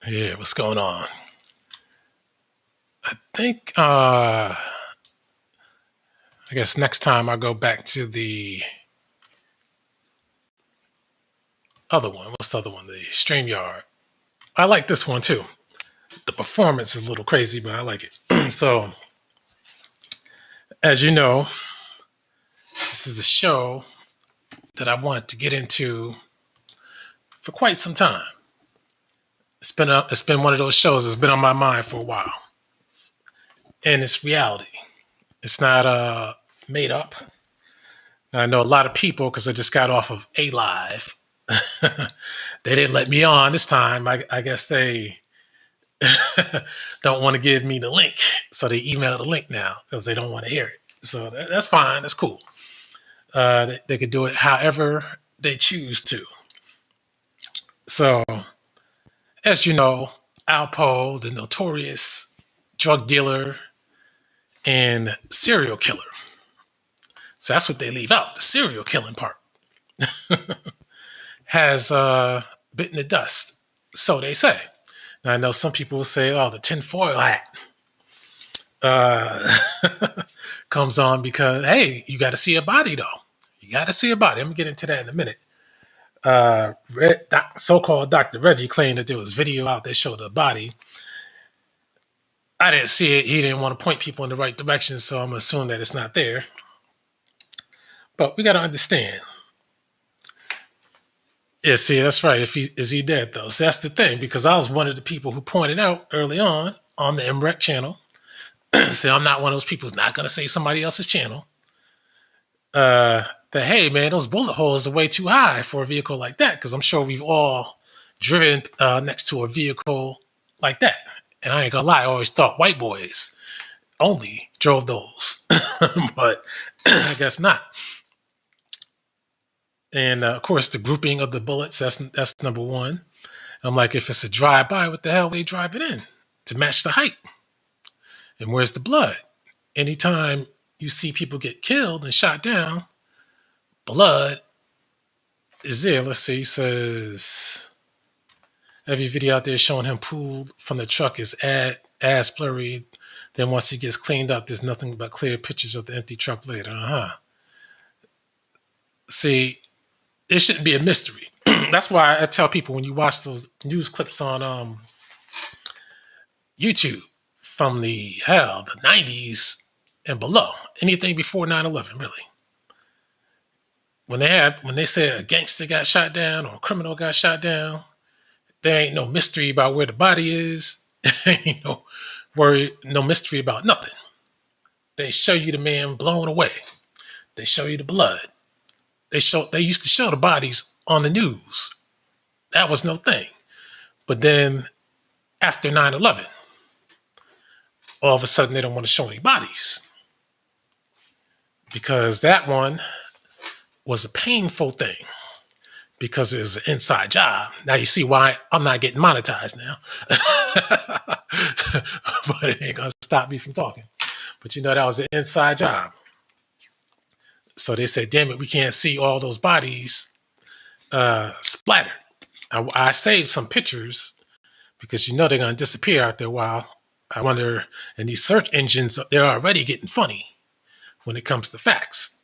Yeah, what's going on? Think I guess next time I'll go back to the other one. What's the other one? The StreamYard. I like this one too. The performance is a little crazy, but I like it. So, as you know, this is a show that I wanted to get into for quite some time. It's been one of those shows that's been on my mind for a while, and it's reality. It's not made up. I know a lot of people because I just got off of A Live. They didn't let me on this time. I guess they don't want to give me the link, so they email the link now because they don't want to hear it. So that's fine. That's cool. They could do it however they choose to. So, as you know, Alpo, the notorious drug dealer and serial killer. So that's what they leave out, the serial killing part, has bitten the dust. So they say. Now, I know some people will say, oh, the tinfoil hat uh, comes on because, hey, you got to see a body, though. You got to see a body. I'm going to get into that in a minute. So-called Dr. Reggie claimed that there was video out that showed a body. I didn't see it. He didn't want to point people in the right direction, so I'm assuming that it's not there. But we got to understand. Yeah, see, that's right. Is he dead though? So that's the thing, because I was one of the people who pointed out early on the MREC channel. So I'm not one of those people who's not going to say somebody else's channel. That hey, man, those bullet holes are way too high for a vehicle like that. Because I'm sure we've all driven next to a vehicle like that. And I ain't gonna lie, I always thought white boys only drove those, but I guess not. And of course, the grouping of the bullets, that's number one. I'm like, if it's a drive-by, what the hell are they driving in? To match the height. And where's the blood? Anytime you see people get killed and shot down, blood is there. Let's see, he says, every video out there showing him pulled from the truck is ass blurry. Then once he gets cleaned up, there's nothing but clear pictures of the empty truck later. See, it shouldn't be a mystery. That's why I tell people when you watch those news clips on YouTube from the 90s and below, anything before 9/11, really. When they say a gangster got shot down or a criminal got shot down, there ain't no mystery about where the body is. ain't no worry, no mystery about nothing. They show you the man blown away. They show you the blood. They used to show the bodies on the news. That was no thing. But then after 9/11, all of a sudden they don't want to show any bodies because that one was a painful thing because it was an inside job. Now you see why I'm not getting monetized now. But it ain't going to stop me from talking. But you know, that was an inside job. So they said, damn it, we can't see all those bodies splattered. I saved some pictures because you know they're going to disappear after a while. I wonder, and these search engines, they're already getting funny when it comes to facts,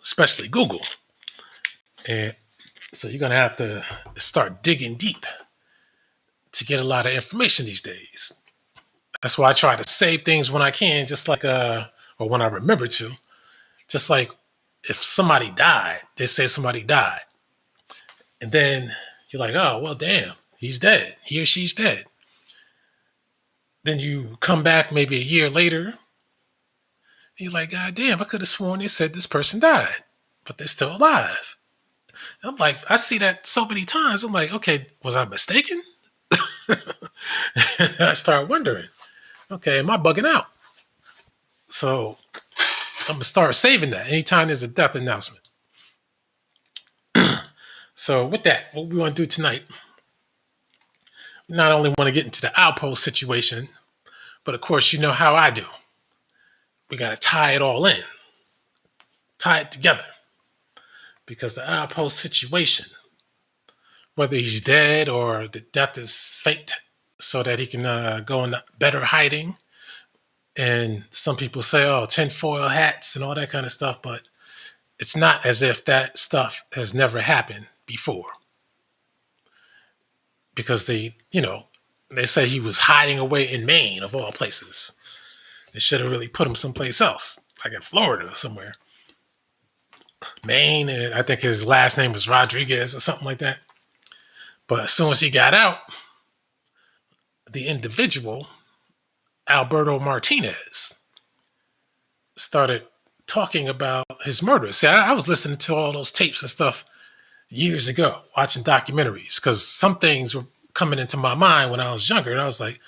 especially Google. And so you're going to have to start digging deep to get a lot of information these days. That's why I try to save things when I can, just like, or when I remember to. Just like if somebody died, they say somebody died. And then you're like, oh, well, damn, he's dead. He or she's dead. Then you come back maybe a year later. And you're like, God damn, I could have sworn they said this person died, but they're still alive. And I'm like, I see that so many times. I'm like, okay, was I mistaken? And I start wondering, okay, am I bugging out? So I'm going to start saving that anytime there's a death announcement. So with that, what we want to do tonight, we not only want to get into the Alpo situation, but of course, you know how I do. We got to tie it all in, tie it together. Because the Alpo situation whether he's dead or the death is faked so that he can go into better hiding. And some people say, oh, tinfoil hats and all that kind of stuff, but it's not as if that stuff has never happened before. Because they say he was hiding away in Maine, of all places. They should have really put him someplace else, like in Florida or somewhere. Maine, and I think his last name was Rodriguez or something like that. But as soon as he got out, the individual, Alberto Martinez, started talking about his murder. See, I was listening to all those tapes and stuff years ago, watching documentaries, because some things were coming into my mind when I was younger. And I was like,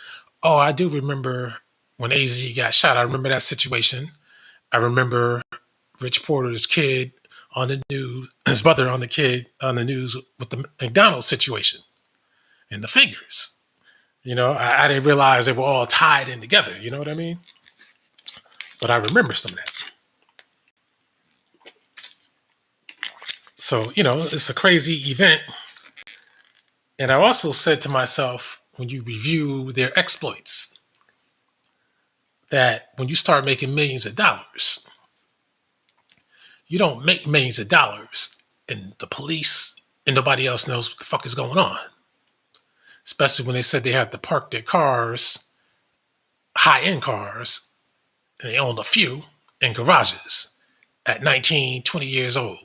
oh, I do remember when AZ got shot. I remember that situation. I remember Rich Porter's kid on the news, his brother on the news with the McDonald's situation and the fingers. I didn't realize they were all tied in together. You know what I mean? But I remember some of that. So, it's a crazy event. And I also said to myself, when you review their exploits, that when you start making millions of dollars, you don't make millions of dollars and the police and nobody else knows what the fuck is going on. Especially when they said they had to park their cars, high-end cars, and they owned a few in garages at 19, 20 years old.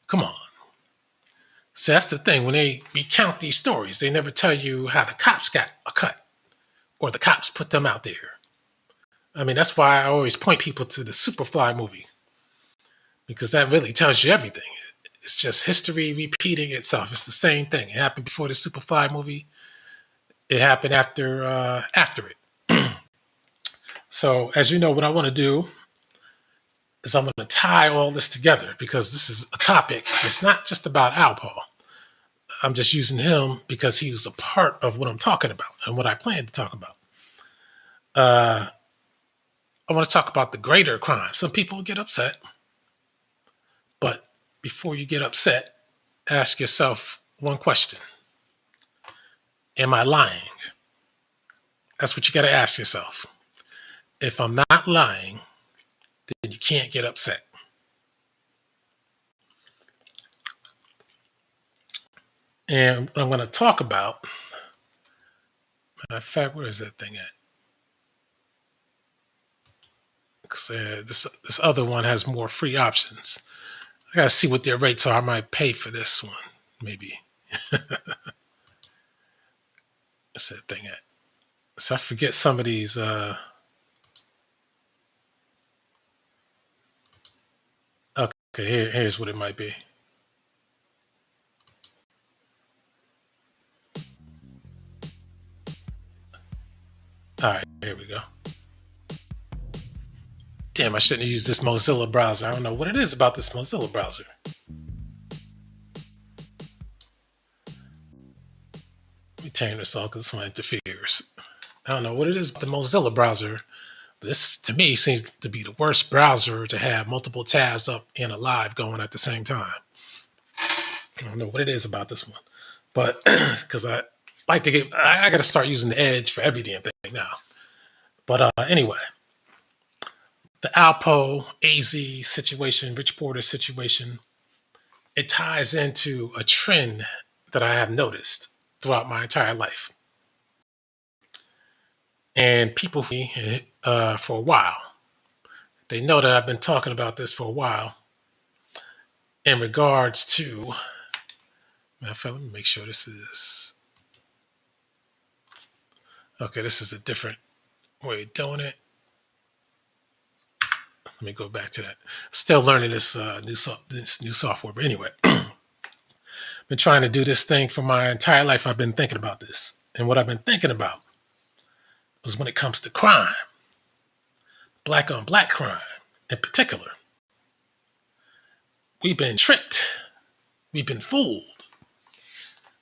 Come on. So that's the thing. When they recount these stories, they never tell you how the cops got a cut or the cops put them out there. I mean, that's why I always point people to the Superfly movie, because that really tells you everything. It's just history repeating itself. It's the same thing. It happened before the Superfly movie. It happened after it. So, as you know, what I want to do is I'm going to tie all this together, because this is a topic. It's not just about Alpo. I'm just using him because he was a part of what I'm talking about and what I plan to talk about. I want to talk about the greater crime. Some people get upset, but before you get upset, ask yourself one question. Am I lying? That's what you got to ask yourself. If I'm not lying, then you can't get upset. And what I'm going to talk about, matter of fact, where is that thing at? This other one has more free options. I got to see what their rates are. I might pay for this one, maybe. What's that thing at? So I forget some of these. Okay, here's what it might be. All right, here we go. Damn, I shouldn't have used this Mozilla browser. I don't know what it is about this Mozilla browser. Let me turn this off because this one interferes. I don't know what it is about the Mozilla browser. But this, to me, seems to be the worst browser to have multiple tabs up and a live going at the same time. I don't know what it is about this one. But because I like to I got to start using the Edge for every damn thing now. But anyway, the Alpo AZ situation, Rich Porter situation, it ties into a trend that I have noticed throughout my entire life. And people for a while, they know that I've been talking about this for a while in regards to, let me make sure this is, okay, this is a different way of doing it. Let me go back to that. Still learning this new software, but anyway, been trying to do this thing for my entire life. I've been thinking about this, and what I've been thinking about was when it comes to crime, black on black crime in particular. We've been tricked. We've been fooled.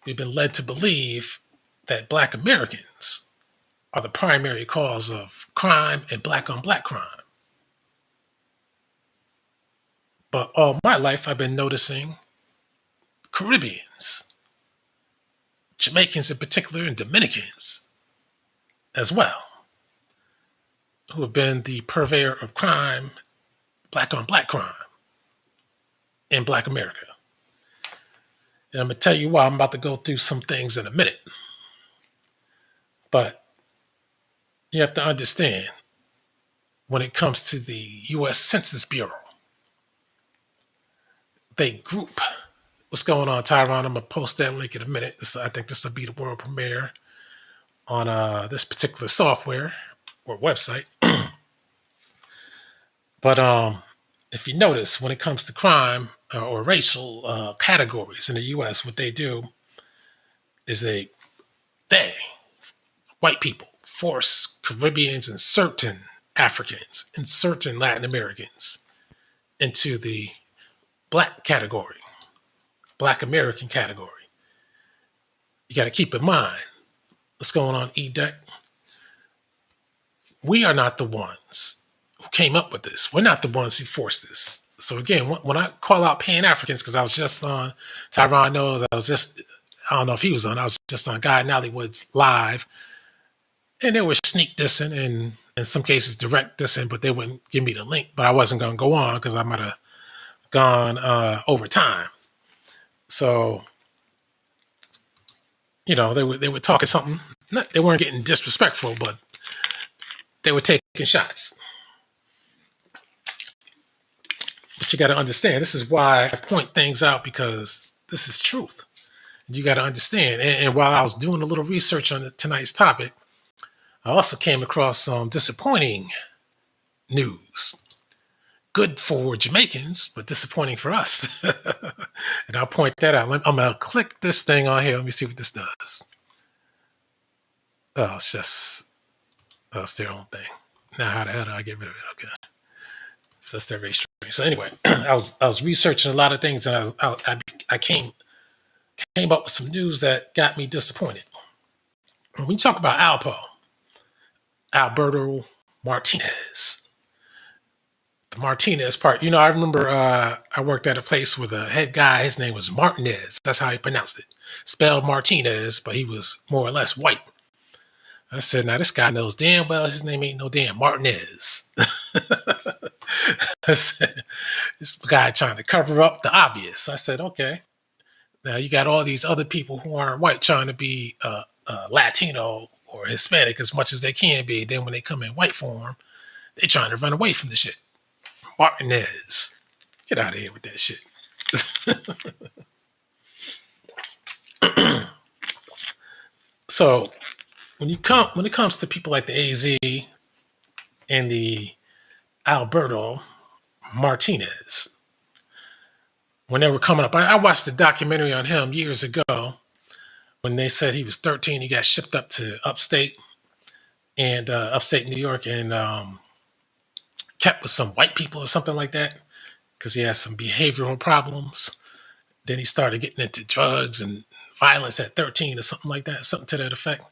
We've been led to believe that black Americans are the primary cause of crime and black on black crime. But all my life, I've been noticing Caribbeans, Jamaicans in particular, and Dominicans as well, who have been the purveyor of crime, black on black crime in Black America. And I'm going to tell you why. I'm about to go through some things in a minute. But you have to understand, when it comes to the U.S. Census Bureau, they group what's going on, Tyron. I'm going to post that link in a minute. I think this will be the world premiere on this particular software or website. But if you notice, when it comes to crime or racial categories in the U.S., what they do is they, white people, force Caribbeans and certain Africans and certain Latin Americans into the black category, Black American category. You got to keep in mind what's going on, EDEC. We are not the ones who came up with this. We're not the ones who forced this. So again, when I call out Pan-Africans, because I was just on, Tyron knows, I don't know if he was on, I was just on Guy Nollywood's live, and they were sneak dissing and in some cases direct dissing, but they wouldn't give me the link. But I wasn't going to go on because I might have gone over time. So, they were talking something. They weren't getting disrespectful, but they were taking shots. But you got to understand, this is why I point things out, because this is truth. You got to understand. And while I was doing a little research on tonight's topic, I also came across some disappointing news. Good for Jamaicans, but disappointing for us. And I'll point that out. I'm going to click this thing on here. Let me see what this does. Oh, it's their own thing. Now, how the hell do I get rid of it? Okay. So that's their race training. So anyway, I was researching a lot of things, and I came up with some news that got me disappointed. When we talk about Alpo, Alberto Martinez, the Martinez part, I remember I worked at a place with a head guy. His name was Martinez. That's how he pronounced it. Spelled Martinez, but he was more or less white. I said, now this guy knows damn well his name ain't no damn Martinez. I said, this guy trying to cover up the obvious. I said, okay. Now you got all these other people who aren't white trying to be Latino or Hispanic as much as they can be. Then when they come in white form, they trying to run away from the shit. Martinez. Get out of here with that shit. So when it comes to people like the AZ and the Alberto Martinez, when they were coming up, I watched a documentary on him years ago when they said he was 13. He got shipped up to upstate New York, and kept with some white people or something like that because he had some behavioral problems. Then he started getting into drugs and violence at 13 or something like that, something to that effect.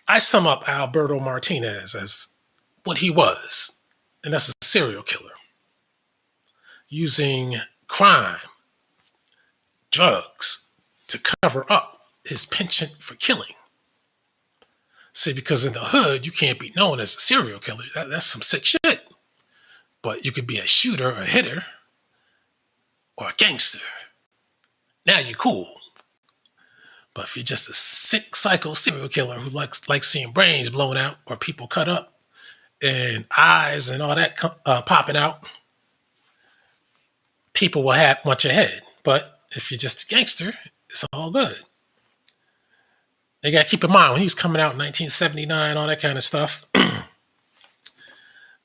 I sum up Alberto Martinez as what he was, and that's a serial killer. Using crime, drugs, to cover up his penchant for killing. See, because in the hood, you can't be known as a serial killer. That's some sick shit. But you could be a shooter, a hitter, or a gangster. Now you're cool. But if you're just a sick psycho serial killer who likes seeing brains blown out or people cut up and eyes and all that popping out, people will want your head. But if you're just a gangster, it's all good. They got to keep in mind, when he was coming out in 1979, all that kind of stuff,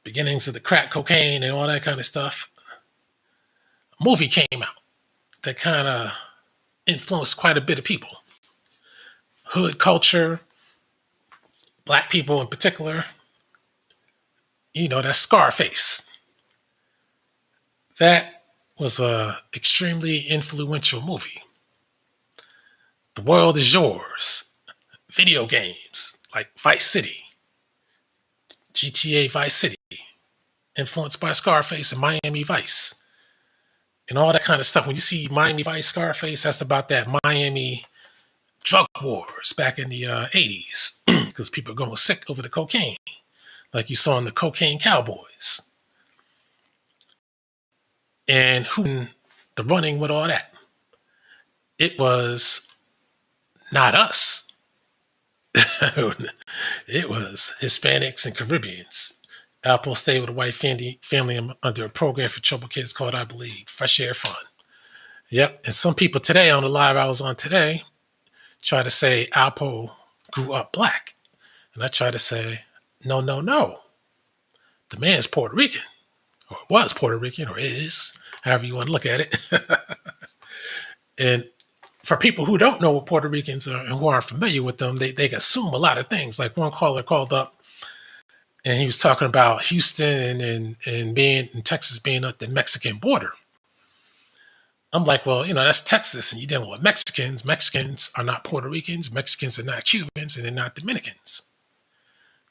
beginnings of the crack cocaine and all that kind of stuff, a movie came out that kind of influenced quite a bit of people. Hood culture, black people in particular, that's Scarface. That was a extremely influential movie. The World Is Yours. Video games like Vice City, GTA Vice City, influenced by Scarface and Miami Vice. and all that kind of stuff. When you see Miami Vice, Scarface, that's about that Miami drug wars back in the 80s because people are going sick over the cocaine, like you saw in the Cocaine Cowboys. And who the running with all that? It was not us. It was Hispanics and Caribbeans. Alpo stayed with a white family under a program for troubled kids called, I believe, Fresh Air Fund. Yep. And some people today on the live I was on today try to say Alpo grew up black. And I try to say, no, no, no. The man's Puerto Rican, or was Puerto Rican, or is, however you want to look at it. And for people who don't know what Puerto Ricans are and who aren't familiar with them, they assume a lot of things. Like one caller called up and he was talking about Houston and being in Texas being at the Mexican border. I'm like, well, that's Texas and you're dealing with Mexicans. Mexicans are not Puerto Ricans. Mexicans are not Cubans and they're not Dominicans.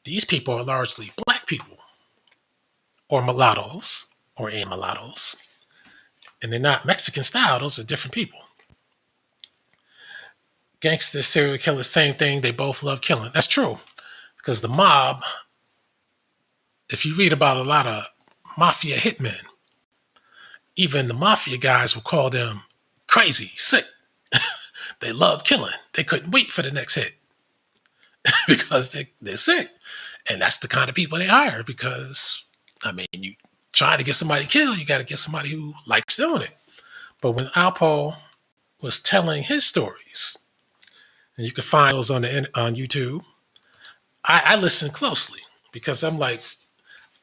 These people are largely black people or mulattoes or mulattoes. And they're not Mexican style. Those are different people. Gangster, serial killer, same thing. They both love killing. That's true. Because the mob, if you read about a lot of mafia hitmen, even the mafia guys will call them crazy, sick. They love killing. They couldn't wait for the next hit because they're sick. And that's the kind of people they hire because, you try to get somebody killed, you got to get somebody who likes doing it. But when Alpo was telling his stories, and you can find those on YouTube, I listened closely because I'm like,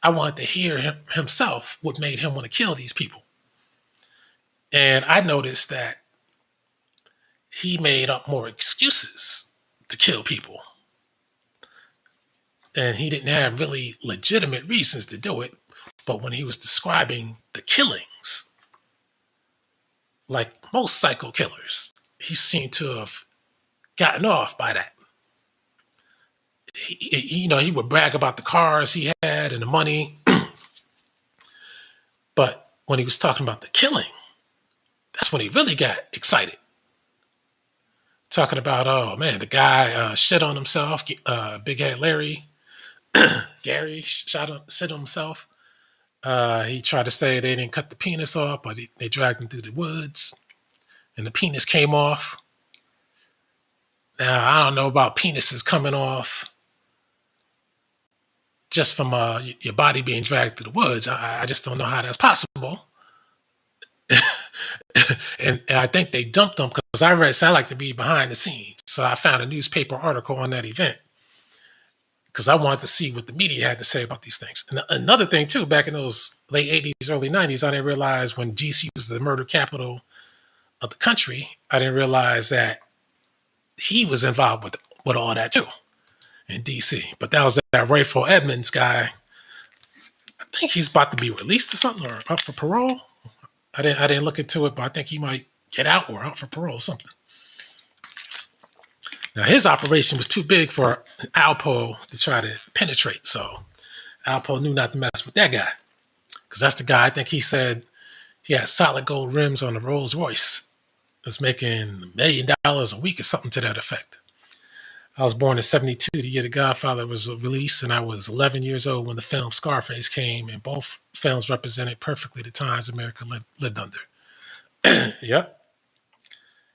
I wanted to hear himself what made him want to kill these people. And I noticed that he made up more excuses to kill people. And he didn't have really legitimate reasons to do it. But when he was describing the killings, like most psycho killers, he seemed to have gotten off by that. He would brag about the cars he had and the money. But when he was talking about the killing, that's when he really got excited. Talking about, oh man, the guy shit on himself, Big Head Larry, Gary shit on himself. He tried to say they didn't cut the penis off, but they dragged him through the woods and the penis came off. Now, I don't know about penises coming off just from your body being dragged through the woods. I just don't know how that's possible. and I think they dumped them because I like to be behind the scenes. So I found a newspaper article on that event because I wanted to see what the media had to say about these things. And another thing too, back in those late 80s, early 90s, I didn't realize when DC was the murder capital of the country, I didn't realize that he was involved with all that too in DC. But that was that Rayful Edmonds guy. I think he's about to be released or something or up for parole. I didn't look into it, but I think he might get out or out for parole or something. Now, his operation was too big for Alpo to try to penetrate. So Alpo knew not to mess with that guy. Because that's the guy, I think he said he had solid gold rims on the Rolls Royce. Was making $1 million a week or something to that effect. I was born in 72, the year The Godfather was released, and I was 11 years old when the film Scarface came, and both films represented perfectly the times America lived under. Yep.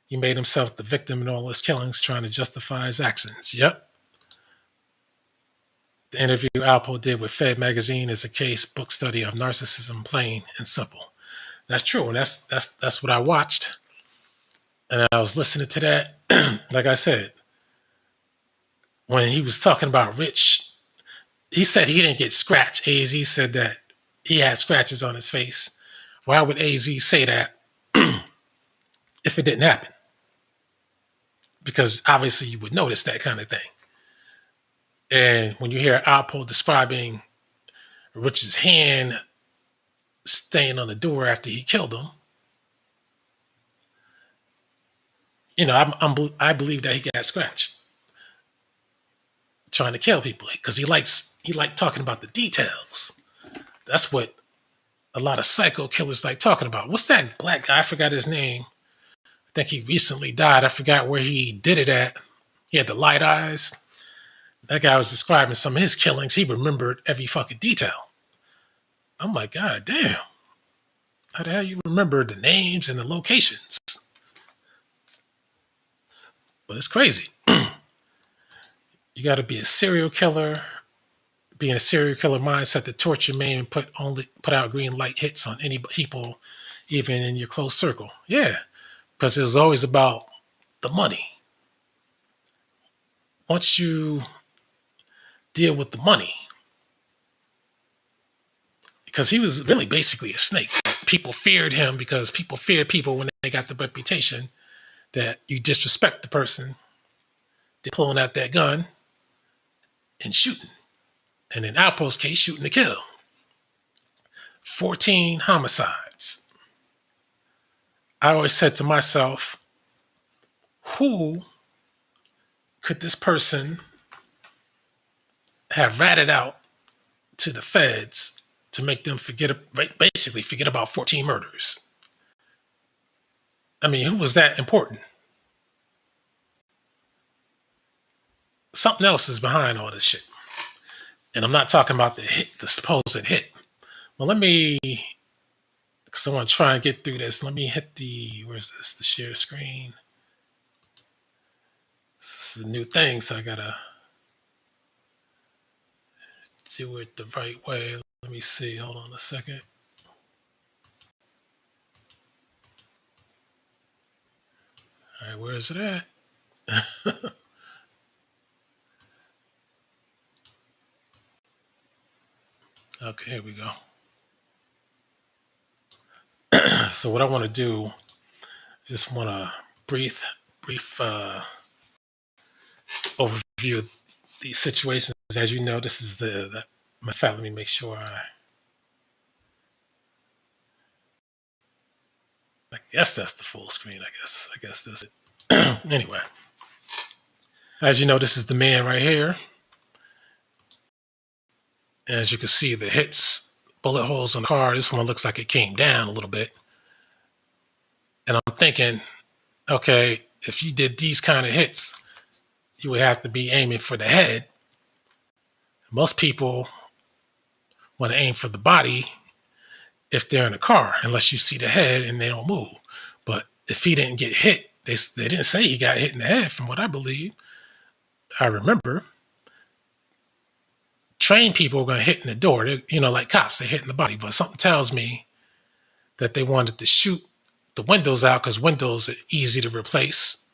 He made himself the victim in all his killings, trying to justify his actions. Yep. The interview Alpo did with Fed magazine is a case book study of narcissism, plain and simple. That's true, and that's what I watched. And I was listening to that. Like I said, when he was talking about Rich, he said he didn't get scratched. AZ said that he had scratches on his face. Why would AZ say that if it didn't happen? Because obviously you would notice that kind of thing. And when you hear Alpo describing Rich's hand staying on the door after he killed him, I believe that he got scratched trying to kill people because he liked talking about the details. That's what a lot of psycho killers like talking about. What's that black guy? I forgot his name. I think he recently died. I forgot where he did it at. He had the light eyes. That guy was describing some of his killings. He remembered every fucking detail. I'm like, God damn. How the hell you remember the names and the locations? But it's crazy. You got to be a serial killer, be in a serial killer mindset to torture, maim, and put out green light hits on any people, even in your close circle. Yeah, because it was always about the money. Once you deal with the money, because he was really basically a snake. People feared him because people feared people when they got the reputation that you disrespect the person, they're pulling out that gun and shooting. And in Alpo's case, shooting to kill. 14 homicides. I always said to myself, who could this person have ratted out to the feds to make them basically forget about 14 murders? I mean, who was that important? Something else is behind all this shit. And I'm not talking about the supposed hit. Well, because I want to try and get through this. Let me hit where's this? The share screen. This is a new thing, so I gotta do it the right way. Let me see. Hold on a second. All right, where is it at? Okay, here we go. So what I want to do, just want a brief overview of these situations. As you know, this is my fact. Let me make sure I guess that's the full screen. I guess this. Anyway, as you know, this is the man right here. As you can see, the hits, bullet holes on the car. This one looks like it came down a little bit. And I'm thinking, okay, if you did these kind of hits, you would have to be aiming for the head. Most people want to aim for the body if they're in a car, unless you see the head and they don't move. But if he didn't get hit, they didn't say he got hit in the head, from what I believe. I remember. Trained people are going to hit in the door. Like cops, they hit in the body. But something tells me that they wanted to shoot the windows out because windows are easy to replace.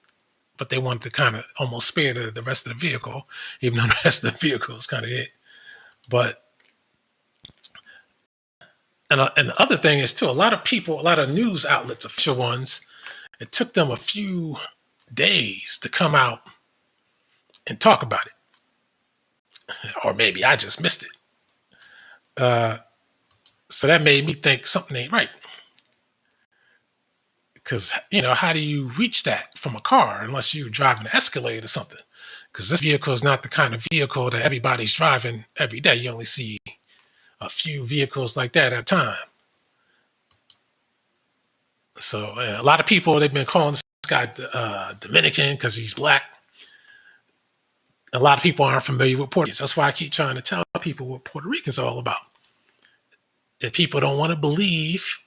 But they wanted to kind of almost spare the rest of the vehicle, even though the rest of the vehicle is kind of hit. But and the other thing is too, a lot of news outlets, official ones, it took them a few days to come out and talk about it. Or maybe I just missed it. So that made me think something ain't right. Because, how do you reach that from a car unless you're driving an Escalade or something? Because this vehicle is not the kind of vehicle that everybody's driving every day. You only see a few vehicles like that at a time. So a lot of people, they've been calling this guy Dominican because he's black. A lot of people aren't familiar with Puerto Ricans. That's why I keep trying to tell people what Puerto Ricans are all about. If people don't want to believe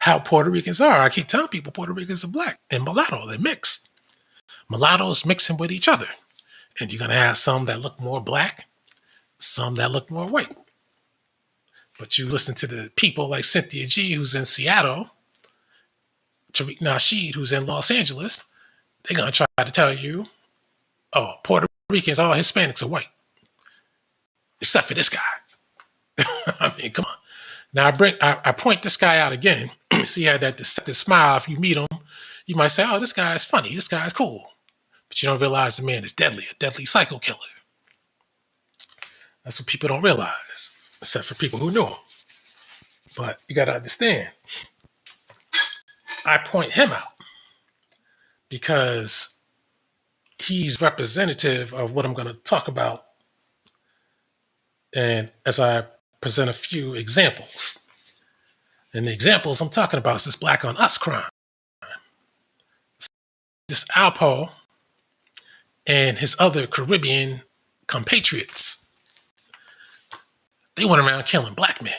how Puerto Ricans are, I keep telling people Puerto Ricans are black and mulatto. They're mixed. Mulattoes mixing with each other. And you're going to have some that look more black, some that look more white. But you listen to the people like Cynthia G, who's in Seattle, Tariq Nasheed, who's in Los Angeles, they're going to try to tell you, oh, Puerto Ricans, all Hispanics are white. Except for this guy. I mean, come on. Now I point this guy out again. See how that deceptive smile, if you meet him, you might say, oh, this guy is funny, this guy is cool. But you don't realize the man is deadly, a deadly psycho killer. That's what people don't realize, except for people who know him. But you got to understand, I point him out because he's representative of what I'm going to talk about. And as I present a few examples. And the examples I'm talking about is this black on us crime. This Alpo and his other Caribbean compatriots, they went around killing black men.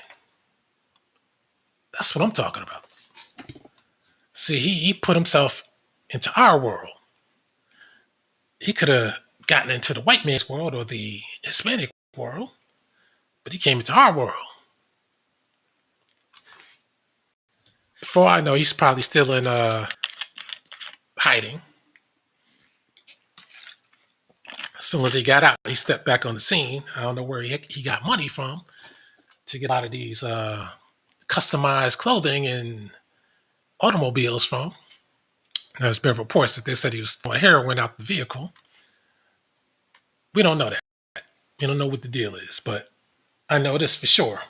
That's what I'm talking about. See, he put himself into our world. He could have gotten into the white man's world or the Hispanic world, but he came into our world. For all I know, he's probably still in hiding. As soon as he got out, he stepped back on the scene. I don't know where he got money from to get a lot of these customized clothing and automobiles from. There's been reports that they said he was throwing heroin out the vehicle. We don't know that. We don't know what the deal is, but I know this for sure.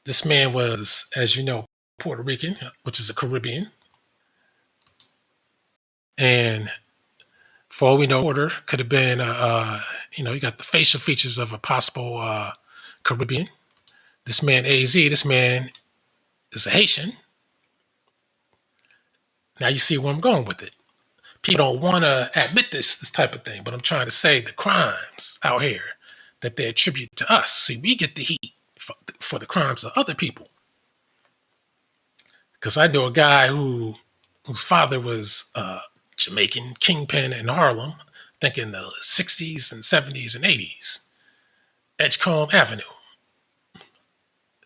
This man was, as you know, Puerto Rican, which is a Caribbean. And for all we know, Porter could have been, you got the facial features of a possible Caribbean. This man, AZ, this man is a Haitian. Now you see where I'm going with it. People don't want to admit this type of thing, but I'm trying to say the crimes out here that they attribute to us. See, we get the heat for the crimes of other people. Because I know a guy whose father was Jamaican kingpin in Harlem, I think in the 60s and 70s and 80s. Edgecombe Avenue.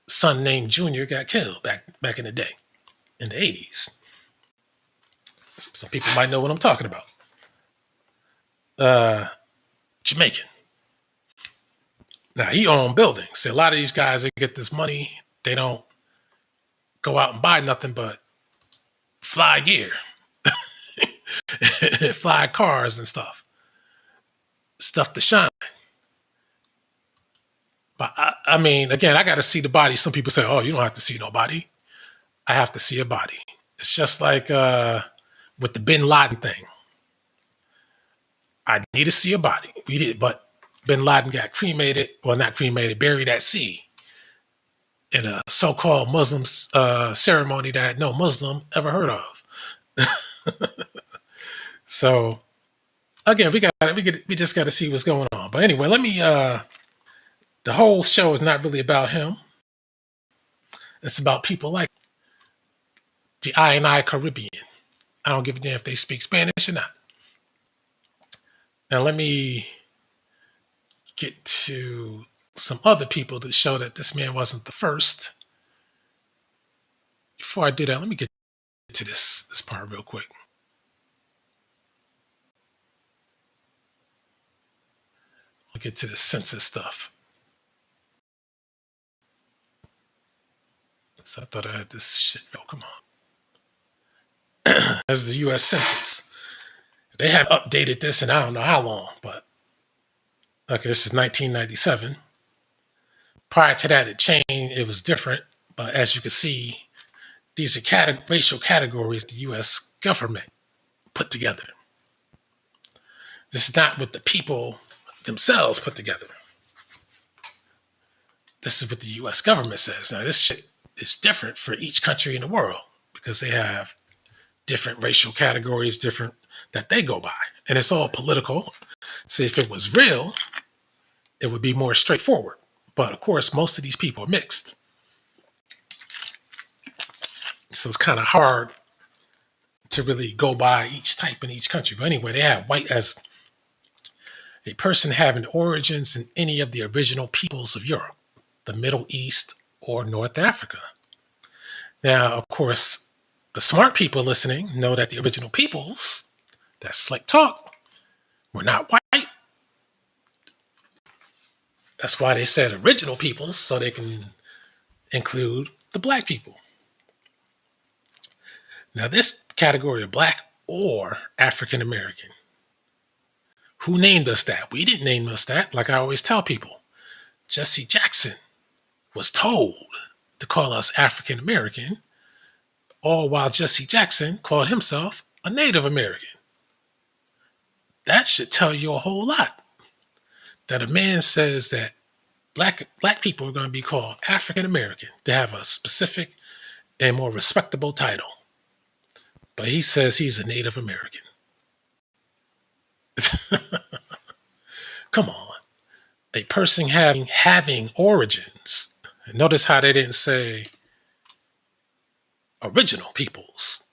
Son named Junior got killed back in the day, in the 80s. Some people might know what I'm talking about. Jamaican. Now, he owned buildings. See, a lot of these guys, they get this money. They don't go out and buy nothing but fly gear. Fly cars and stuff. Stuff to shine. But I mean, again, I got to see the body. Some people say, oh, you don't have to see no body. I have to see a body. It's just like with the Bin Laden thing. I need to see a body. We did, but Bin Laden got cremated, well, not cremated, buried at sea in a so-called Muslim ceremony that no Muslim ever heard of. So, again, we just got to see what's going on. But anyway, let me. The whole show is not really about him. It's about people like the I Caribbean. I don't give a damn if they speak Spanish or not. Now let me get to some other people to show that this man wasn't the first. Before I do that, let me get to this part real quick. I'll get to the census stuff. So I thought I had this shit. Oh, come on. As the U.S. Census. They have updated this in I don't know how long, but okay, this is 1997. Prior to that, it changed. It was different. But as you can see, these are racial categories the U.S. government put together. This is not what the people themselves put together. This is what the U.S. government says. Now, this shit is different for each country in the world because they have different racial categories, different that they go by. And it's all political. So if it was real, it would be more straightforward. But of course, most of these people are mixed. So it's kind of hard to really go by each type in each country. But anyway, they have white as a person having origins in any of the original peoples of Europe, the Middle East, or North Africa. Now, of course, the smart people listening know that the original peoples, that's slick talk, were not white. That's why they said original peoples, so they can include the black people. Now, this category of black or African American, who named us that? We didn't name us that. Like I always tell people, Jesse Jackson was told to call us African American, all while Jesse Jackson called himself a Native American. That should tell you a whole lot. That a man says that black people are going to be called African American to have a specific and more respectable title. But he says he's a Native American. Come on. A person having origins. And notice how they didn't say original peoples.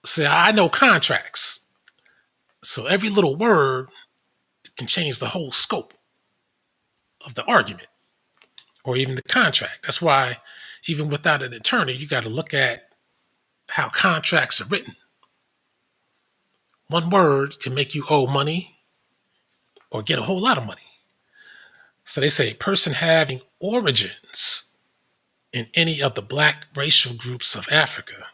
See, I know contracts. So every little word can change the whole scope of the argument or even the contract. That's why, even without an attorney, you got to look at how contracts are written. One word can make you owe money or get a whole lot of money. So they say a person having origins in any of the black racial groups of Africa.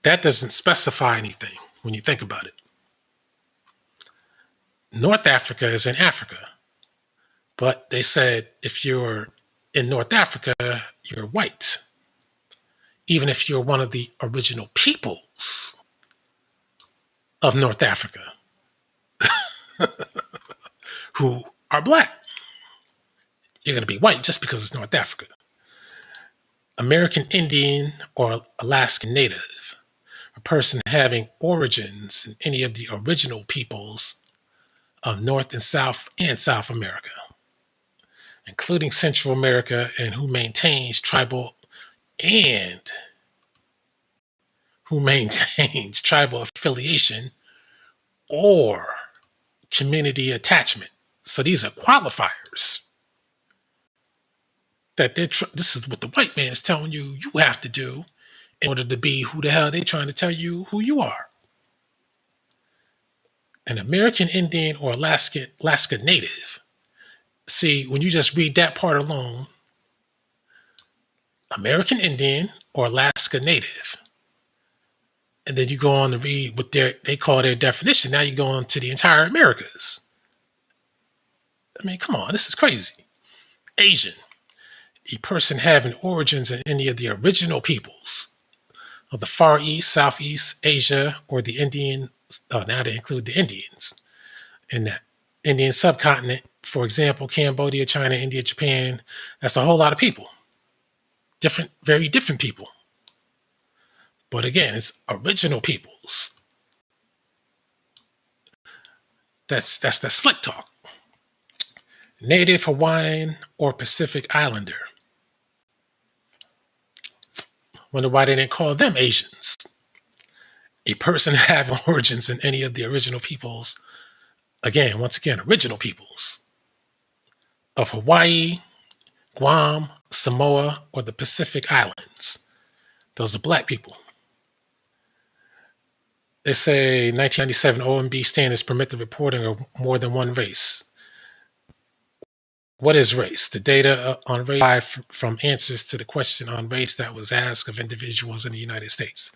That doesn't specify anything when you think about it. North Africa is in Africa, but they said if you're in North Africa, you're white. Even if you're one of the original peoples of North Africa who are black, you're going to be white just because it's North Africa. American Indian or Alaskan Native, a person having origins in any of the original peoples of North and South America, including Central America, and who maintains tribal affiliation or community attachment. So these are qualifiers that this is what the white man is telling you have to do in order to be who the hell they're trying to tell you who you are. An American Indian or Alaska Native. See, when you just read that part alone, American Indian or Alaska Native, and then you go on to read what they call their definition. Now you go on to the entire Americas. I mean, come on, this is crazy. Asian, a person having origins in any of the original peoples of the Far East, Southeast Asia, or the Indian. Oh, now they include the Indians in that Indian subcontinent. For example, Cambodia, China, India, Japan. That's a whole lot of people. Very different people. But again, it's original peoples. That's the slick talk. Native Hawaiian or Pacific Islander. Wonder why they didn't call them Asians. A person having origins in any of the original peoples, once again, original peoples of Hawaii, Guam, Samoa, or the Pacific Islands. Those are black people. They say 1997 OMB standards permit the reporting of more than one race. What is race? The data on race derived from answers to the question on race that was asked of individuals in the United States.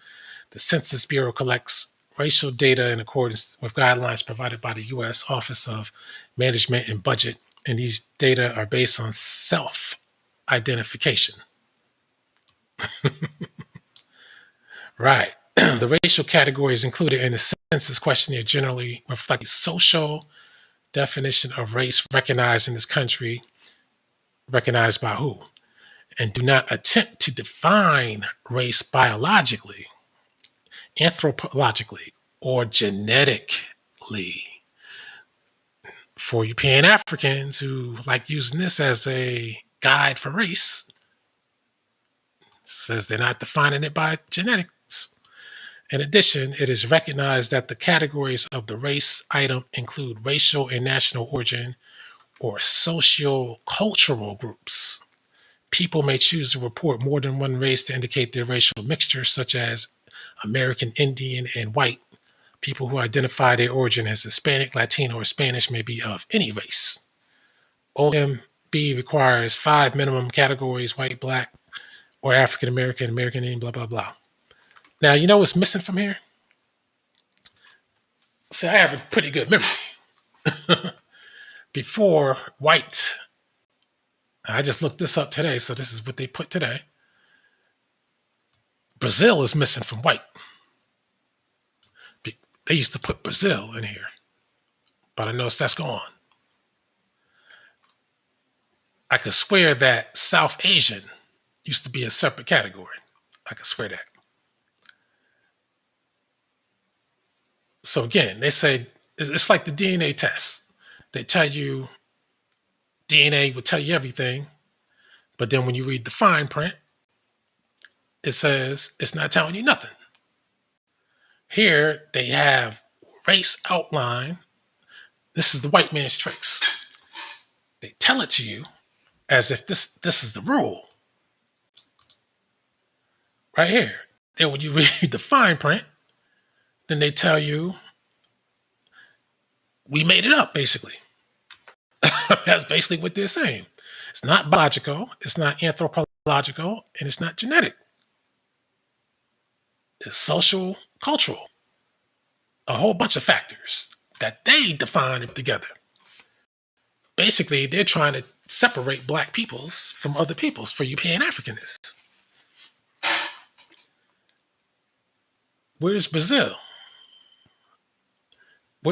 The Census Bureau collects racial data in accordance with guidelines provided by the U.S. Office of Management and Budget, and these data are based on self-identification. Right. The racial categories included in the census questionnaire generally reflect a social definition of race recognized in this country, recognized by who, and do not attempt to define race biologically, anthropologically, or genetically. For you Pan-Africans who like using this as a guide for race, says they're not defining it by genetics. In addition, it is recognized that the categories of the race item include racial and national origin or socio-cultural groups. People may choose to report more than one race to indicate their racial mixture, such as American Indian and white. People who identify their origin as Hispanic, Latino, or Spanish may be of any race. OMB requires 5 minimum categories: white, black, or African American, American Indian, blah, blah, blah. Now, you know what's missing from here? See, I have a pretty good memory. Before white, I just looked this up today, so this is what they put today. Brazil is missing from white. They used to put Brazil in here. but I noticed that's gone. I could swear that South Asian used to be a separate category. I could swear that. So again, they say it's like the DNA test. They tell you DNA would tell you everything, but then when you read the fine print, it says it's not telling you nothing. Here they have race outline. This is the white man's tricks. They tell it to you as if this is the rule. Right here. Then when you read the fine print, then they tell you we made it up, basically. That's basically what they're saying. It's not biological, it's not anthropological, and it's not genetic. It's social, cultural, a whole bunch of factors that they define together. Basically, they're trying to separate black peoples from other peoples for you Pan-Africanists. Where's Brazil?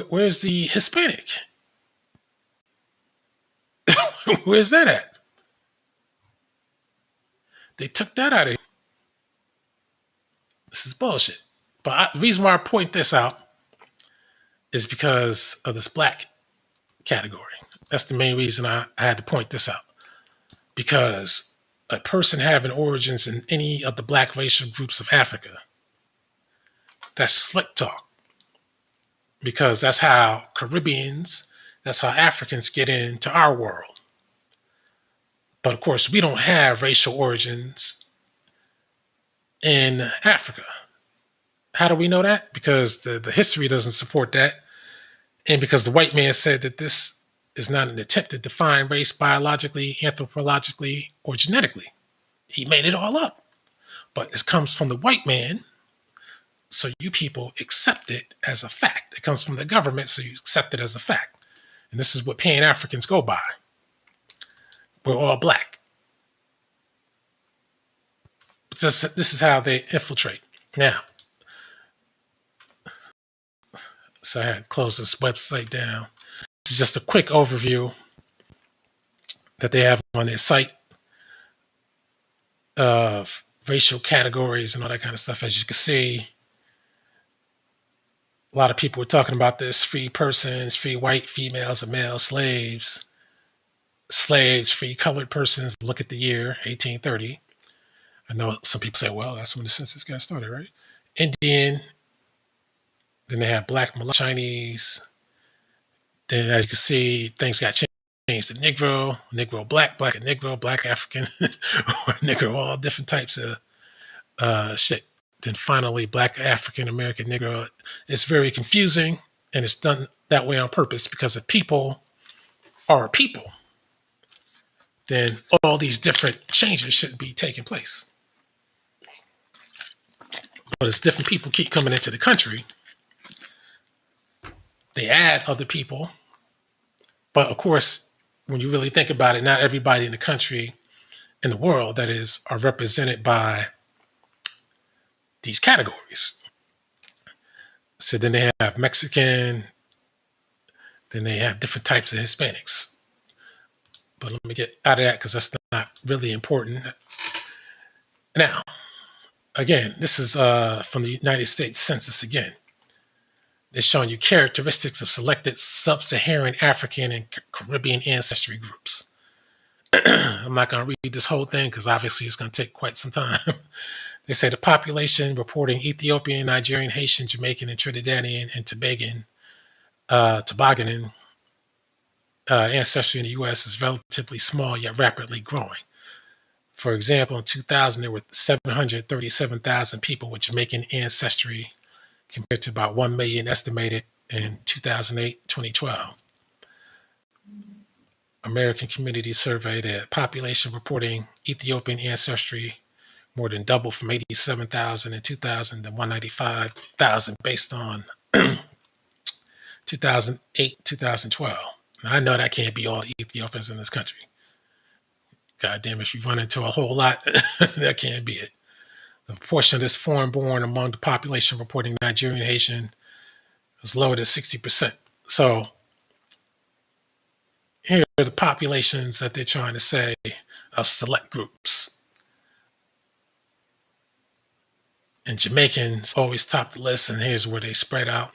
Where's the Hispanic? Where's that at? They took that out of here. This is bullshit. But the reason why I point this out is because of this black category. That's the main reason I had to point this out. Because a person having origins in any of the black racial groups of Africa, that's slick talk. Because that's how Caribbeans, that's how Africans get into our world. But of course, we don't have racial origins in Africa. How do we know that? Because the history doesn't support that. And because the white man said that this is not an attempt to define race biologically, anthropologically, or genetically. He made it all up. But it comes from the white man, so you people accept it as a fact. It comes from the government, so you accept it as a fact. And this is what Pan-Africans go by. We're all black. This is how they infiltrate. Now, so I had to close this website down. This is just a quick overview that they have on their site of racial categories and all that kind of stuff. As you can see, a lot of people were talking about this: free persons, free white females and male slaves, slaves, free colored persons. Look at the year, 1830. I know some people say, well, that's when the census got started, right? Indian. Then they have black, Chinese. Then, as you can see, things got changed to Negro, Negro black, black and Negro, black African, or Negro, all different types of shit. Then finally, black African American Negro. It's very confusing, and it's done that way on purpose because if people are people, then all these different changes shouldn't be taking place. But as different people keep coming into the country, they add other people. But of course, when you really think about it, not everybody in the country, in the world, that is, are represented by these categories. So then they have Mexican, then they have different types of Hispanics. But let me get out of that because that's not really important. Now, again, this is from the United States Census again. They're showing you characteristics of selected sub-Saharan African and Caribbean ancestry groups. I'm not going to read this whole thing because obviously it's going to take quite some time. They say the population reporting Ethiopian, Nigerian, Haitian, Jamaican, and Trinidadian and Tobaganan ancestry in the U.S. is relatively small yet rapidly growing. For example, in 2000, there were 737,000 people with Jamaican ancestry compared to about 1 million estimated in 2008-2012. American Community Survey, the population reporting Ethiopian ancestry more than doubled from 87,000 in 2000 to 195,000 based on 2008-2012. Now, I know that can't be all the Ethiopians in this country. God damn, if you run into a whole lot, that can't be it. The proportion of this foreign-born among the population reporting Nigerian Haitian is lower than 60%. So Here are the populations that they're trying to say of select groups. And Jamaicans always top the list, and here's where they spread out.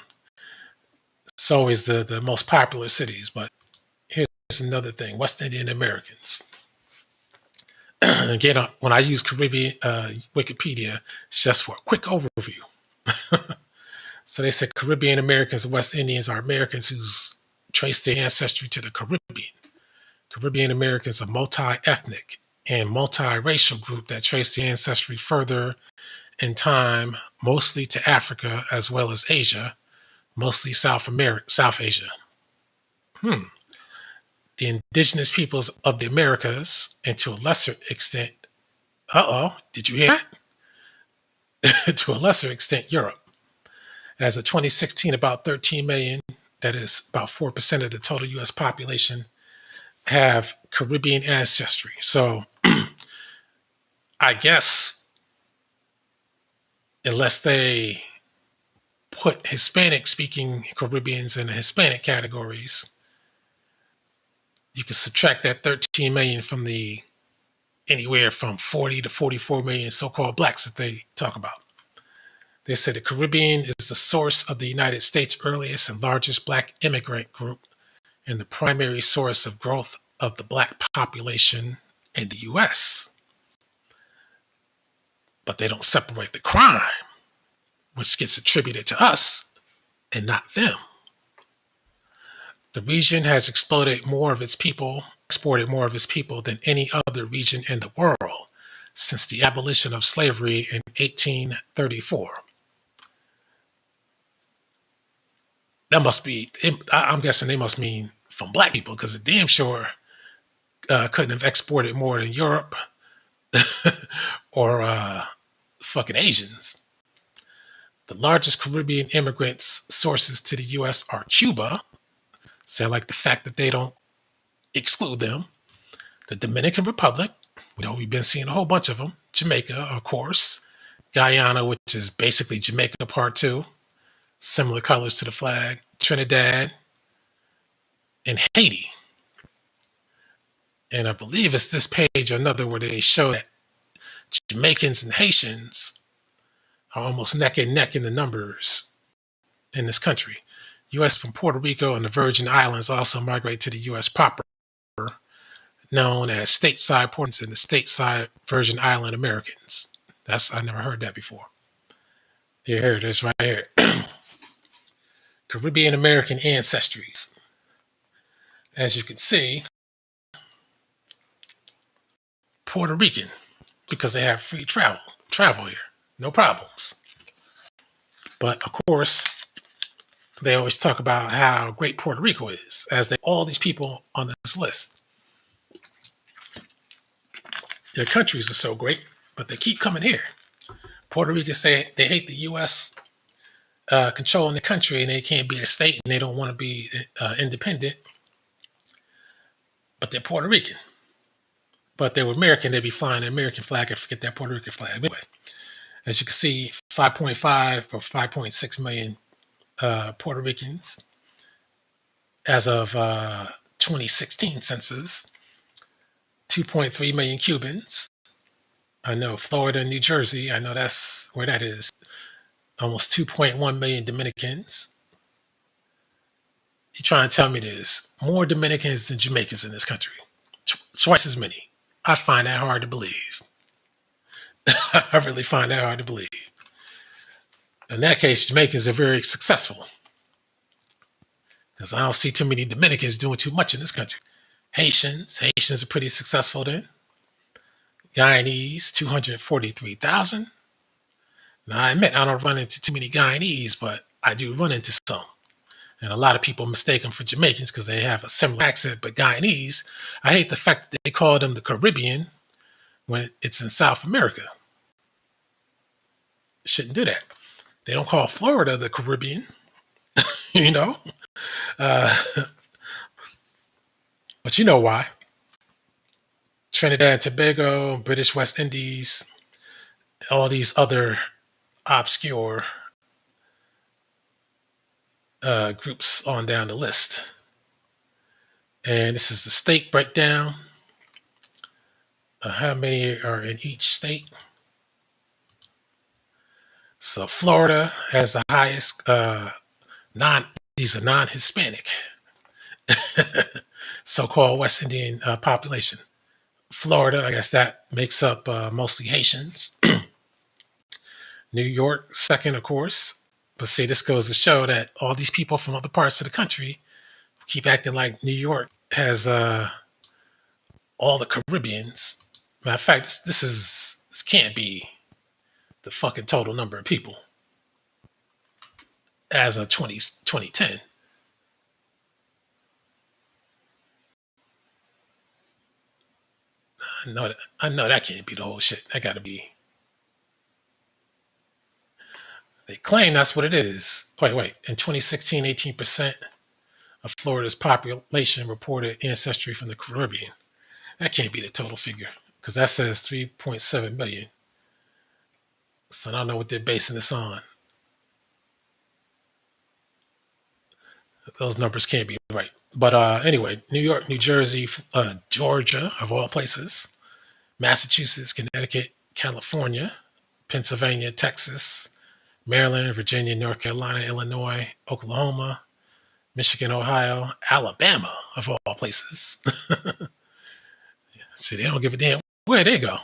It's always the most popular cities, but here's another thing: West Indian Americans. Again, when I use Caribbean Wikipedia, it's just for a quick overview. So they said Caribbean Americans and West Indians are Americans whose trace their ancestry to the Caribbean. Caribbean Americans are multi-ethnic and multiracial group that trace their ancestry further in time, mostly to Africa as well as Asia, mostly South Asia. The indigenous peoples of the Americas, and to a lesser extent, did you hear that? To a lesser extent, Europe. As of 2016, about 13 million, that is about 4% of the total US population, have Caribbean ancestry. So I guess unless they put Hispanic speaking Caribbeans in the Hispanic categories, you can subtract that 13 million from the anywhere from 40 to 44 million so-called blacks that they talk about. They said the Caribbean is the source of the United States' earliest and largest black immigrant group and the primary source of growth of the black population in the US. But they don't separate the crime, which gets attributed to us and not them. The region has exported more of its people than any other region in the world since the abolition of slavery in 1834. That must be, I'm guessing they must mean from black people, because it damn sure couldn't have exported more than Europe or fucking Asians. The largest Caribbean immigrants sources to the US are Cuba. So I like the fact that they don't exclude them. The Dominican Republic, we've been seeing a whole bunch of them. Jamaica, of course. Guyana, which is basically Jamaica Part 2. Similar colors to the flag. Trinidad. And Haiti. And I believe it's this page or another where they show that Jamaicans and Haitians are almost neck and neck in the numbers in this country. U.S. from Puerto Rico and the Virgin Islands also migrate to the U.S. proper, known as stateside Puerto and the stateside Virgin Island Americans. I never heard that before. Yeah, here it is right here. Caribbean American ancestries. As you can see, Puerto Rican, because they have free travel here, no problems. But of course, they always talk about how great Puerto Rico is, as they all these people on this list. Their countries are so great, but they keep coming here. Puerto Rican say they hate the U.S. Controlling the country, and they can't be a state, and they don't want to be independent. But they're Puerto Rican. But they were American, they'd be flying the American flag and forget that Puerto Rican flag. Anyway, as you can see, 5.5 or 5.6 million Puerto Ricans as of 2016 census. 2.3 million Cubans. I know Florida and New Jersey, I know that's where that is. Almost 2.1 million Dominicans. You try and tell me there's more Dominicans than Jamaicans in this country. Twice as many. I find that hard to believe. I really find that hard to believe. In that case, Jamaicans are very successful, because I don't see too many Dominicans doing too much in this country. Haitians are pretty successful then. Guyanese, 243,000. Now, I admit I don't run into too many Guyanese, but I do run into some. And a lot of people mistake them for Jamaicans because they have a similar accent. But Guyanese, I hate the fact that they call them the Caribbean when it's in South America. Shouldn't do that. They don't call Florida the Caribbean, you know. But you know why. Trinidad and Tobago, British West Indies, all these other obscure groups on down the list. And this is the state breakdown. How many are in each state? So Florida has the highest non. These are non-Hispanic, so-called West Indian population. Florida, I guess that makes up mostly Haitians. New York, second, of course. But see, this goes to show that all these people from other parts of the country keep acting like New York has all the Caribbeans. Matter of fact, this can't be the fucking total number of people as of 2010. I know that can't be the whole shit. That got to be. They claim that's what it is. Wait. In 2016, 18% of Florida's population reported ancestry from the Caribbean. That can't be the total figure because that says 3.7 million. So I don't know what they're basing this on. Those numbers can't be right. But anyway, New York, New Jersey, Georgia, of all places, Massachusetts, Connecticut, California, Pennsylvania, Texas, Maryland, Virginia, North Carolina, Illinois, Oklahoma, Michigan, Ohio, Alabama, of all places. See, they don't give a damn where they go,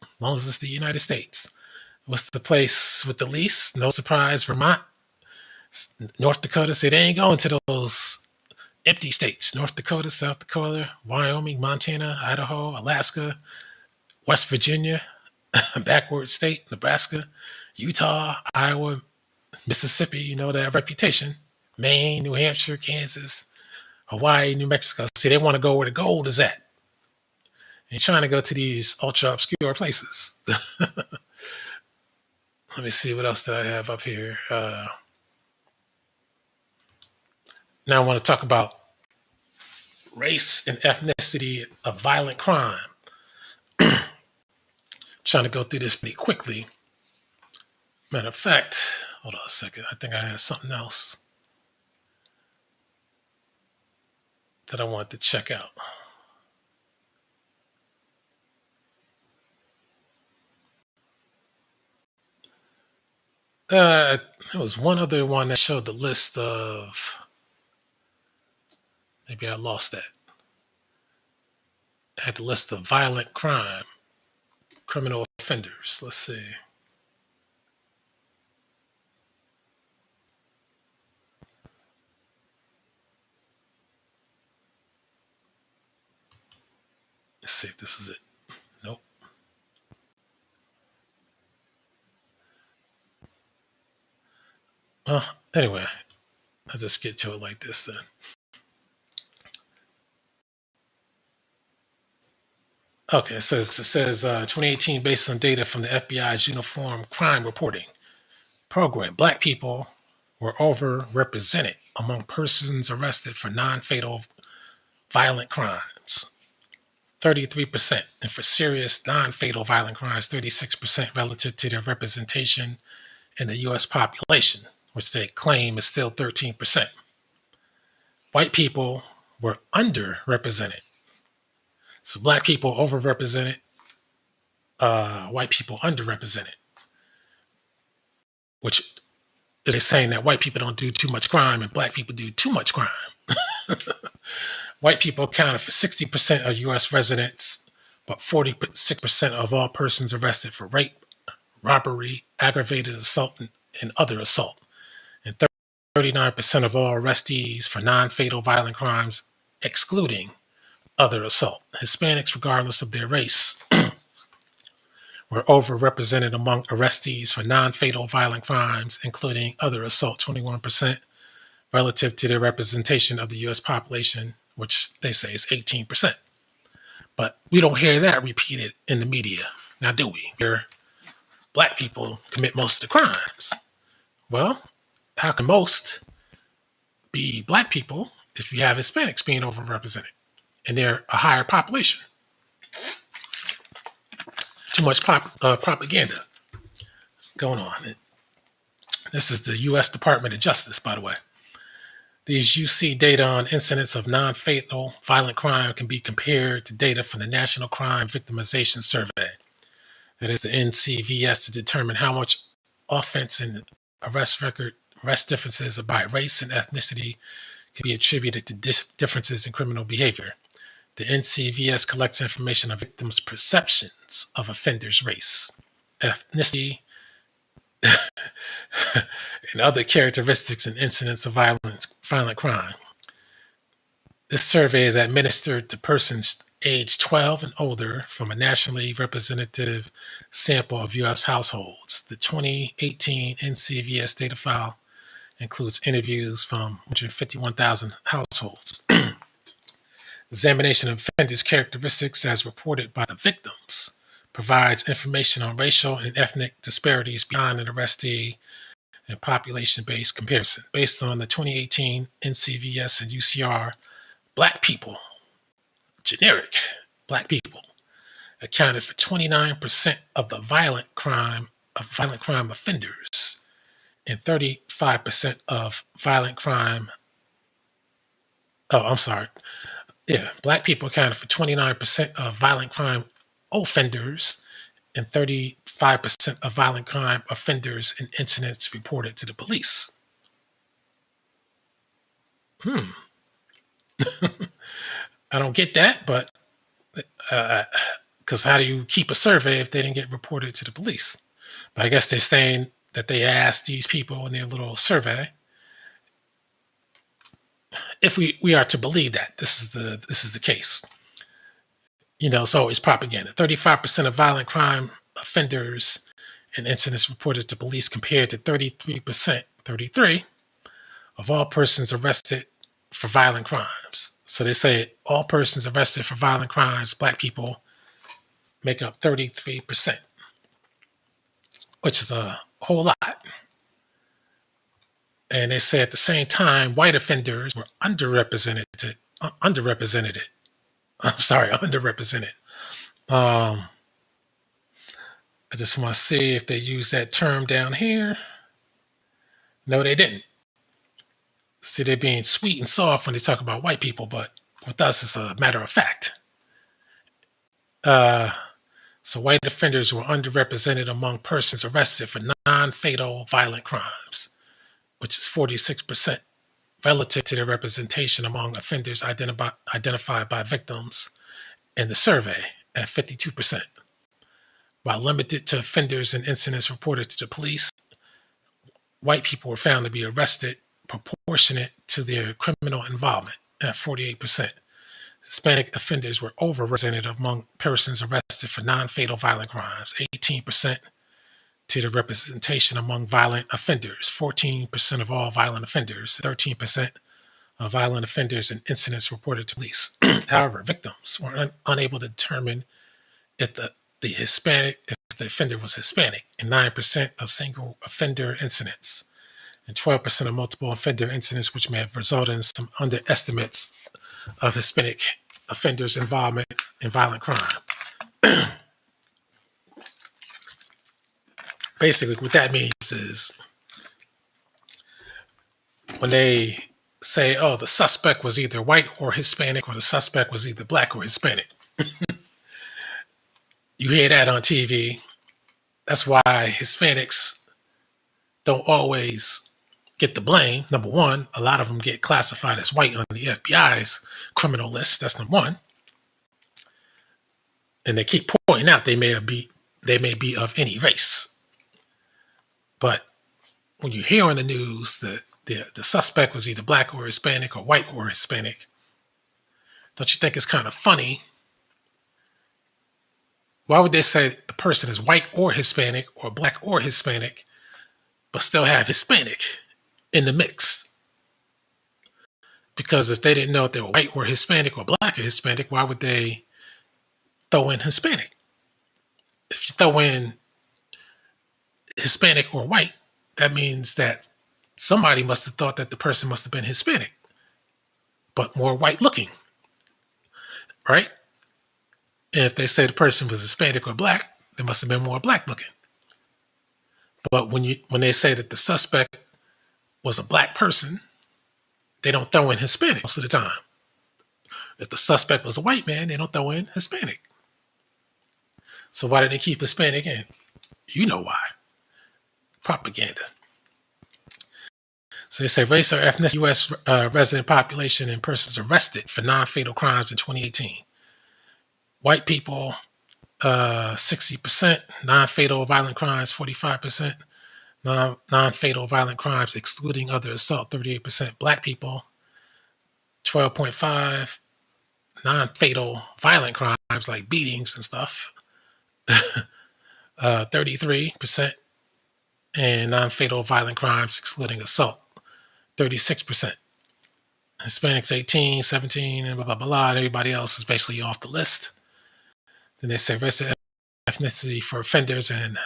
as long as it's the United States. What's the place with the least? No surprise, Vermont. North Dakota. See, they ain't going to those empty states. North Dakota, South Dakota, Wyoming, Montana, Idaho, Alaska, West Virginia, backward state, Nebraska, Utah, Iowa, Mississippi, you know that reputation. Maine, New Hampshire, Kansas, Hawaii, New Mexico. See, they want to go where the gold is at. They're trying to go to these ultra obscure places. Let me see what else that I have up here. Now I want to talk about race and ethnicity of violent crime. Trying to go through this pretty quickly. Matter of fact, hold on a second. I think I had something else that I wanted to check out. There was one other one that showed the list of. Maybe I lost that. I had the list of violent crime, criminal offenders. Let's see. Let's see if this is it. Nope. Anyway, I'll just get to it like this then. Okay, it says 2018 based on data from the FBI's Uniform Crime Reporting Program. Black people were overrepresented among persons arrested for non-fatal violent crimes. 33%, and for serious non-fatal violent crimes, 36% relative to their representation in the U.S. population, which they claim is still 13%. White people were underrepresented. So black people overrepresented, white people underrepresented, which is saying that white people don't do too much crime and black people do too much crime. White people accounted for 60% of U.S. residents, but 46% of all persons arrested for rape, robbery, aggravated assault, and other assault, and 39% of all arrestees for non-fatal violent crimes, excluding other assault. Hispanics, regardless of their race, were overrepresented among arrestees for non-fatal violent crimes, including other assault, 21%, relative to their representation of the U.S. population, which they say is 18%. But we don't hear that repeated in the media. Now, do we? Where black people commit most of the crimes. Well, how can most be black people if you have Hispanics being overrepresented and they're a higher population? Too much propaganda going on. This is the U.S. Department of Justice, by the way. These UC data on incidents of non-fatal violent crime can be compared to data from the National Crime Victimization Survey, that is the NCVS, to determine how much offense and arrest differences by race and ethnicity can be attributed to differences in criminal behavior. The NCVS collects information on victims' perceptions of offenders' race, ethnicity, and other characteristics and incidents of violent crime. This survey is administered to persons aged 12 and older from a nationally representative sample of U.S. households. The 2018 NCVS data file includes interviews from 151,000 households. Examination of offenders' characteristics as reported by the victims provides information on racial and ethnic disparities beyond an arrestee and population-based comparison. Based on the 2018 NCVS and UCR, Black people, generic Black people, accounted for 29% of the violent crime offenders and 35% of violent crime. Black people accounted for 29% of violent crime offenders and 35% of violent crime offenders and incidents reported to the police. I don't get that, but because how do you keep a survey if they didn't get reported to the police? But I guess they're saying that they asked these people in their little survey. If we are to believe that this is the case, so it's propaganda. 35% of violent crime offenders and incidents reported to police compared to 33% of all persons arrested for violent crimes. So they say all persons arrested for violent crimes, Black people, make up 33%, which is a whole lot. And they say at the same time, white offenders were underrepresented. I just want to see if they use that term down here. No, they didn't. See, they're being sweet and soft when they talk about white people, but with us, it's a matter of fact. So white offenders were underrepresented among persons arrested for non-fatal violent crimes, which is 46%, relative to the representation among offenders identified by victims in the survey at 52%. While limited to offenders and incidents reported to the police, white people were found to be arrested proportionate to their criminal involvement at 48%. Hispanic offenders were overrepresented among persons arrested for non-fatal violent crimes, 18%, to the representation among violent offenders, 14% of all violent offenders, 13% of violent offenders and incidents reported to police. However, victims were unable to determine if the offender was Hispanic in 9% of single offender incidents and 12% of multiple offender incidents, which may have resulted in some underestimates of Hispanic offenders' involvement in violent crime. Basically, what that means is when they say, oh, the suspect was either white or Hispanic, or the suspect was either Black or Hispanic. You hear that on TV. That's why Hispanics don't always get the blame. Number one, a lot of them get classified as white on the FBI's criminal list. That's number one. And they keep pointing out they may be of any race. But when you hear on the news that the suspect was either Black or Hispanic or white or Hispanic, don't you think it's kind of funny? Why would they say the person is white or Hispanic or Black or Hispanic, but still have Hispanic in the mix? Because if they didn't know if they were white or Hispanic or Black or Hispanic, why would they throw in Hispanic? If you throw in Hispanic or white, that means that somebody must have thought that the person must have been Hispanic, but more white looking, right? And if they say the person was Hispanic or Black, they must have been more Black looking. But when they say that the suspect was a Black person, they don't throw in Hispanic most of the time. If the suspect was a white man, they don't throw in Hispanic. So why did they keep Hispanic in? You know why. Propaganda. So they say race or ethnicity, U.S. Resident population and persons arrested for non-fatal crimes in 2018. White people, 60%. Non-fatal violent crimes, 45%. Non-fatal violent crimes, excluding other assault, 38%. Black people, 12.5. Non-fatal violent crimes like beatings and stuff, 33%. And non-fatal violent crimes, excluding assault, 36%. Hispanics 18, 17, and blah, blah, blah, blah. And everybody else is basically off the list. Then they say race and ethnicity for offenders and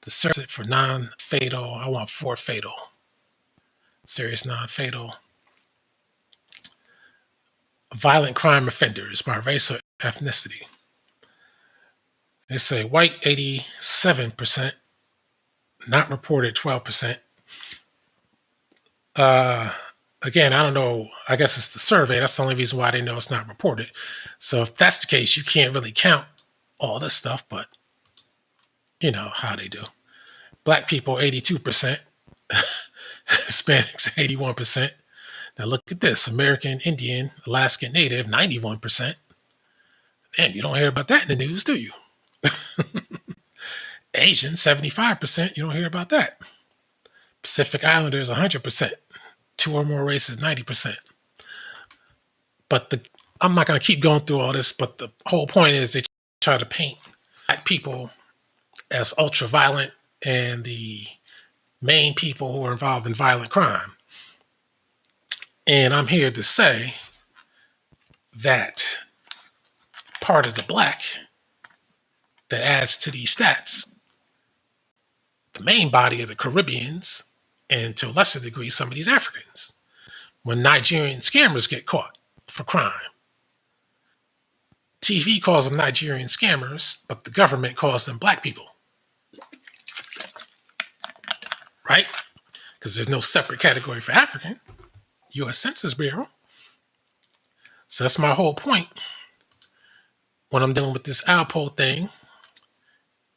the service for non-fatal. I want 4 fatal. Serious non-fatal. Violent crime offenders by race or ethnicity. They say white 87%, not reported 12%. Again, I don't know. I guess it's the survey. That's the only reason why they know it's not reported. So if that's the case, you can't really count all this stuff, but you know how they do. Black people, 82%. Hispanics, 81%. Now look at this. American Indian, Alaskan Native, 91%. Damn, you don't hear about that in the news, do you? Asian, 75%. You don't hear about that. Pacific Islanders, 100%. 2 or more races, 90%. But I'm not going to keep going through all this, but the whole point is they try to paint black people as ultra violent and the main people who are involved in violent crime. And I'm here to say that part of the black that adds to these stats, the main body of the Caribbeans, and to a lesser degree, some of these Africans. When Nigerian scammers get caught for crime, TV calls them Nigerian scammers, but the government calls them black people. Right? Because there's no separate category for African. U.S. Census Bureau. So that's my whole point when I'm dealing with this Alpo thing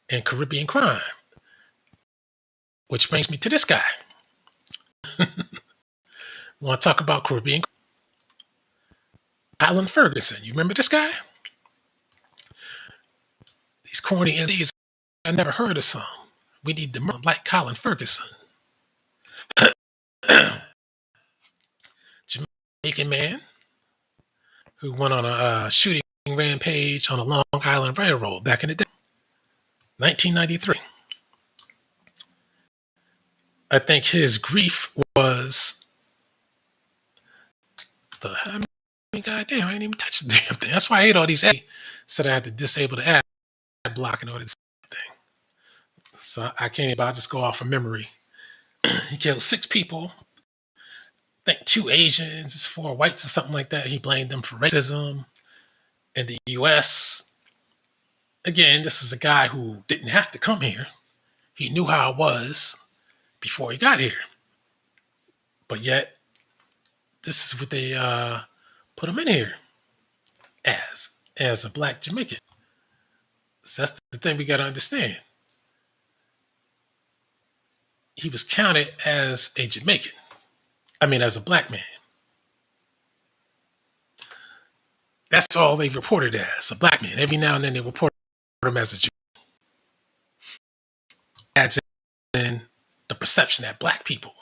and Caribbean crime. Which brings me to this guy. I want to talk about Caribbean. Alan Ferguson. You remember this guy? These corny MCs, I never heard of some. We need to like Colin Ferguson. Jamaican man who went on a shooting rampage on a Long Island Railroad back in the day. 1993. I think his grief was goddamn, I ain't even touched the damn thing. That's why I hate all these ads. Said I had to disable the ad block and all this thing. So I can't even, I'll just go off of memory. He killed 6 people. I think 2 Asians, 4 whites or something like that. He blamed them for racism in the US. Again, this is a guy who didn't have to come here. He knew how it was before he got here. But yet, this is what they put him in here as a black Jamaican. So that's the thing we got to understand. He was counted as a Jamaican. I mean, as a black man. That's all they've reported as, a black man. Every now and then they report him as a Jamaican. Adds in the perception that black people,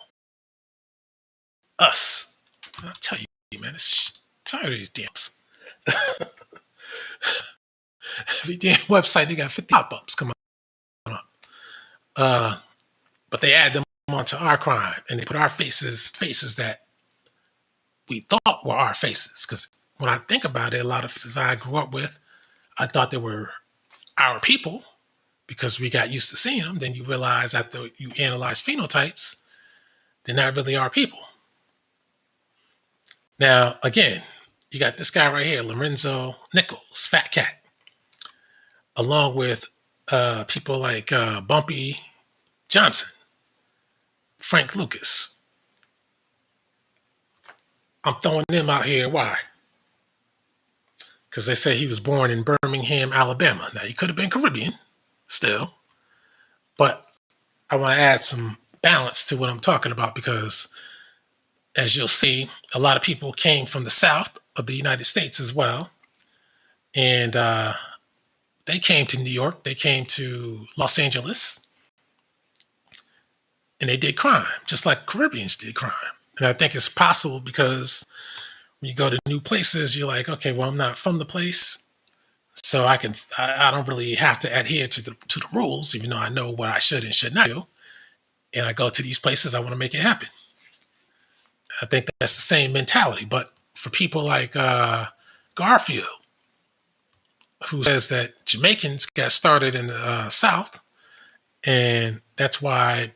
us, I'll tell you, man, it's tired of these damns. Every damn website, they got 50 pop-ups coming up. But they add them onto our crime and they put our faces that we thought were our faces. Because when I think about it, a lot of faces I grew up with, I thought they were our people because we got used to seeing them. Then you realize after you analyze phenotypes, they're not really our people. Now, again, you got this guy right here, Lorenzo Nichols, Fat Cat, along with people like Bumpy Johnson, Frank Lucas. I'm throwing him out here. Why? Because they say he was born in Birmingham, Alabama. Now, he could have been Caribbean still, but I want to add some balance to what I'm talking about because, as you'll see, a lot of people came from the South of the United States as well. And they came to New York, they came to Los Angeles, and they did crime, just like Caribbeans did crime. And I think it's possible because when you go to new places, you're like, okay, well, I'm not from the place. So I don't really have to adhere to the rules, even though I know what I should and should not do. And I go to these places, I want to make it happen. I think that's the same mentality. But for people like Garfield, who says that Jamaicans got started in the South, and that's why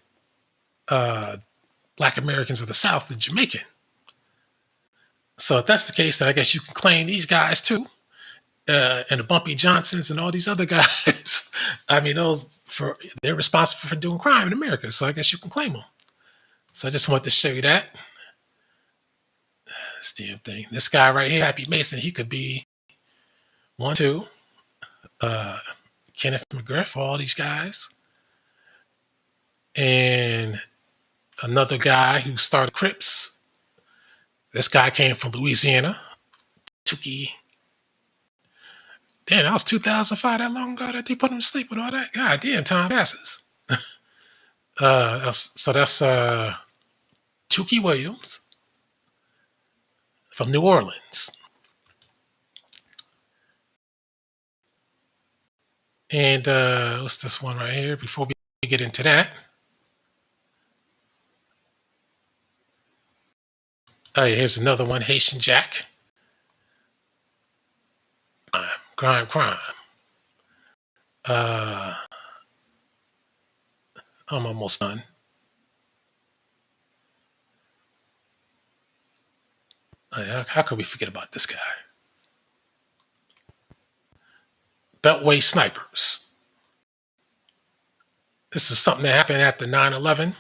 Black Americans of the South are Jamaican. So if that's the case, then I guess you can claim these guys too, and the Bumpy Johnsons and all these other guys. I mean, they're responsible for doing crime in America. So I guess you can claim them. So I just wanted to show you that. This damn thing. This guy right here, Happy Mason, he could be 1, 2. Kenneth McGriff, all these guys. And another guy who started Crips. This guy came from Louisiana. Tuki. Damn, that was 2005, that long ago that they put him to sleep with all that. God damn, time passes. So that's Tuki Williams from New Orleans. And what's this one right here? Before we get into that. Oh, yeah, here's another one, Haitian Jack. Crime. I'm almost done. How could we forget about this guy? Beltway snipers. This is something that happened after 9/11.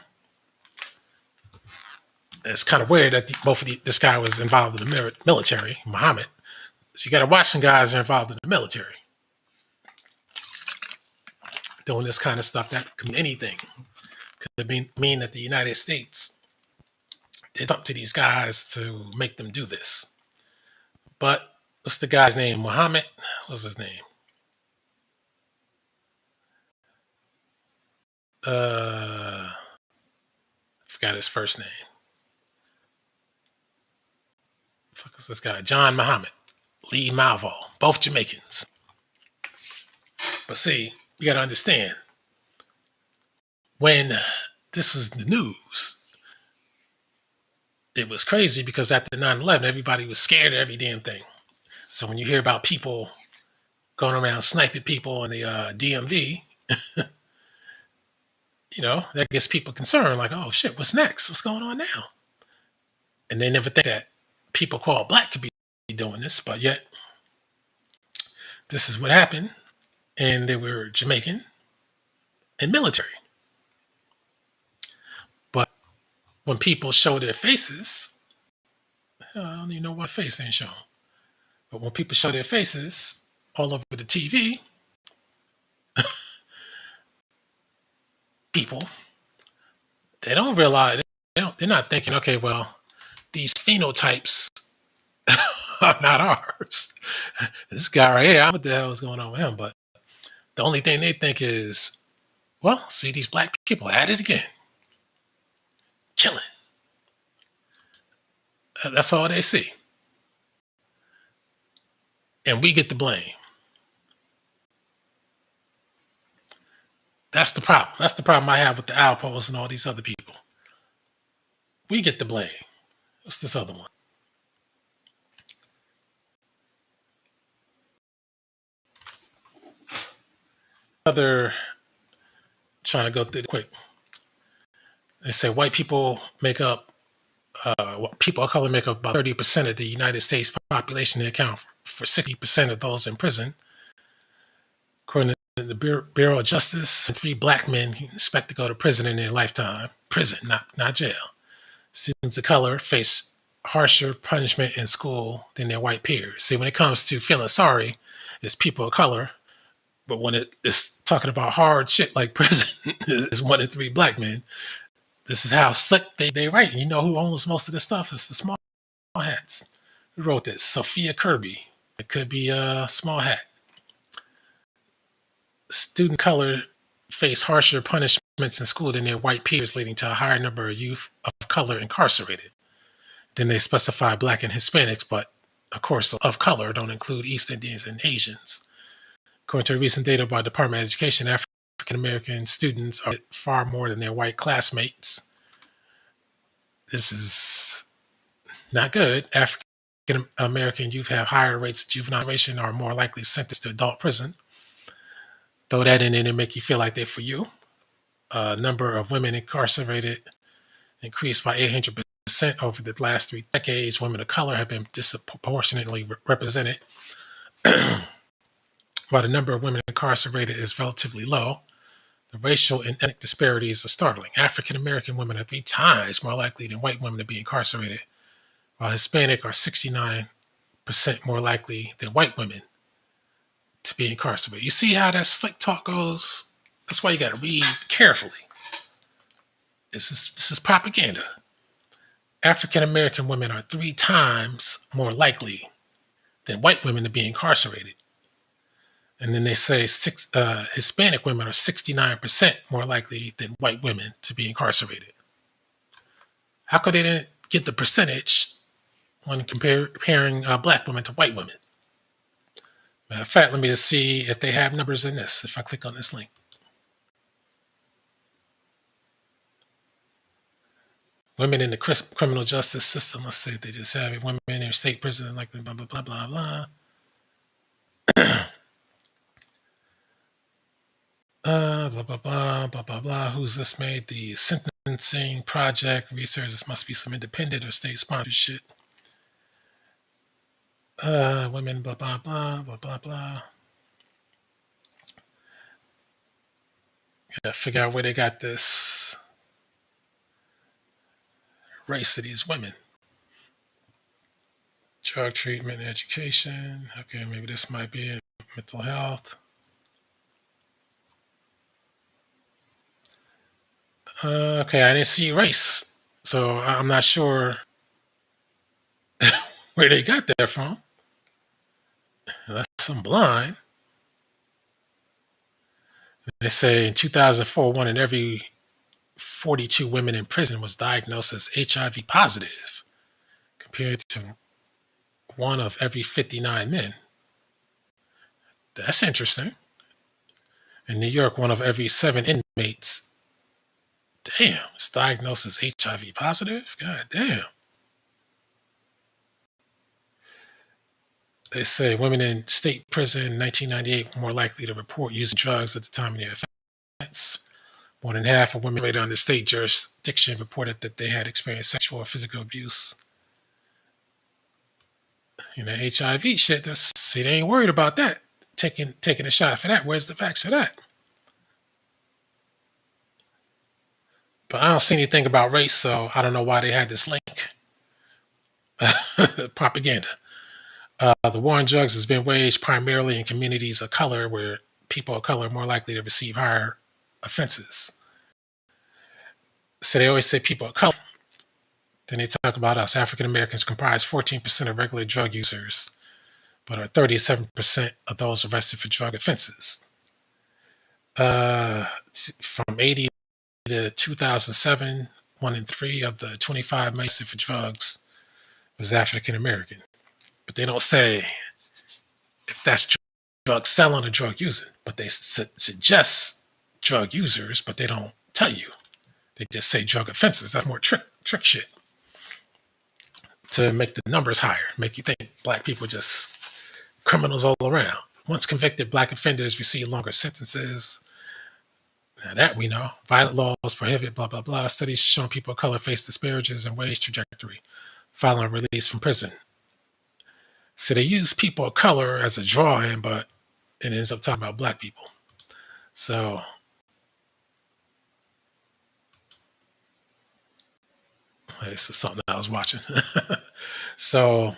It's kind of weird that this guy was involved in the military, Muhammad. So you got to watch some guys that are involved in the military doing this kind of stuff. That could mean anything. Could mean that the United States did something to these guys to make them do this. But what's the guy's name? Muhammad? What's his name? I forgot his first name. Fuck is this guy? John Muhammad, Lee Malvo, both Jamaicans. But see, you got to understand, when this was the news, it was crazy because after 9/11, everybody was scared of every damn thing. So when you hear about people going around sniping people in the DMV, that gets people concerned. Like, oh shit, what's next? What's going on now? And they never think that people called black could be doing this, but yet this is what happened. And they were Jamaican and military. But when people show their faces, I don't even know what face ain't shown. But when people show their faces all over the TV, people, they don't realize, they're not thinking, okay, well, these phenotypes are not ours. This guy right here, I don't know what the hell is going on with him, but the only thing they think is, well, see these black people at it again. Killing. That's all they see. And we get the blame. That's the problem. That's the problem I have with the Alpos and all these other people. We get the blame. What's this other one? Trying to go through it quick. They say white people make up, people of color make up about 30% of the United States population. They account for 60% of those in prison. According to the Bureau of Justice, 3 black men can expect to go to prison in their lifetime. Prison, not jail. Students of color face harsher punishment in school than their white peers. See, when it comes to feeling sorry, it's people of color. But when it is talking about hard shit like prison, is 1 in 3 black men. This is how slick they write. You know who owns most of this stuff? It's the small hats. Who wrote this? Sophia Kirby. It could be a small hat. Student color face harsher punishments in school than their white peers, leading to a higher number of youth of color incarcerated. Then they specify black and Hispanics, but of course, of color don't include East Indians and Asians. According to recent data by the Department of Education, African American students are far more than their white classmates. This is not good. African American youth have higher rates of juvenile, are more likely sentenced to adult prison. Throw that in there and make you feel like they're for you. Number of women incarcerated increased by 800% over the last 3 decades. Women of color have been disproportionately represented, while the number of women incarcerated is relatively low. The racial and ethnic disparities are startling. African American women are 3 times more likely than white women to be incarcerated, while Hispanic are 69% more likely than white women to be incarcerated. You see how that slick talk goes? That's why you got to read carefully. This is propaganda. African American women are 3 times more likely than white women to be incarcerated. And then they say Hispanic women are 69% more likely than white women to be incarcerated. How could they didn't get the percentage when comparing black women to white women? Matter of fact, let me just see if they have numbers in this, if I click on this link. Women in the criminal justice system, let's say they just have it. Women in state prison, like blah, blah, blah, blah, blah. Blah, blah, blah, blah, blah, blah. Who's this made? The Sentencing Project research. This must be some independent or state sponsored shit. Women, blah, blah, blah, blah, blah, blah. Gotta figure out where they got this race of these women. Drug treatment, education. Okay, maybe this might be it. Mental health. Okay, I didn't see race, so I'm not sure where they got that from. Unless I'm blind. They say in 2004, 1 in every 42 women in prison was diagnosed as HIV positive, compared to 1 of every 59 men. That's interesting. In New York, 1 of every 7 inmates, damn, is diagnosed as HIV positive? God damn. They say women in state prison in 1998 were more likely to report using drugs at the time of their offense. More than half of women rated under state jurisdiction reported that they had experienced sexual or physical abuse. You know, HIV shit, see, they ain't worried about that. Taking a shot for that. Where's the facts for that? But I don't see anything about race, so I don't know why they had this link. Propaganda. The war on drugs has been waged primarily in communities of color, where people of color are more likely to receive higher offenses. So they always say people of color. Then they talk about us. African Americans comprise 14% of regular drug users, but are 37% of those arrested for drug offenses. From 80 to 2007, 1 in 3 of the 25 arrested for drugs was African American. But they don't say if that's drug selling or drug using, but they suggest drug users, but they don't tell you. They just say drug offenses. That's more trick shit to make the numbers higher, make you think black people just criminals all around. Once convicted, black offenders receive longer sentences. Now that we know. Violent laws prohibit blah, blah, blah. Studies showing people of color face disparities in wage trajectory following release from prison. So they use people of color as a draw-in, but it ends up talking about black people. So This is something I was watching. So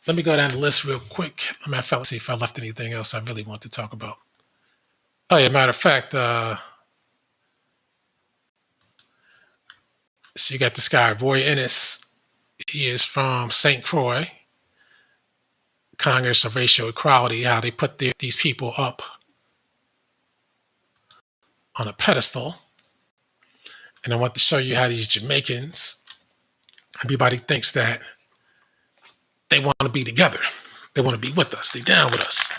let me go down the list real quick. Let's see if I left anything else I really want to talk about. Oh yeah, matter of fact, so you got this guy Roy Ennis. He is from St. Croix, Congress of Racial Equality. How they put these people up on a pedestal, and I want to show you how these Jamaicans. Everybody thinks that they want to be together. They want to be with us. They down with us.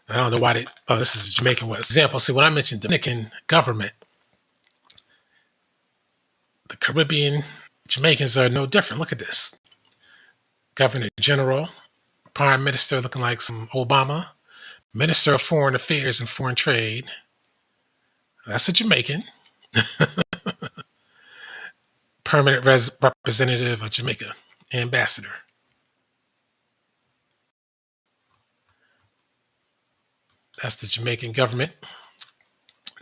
I don't know why they. Oh, this is a Jamaican example. See, when I mentioned Dominican government, the Caribbean Jamaicans are no different. Look at this. Governor General, Prime Minister looking like some Obama, Minister of Foreign Affairs and Foreign Trade. That's a Jamaican. Permanent representative of Jamaica, ambassador. That's the Jamaican government.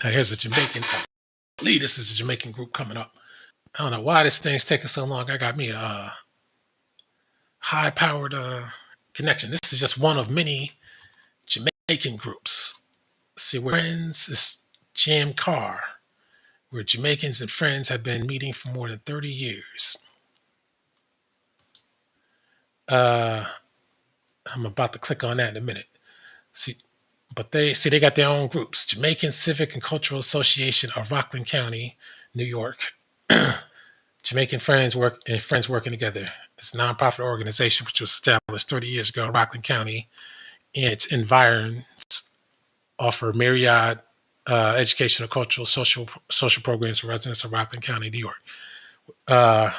Now here's a Jamaican. I believe this is a Jamaican group coming up. I don't know why this thing's taking so long. I got me a high-powered connection. This is just one of many Jamaican groups. See, where friends is Jam Car, where Jamaicans and friends have been meeting for more than 30 years. I'm about to click on that in a minute. See, but they got their own groups. Jamaican Civic and Cultural Association of Rockland County, New York. Jamaican Friends Working Together. It's a nonprofit organization which was established 30 years ago in Rockland County, and its environs offer myriad educational, cultural, social programs for residents of Rockland County, New York. And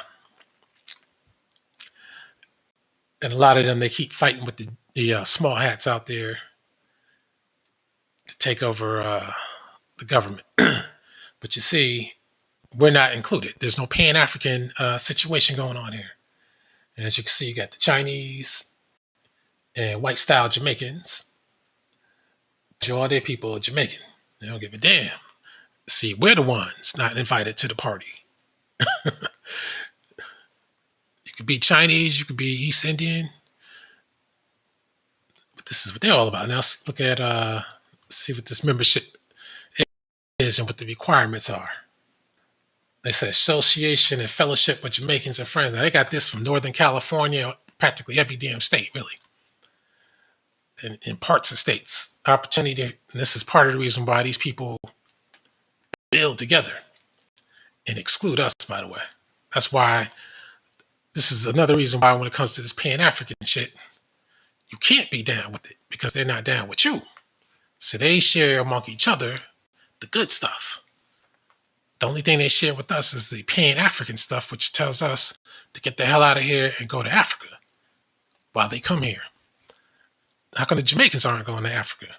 a lot of them, they keep fighting with the small hats out there to take over the government. But you see, we're not included. There's no Pan-African situation going on here. And as you can see, you got the Chinese and white-style Jamaicans. All their people are Jamaican. They don't give a damn. See, we're the ones not invited to the party. You could be Chinese, you could be East Indian. But this is what they're all about. Now let's look at, see what this membership is and what the requirements are. They say association and fellowship with Jamaicans and friends. Now they got this from Northern California, practically every damn state, really. In parts of states. Opportunity, and this is part of the reason why these people build together and exclude us, by the way. That's why, this is another reason why when it comes to this Pan-African shit, you can't be down with it because they're not down with you. So they share among each other the good stuff. The only thing they share with us is the Pan-African stuff, which tells us to get the hell out of here and go to Africa while they come here. How come the Jamaicans aren't going to Africa?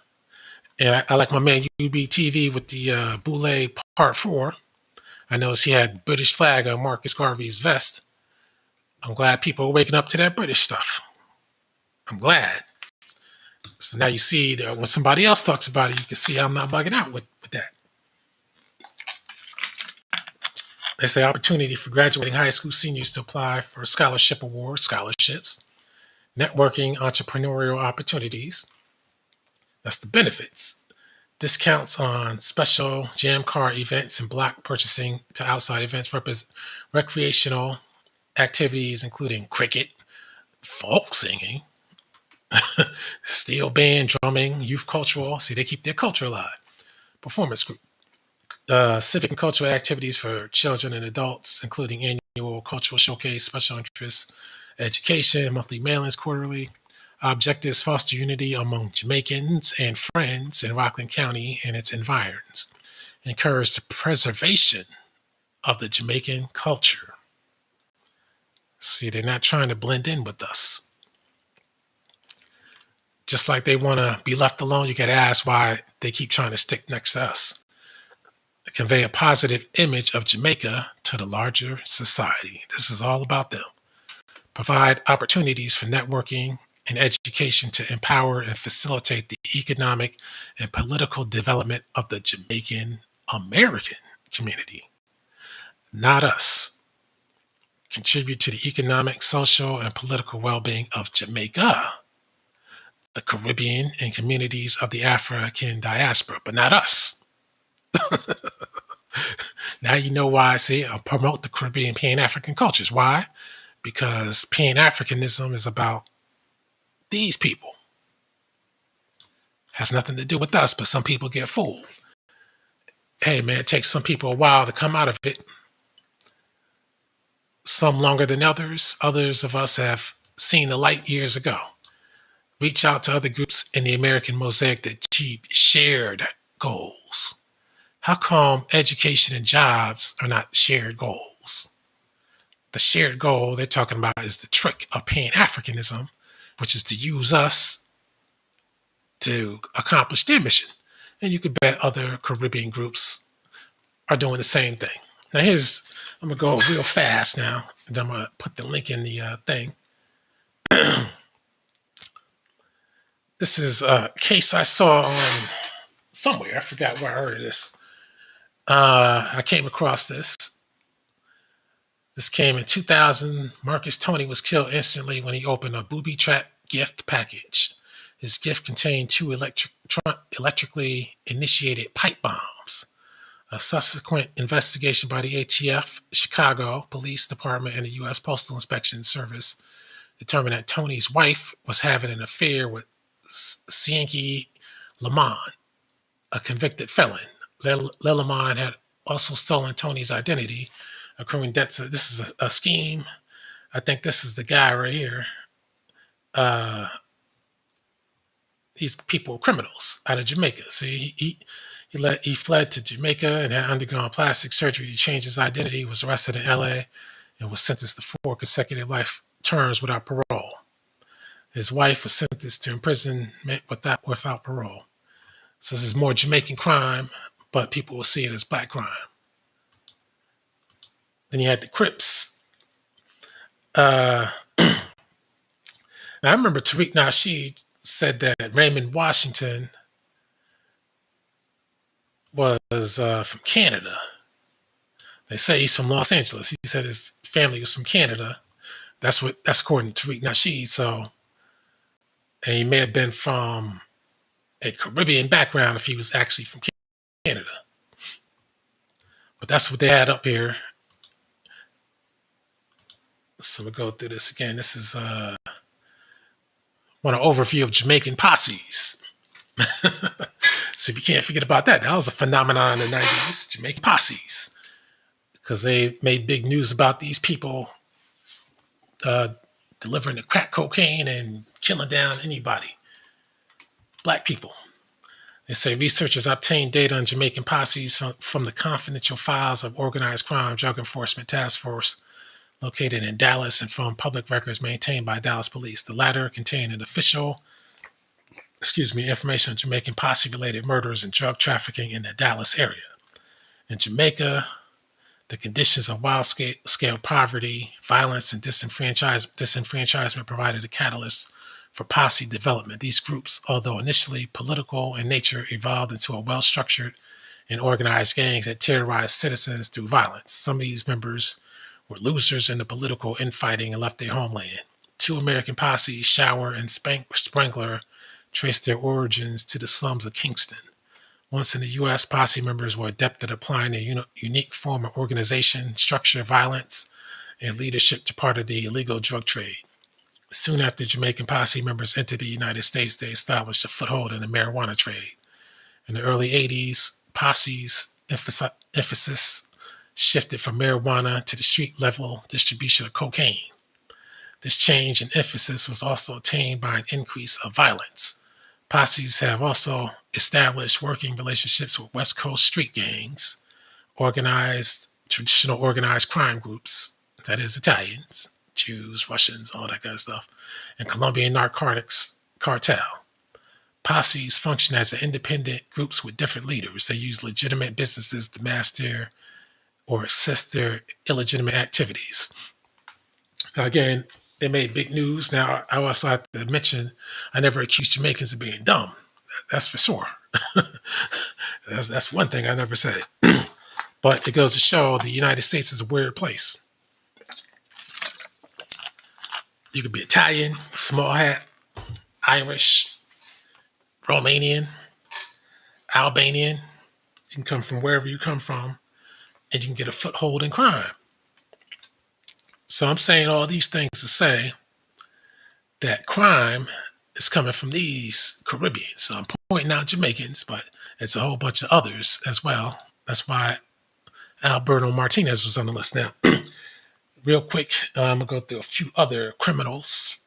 And I like my man UBTV with the Boule Part 4. I noticed he had British flag on Marcus Garvey's vest. I'm glad people are waking up to that British stuff. I'm glad. So now you see that when somebody else talks about it, you can see I'm not bugging out with that. They say opportunity for graduating high school seniors to apply for scholarship awards, scholarships, networking, entrepreneurial opportunities. That's the benefits. Discounts on special jam car events and block purchasing to outside events, recreational activities, including cricket, folk singing, steel band, drumming, youth cultural. See, they keep their culture alive. Performance group. Civic and cultural activities for children and adults, including annual cultural showcase, special interests, education, monthly mailings, quarterly. Objectives: foster unity among Jamaicans and friends in Rockland County and its environs. Encourage the preservation of the Jamaican culture. See, they're not trying to blend in with us. Just like they want to be left alone, you got to ask why they keep trying to stick next to us. Convey a positive image of Jamaica to the larger society. This is all about them. Provide opportunities for networking and education to empower and facilitate the economic and political development of the Jamaican American community, not us. Contribute to the economic, social, and political well being of Jamaica, the Caribbean, and communities of the African diaspora, but not us. Now you know why I say promote the Caribbean Pan African cultures. Why? Because Pan Africanism is about these people. Has nothing to do with us, but some people get fooled. Hey man, it takes some people a while to come out of it. Some longer than others. Others of us have seen the light years ago. Reach out to other groups in the American mosaic that achieve shared goals. How come education and jobs are not shared goals? The shared goal they're talking about is the trick of Pan-Africanism, which is to use us to accomplish their mission. And you could bet other Caribbean groups are doing the same thing. Now I'm going to go real fast now, and I'm going to put the link in the thing. This is a case I saw on somewhere. I forgot where I heard this. I came across this. This came in 2000. Marcus Tony was killed instantly when he opened a booby-trapped gift package. His gift contained two electrically initiated pipe bombs. A subsequent investigation by the ATF, Chicago Police Department, and the U.S. Postal Inspection Service determined that Tony's wife was having an affair with Sienki Lamont, a convicted felon. Lamont had also stolen Tony's identity, accruing debts. This is a scheme. I think this is the guy right here. These people were criminals out of Jamaica. See, he fled to Jamaica and had undergone plastic surgery to change his identity. He was arrested in LA and was sentenced to 4 consecutive life terms without parole. His wife was sentenced to imprisonment without parole. So this is more Jamaican crime, but people will see it as black crime. Then you had the Crips. Now I remember Tariq Nasheed said that Raymond Washington was from Canada. They say he's from Los Angeles. He said his family was from Canada. That's according to Tariq Nasheed. So, and he may have been from a Caribbean background if he was actually from Canada. But that's what they had up here. So we'll go through this again. This is one overview of Jamaican posses. So if you can't forget about that, that was a phenomenon in the 90s, Jamaican posses. Because they made big news about these people delivering the crack cocaine and killing down anybody. Black people. They say researchers obtained data on Jamaican posses from the confidential files of Organized Crime Drug Enforcement Task Force located in Dallas and from public records maintained by Dallas Police. The latter contained an official, information on Jamaican posse-related murders and drug trafficking in the Dallas area. In Jamaica, the conditions of wild-scale poverty, violence, and disenfranchisement provided a catalyst for posse development. These groups, although initially political in nature, evolved into a well-structured and organized gangs that terrorized citizens through violence. Some of these members were losers in the political infighting and left their homeland. 2 American posses, Shower and Sprangler, traced their origins to the slums of Kingston. Once in the U.S., posse members were adept at applying a unique form of organization, structure, violence, and leadership to part of the illegal drug trade. Soon after Jamaican posse members entered the United States, they established a foothold in the marijuana trade. In the early 80s, posse's emphasis shifted from marijuana to the street-level distribution of cocaine. This change in emphasis was also attained by an increase of violence. Posses have also established working relationships with West Coast street gangs, traditional organized crime groups, that is Italians, Jews, Russians, all that kind of stuff, and Colombian narcotics cartel. Posses function as independent groups with different leaders. They use legitimate businesses to master or assist their illegitimate activities. Now again, They made big news. Now, I also have to mention, I never accused Jamaicans of being dumb. That's for sure. That's one thing I never said. But it goes to show the United States is a weird place. You could be Italian, small hat, Irish, Romanian, Albanian. You can come from wherever you come from, and you can get a foothold in crime. So I'm saying all these things to say that crime is coming from these Caribbeans. So I'm pointing out Jamaicans, but it's a whole bunch of others as well. That's why Alberto Martinez was on the list. Now, real quick, I'm going to go through a few other criminals,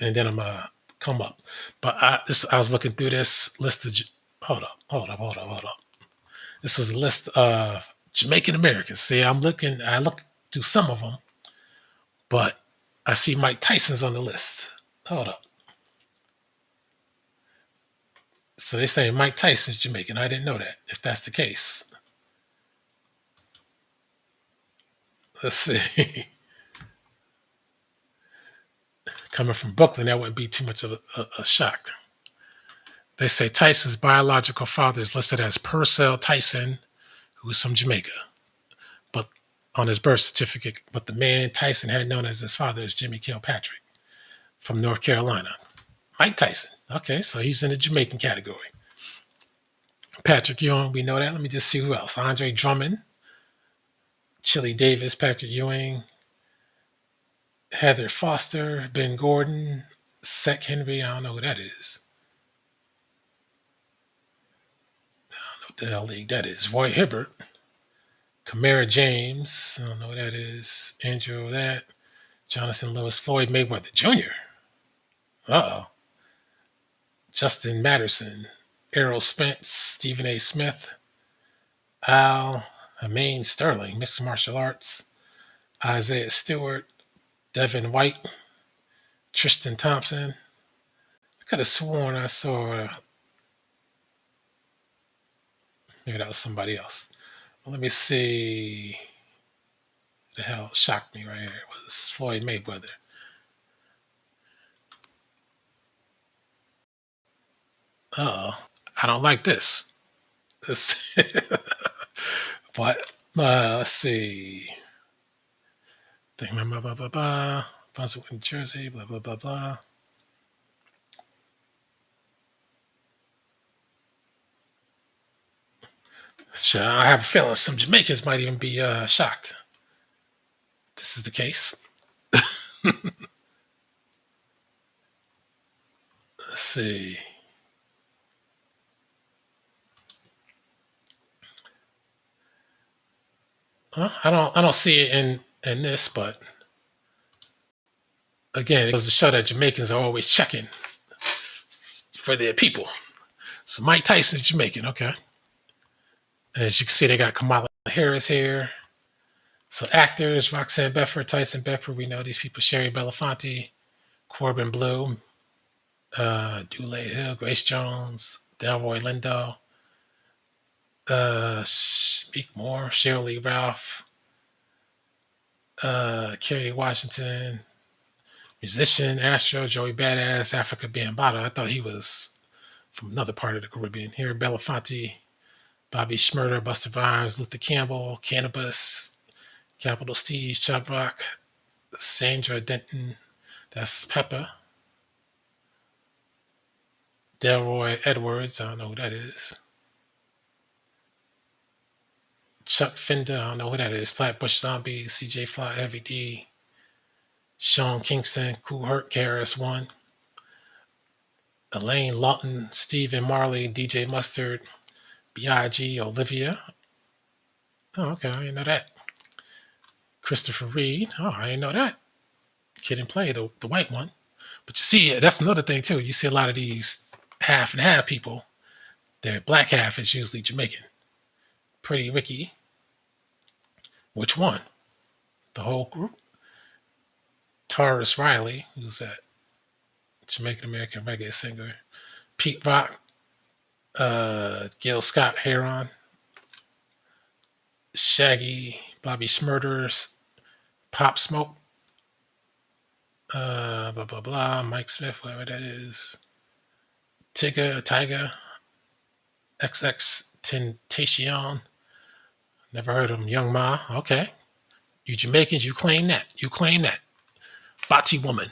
and then I'm going to come up. But I was looking through this list of... Hold up. This was a list of Jamaican Americans. See, I looked through some of them, but I see Mike Tyson's on the list. Hold up. So they say Mike Tyson's Jamaican. I didn't know that, if that's the case. Let's see. Coming from Brooklyn, that wouldn't be too much of a shock. They say Tyson's biological father is listed as Purcell Tyson, who is from Jamaica, but on his birth certificate. But the man Tyson had known as his father is Jimmy Kilpatrick from North Carolina. Mike Tyson. Okay, so he's in the Jamaican category. Patrick Ewing, we know that. Let me just see who else. Andre Drummond, Chili Davis, Patrick Ewing, Heather Foster, Ben Gordon, Sec Henry. I don't know who that is. I don't know what the hell league that is. Roy Hibbert, Kamara James. I don't know what that is. Andrew that. Jonathan Lewis, Floyd Mayweather Jr. Uh-oh. Justin Matterson, Errol Spence, Stephen A. Smith, Al Hamain Sterling, mixed martial arts, Isaiah Stewart, Devin White, Tristan Thompson. I could have sworn I saw, maybe that was somebody else. Well, let me see. The hell shocked me right here. It was Floyd Mayweather. Uh-oh. I don't like this. But let's see. Blah, blah, blah, blah, blah. Brunswick, New Jersey, blah, blah, blah, blah. So I have a feeling some Jamaicans might even be shocked. This is the case. Let's see. I don't see it in this, but again, it goes to show that Jamaicans are always checking for their people. So Mike Tyson's Jamaican, okay. As you can see, they got Kamala Harris here. So actors, Roxanne Bedford, Tyson Bedford, we know these people, Sherry Belafonte, Corbin Blue, Dule Hill, Grace Jones, Delroy Lindo, Meek Moore, Shirley Ralph, Kerry Washington, musician, Astro, Joey Badass, Africa Bambaataa. I thought he was from another part of the Caribbean. Here, Belafonte, Bobby Schmurder, Busta Rhymes, Luther Campbell, Cannabis, Capital Steez, Chubb Rock, Sandra Denton, that's Peppa, Delroy Edwards, I don't know who that is. Chuck Fender, I don't know who that is. Flatbush Zombies, CJ Fly, Heavy D, Sean Kingston, Kool Herc, KRS-One, Elaine Lawton, Stephen Marley, DJ Mustard, B.I.G., Olivia. Oh, okay, I didn't know that. Christopher Reed. Oh, I didn't know that. Kid and Play, the white one. But you see, that's another thing too. You see a lot of these half and half people. Their black half is usually Jamaican. Pretty Ricky. Which one? The whole group? Taurus Riley, who's that Jamaican American reggae singer. Pete Rock, Gil Scott Heron, Shaggy, Bobby Schmurders, Pop Smoke, Blah blah blah. Mike Smith, whatever that is. Tiger, XX Tentacion. Never heard of him. Young Ma. Okay. You Jamaicans, you claim that. You claim that. Bati woman.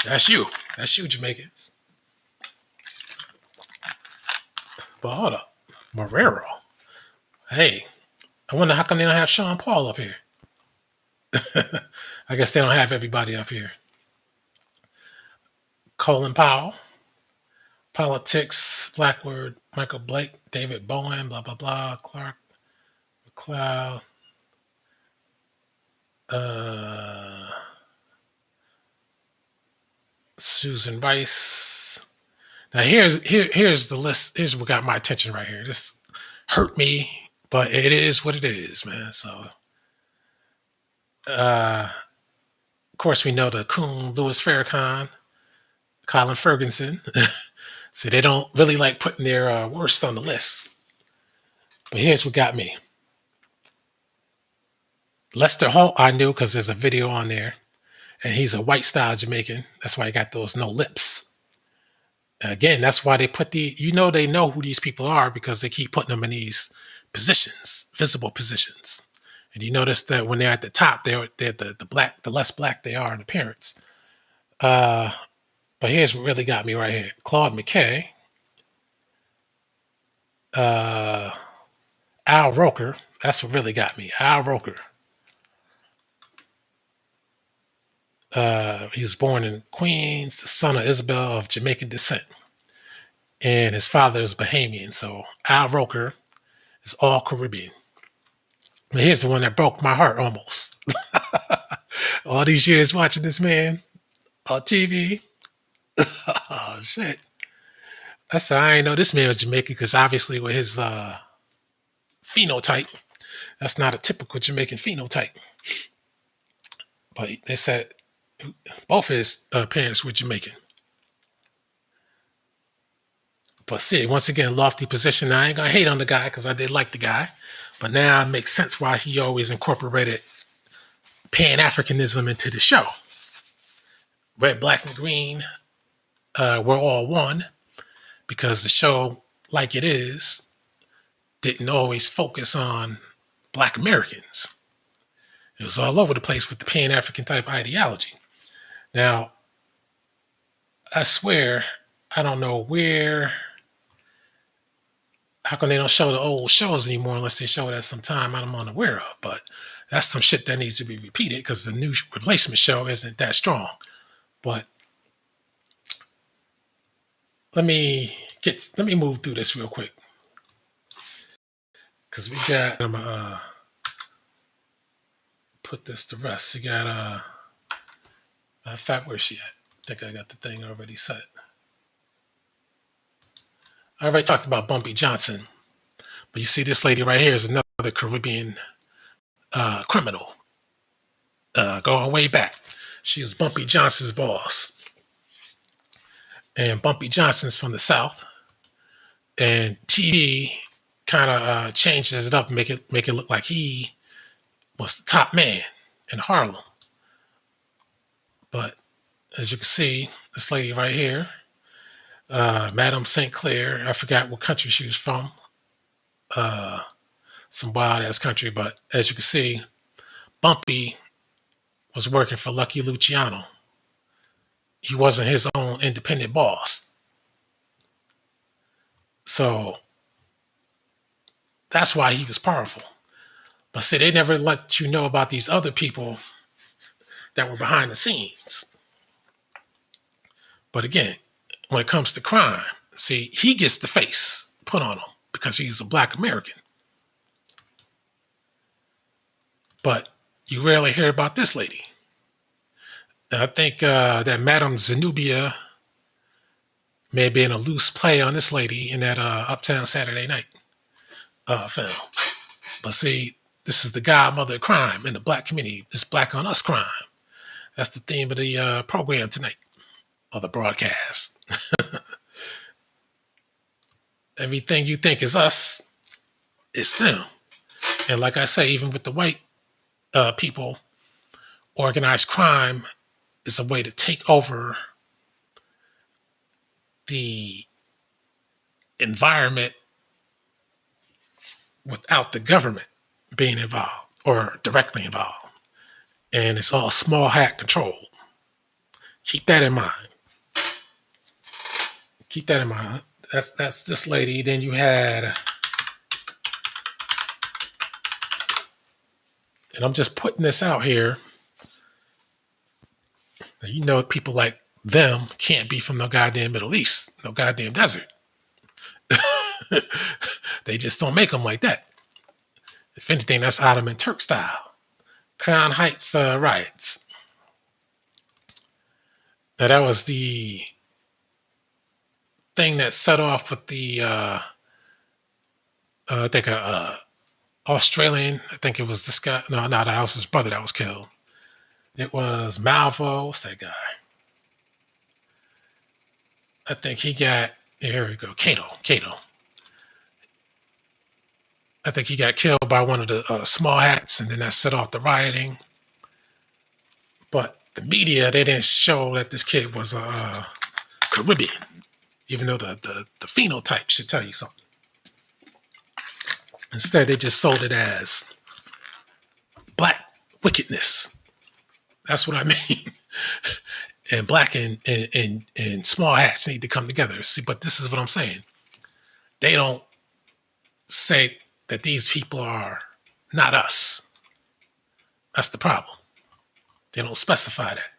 That's you. That's you, Jamaicans. But hold up. Marrero. Hey, I wonder how come they don't have Sean Paul up here. I guess they don't have everybody up here. Colin Powell. Politics. Blackwood. Michael Blake. David Bowen. Blah, blah, blah. Clark. McLeod. Susan Rice. Now here's the list. Here's what got my attention right here. This hurt me, but it is what it is, man. So, of course, we know the Coon Louis Farrakhan, Colin Ferguson. So they don't really like putting their worst on the list. But here's what got me. Lester Holt, I knew because there's a video on there, and he's a white style Jamaican. That's why he got those no lips. Again, that's why they put they know who these people are because they keep putting them in these positions, visible positions. And you notice that when they're at the top, they're the less black they are in appearance. But here's what really got me right here. Claude McKay, Al Roker. That's what really got me. Al Roker. He was born in Queens, the son of Isabel of Jamaican descent. And his father is Bahamian. So Al Roker is all Caribbean. But here's the one that broke my heart almost. All these years watching this man on TV. Oh, shit. I didn't know this man was Jamaican because obviously with his phenotype, that's not a typical Jamaican phenotype. But they said both his parents were Jamaican. But see, once again, lofty position. I ain't gonna hate on the guy because I did like the guy. But now it makes sense why he always incorporated Pan-Africanism into the show. Red, black, and green, we're all one. Because the show, like it is, didn't always focus on black Americans. It was all over the place with the Pan-African type ideology. Now, I swear, I don't know how come they don't show the old shows anymore unless they show it at some time I'm unaware of. But that's some shit that needs to be repeated because the new replacement show isn't that strong. But let me move through this real quick. Because we got, I'm put this to rest. You got, matter of fact, where's she at? I think I got the thing already set. I already talked about Bumpy Johnson. But you see this lady right here is another Caribbean criminal. Going way back. She was Bumpy Johnson's boss. And Bumpy Johnson's from the South. And TV kind of changes it up, make it look like he was the top man in Harlem. But as you can see, this lady right here, Madame St. Clair, I forgot what country she was from. Some wild ass country, but as you can see, Bumpy was working for Lucky Luciano. He wasn't his own independent boss. So that's why he was powerful. But see, they never let you know about these other people that were behind the scenes. But again, when it comes to crime, see, he gets the face put on him because he's a black American. But you rarely hear about this lady. And I think that Madame Zenobia may have been a loose play on this lady in that Uptown Saturday Night film. But see, this is the godmother of crime in the black community. It's black on us crime. That's the theme of the program tonight, or the broadcast. Everything you think is us, it's them. And like I say, even with the white people, organized crime is a way to take over the environment without the government being involved or directly involved. And it's all small hat control. Keep that in mind. Keep that in mind. That's this lady. Then you had, and I'm just putting this out here. You know, people like them can't be from no goddamn Middle East, no goddamn desert. They just don't make them like that. If anything, that's Ottoman Turk style. Crown Heights riots. Now that was the thing that set off with the I think Australian. I think it was this guy. No, that was his brother that was killed. It was Malvo. What's that guy? I think he got. Here we go. Cato. I think he got killed by one of the small hats, and then that set off the rioting. But the media, they didn't show that this kid was Caribbean, even though the phenotype should tell you something. Instead, they just sold it as black wickedness. That's what I mean. And black and small hats need to come together. See, but this is what I'm saying. They don't say that these people are not us. That's the problem. They don't specify that.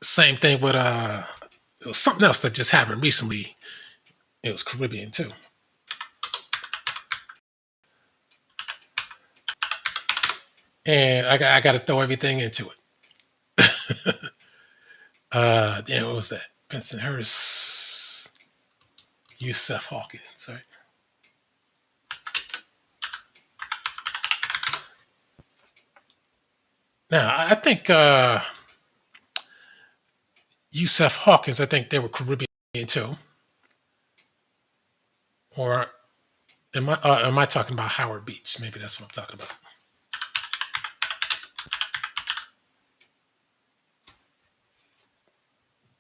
Same thing with it was something else that just happened recently. It was Caribbean too. And I got to throw everything into it. Damn, what was that? Benson Hurst, Yusef Hawkins, right? Now, I think Yusef Hawkins, I think they were Caribbean too. Or am I talking about Howard Beach? Maybe that's what I'm talking about.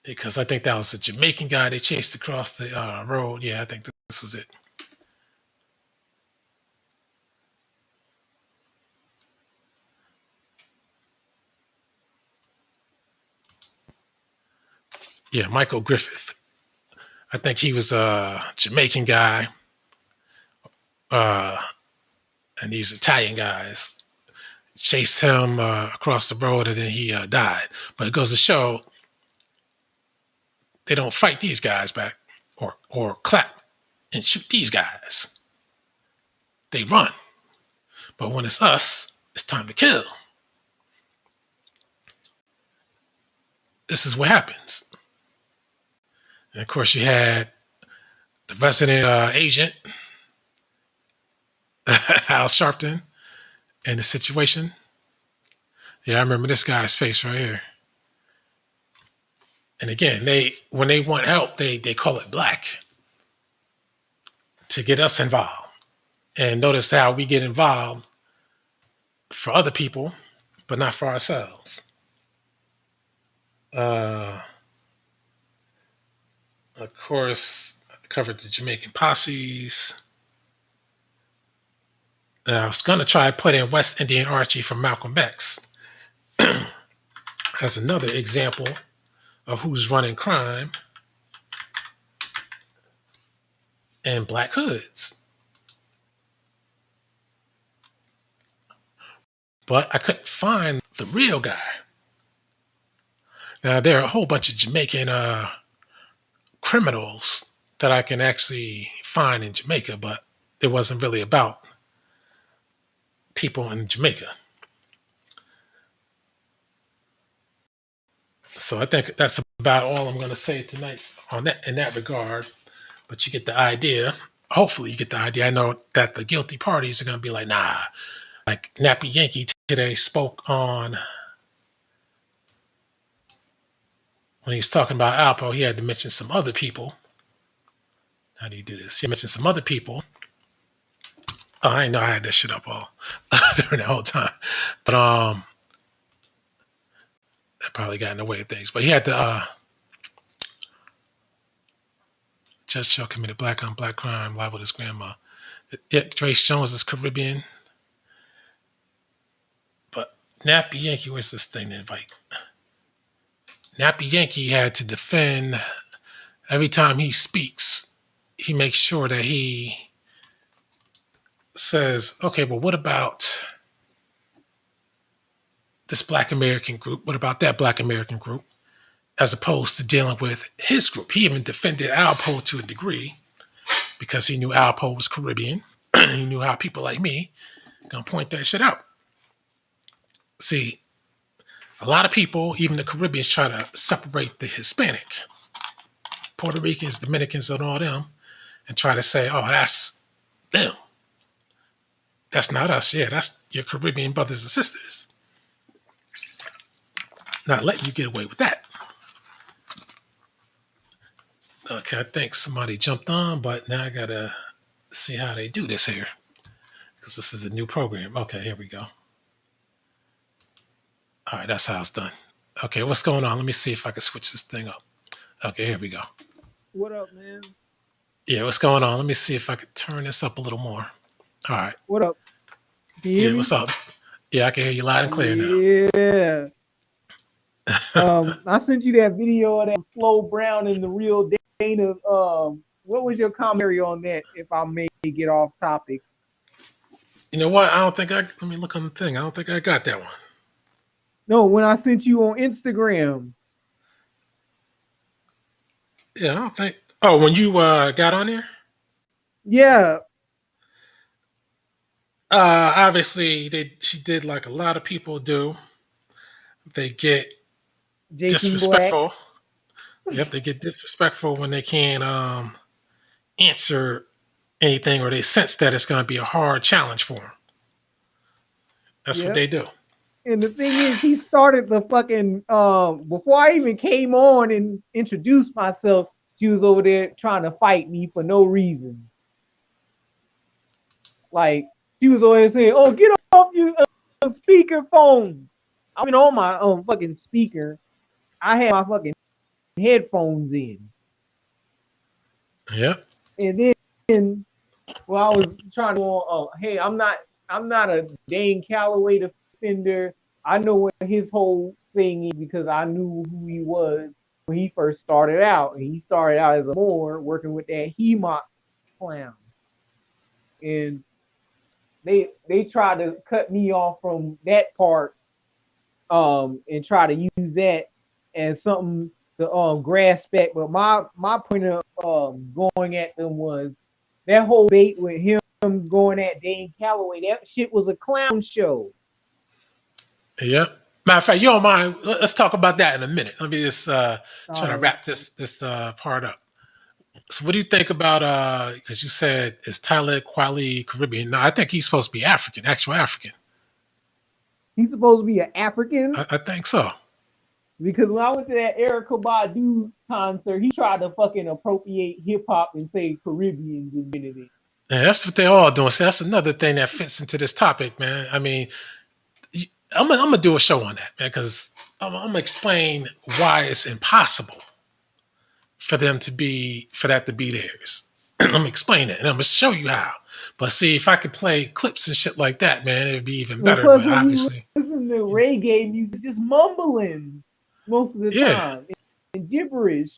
Because I think that was a Jamaican guy they chased across the road. Yeah, I think this was it. Yeah, Michael Griffith. I think he was a Jamaican guy, and these Italian guys chased him across the road, and then he died. But it goes to show they don't fight these guys back or clap and shoot these guys. They run. But when it's us, it's time to kill. This is what happens. And of course, you had the resident agent, Al Sharpton, in the situation. Yeah, I remember this guy's face right here. And again, when they want help, they call it black to get us involved. And notice how we get involved for other people, but not for ourselves. Of course, I covered the Jamaican posses. I was going to try to put in West Indian Archie from Malcolm X as another example of who's running crime and black hoods. But I couldn't find the real guy. Now, there are a whole bunch of Jamaican criminals that I can actually find in Jamaica, but it wasn't really about people in Jamaica. So I think that's about all I'm going to say tonight on that in that regard. But you get the idea. Hopefully, you get the idea. I know that the guilty parties are going to be like, nah. Like Nappy Yankee today spoke on when he was talking about Alpo. He had to mention some other people. How do you do this? He mentioned some other people. Oh, I didn't know I had that shit up all. during that whole time. But that probably got in the way of things. But he had the Judge Show committed black on black crime, libeled his grandma. Yeah, Trace Jones is Caribbean. But Nappy Yankee, where's this thing to invite? Nappy Yankee had to defend every time he speaks. He makes sure that he says, okay, well, what about this black American group? What about that black American group? As opposed to dealing with his group. He even defended Alpo to a degree because he knew Alpo was Caribbean. He knew how people like me gonna point that shit out. See, a lot of people, even the Caribbeans, try to separate the Hispanic, Puerto Ricans, Dominicans, and all them, and try to say, oh, that's them. That's not us. Yeah, that's your Caribbean brothers and sisters. Not letting you get away with that. Okay, I think somebody jumped on, but now I gotta see how they do this here. Because this is a new program. Okay, here we go. All right, that's how it's done. Okay, what's going on? Let me see if I can switch this thing up. Okay, here we go. What up, man? Yeah, what's going on? Let me see if I can turn this up a little more. All right. What up? Can you hear me? What's up? Yeah, I can hear you loud and clear now. I sent you that video of that Flo Brown and the real Dana. What was your commentary on that, if I may get off topic? You know what? Let me look on the thing. I don't think I got that one. No, when I sent you on Instagram. Yeah, I don't think. Oh, when you got on there? Yeah. Obviously, she did like a lot of people do. They get Jason disrespectful. Black. Yep, they get disrespectful when they can't answer anything, or they sense that it's going to be a hard challenge for them. That's what they do. And the thing is, he started the fucking before I even came on and introduced myself, she was over there trying to fight me for no reason. Like, she was always saying, "Oh, get off your speaker phone." I mean, on my fucking speaker, I had my fucking headphones in. Yep. And then, well, I was trying to, hey, I'm not a Dane Calloway defender. I know what his whole thing is because I knew who he was when he first started out. And he started out as a Moor working with that HEMOC clown. And they tried to cut me off from that part and try to use that as something to grasp at. But my point of going at them was that whole debate with him going at Dane Calloway. That shit was a clown show. Yep. Matter of fact, you don't mind? Let's talk about that in a minute. Let me just try to wrap this part up. So, what do you think about? Because you said is Tyler Kweli Caribbean? No, I think he's supposed to be African, actual African. He's supposed to be an African? I think so. Because when I went to that Erykah Badu concert, he tried to fucking appropriate hip hop and say Caribbeans invented it. Yeah, that's what they're all doing. So that's another thing that fits into this topic, man. I mean, I'm gonna do a show on that, man, because I'm gonna explain why it's impossible for that to be theirs. I'm gonna explain it, and I'm gonna show you how. But see, if I could play clips and shit like that, man, it'd be even better. But obviously, listen to reggae music, just mumbling most of the time and gibberish.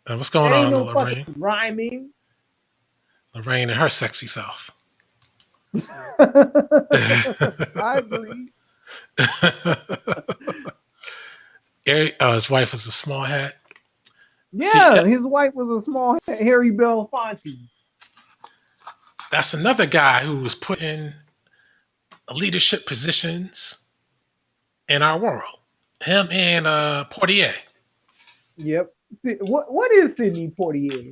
And what's going on, Lorraine? Rhyming. Lorraine and her sexy self. I agree. His wife was a small hat. Yeah, his wife was a small hat, Harry Belafonte. That's another guy who was put in leadership positions in our world. Him and Portier. Yep. What is Sidney Portier?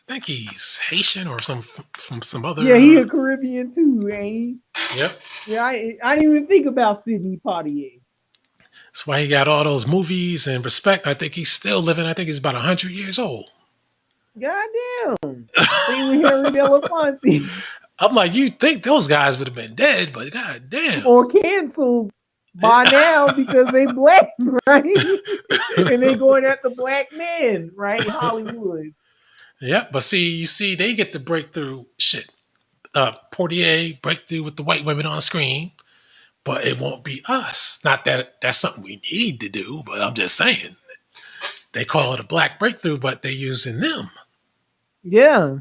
I think he's Haitian or from some other. Yeah, he a Caribbean too, ain't he? Yep. Yeah, I didn't even think about Sidney Portier. That's why he got all those movies and respect. I think he's still living. I think he's about 100 years old. Goddamn. Same with Harry Belafonte. I'm like, you think those guys would have been dead, but god damn. or canceled by now because they black, right? And they going after black men, right? Hollywood. Yeah, but you see, they get the breakthrough shit. Portier breakthrough with the white women on screen, but it won't be us. Not that that's something we need to do, but I'm just saying they call it a black breakthrough, but they're using them. Yeah.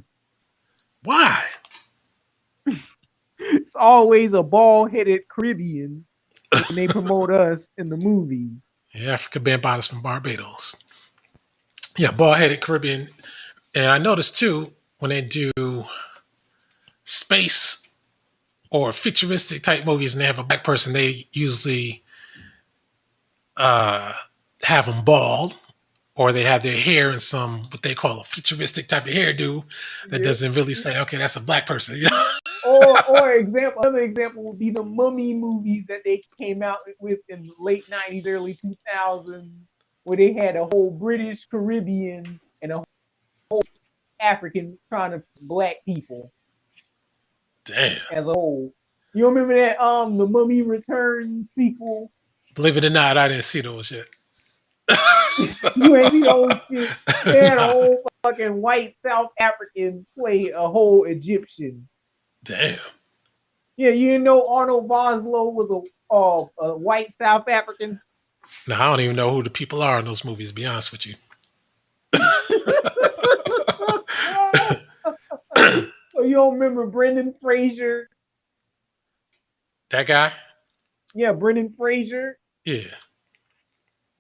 Why? It's always a bald-headed Caribbean when they promote us in the movies. Yeah, Africa Bambaatas from Barbados. Yeah, bald headed Caribbean. And I noticed too, when they do space or futuristic type movies and they have a black person, they usually uh, have them bald or they have their hair in some what they call a futuristic type of hairdo that Yeah. doesn't really say, okay, that's a black person. You know? Another example would be the Mummy movies that they came out with in the late 90s, early 2000s, where they had a whole British Caribbean and a whole African trying to black people Damn. as a whole. You remember that the Mummy Return sequel? Believe it or not, I didn't see those yet. You ain't see those shit. They had a Nah. whole fucking white South African play a whole Egyptian. Damn. Yeah, you didn't know Arnold Vosloo was a white South African. Now I don't even know who the people are in those movies, to be honest with you. So you don't remember Brendan Fraser? That guy? Yeah, Brendan Fraser. Yeah.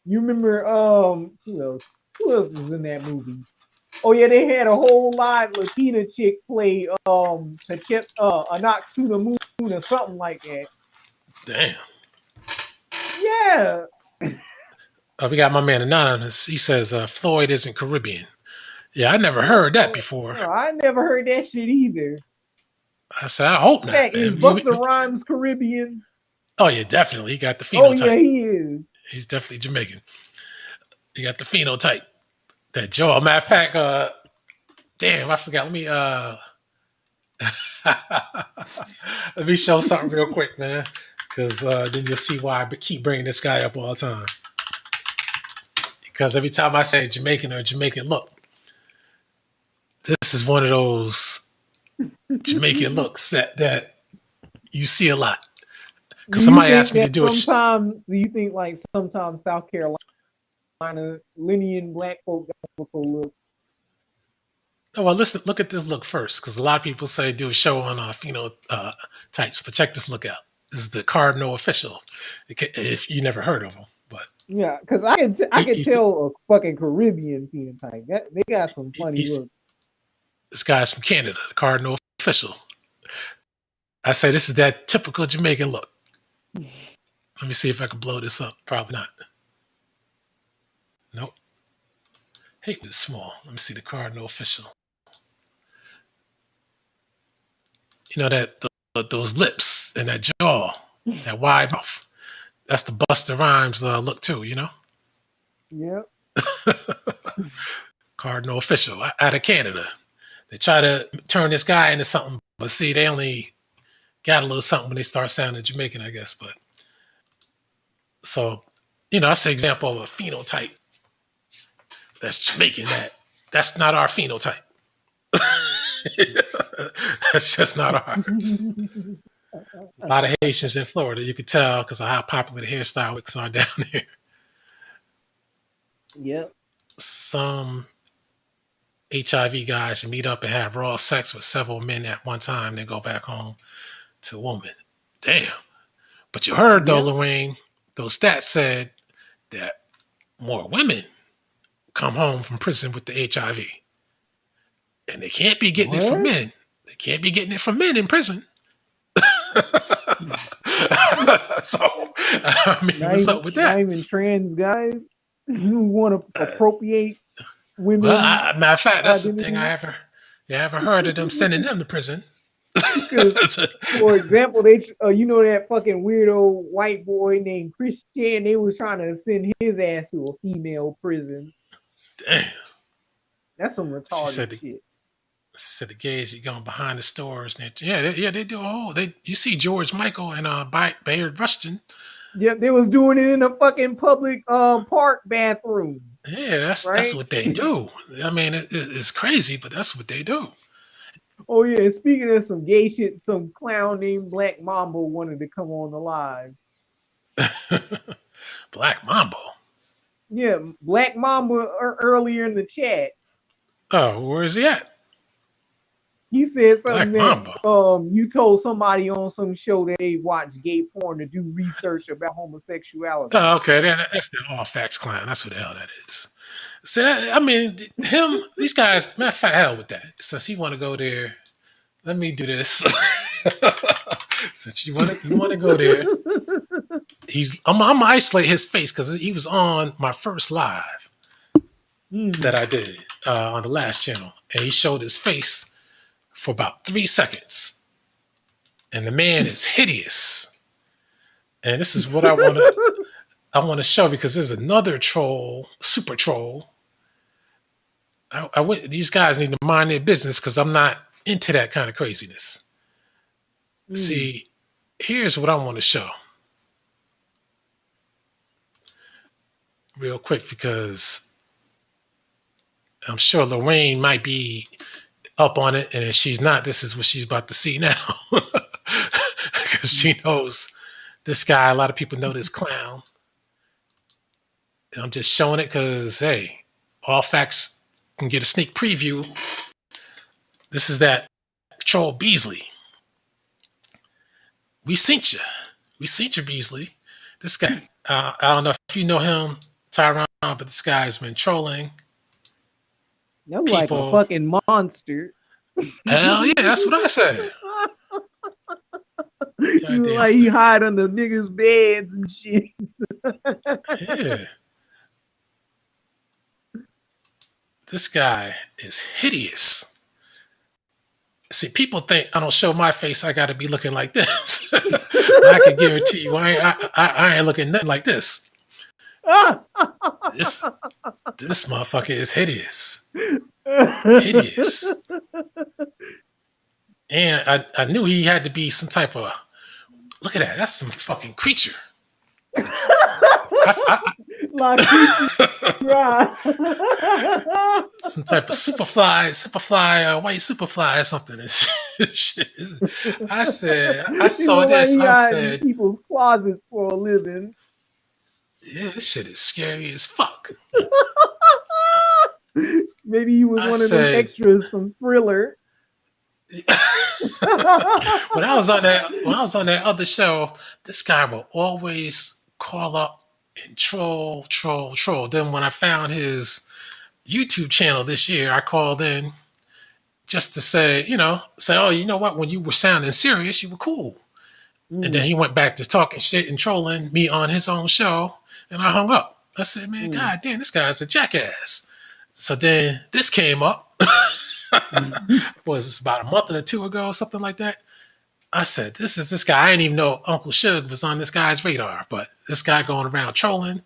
You remember who else? Who else was in that movie? Oh yeah, they had a whole live Latina chick play Anaxuna Moon or something like that. Damn. Yeah. We got my man Anonymous. He says Floyd isn't Caribbean. Yeah, I never heard that before. No, I never heard that shit either. I said, I hope not, Is man. Busta Rhymes Caribbean? Oh yeah, definitely. He got the Oh yeah, phenotype. he is. He's definitely Jamaican. He got the phenotype. That jaw. Matter of fact, damn, I forgot. Let me let me show something real quick, man. Because then you'll see why I keep bringing this guy up all the time. Because every time I say Jamaican or Jamaican look, this is one of those Jamaican looks that you see a lot. Because somebody asked me to do a do you think like sometimes South Carolina Linian black folk got a look? Oh, well, listen, look at this look first, because a lot of people say do a show on phenotypes, but check this look out. This is the Cardinal official. If you never heard of him, but yeah, because I can tell a fucking Caribbean phenotype. They got some funny looks. This guy's from Canada, the Cardinal official. I say this is that typical Jamaican look. Let me see if I can blow this up. Probably not. Nope. Hey, it's small. Let me see the Cardinal official. You know that those lips and that jaw, that wide mouth. That's the Busta Rhymes look too. You know. Yep. Cardinal official out of Canada. They try to turn this guy into something, but see, they only got a little something when they start sounding Jamaican, I guess. But so, that's an example of a phenotype that's Jamaican. That's not our phenotype. That's just not ours. A lot of Haitians in Florida, you could tell because of how popular the hairstyle wicks are down there. Yep. Some HIV guys meet up and have raw sex with several men at one time, then go back home to a woman. Damn. But you heard though, Lorraine, those stats said that more women come home from prison with the HIV. And they can't be getting it from men. They can't be getting it from men in prison. So, I mean, what's up with that? Not even trans guys who want to appropriate women. Well, matter of fact, that's the thing I haven't heard of them sending them to prison. For example, you know that fucking weirdo white boy named Christian, they was trying to send his ass to a female prison. Damn. That's some retarded shit. Said the gays be going behind the stores. Yeah, they do. You see George Michael and Bayard Rustin. Yep, they was doing it in a fucking public park bathroom, Yeah, that's right? what they do. I mean, it's crazy, but that's what they do. Oh yeah, and speaking of some gay shit, some clown named Black Mamba wanted to come on the live. Black Mambo. Yeah, Black Mamba earlier in the chat. Oh, where is he at? He said something Black that Mamba. you told somebody on some show that they watch gay porn to do research about homosexuality. Oh, okay. That's the all facts clown. That's what the hell that is. So I mean, these guys. Matter of fact, hell with that. Since he want to go there, let me do this. Since you want to go there, I'm gonna isolate his face because he was on my first live that I did on the last channel, and he showed his face for about 3 seconds, and the man is hideous. And this is what I want to show because there's another troll, super troll. These guys need to mind their business because I'm not into that kind of craziness. See, here's what I want to show real quick because I'm sure Lorraine might be up on it, and if she's not, this is what she's about to see now because she knows this guy. A lot of people know this clown. And I'm just showing it because, hey, all facts can get a sneak preview. This is that troll Beasley. We seen you. We seen you, Beasley. This guy, I don't know if you know him, Tyron, but this guy's been trolling You're like a people. fucking monster. Hell yeah, that's what I said. You like he hide under niggas' beds and shit. Yeah. This guy is hideous. See, people think I don't show my face, I got to be looking like this. I can guarantee you, I ain't looking nothing like this. This motherfucker is hideous. Hideous. And I knew he had to be some type of, look at that, that's some fucking creature. Some type of superfly, white superfly or something. I saw this. I said, people's closets for a living. Yeah, this shit is scary as fuck. Maybe he was one of them extras from Thriller. When I was on that other show, this guy will always call up and troll. Then when I found his YouTube channel this year, I called in just to say, oh, you know what? When you were sounding serious, you were cool. And then he went back to talking shit and trolling me on his own show, and I hung up. I said, man, God damn, this guy's a jackass. So then this came up. Was this about a month or two ago, something like that? I said, this guy. I didn't even know Uncle Suge was on this guy's radar, but this guy going around trolling,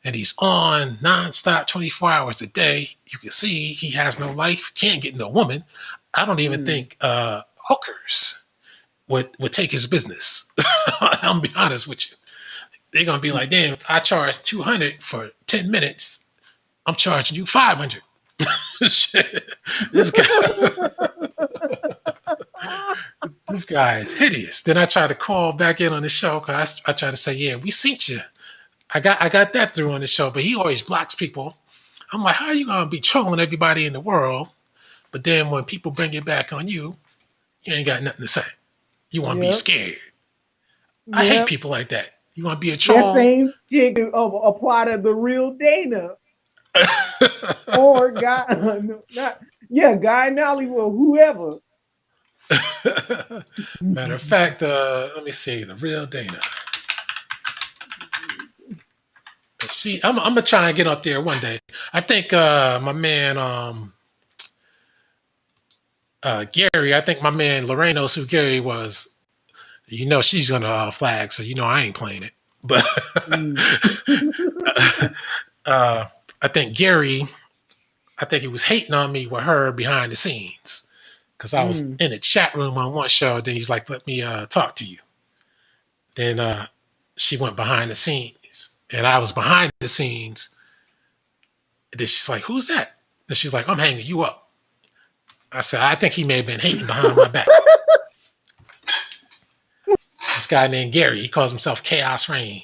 and he's on nonstop 24 hours a day. You can see he has no life, can't get no woman. I don't even think hookers would take his business. I'm be honest with you. They're gonna be like, damn, I charge $200 for 10 minutes. I'm charging you $500. This guy is hideous. Then I try to call back in on the show because I try to say, yeah, we seen you. I got that through on the show, but he always blocks people. I'm like, how are you gonna be trolling everybody in the world? But then when people bring it back on you, you ain't got nothing to say. You want to be scared. I hate people like that. You want to be a troll. That same shit apply to the real Dana. Or Guy Nolly, or whoever. Matter of fact, let me see, the real Dana. I'm gonna try and get up there one day. I think my man Gary. I think my man Lorraine knows who Gary was. She's gonna flag, so I ain't playing it. But I think Gary. I think he was hating on me with her behind the scenes. because I was in the chat room on one show. Then he's like, "Let me talk to you." Then she went behind the scenes, and I was behind the scenes. And then she's like, "Who's that?" And she's like, "I'm hanging you up." I said, "I think he may have been hating behind my back." This guy named Gary, he calls himself Chaos Rain.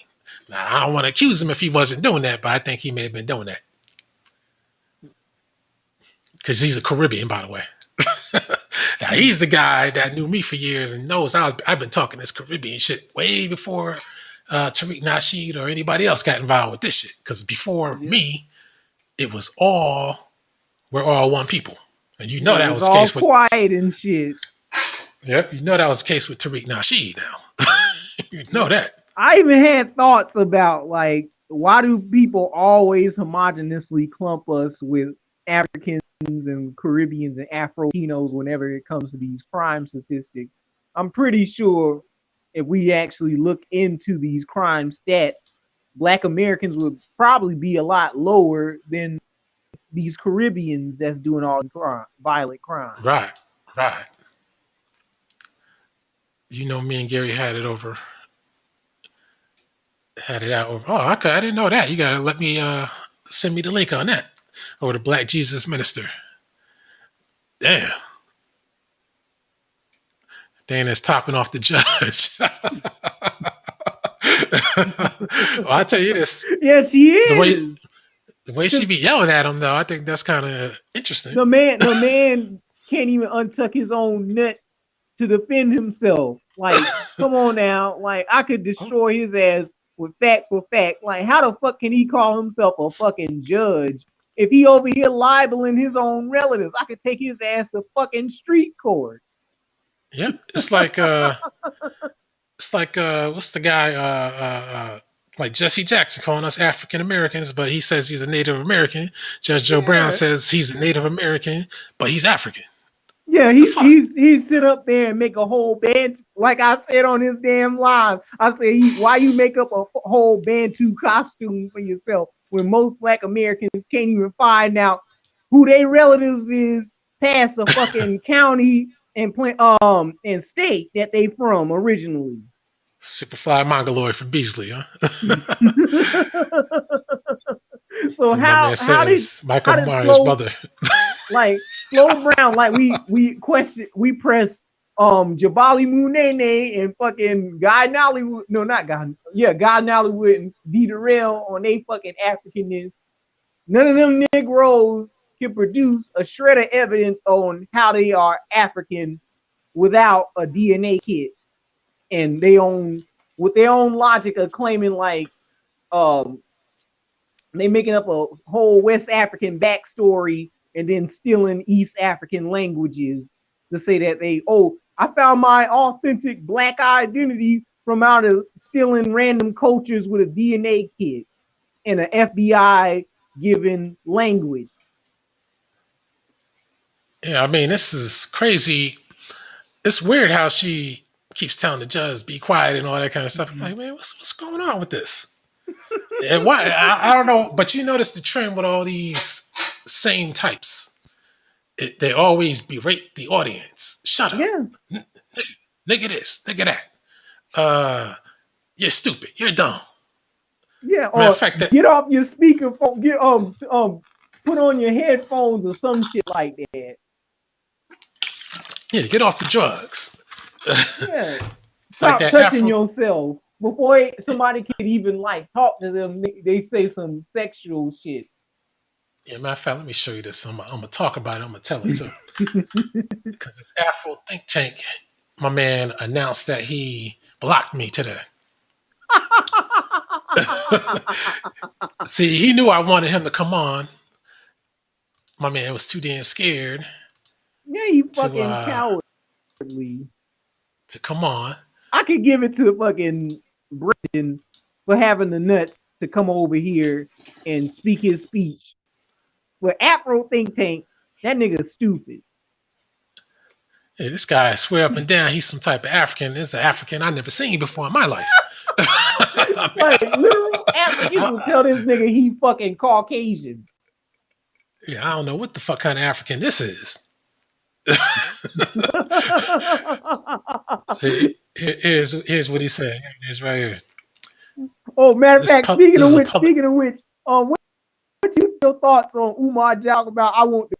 Now, I don't want to accuse him if he wasn't doing that, but I think he may have been doing that. Because he's a Caribbean, by the way. Now, he's the guy that knew me for years and knows I've been talking this Caribbean shit way before Tariq Nasheed or anybody else got involved with this shit. Because before me, it was we're all one people. And you know that was the case with... quiet and shit. Yep, you know that was the case with Tariq Nasheed now. You know that. I even had thoughts about, like, why do people always homogenously clump us with Africans and Caribbeans and Afro-Latinos whenever it comes to these crime statistics? I'm pretty sure if we actually look into these crime stats, Black Americans would probably be a lot lower than these Caribbeans that's doing all the violent crime. Right. You know, me and Gary had it out over. Oh, okay. I didn't know that. You gotta let me send me the link on that. Over the Black Jesus Minister. Damn. Dana's topping off the judge. Well, I tell you this. Yes, she is. The way she be yelling at him, though, I think that's kind of interesting. The man can't even untuck his own nut to defend himself. Like, come on now. Like, I could destroy his ass with fact for fact. Like, how the fuck can he call himself a fucking judge if he over here libeling his own relatives? I could take his ass to fucking street court. Yeah, it's like what's the guy like Jesse Jackson calling us African Americans, but he says he's a Native American. Judge Joe Brown says he's a Native American, but he's African. Yeah, he sit up there and make a whole band, like I said on his damn live. I said, why you make up a whole Bantu costume for yourself when most Black Americans can't even find out who their relatives is past the fucking county and state that they from originally. Superfly Mongoloid from Beasley, huh? So how did Michael Myers' brother? Like Slow Brown, like we press Jabali Munene and fucking Guy Nollywood. No, not Guy. Yeah, Guy Nollywood and D. Darrell on they fucking Africanness. None of them Negroes can produce a shred of evidence on how they are African without a DNA kit. And with their own logic of claiming like they making up a whole West African backstory and then stealing East African languages to say that I found my authentic Black identity from out of stealing random cultures with a DNA kit and an FBI given language. Yeah, I mean, this is crazy. It's weird how she keeps telling the judge, be quiet and all that kind of stuff. I'm like, man, what's going on with this? And why? I don't know. But you notice the trend with all these same types. They always berate the audience. Shut up. Yeah. Nigga this, nigga that. You're stupid. You're dumb. Yeah, or get off your speakerphone. Get put on your headphones or some shit like that. Yeah, get off the drugs. Yeah, stop like touching yourself before somebody can even like talk to them. They say some sexual shit. Yeah, matter of fact, let me show you this. I'm gonna talk about it. I'm gonna tell it to because this Afro think tank, my man announced that he blocked me today. See, he knew I wanted him to come on. My man was too damn scared. Yeah, he fucking cowardly. To come on. I could give it to fucking Brendan for having the nuts to come over here and speak his speech. But Afro think tank, that nigga's stupid. Hey, this guy, I swear up and down, he's some type of African. This is an African I never seen before in my life. Like, literal Africans will tell this nigga he fucking Caucasian. Yeah, I don't know what the fuck kind of African this is. See, here's what he's saying. Here's right here. Oh, matter of fact, This is a public. speaking of which, what your thoughts on Umar Jock about I want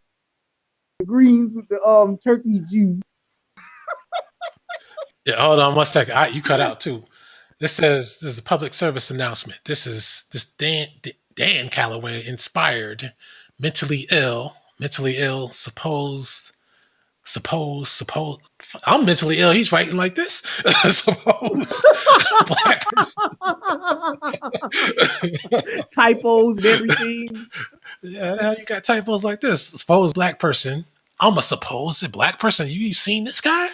the greens with the turkey juice? Yeah, hold on 1 second. You cut out too. This is a public service announcement. This Dan Calloway inspired mentally ill, suppose. I'm mentally ill. He's writing like this. Suppose black person. Typos and everything. Yeah, how you got typos like this? Suppose black person. I'm a supposed black person. You seen this guy?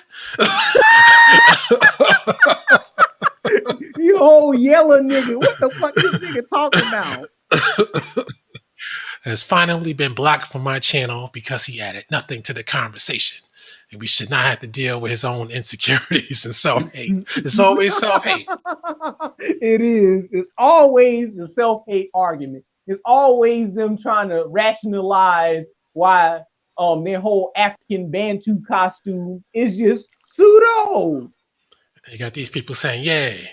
You old yellow nigga. What the fuck this nigga talking about? Has finally been blocked from my channel because he added nothing to the conversation. And we should not have to deal with his own insecurities and self-hate. It's always self-hate. It is. It's always the self-hate argument. It's always them trying to rationalize why their whole African Bantu costume is just pseudo. You got these people saying, yay.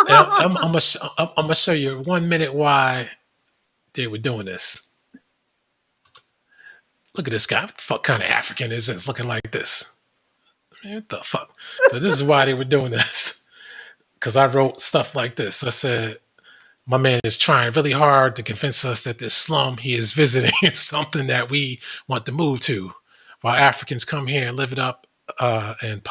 I'm gonna show you 1 minute why they were doing this. Look at this guy. What the fuck kind of African is this looking like this? Man, what the fuck? So this is why they were doing this. Because I wrote stuff like this. I said, my man is trying really hard to convince us that this slum he is visiting is something that we want to move to, while Africans come here and live it up in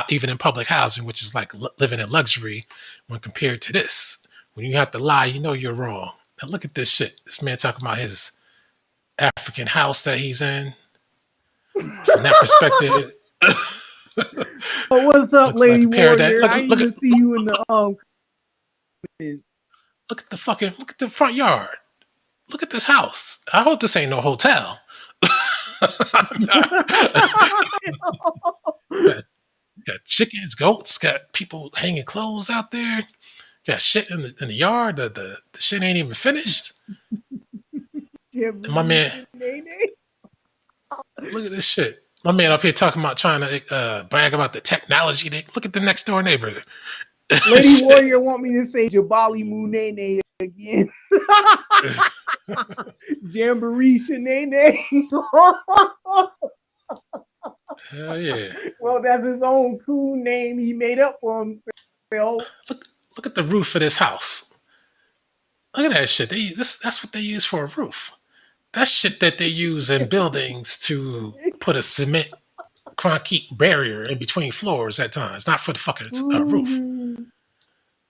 even in public housing, which is like living in luxury when compared to this. When you have to lie, you know you're wrong. Now look at this shit. This man talking about his African house that he's in. From that perspective, Oh, what's up, Lady like Warrior? I didn't even see you in the Look at the front yard. Look at this house. I hope this ain't no hotel. got chickens, goats, got people hanging clothes out there. Got shit in the yard. The shit ain't even finished. And my man, look at this shit. My man up here talking about trying to brag about the technology. Look at the next door neighbor. Lady Warrior want me to say Jabali Munene again. Jamboree Shenene. Hell yeah. Well, that's his own cool name he made up for himself. Look at the roof of this house. Look at that shit. That's what they use for a roof. That's shit that they use in buildings to put a cement concrete barrier in between floors at times, not for the fucking roof.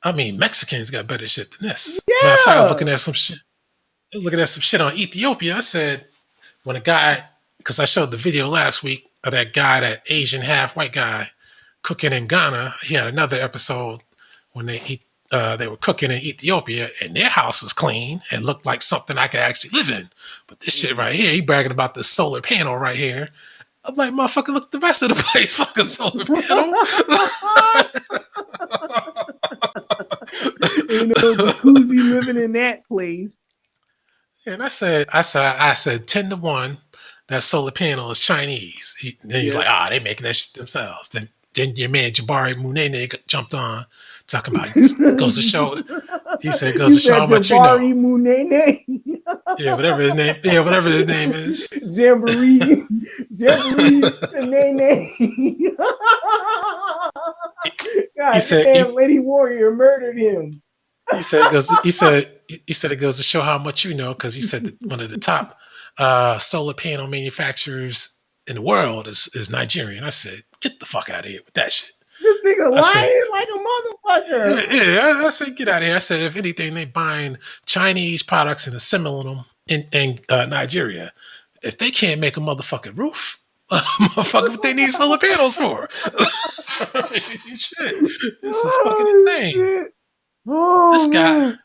I mean, Mexicans got better shit than this. Yeah. Matter of fact, I was looking at some shit on Ethiopia. I said, when a guy, because I showed the video last week of that guy, that Asian half white guy cooking in Ghana. He had another episode when they were cooking in Ethiopia and their house was clean and looked like something I could actually live in. But this shit right here, he bragging about the solar panel right here. I'm like, motherfucker, look at the rest of the place, fucking solar panel. Jacuzzi living in that place. And I said 10 to 1, that solar panel is Chinese. He's like, they making that shit themselves. Then your man Jabari Munene jumped on, talking about goes to show. He said goes to show how much Jabari Munene. Yeah, whatever his name is. Jamboree Nene. God, he said Lady Warrior murdered him. He said it goes to show how much you know, because he said that one of the top solar panel manufacturers in the world is Nigerian. I said, get the fuck out of here with that shit. This nigga lying like a motherfucker. Yeah, I said, get out of here. I said, if anything, they buying Chinese products and assimilating them in Nigeria. If they can't make a motherfucking roof, motherfucker, what they need solar panels for? Shit, this is fucking insane. Shit. Oh, this guy, man.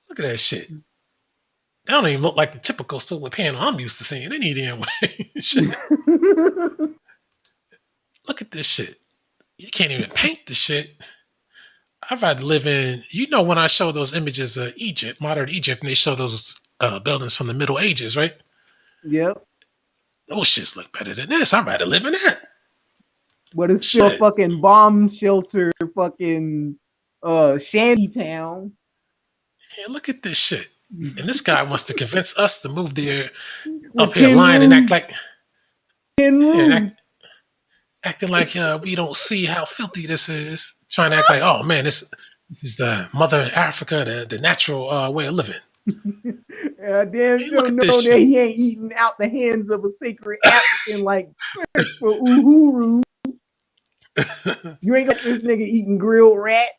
Look at that shit. They don't even look like the typical solar panel I'm used to seeing any damn way. Shit. Look at this shit. You can't even paint the shit. I'd rather live in, when I show those images of Egypt, modern Egypt, and they show those buildings from the Middle Ages, right? Yep. those shits look better than this. I'd rather live in that. But it's still a Shit. fucking bomb shelter, fucking shanty town. Yeah, look at this shit. And this guy wants to convince us to move there With up here 10 lying and act rooms. like 10 yeah, rooms. acting like we don't see how filthy this is. Trying to act like, oh man, this is the mother Africa, the natural way of living. Damn Hey, look sure at know this that shit. he ain't eating out the hands of a sacred African like for Uhuru. You ain't got this nigga eating grilled rat.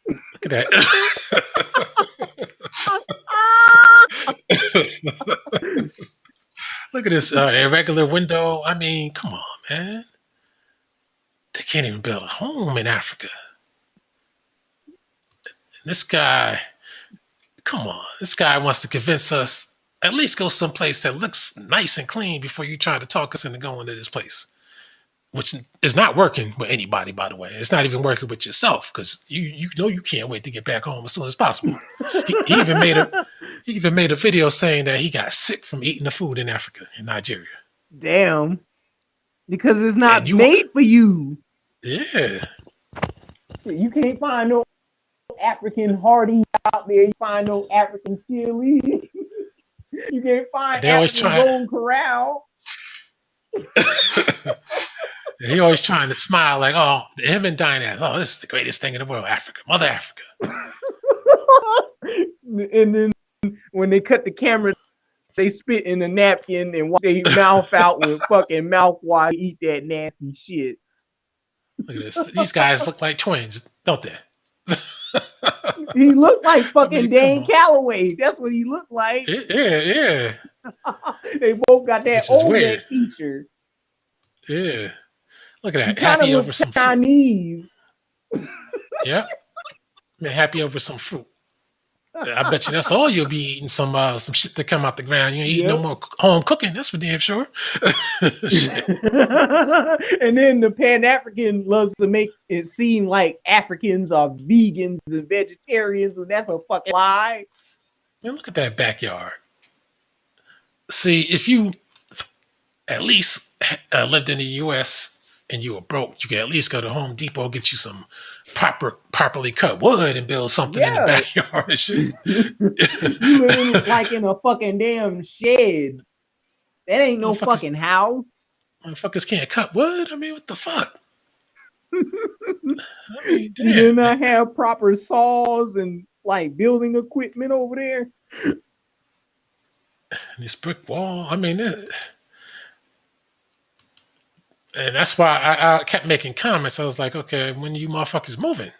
Look at that. Look at this irregular window. I mean, come on, man. They can't even build a home in Africa. And this guy, come on. This guy wants to convince us at least go someplace that looks nice and clean before you try to talk us into going to this place. Which is not working with anybody, by the way. It's not even working with yourself because you know you can't wait to get back home as soon as possible. He even made a video saying that he got sick from eating the food in Africa, in Nigeria. Damn. Because it's And not you, made for you. yeah, You can't find no African Hardy out there. You find no African chili. You can't find they always African try. Golden Corral. He always trying to smile like, oh, him and Dinah. Oh, this is the greatest thing in the world, Africa, Mother Africa. And then when they cut the camera, they spit in a napkin and wash their mouth out with fucking mouthwash to eat that nasty shit. Look at this. These guys look like twins, don't they? He looked like I fucking mean, come Dan on. Calloway. That's what he looked like. Yeah. They both got that Which is Olmec weird. feature. Yeah. Look at He that. kind of Happy over looks some fruit. Chinese. Yeah. Man, happy over some fruit. I bet you that's all you'll be eating, some shit to come out the ground. You ain't eating no more home cooking. That's for damn sure. Shit. And then the Pan-African loves to make it seem like Africans are vegans and vegetarians, and that's a fucking lie. Man, look at that backyard. See, if you at least lived in the U.S. and you were broke, you could at least go to Home Depot, get you some properly cut wood and build something in the backyard and shit. You living like in a fucking damn shed. That ain't no Motherfuckers, fucking house. motherfuckers can't cut wood. I mean, what the fuck? I mean, You damn, did not man. have proper saws and like building equipment over there. And this brick wall. I mean, and that's why I kept making comments. I was like, okay, when you motherfuckers moving?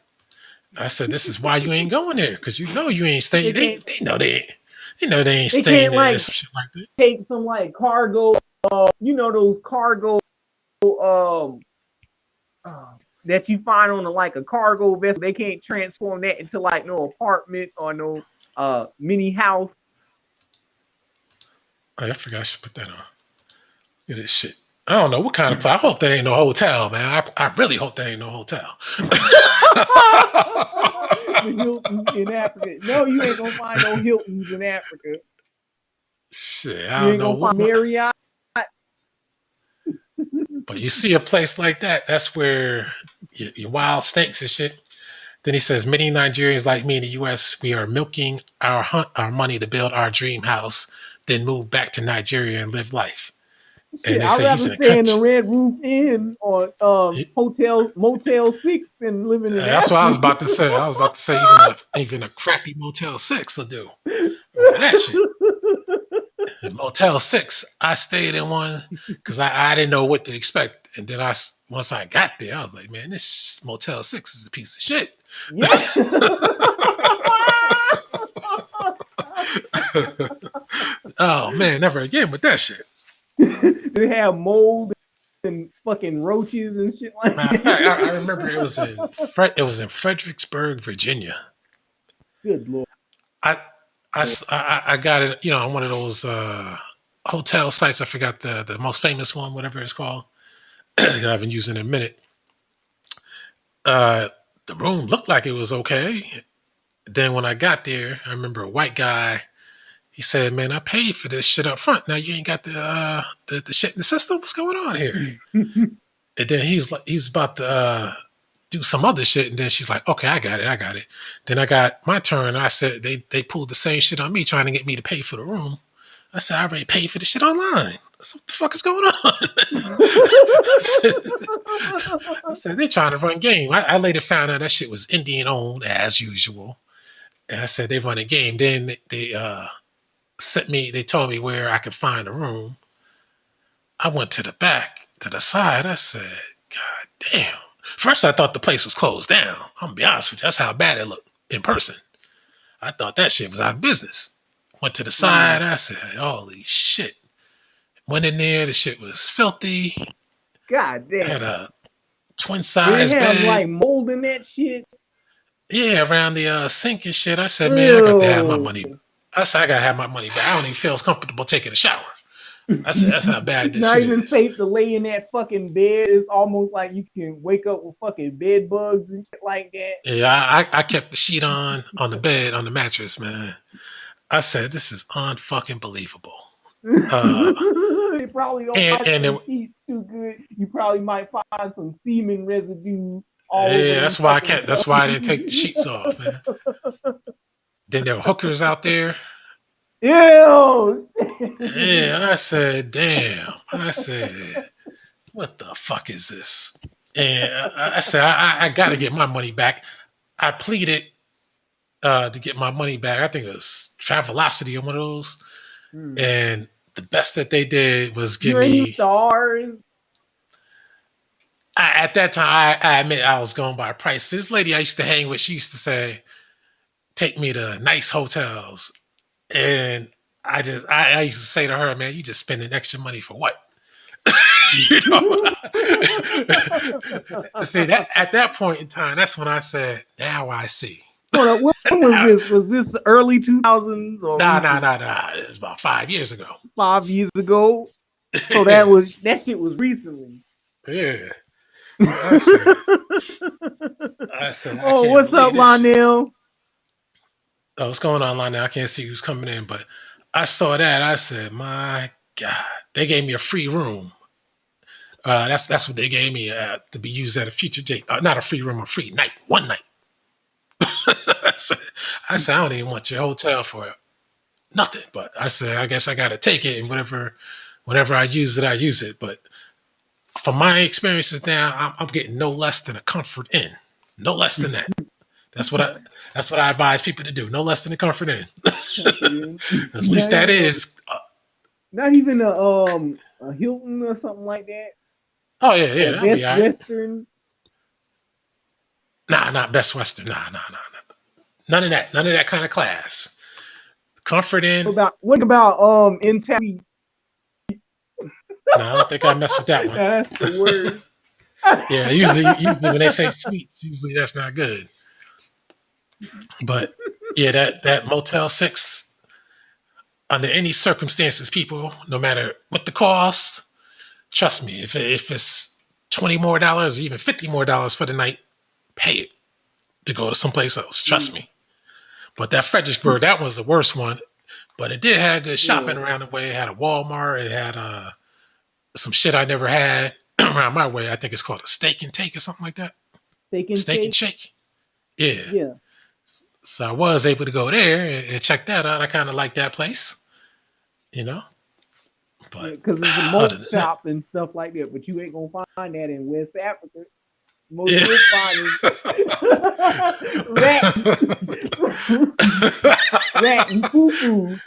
I said, this is why you ain't going there, because you know you ain't staying. They know they ain't staying can't there. like Some shit like that. take some like cargo, those cargo that you find on like a cargo vessel. They can't transform that into like no apartment or no mini house. Oh, I forgot I should put that on. Look at this shit. I don't know what kind of place. I hope that ain't no hotel, man. I really hope that ain't no hotel. The Hiltons in Africa. No, you ain't gonna find no Hiltons in Africa. Shit, I You don't ain't know gonna find what. Marriott. But you see a place like that, that's where your wild snakes and shit. Then he says, many Nigerians like me in the U.S., we are milking our money to build our dream house, then move back to Nigeria and live life. Shit, And they I'd say he's rather in a stay in the country. Red Roof Inn or Motel 6 than living in That's what I was Africa. about to say. I was about to say even a crappy Motel 6 will do. For that shit. Motel 6, I stayed in one because I didn't know what to expect. And then once I got there, I was like, man, this Motel 6 is a piece of shit. Yeah. Oh, man, never again with that shit. They have mold and fucking roaches and shit like Matter of that. fact, I remember it was in Fredericksburg, Virginia. Good Lord. I got it, on one of those hotel sites. I forgot the most famous one, whatever it's called. I haven't used it in a minute. The room looked like it was okay. Then when I got there, I remember a white guy. He said, "Man, I paid for this shit up front. Now you ain't got the shit in the system. What's going on here?" And then he's about to do some other shit, and then she's like, "Okay, I got it. Then I got my turn. I said they pulled the same shit on me, trying to get me to pay for the room. I said I already paid for the shit online. So what the fuck is going on? I said they're trying to run game. I later found out that shit was Indian owned as usual. And I said they run a game. Then they sent me. They told me where I could find a room. I went to the back, to the side. I said, God damn. First, I thought the place was closed down. I'm gonna be honest with you. That's how bad it looked in person. I thought that shit was out of business. Went to the side. I said, holy shit. Went in there. The shit was filthy. God damn. Had a twin size Did it have bed. like mold in that shit? Yeah, around the sink and shit. I said, man, I got to have my money. I said, I got to have my money back. I don't even feel as comfortable taking a shower. I said, that's how bad this shit is. Not even safe to lay in that fucking bed. It's almost like you can wake up with fucking bed bugs and shit like that. Yeah, I kept the sheet on the bed, on the mattress, man. I said, this is unfucking believable. They probably don't like the sheets too good. You probably might find some semen residue all over. Yeah, that's why that's why I didn't take the sheets off, man. Then there were hookers out there. Ew. Yeah, I said, damn. I said, what the fuck is this? And I said, I got to get my money back. I pleaded to get my money back. I think it was Travelocity or one of those. And the best that they did was give me stars. At that time, I admit I was going by price. This lady I used to hang with, she used to say, take me to nice hotels. And I used to say to her, man, you just spending extra money for what? You know? See, that at that point in time, that's when I said, now I see. When was this? Was this the early 2000s? Or Nah. It was about 5 years ago. 5 years ago? So that shit was recently. Yeah. I said, oh, what's up, Lionel? Oh, what's going on, Lionel? I can't see who's coming in, but I saw that. I said, my God, they gave me a free room. That's what they gave me to be used at a future date. Not a free room, a free night, one night. I said, I don't even want your hotel for nothing. But I said, I guess I got to take it, and whenever I use it, I use it. But from my experiences now, I'm getting no less than a Comfort Inn. No less than that. That's what I advise people to do. No less than a Comfort Inn. At least that is. Not even a Hilton or something like that. Oh yeah, that'd be all right. Western. Nah, not Best Western. Nah. None of that kind of class. Comfort Inn. What about Intel? No, I don't think I mess with that one. That's the word. Yeah, usually when they say suites, usually that's not good. But yeah, that Motel 6, under any circumstances, people, no matter what the cost, trust me, if it's $20 more, or even $50 more for the night, pay it to go to someplace else. Trust me. But that Fredericksburg, that was the worst one. But it did have good shopping around the way. It had a Walmart. It had some shit I never had around my way. I think it's called a Steak and Take or something like that. Steak and Shake. Yeah. So I was able to go there and check that out. I kind of like that place, you know. But because it's a malt shop and stuff like that. But you ain't gonna find that in West Africa. Most of you'll find is rat and foo-foo.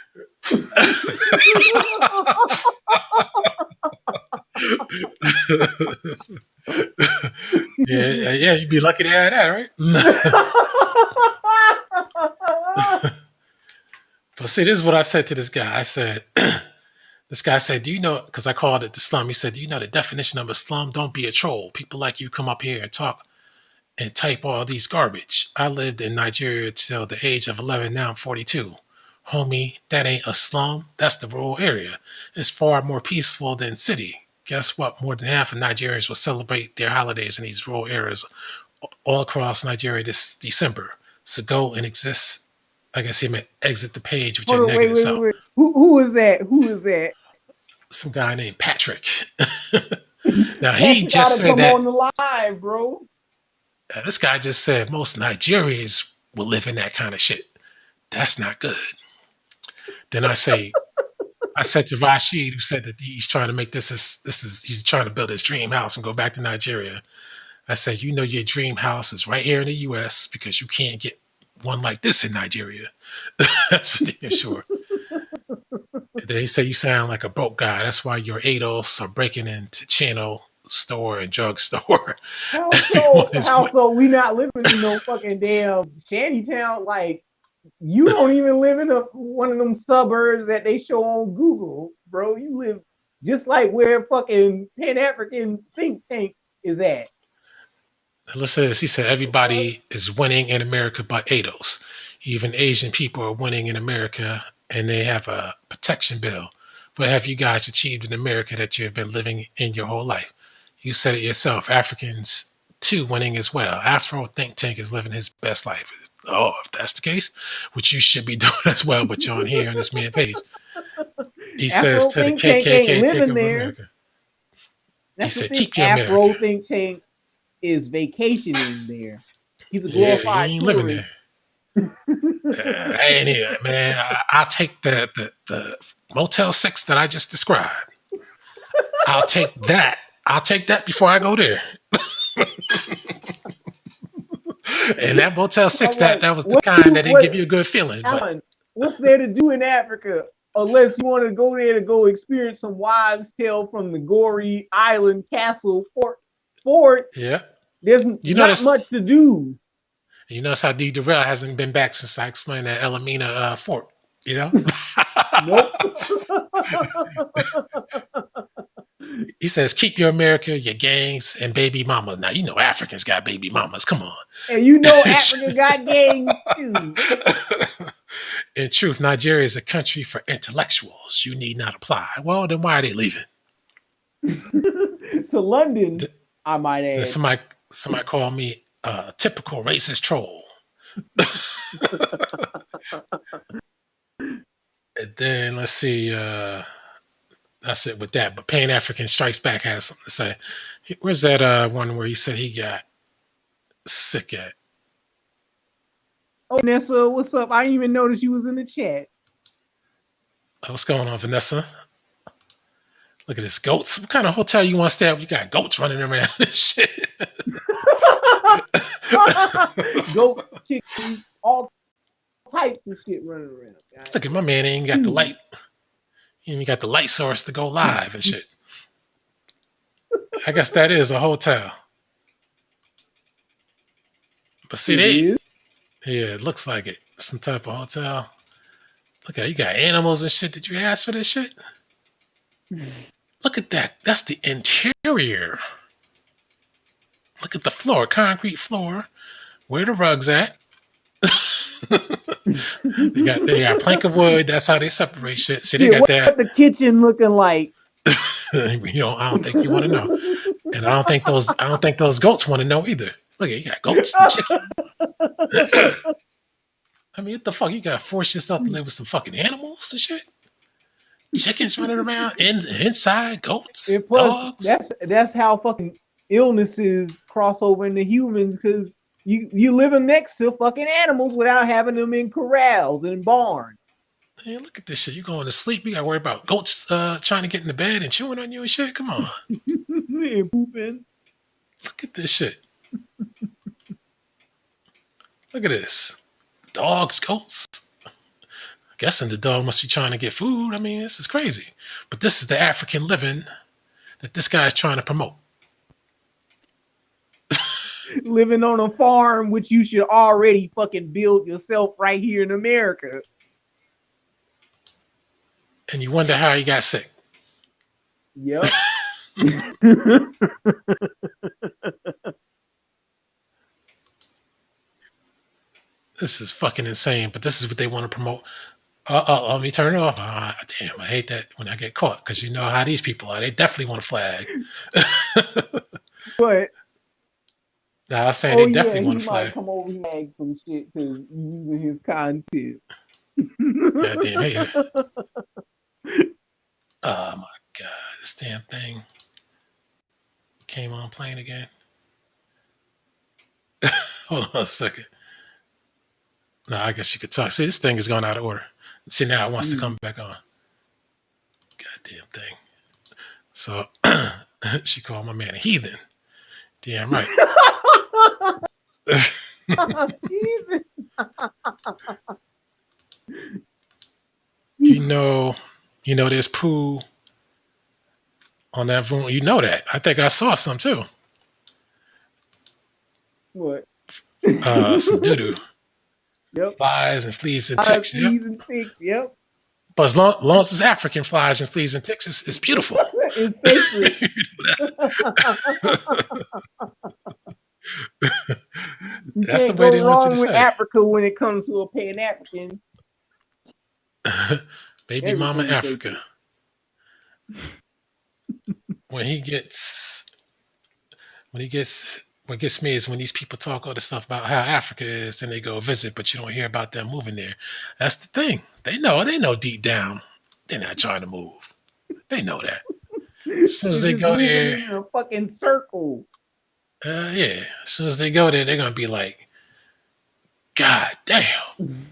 yeah, you'd be lucky to have that, right? But see, this is what I said to this guy. I said, this guy said, do you know, because I called it the slum. He said, do you know the definition of a slum? Don't be a troll. People like you come up here and talk and type all these garbage. I lived in Nigeria till the age of 11. Now I'm 42. Homie, that ain't a slum. That's the rural area. It's far more peaceful than city. Guess what? More than half of Nigerians will celebrate their holidays in these rural areas all across Nigeria this December. So go and exist I guess he meant exit the page with your Hold on, wait, negative wait, wait, self. wait. Who is that? Who is that? Some guy named Patrick. Now he Patrick just gotta said come that on the live, bro. this guy just said most Nigerians will live in that kind of shit. That's not good. Then I said to Rashid, who said that he's trying to make he's trying to build his dream house and go back to Nigeria. I said, you know, your dream house is right here in the U.S. because you can't get one like this in Nigeria. That's for damn sure. They say you sound like a broke guy. That's why your ADOS are breaking into channel store and drug store. Everyone is How so? We not living in no fucking damn shantytown. Like you don't even live in one of them suburbs that they show on Google, bro. You live just like where fucking Pan-African think tank is at. Listen to this. He said everybody is winning in America but ADOS. Even Asian people are winning in America and they have a protection bill. What have you guys achieved in America that you've been living in your whole life? You said it yourself. Africans too winning as well. Afro think tank is living his best life. Oh, if that's the case, which you should be doing as well, but you're on here on this man page. He says Afro to the think tank ain't KKK, take living over there. America. He That's the said, thing. keep your Afro America. think tank is vacationing there. He's a Yeah, he glorified ain't living tourist. there. I ain't here, man. I'll take the Motel 6 that I just described. I'll take that. I'll take that before I go there. And that Motel 6, Like, that was the kind that didn't what, give you a good feeling. But Alan, what's there to do in Africa? Unless you want to go there to go experience some wives' tale from the gory island castle fort. yeah, There's you not notice much to do. you notice how D. Durrell hasn't been back since I explained that Elamina fort. You know, Nope. he says, keep your America, your gangs, and baby mamas. Now you know Africans got baby mamas. Come on. And you know Africa got gangs too. In truth, Nigeria is a country for intellectuals. You need not apply. Well, then why are they leaving? To London, I might add. Somebody called me a typical racist troll. And then let's see. That's it with that. But Pan African Strikes Back has something to say. Where's that one where he said he got sick at? Oh, Nessa, what's up? I didn't even notice you was in the chat. What's going on, Vanessa? Look at this goats. What kind of hotel you want to stay at? You got goats running around and shit. Goats, chickens, all types of shit running around. Guys. Look at my man. He ain't got the light. He ain't got the light source to go live and shit. I guess that is a hotel. But see, it looks like it. Some type of hotel. Look at it. You got animals and shit. Did you ask for this shit? Look at that. That's the interior. Look at the floor. Concrete floor. Where the rugs at? they got plank of wood. That's how they separate shit. See, they got that. What the kitchen looking like? I don't think you want to know. And I don't think those goats want to know either. Look at you got goats and chicken. I mean, what the fuck? You gotta force yourself to live with some fucking animals and shit? Chickens running around inside, goats, and plus, dogs. That's how fucking illnesses cross over into humans, because you living next to fucking animals without having them in corrals and barns. Hey, look at this shit. You going to sleep, you gotta worry about goats trying to get in the bed and chewing on you and shit. Come on. And pooping. Look at this shit. Look at this. Dogs, goats. Guessing the dog must be trying to get food. I mean, this is crazy. But this is the African living that this guy's trying to promote. Living on a farm, which you should already fucking build yourself right here in America. And you wonder how he got sick. Yep. This is fucking insane, but this is what they want to promote. Let me turn it off. Damn, I hate that when I get caught, because you know how these people are. They definitely want to flag. But Nah, I was saying Oh they yeah, definitely he want to might flag. come over here and some shit because using his content. Goddamn hater. Oh my god, this damn thing came on playing again. Hold on a second. No, I guess you could talk. See, this thing is going out of order. See, now it wants to come back on. Goddamn thing. So she called my man a heathen. Damn right. Jesus. you know, there's poo on that room. You know that. I think I saw some too. What? Some doo doo. Yep. Flies and fleas and ticks. Yep. Fleas and ticks. Yep. But as long as it's African flies and fleas and ticks, it's beautiful. It's sacred. You That's the can't way go they want you to wrong with say. Africa when it comes to a Pan-African. Baby mama Everything is Africa. sacred. What gets me is when these people talk all this stuff about how Africa is, and they go visit, but you don't hear about them moving there. That's the thing. They know deep down they're not trying to move. They know that. As soon as They're they just go moving there, in a fucking circle. yeah. As soon as they go there, they're gonna be like, God damn.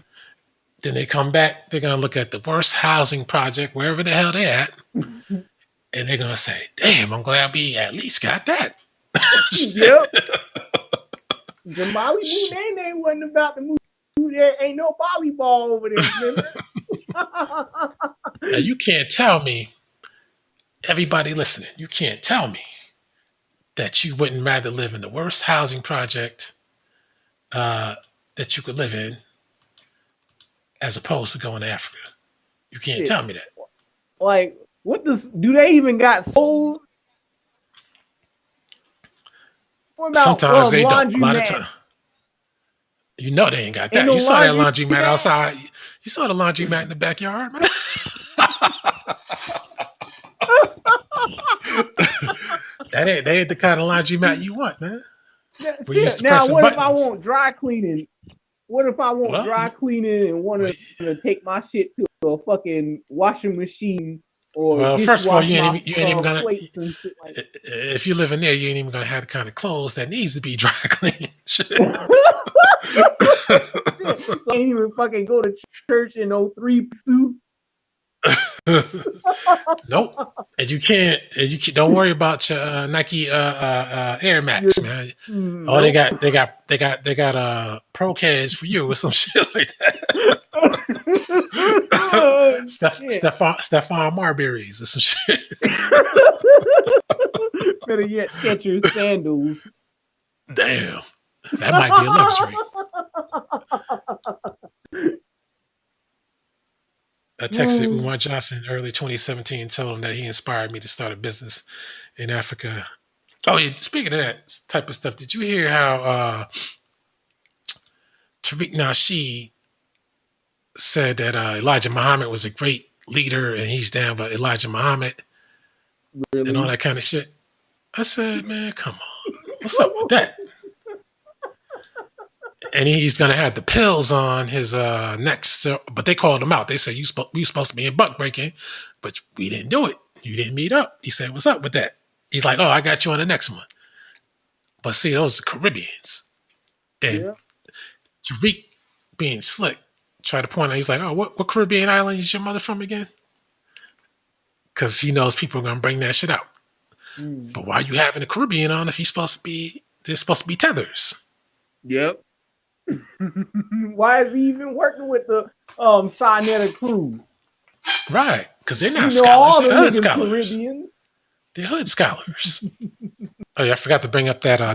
Then they come back, they're gonna look at the worst housing project, wherever the hell they're at, and they're gonna say, damn, I'm glad we at least got that. Yep. Jamali Moonane wasn't about to move. There ain't no volleyball over there, remember? Now you can't tell me, everybody listening, you can't tell me that you wouldn't rather live in the worst housing project that you could live in as opposed to going to Africa. You can't tell me that. Like, do they even got souls? What about Sometimes they don't. A lot of laundromat? time, you know they ain't got Ain't that. no You saw that laundry laundromat mat? outside. You saw the laundromat in the backyard, man. They ain't the kind of laundromat you want, man. We're used to Now, pressing what if I buttons. want dry cleaning? What if I want Well, dry cleaning and want to take my shit to a fucking washing machine or first of all, dishwash my you ain't even gonna. plates and shit like If you're living there, you ain't even gonna have the kind of clothes that needs to be dry cleaned. that? So I ain't even fucking go to church in no 3 suit. Nope. And you can't. Don't worry about your Nike Air Max, man. Oh, Nope. they got pro kids for you or some shit like that. Stephon Marbury's or some shit. Better yet, catch your sandals. Damn, that might be a luxury. I texted Umar Johnson early 2017, told him that he inspired me to start a business in Africa. Oh, yeah, speaking of that type of stuff, did you hear how Tariq Nasheed said that Elijah Muhammad was a great leader and he's down by Elijah Muhammad and all that kind of shit? I said, man, come on. What's up with that? And he's going to have the pills on his next, but they called him out. They said, we supposed to be in buck breaking, but we didn't do it. You didn't meet up. He said, what's up with that? He's like, oh, I got you on the next one. But see, those are Caribbeans. And Tariq being slick, tried to point out, he's like, oh, what Caribbean island is your mother from again? Because he knows people are going to bring that shit out. But why are you having a Caribbean on if there's supposed to be tethers? Yep. Why is he even working with the Sinetta crew? Right, because they're not scholars. They're hood scholars. Caribbean. They're hood scholars. Oh yeah, I forgot to bring up that the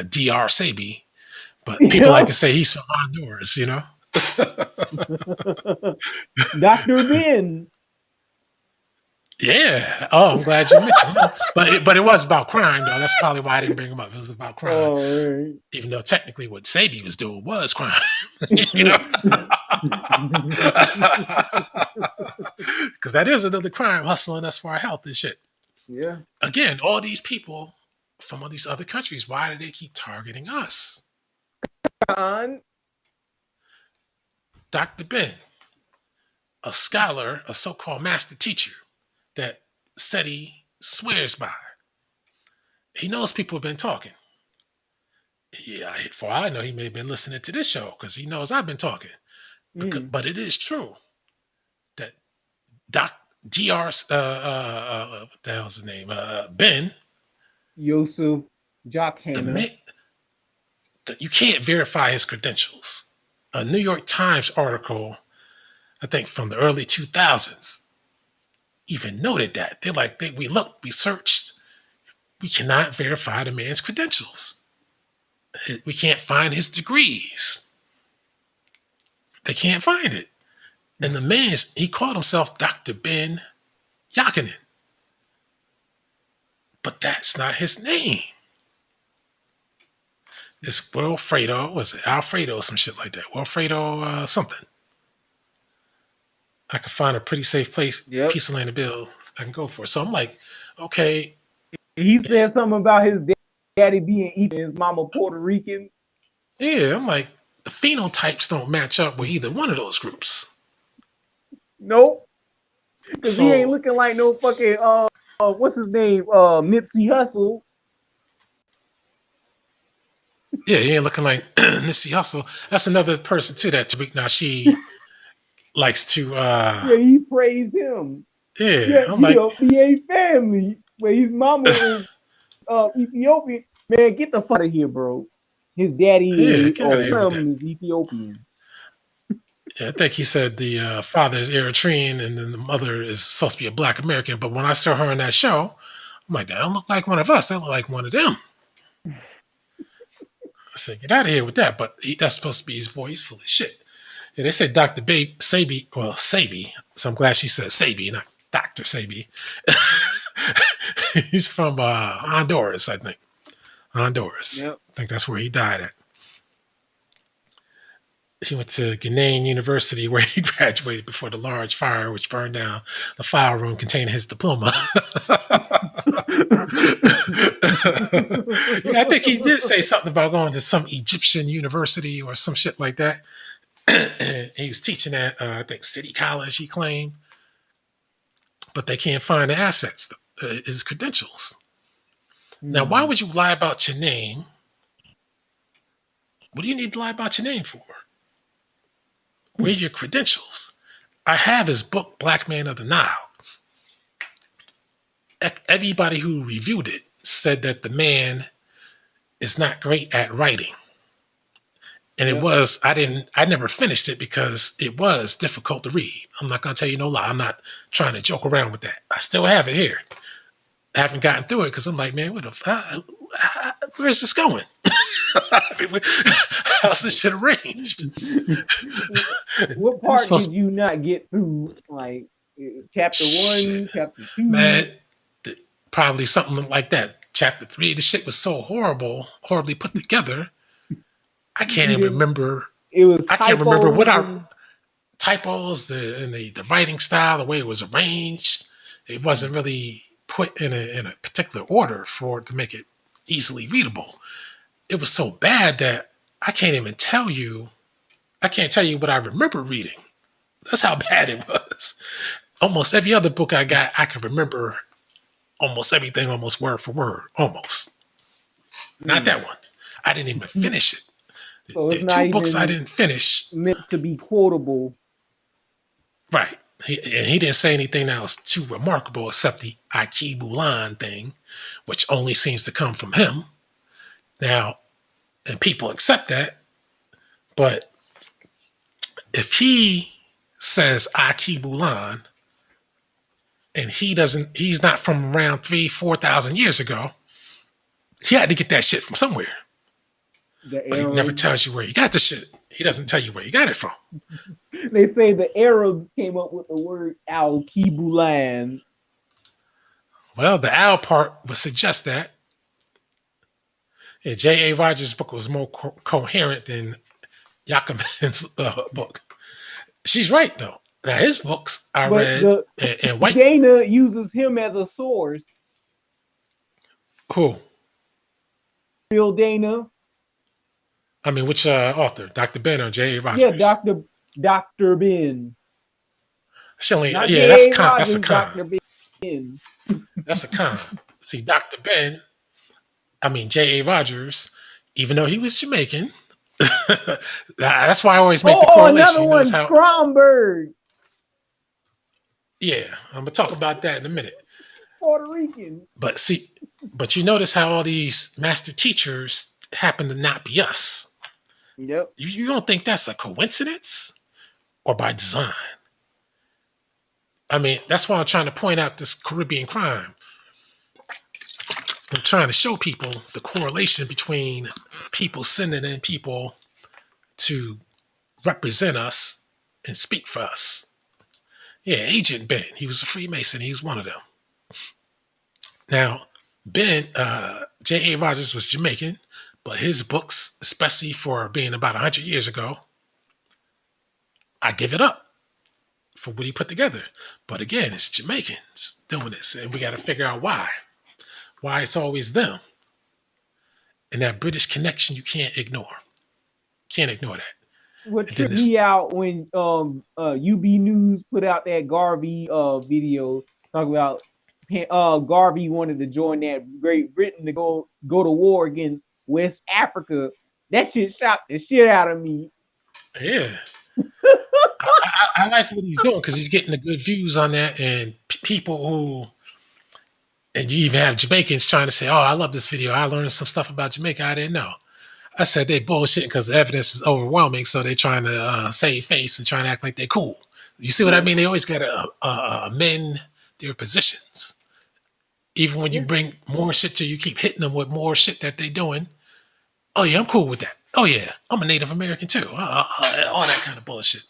Dr. Sabi, but people like to say he's from Honduras, you know? Dr. Ben. Yeah. Oh, I'm glad you mentioned it. But it was about crime, though. That's probably why I didn't bring him up. It was about crime. Oh, right. Even though technically what Sabi was doing was crime. You know? Because that is another crime, hustling us for our health and shit. Yeah. Again, all these people from all these other countries. Why do they keep targeting us? Con. Dr. Ben, a scholar, a so-called master teacher that SETI swears by. He knows people have been talking. Yeah, for all I know, he may have been listening to this show because he knows I've been talking. But it is true that Doc Dr. What the hell's his name? Ben Yusuf Jock the Hanna. man, you can't verify his credentials. A New York Times article, I think from the early 2000s, even noted that. They're like, we looked, we searched, we cannot verify the man's credentials. We can't find his degrees. They can't find it. And the man, he called himself Dr. Ben Yakinen. But that's not his name. It's Wilfredo, was it Alfredo, some shit like that? Wilfredo something. I can find a pretty safe place, piece of land to build. I can go for it. So I'm like, okay. He said something about his daddy being Ethiopian, his mama Puerto Rican. Yeah, I'm like, the phenotypes don't match up with either one of those groups. Nope. Because he ain't looking like no fucking, what's his name? Nipsey Hussle. Yeah, he ain't looking like Nipsey Hussle. That's another person too that Tariq Nasheed likes to. Yeah, he praised him. Yeah, I'm he like, a family where his mama is Ethiopian. Man, get the fuck out of here, bro. His daddy is Ethiopian. Yeah, I think he said the father is Eritrean and then the mother is supposed to be a Black American. But when I saw her in that show, I'm like, that don't look like one of us. That look like one of them. I said, get out of here with that. But that's supposed to be his boy. He's full of shit. Yeah, they said Dr. Sabi, well, Sabi. So I'm glad she said Sabi, not Dr. Sabi. He's from Honduras, I think. Honduras. Yep. I think that's where he died at. He went to Ghanaian University where he graduated before the large fire which burned down the file room containing his diploma. Yeah, I think he did say something about going to some Egyptian university or some shit like that. He was teaching at, I think, City College, he claimed. But they can't find the assets, his credentials. Now, why would you lie about your name? What do you need to lie about your name for? Where are your credentials? I have his book, Black Man of the Nile. Everybody who reviewed it said that the man is not great at writing. And it was, I never finished it because it was difficult to read. I'm not going to tell you no lie. I'm not trying to joke around with that. I still have it here. I haven't gotten through it because I'm like, man, where is this going? How's this shit arranged? What part did you not get through? Like chapter 1, chapter 2? Man, probably something like that. Chapter 3, the shit was so horribly put together. I can't even remember. I can't remember what our typos, the writing style, the way it was arranged. It wasn't really put in a particular order for it to make it easily readable. It was so bad that I can't even tell you. I can't tell you what I remember reading. That's how bad it was. Almost every other book I got, I can remember almost everything, almost word for word, almost. Not that one. I didn't even finish it. So there are 2 books I didn't finish. Meant to be quotable. Right. He didn't say anything else too remarkable except the Aki Bulan thing, which only seems to come from him. Now, and people accept that, but if he says Aki Bulan and he's not from around 3,000-4,000 years ago, he had to get that shit from somewhere. But he never tells you where he got the shit. He doesn't tell you where he got it from. They say the Arabs came up with the word Al-Kibulan. Well, the Al part would suggest that. Yeah, J.A. Rogers' book was more coherent than Yakimen's book. She's right, though. Now, his books I read in white. Dana uses him as a source. Who? real Dana. I mean, which author? Dr. Ben or J.A. Yeah, Rogers? Dr. Ben. Not Yeah, that's J.A. con. That's a Rogers, con. Dr. Ben. That's a con. See, Dr. Ben, I mean, J.A. Rogers, even though he was Jamaican, that's why I always make the Oh, correlation. another You notice one, how, Kronberg, yeah, I'm going to talk about that in a minute. Puerto Rican. But see, but you notice how all these master teachers happen to not be us. Yep. You don't think that's a coincidence or by design? I mean, that's why I'm trying to point out this Caribbean crime. I'm trying to show people the correlation between people sending in people to represent us and speak for us. Yeah, Agent Ben, he was a Freemason. He was one of them. Now, Ben, J.A. Rogers was Jamaican, but his books, especially for being about 100 years ago, I give it up for what he put together. But again, it's Jamaicans doing this, and we got to figure out why. Why it's always them. And that British connection, you can't ignore. Can't ignore that. What And then tripped me out when UB News put out that Garvey video talking about Garvey wanted to join that Great Britain to go to war against West Africa. That shit shocked the shit out of me. Yeah. I like what he's doing because he's getting the good views on that, and people who, and you even have Jamaicans trying to say, "Oh, I love this video. I learned some stuff about Jamaica I didn't know." I said they bullshit because the evidence is overwhelming, so they're trying to save face and trying to act like they're cool. You see what I mean? They always got to amend their positions. Even when you bring more shit to, you keep hitting them with more shit that they're doing. Oh yeah, I'm cool with that. Oh yeah, I'm a Native American too. All that kind of bullshit.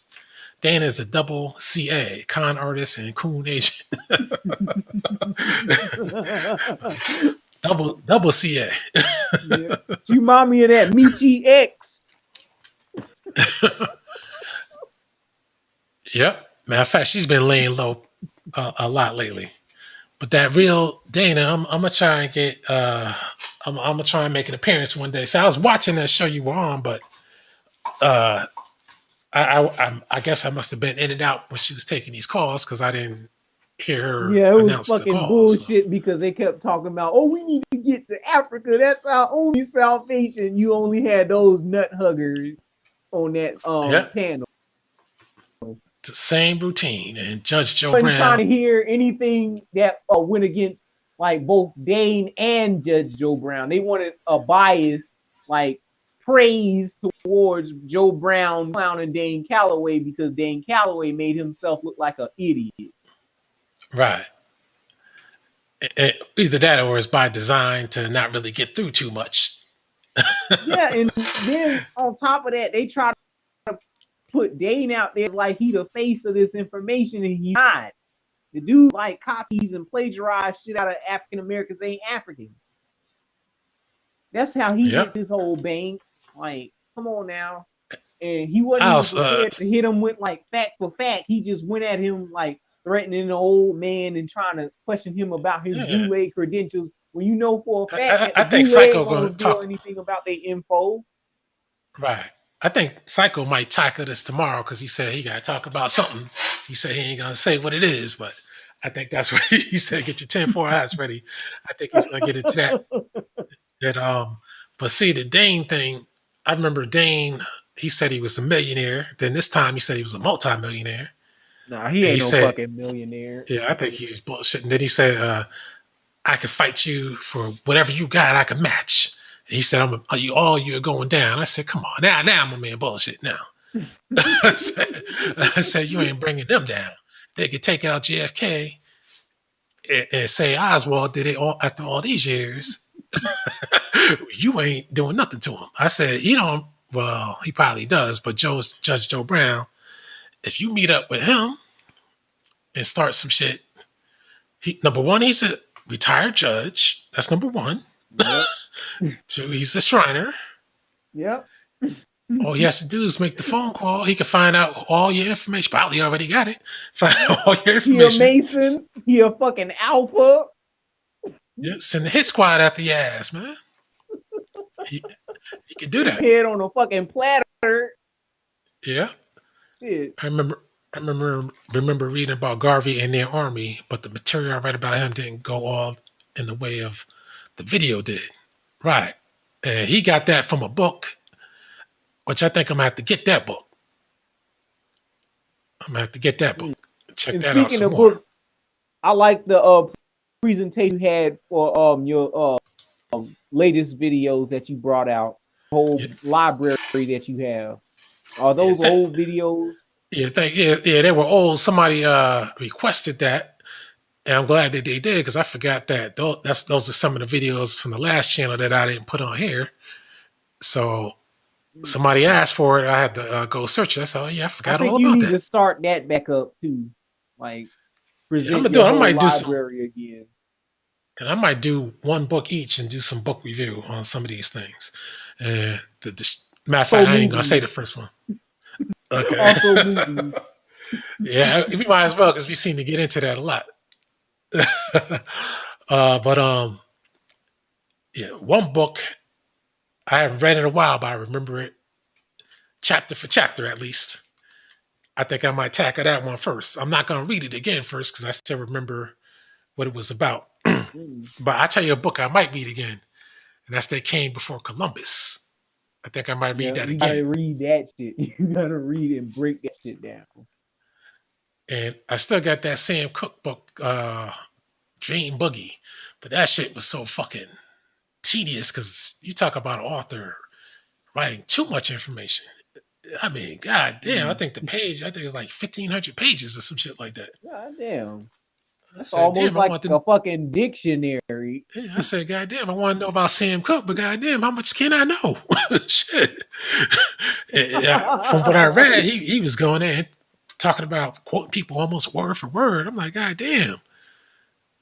Dan is a double CA, con artist and coon agent. double CA. Yeah. You remind me of that Michi X. Yep. Matter of fact, she's been laying low a lot lately. But that real Dana, I'm gonna try and get. I'm gonna try and make an appearance one day. So I was watching that show you were on, but I guess I must have been in and out when she was taking these calls because I didn't hear her Yeah, it was announce the fucking call. bullshit because they kept talking about, oh, we need to get to Africa. That's our only salvation. You only had those nut huggers on that Yep. panel. The same routine. And Judge Joe Wasn't trying Brown. to hear anything that went against like both Dane and Judge Joe Brown. They wanted a bias, like praise towards Joe Brown clowning Dane Calloway because Dane Calloway made himself look like an idiot. Right. Either that or it's by design to not really get through too much. Yeah, and then on top of that, they try to put Dane out there like he the face of this information, and he's not. The dude like copies and plagiarize shit out of African Americans ain't African. That's how he hit his whole bank. Like, come on now. And he wasn't even prepared to hit him with like fact for fact. He just went at him like threatening the old man and trying to question him about his Boule credentials. When you know for a fact I that think Boule Psycho gonna gonna talk anything about their info. Right. I think Psycho might tackle this tomorrow because he said he got to talk about something. He said he ain't going to say what it is, but I think that's what he said. Get your 10-4 hats ready. I think he's going to get into that. But see, the Dane thing, I remember Dane, he said he was a millionaire. Then this time he said he was a multimillionaire. Nah, he ain't fucking millionaire. Yeah, I think he's bullshitting. Then he said, I could fight you for whatever you got, I could match. He said, you're going down. I said, come on. Now I'm a man bullshit now. I said, you ain't bringing them down. They could take out JFK and say Oswald did it all after all these years. You ain't doing nothing to him. I said, he don't, well, he probably does, but Judge Joe Brown, if you meet up with him and start some shit, number one, he's a retired judge. That's number one. Yep. Two, he's a Shriner. Yep. All he has to do is make the phone call. He can find out all your information. Probably already got it. Find out all your information. He a Mason. He a fucking Alpha. Yep. Send the hit squad after your ass, man. You can do His that. head on a fucking platter. Yeah. Shit. I remember reading about Garvey and their army, but the material I read about him didn't go all in the way of the video did. Right. And he got that from a book, which I think I'm gonna have to get that book. I'm gonna have to get that book. Check And that out speaking some of more. books, I like the presentation you had for your latest videos that you brought out. Whole Yeah, library that you have. Are yeah, those old videos? yeah, they were old. Somebody requested that, and I'm glad that they did because I forgot that those are some of the videos from the last channel that I didn't put on here. So somebody asked for it. I had to go search it. So yeah, I I forgot all think you about need that. to start that back up too. Like Yeah, I'm present gonna do your it. I whole might do some, library again. and I might do one book each and do some book review on some of these things. Matter of So fact, I ain't gonna say movies. the first one. Okay. Also movies. Yeah, we might as well because we seem to get into that a lot. But yeah, one book I haven't read in a while, but I remember it chapter for chapter at least. I think I might tackle that one first. I'm not gonna read it again first because I still remember what it was about. Mm. But I tell you a book I might read again, and that's They Came Before Columbus. I think I might read Yeah, that you again. gotta read that shit. You gotta read and break that shit down. And I still got that Sam Cooke book, Dream Boogie, but that shit was so fucking tedious because you talk about an author writing too much information. I mean, god damn, I Mm. think I think it's like 1,500 pages or some shit like that. God damn. I That's said, almost damn, I like want to. a fucking dictionary. Yeah, I said, God damn, I want to know about Sam Cooke, but god damn, how much can I know? Shit. From what I read, he was going in talking about quoting people almost word for word. I'm like, God damn.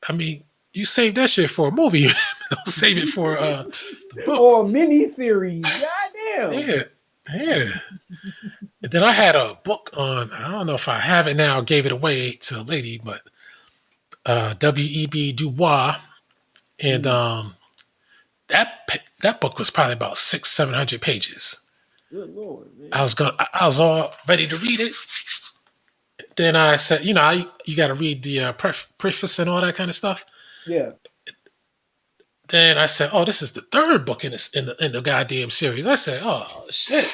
I mean, you save that shit for a movie. Don't save it for the book. Or a mini series. God damn. Yeah, yeah. And then I had a book on. I don't know if I have it now. Gave it away to a lady, but W.E.B. Du Bois, and Mm. that book was probably about 600-700 pages. Good lord, I man. was I was all ready to read it. Then I said, you got to read the preface and all that kind of stuff. Yeah. Then I said, oh, this is the third book in the goddamn series. I said, oh shit.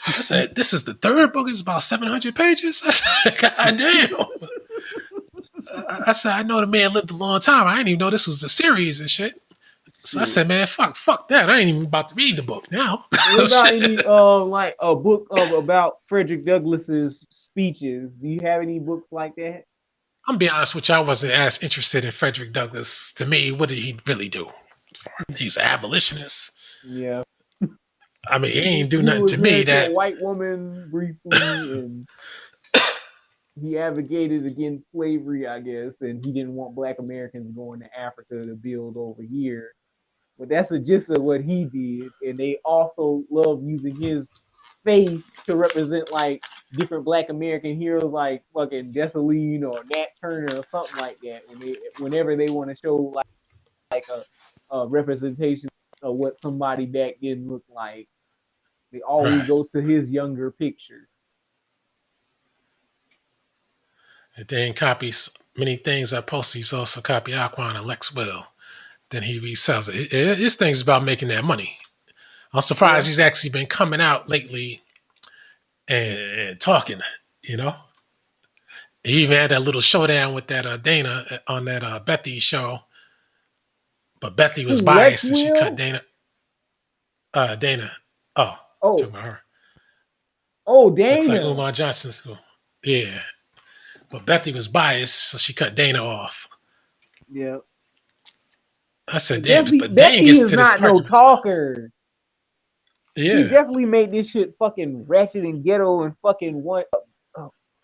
I said, this is the third book. It's about 700 pages. I said, God damn. I said, I know the man lived a long time. I didn't even know this was a series and shit. So I Shit. said, man, fuck that. I ain't even about to read the book now. What about Shit. any like a book of about Frederick Douglass's speeches? Do you have any books like that? I'm be honest with you, I wasn't as interested in Frederick Douglass. To me, what did he really do? He's an abolitionist. Yeah. I mean, he ain't do He nothing was to me married to a that. white woman briefly, and he advocated against slavery, I guess, and he didn't want Black Americans going to Africa to build over here. But that's the gist of what he did, and they also love using his face to represent like different Black American heroes, like fucking Dessalines or Nat Turner or something like that. Whenever they want to show like a representation of what somebody back then looked like, they always Right. go to his younger picture. And then copies many things I post. He's also copy Alquanr and Lex Will. Then he resells it. His thing's about making that money. I'm surprised Yeah. he's actually been coming out lately and talking. You know, he even had that little showdown with that Dana on that Bethy show, but Bethy was Who, Lex biased and she cut Will? Dana. Dana. Oh, Oh, talking about her. oh, Looks like Dana. Umar Johnson's school. Yeah, but Bethy was biased, so she cut Dana off. Yeah. I said, damn, Bethy, but Dane gets is to this not no argument stuff. talker. He Yeah. definitely made this shit fucking ratchet and ghetto and fucking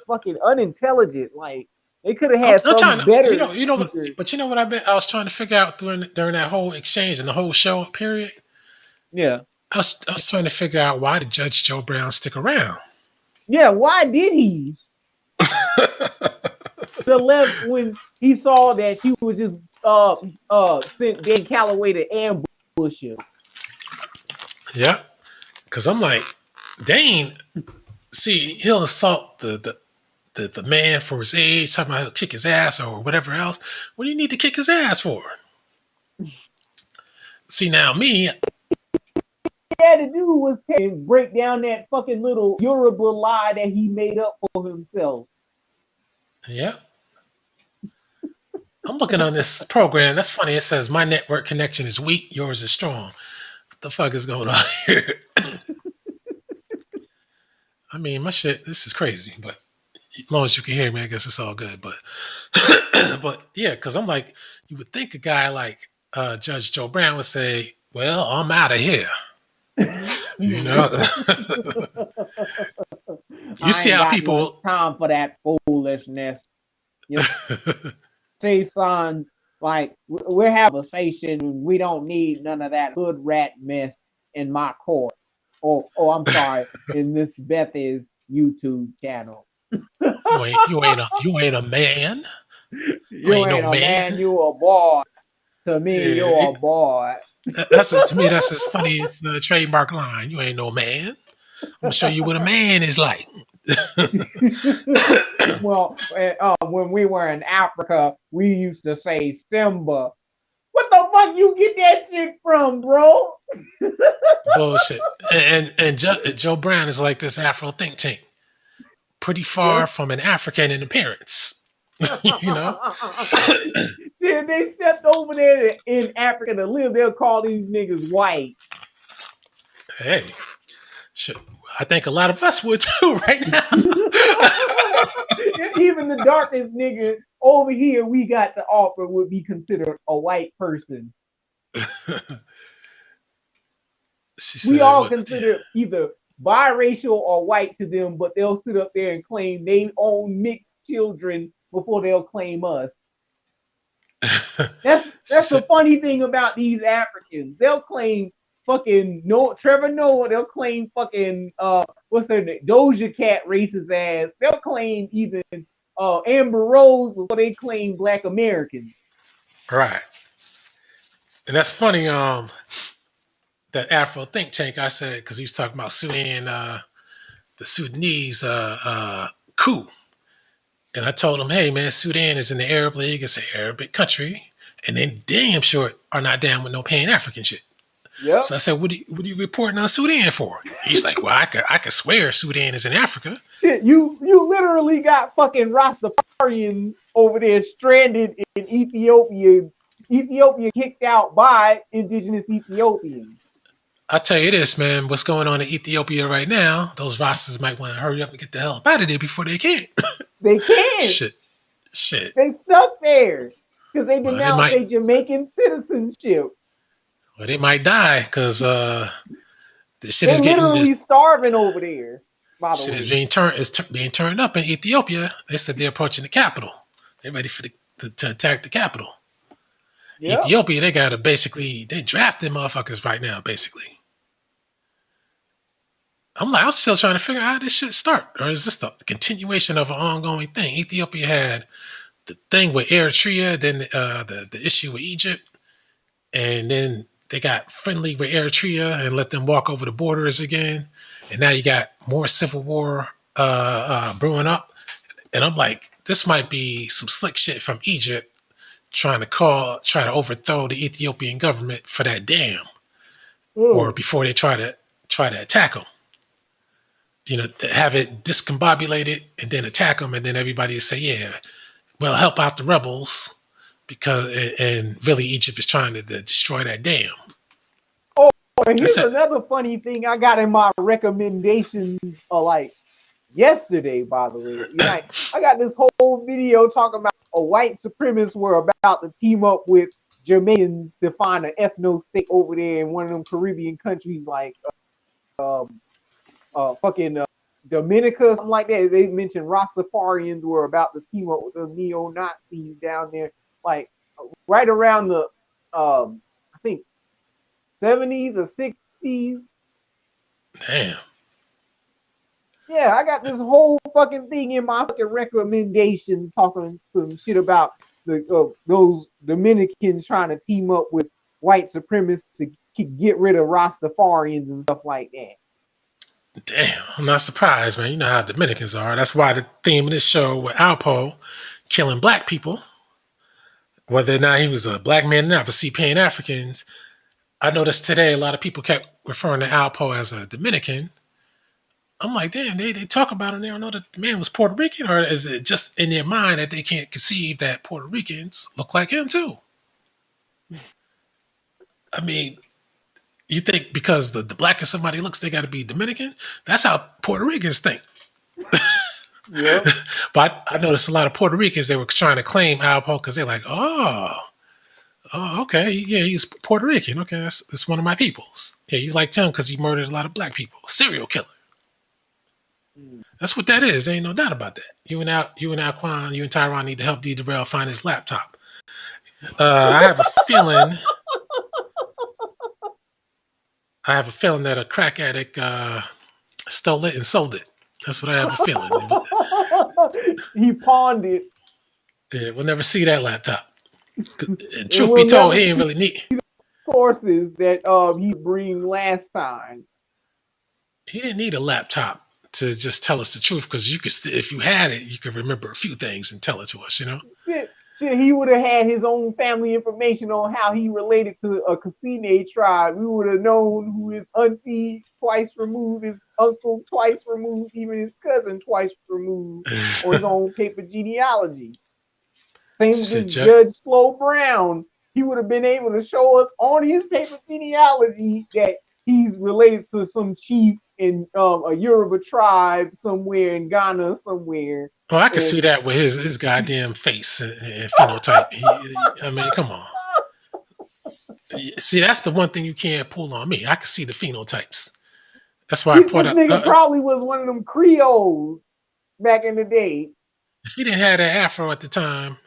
fucking unintelligent. Like they could have I'm, had I'm trying some to, better what, speakers. but you know what I was trying to figure out during that whole exchange and the whole show period. Yeah. I was trying to figure out why did Judge Joe Brown stick around. Yeah, why did he? The left when he saw that she was just sent Dan Calloway to ambush him. Yeah, because I'm like, Dane. See, he'll assault the man for his age, talking about he'll kick his ass or whatever else. What do you need to kick his ass for? See, now me, He had to do was break down that fucking little Yoruba lie that he made up for himself. yeah. I'm looking on this program. That's funny. It says my network connection is weak, yours is strong. What the fuck is going on here? I mean, my shit, this is crazy, but as long as you can hear me, I guess it's all good. But but yeah, because I'm like, you would think a guy like Judge Joe Brown would say, well, I'm out of here. You know, you I see ain't how got much people. time for that foolishness. You see, son, like we're having a conversation. We don't need none of that hood rat mess in my court. Oh, I'm sorry, in Miss Beth's YouTube channel. You ain't a man. You You ain't no ain't a man. man, you a boy. To me, Yeah, you're a boy. to me that's his funniest trademark line. You ain't no man. I'm gonna show you what a man is like. Well, when we were in Africa, we used to say Simba. What the fuck you get that shit from, bro? Bullshit. And Joe Brown is like this Afro think tank, pretty far Yep. from an African in appearance. You know. Then they stepped over there in Africa to live. They'll call these niggas white. Hey, shit. I think a lot of us would too right now. Even the darkest nigga over here we got to offer would be considered a white person. She We said, all "What?" consider either biracial or white to them, but they'll sit up there and claim they own mixed children before they'll claim us. That's She that's the said, funny thing about these Africans. They'll claim fucking Trevor Noah. They'll claim fucking what's her name, Doja Cat racist ass. They'll claim even Amber Rose before they claim Black Americans. "Right." And that's funny. That Afro think tank I said because he was talking about Sudan, the Sudanese coup, and I told him, "Hey man, Sudan is in the Arab League. It's an Arabic country, and they damn sure are not down with no Pan African shit." Yep. So I said, what are you reporting on Sudan for?" He's like, "Well, I could swear Sudan is in Africa." Shit, you literally got fucking Rastafarians over there stranded in Ethiopia. Ethiopia kicked out by indigenous Ethiopians. I tell you this, man, what's going on in Ethiopia right now, those Rastas might want to hurry up and get the hell up out of there before they can. They can't. Shit. Shit. They stuck there because they Well, they denounced might their Jamaican citizenship. they might die because the shit They is getting this literally starving over there. By the shit is way, being turned up in Ethiopia. They said they're approaching the capital. They're ready for to attack the capital. yep. Ethiopia, they gotta basically they drafting motherfuckers right now, basically. I'm still trying to figure out how this shit start. Or is this the continuation of an ongoing thing? Ethiopia had the thing with Eritrea, then the issue with Egypt, and then they got friendly with Eritrea and let them walk over the borders again. And now you got more civil war brewing up. And I'm like, this might be some slick shit from Egypt try to overthrow the Ethiopian government for that dam, or Mm. before they try to attack them. You know, have it discombobulated and then attack them, and then everybody say, "Yeah, well, help out the rebels," because and really Egypt is trying to destroy that dam. Oh, and I here's said, another funny thing I got in my recommendations. Like yesterday, by the way. You know, I got this whole video talking about a white supremacists were about to team up with Jamaicans to find an ethno state over there in one of them Caribbean countries like fucking Dominica, something like that. They mentioned Rastafarians were about to team up with the neo Nazis down there, like right around the I think 70s or 60s. "Damn, Yeah, I got this whole fucking thing in my fucking recommendations talking some shit about the those Dominicans trying to team up with white supremacists to get rid of Rastafarians and stuff like that. Damn, I'm not surprised, man. You know how Dominicans are. That's why the theme of this show with Alpo killing black people, whether or not he was a black man or not, but see, Pan-Africans, I noticed today a lot of people kept referring to Alpo as a Dominican. I'm like, damn, they talk about him. They don't know that the man was Puerto Rican, or is it just in their mind that they can't conceive that Puerto Ricans look like him too? I mean, you think because the blacker somebody looks, they got to be Dominican? That's how Puerto Ricans think. Yep. But I noticed a lot of Puerto Ricans, they were trying to claim Alpo because they're like, okay, yeah, he's Puerto Rican. Okay, that's one of my peoples. Yeah, you liked him because he murdered a lot of black people. Serial killer. That's what that is. There ain't no doubt about that. You and Alquanr, you and Tyron need to help D. Darrell find his laptop. I have a feeling. That a crack addict stole it and sold it. That's what I have a feeling. He pawned it. Yeah, we'll never see that laptop. And truth be told, he ain't really need sources that he bring last time. He didn't need a laptop to just tell us the truth, because you could, if you had it, you could remember a few things and tell it to us. You know. Shit, he would have had his own family information on how he related to a Cassine tribe. We would have known who his auntie twice removed, his uncle twice removed, even his cousin twice removed, or his own paper genealogy. Same with Judge Flo Brown. He would have been able to show us on his paper genealogy that he's related to some chief in a Yoruba tribe somewhere in Ghana somewhere. Oh, I can see that with his goddamn face and phenotype. I mean, come on. See, that's the one thing you can't pull on me. I can see the phenotypes. That's why I put up. This nigga probably was one of them Creoles back in the day. If he didn't have that afro at the time,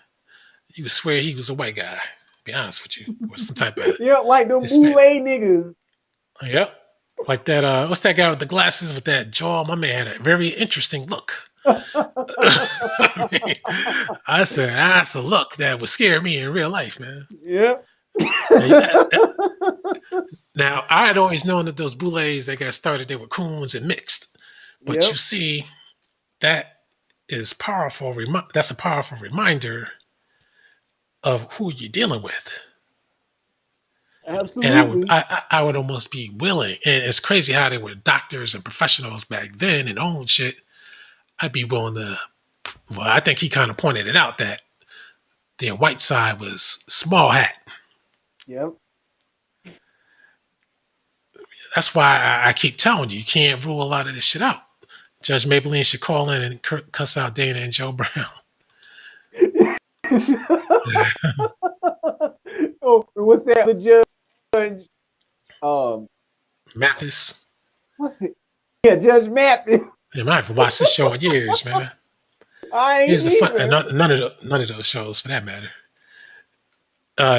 you would swear he was a white guy. Be honest with you, or some type of like them boule niggas. Yep, like that. What's that guy with the glasses with that jaw? My man had a very interesting look. I said that's a look that would scare me in real life, man. Yep. Now, I had always known that those boules that got started, they were coons and mixed. But you see, that is powerful. That's a powerful reminder of who you're dealing with. Absolutely. And I would almost be willing. And it's crazy how they were doctors and professionals back then and owned shit. I'd be willing to. Well, I think he kind of pointed it out that their white side was small hat. Yep. That's why I keep telling you can't rule a lot of this shit out. Judge Maybelline should call in and cuss out Dana and Joe Brown. Oh, what's that? The judge, Mathis. What's it? Yeah, Judge Mathis. Yeah, I haven't watched this show in years, man. Here's the fun, none of those shows, for that matter.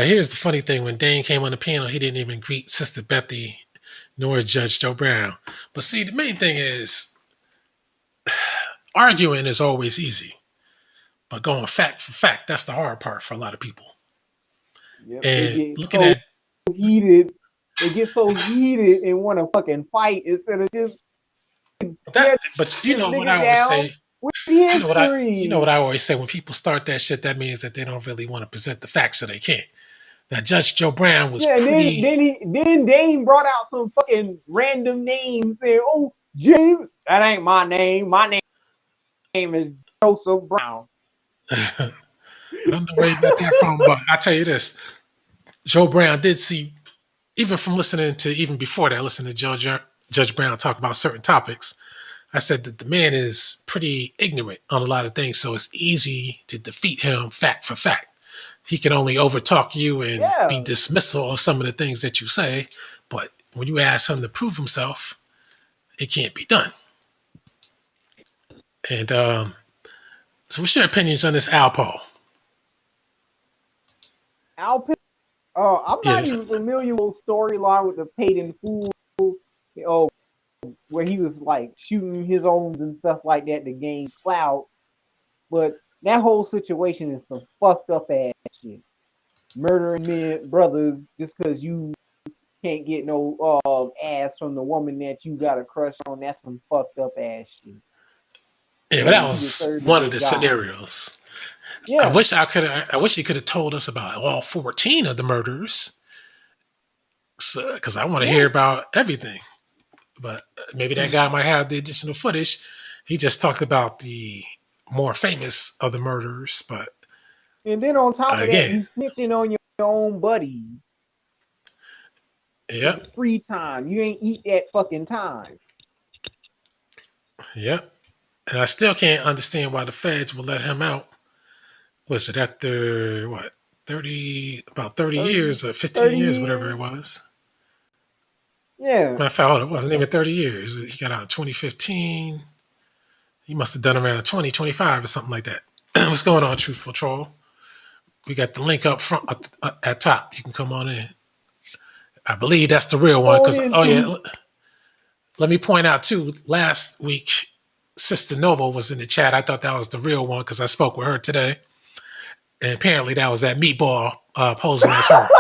Here's the funny thing: when Dane came on the panel, he didn't even greet Sister Bethy nor Judge Joe Brown. But see, the main thing is arguing is always easy, but going fact for fact, that's the hard part for a lot of people. Yep, and looking at heated, they get so heated and want to fucking fight instead of just. But you know what I always say. You know what I always say, when people start that shit, that means that they don't really want to present the facts, so they can't. Now, Judge Joe Brown was pretty. Then Dane brought out some fucking random names saying, "Oh, James, that ain't my name. My name is Joseph Brown." I don't know where you got that from, but I tell you this: Joe Brown did see, even from listening to, even before that, listening to Judge Brown talk about certain topics. I said that the man is pretty ignorant on a lot of things, so it's easy to defeat him fact for fact. He can only overtalk you and be dismissal of some of the things that you say, but when you ask him to prove himself, it can't be done. And so what's your opinions on this Alpo? Alpo? I'm not even familiar with the storyline with the paid in full. Where he was like shooting his own and stuff like that to gain clout. But that whole situation is some fucked up ass shit. Murdering men, brothers, just because you can't get no ass from the woman that you got a crush on. That's some fucked up ass shit. Yeah, but that And he was deserved to one of get the got. scenarios. Yeah. I wish he could have told us about all 14 of the murders, because I want to hear about everything. But maybe that guy might have the additional footage. He just talked about the more famous of the murders, but And then on top of that, again, you snitching on your own buddy in yep, free time. You ain't eat that fucking time. yep. And I still can't understand why the feds will let him out. Was it after what, 30 30, years or 15 30 years, whatever years. it was? Yeah. Matter of fact, it wasn't even 30 years. He got out in 2015. He must have done around 2025 or something like that. What's going on, Truthful Troll? We got the link up front at top. You can come on in. I believe that's the real one. Phone Because, in oh, yeah, too. let me point out, too, last week, Sister Noble was in the chat. I thought that was the real one because I spoke with her today. And apparently that was that meatball posing as her.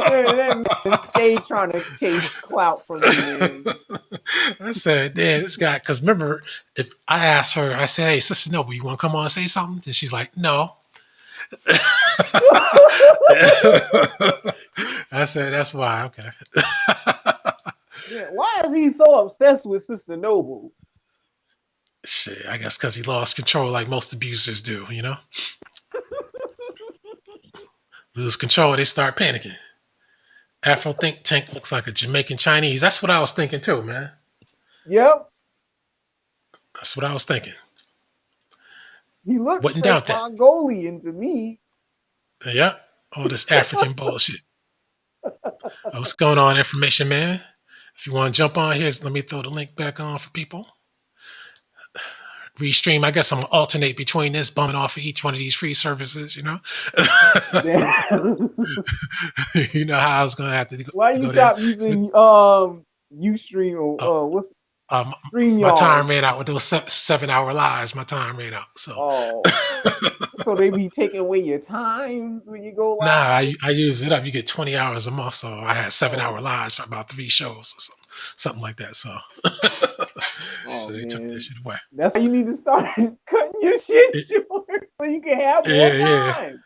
That man stay trying to chase clout from you, man. I said, "Damn, this guy." Because remember, if I asked her, I said, "Hey, Sister Noble, you want to come on and say something?" And she's like, "No." I said, "That's why." Okay. Yeah, why is he so obsessed with Sister Noble? Shit, I guess because he lost control, like most abusers do. Lose control, they start panicking. Afro think tank looks like a Jamaican Chinese. That's what I was thinking too, man. Yep. That's what I was thinking. He looks Wouldn't straight doubt that. Mongolian to me. Yeah, all this African bullshit. What's going on, information man? If you want to jump on here, let me throw the link back on for people. Restream. I guess I'm gonna alternate between this, bumming off of each one of these free services. You know how I was gonna have to Why to you go there. stop using Ustream Uh, or what's my time StreamYard? ran out with those 7 hour lives. My time ran out. So Oh, so they be taking away your times when you go nah, live? I use it up. You get 20 hours a month. So I had 7 hour Oh, lives for about 3 shows or something like that. So oh so they took that man, shit away. that's why you need to start cutting your shit It, short so you can have more yeah, yeah, time.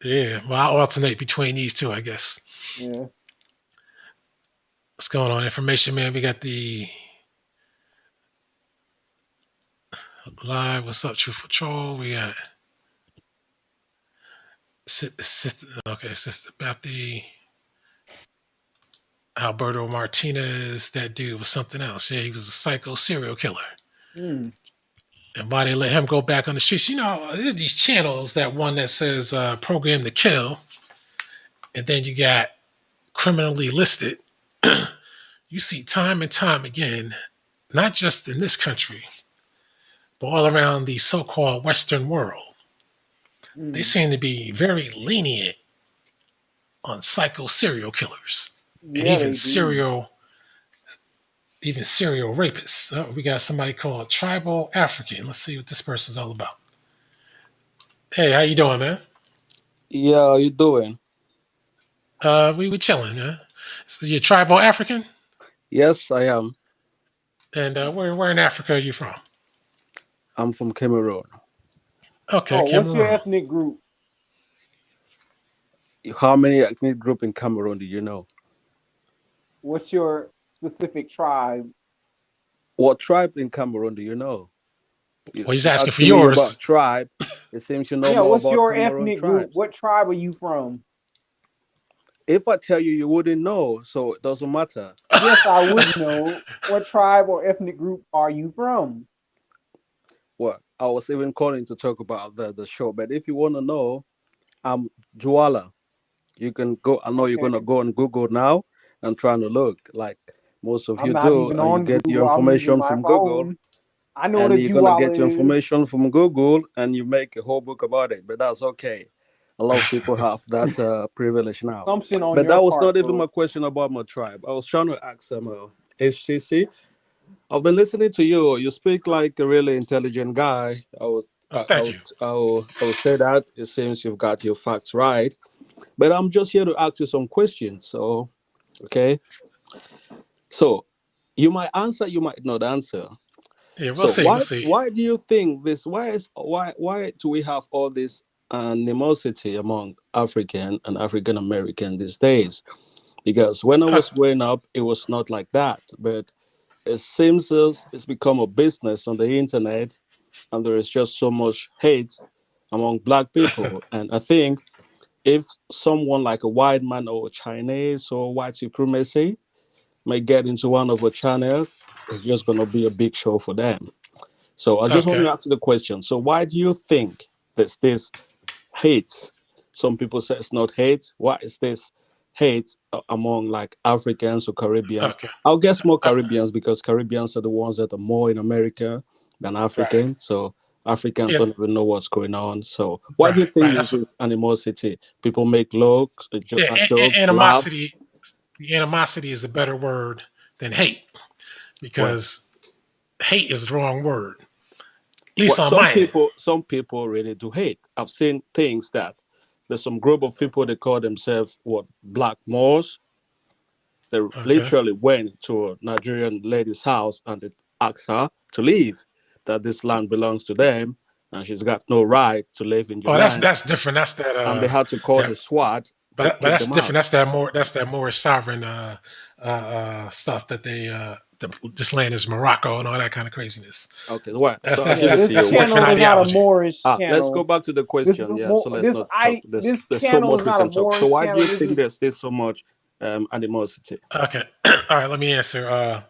yeah. Well, I alternate between these two, I guess. Yeah. What's going on, information man? We got the live. What's up, Truth Patrol? We got sister. Okay, sister Bethy, Alberto Martinez. That dude was something else. Yeah, he was a psycho serial killer. Mm. And why they let him go back on the streets? There are these channels. That one that says "Program to Kill," and then you got criminally listed. You see time and time again, not just in this country, but all around the so-called Western world. They Mm. seem to be very lenient on psycho serial killers and Yeah, they do. even serial rapists. We got somebody called Tribal African. Let's see what this person's all about. Hey, how you doing, man? Yeah, how you doing? We chilling, man. So you're Tribal African, Yes, I am. and where in Africa are you from? I'm from Cameroon. Okay, Oh, what's your Cameroon. ethnic group? How many ethnic group in Cameroon do you know? What's your specific tribe? What tribe in Cameroon do you know? Well, he's You asking for asking me about yours. tribe. It seems you know Yeah, more what's about your Cameroon ethnic group? tribes. What tribe are you from? If I tell you, you wouldn't know, so it doesn't matter. Yes, I would know. What tribe or ethnic group are you from? What I was even calling to talk about the show, but if you want to know, I'm Juala. You can go. I know you're gonna Okay. go on Google now and trying to look like most of I'm you not do, even and you on get your Google. I'm using information my from Google. phone. I know what And a you're gonna get your Juwala is. information from Google, and you make a whole book about it. But that's okay. A lot of people have that privilege now. Assumption on But your that was part, not even bro. my question about my tribe. I was trying to ask HCC. I've been listening to you. You speak like a really intelligent guy. Oh, thank you. I would say that it seems you've got your facts right. But I'm just here to ask you some questions. So Okay. So you might answer, you might not answer. Yeah, we'll So see. We'll see. why do you think this? Why do we have all this animosity among African and African American these days? Because when I Uh, was growing up, it was not like that. But it seems as it's become a business on the internet, and there is just so much hate among black people. And I think if someone like a white man or Chinese or white supremacy may get into one of our channels, it's just going to be a big show for them. So I just want okay. to ask the question. So why do you think there's this hate? Some people say it's not hate. Why is this hate among like Africans or Caribbeans? Okay. I'll guess more Uh, Caribbeans because Caribbeans are the ones that are more in America than right. Africans. So Africans Yeah. don't even know what's going on. So why do you Right. think Right. there's That's this animosity? People make jokes, yeah. jokes, laugh. Animosity. Animosity is a better word than hate Well, because hate is the wrong word. At least well, on my end. some people really do hate. I've seen things that there's some group of people they call themselves what black Moors. They Okay. literally went to a Nigerian lady's house and they asked her to leave, that this land belongs to them and she's got no right to live in your Oh, land. that's different. That's that And they had to call that the SWAT to but kick that's them different. out. That's that more sovereign stuff that they this land is Morocco and all that kind of craziness. Okay, well, That's so I'll that's give Yeah, it that's this to that's you. a What? different channel is not a ideology. Moorish Let's go channel. back to the This question. Yeah, so let's not talk. this There's so channel much is we not a can talk. So Moorish why do channel. you This think is there's so much animosity? Okay. All right. Let me answer.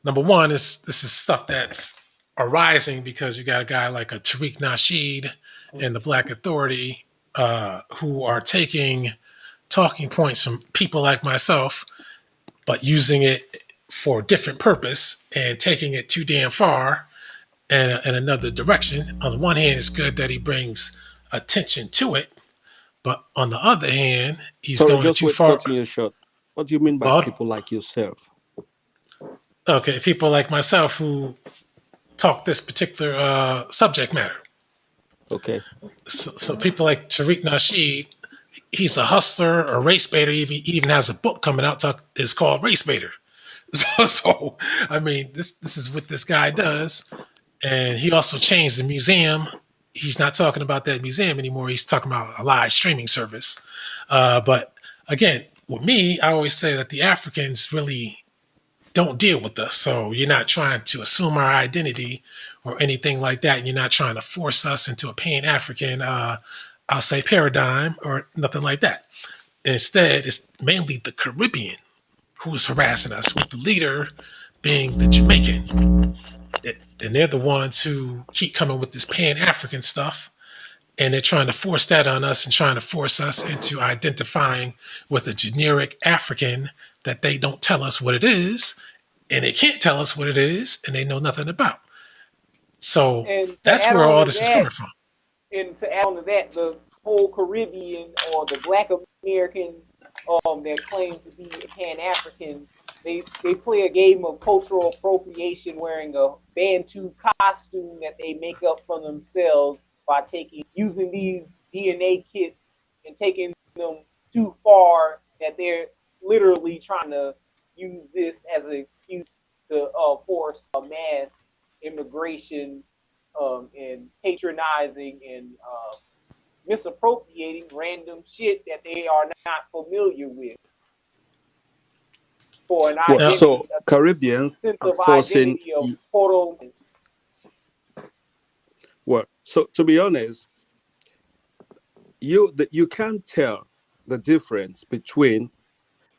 Number one is this is stuff that's arising because you got a guy like a Tariq Nasheed and the Black Authority who are taking talking points from people like myself, but using it for a different purpose and taking it too damn far in another direction. On the one hand, it's good that he brings attention to it, but on the other hand, he's Sorry, going just too wait, far. cutting you short. What do you mean by Well, people like yourself? okay, people like myself who talk this particular subject matter. Okay. So people like Tariq Nasheed, he's a hustler, a race baiter. He even has a book coming out. It's called Race Baiter. So I mean, this is what this guy does, and he also changed the museum. He's not talking about that museum anymore. He's talking about a live streaming service. But again, with me, I always say that the Africans really don't deal with us. So you're not trying to assume our identity or anything like that. You're not trying to force us into a Pan-African, I'll say, paradigm or nothing like that. Instead, it's mainly the Caribbean who is harassing us, with the leader being the Jamaican. And they're the ones who keep coming with this Pan-African stuff. And they're trying to force that on us and trying to force us into identifying with a generic African that they don't tell us what it is, and they can't tell us what it is, and they know nothing about. So and to that's add where on all to this is that, coming from. the whole Caribbean or the Black Americans that claim to be Pan African, they play a game of cultural appropriation wearing a Bantu costume that they make up for themselves by taking using these DNA kits and taking them too far that they're literally trying to use this as an excuse to force a mass immigration and patronizing and misappropriating random shit that they are not familiar with for an Well, Now, identity, so a Caribbeans sense are of forcing identity of photos. well, so to be honest, you can't tell the difference between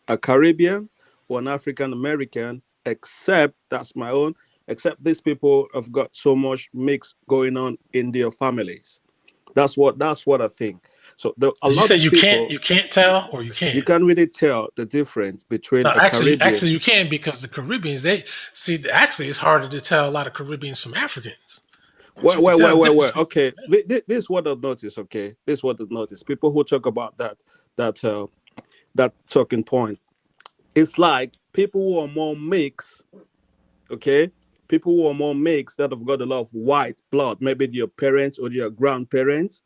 a Caribbean or an African American, except that's my own, except these people have got so much mix going on in their families. That's what I think. So a did you lot say of people you can't tell or you you can? can't really tell the difference between No, a Caribbean. actually, you can because the Caribbeans they see. Actually, it's harder to tell a lot of Caribbeans from Africans, but Well, you can well, tell well, the well, difference. well. Okay, this is what I've noticed. Okay, this is what I've noticed. People who talk about that that talking point. It's like people who are more mixed. Okay, people who are more mixed that have got a lot of white blood. Maybe your parents or your grandparents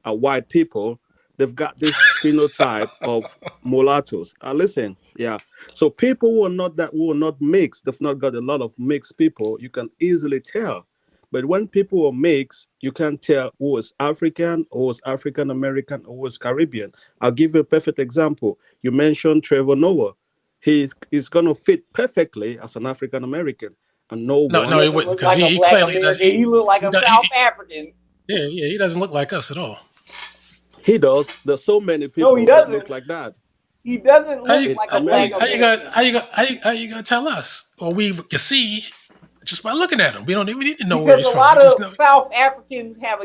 are white people. they've got this phenotype of mulattoes. Listen, yeah. So people who are not mixed, they've not got a lot of mixed people. You can easily tell. But when people are mixed, you can't tell who is African, who is African American, who is Caribbean. I'll give you a perfect example. You mentioned Trevor Noah. He's gonna fit perfectly as an African American, and no No, He no, one. he doesn't wouldn't, look because like a he black clearly does. American. He look like a South African. Yeah, he doesn't look like us at all. He does. There's so many No, he people that look doesn't. like that He doesn't How look you in like a how black you how America. you got American. how you gonna tell us? Or we can see just by looking at him. We don't even need to know where Because he's a from. We lot just of know. South Africans have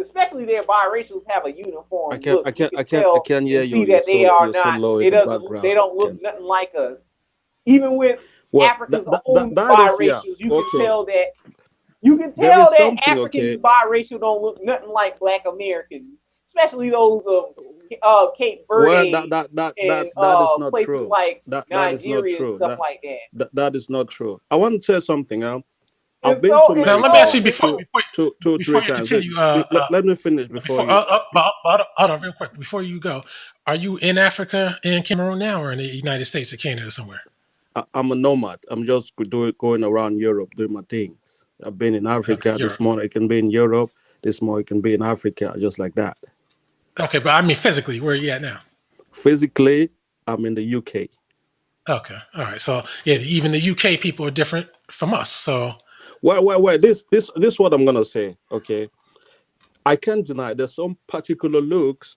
especially their biracials have a I uniform can't, look. I You can't, can I can't, I tell can't hear and you. see that they are You're so not. low in They the doesn't. They background. don't look Can nothing like us. Even with well, Africa's own that is, yeah, biracials, you can okay. tell that. You can There tell is that something, Africans okay. biracial don't look nothing like Black Americans, especially those of Cape Well, Verde and that is not places true. like That is not Nigeria and true. stuff like that. That is not true. I want to tell something. I've And been to so and Now let me America ask so you and so. two, three before you times. continue. Let me finish before Before you. hold on real quick before you go. Are you in Africa in Cameroon now, or in the United States or Canada somewhere? I'm a nomad. I'm just going around Europe doing my things. I've been in Okay, Africa. Europe. This morning I can be in Europe. This morning I can be in Africa, just like that. Okay, but I mean physically, where are you at now? Physically, I'm in the UK. Okay, all right. So yeah, even the UK people are different from us. So Well. This what I'm gonna say. Okay, I can't deny there's some particular looks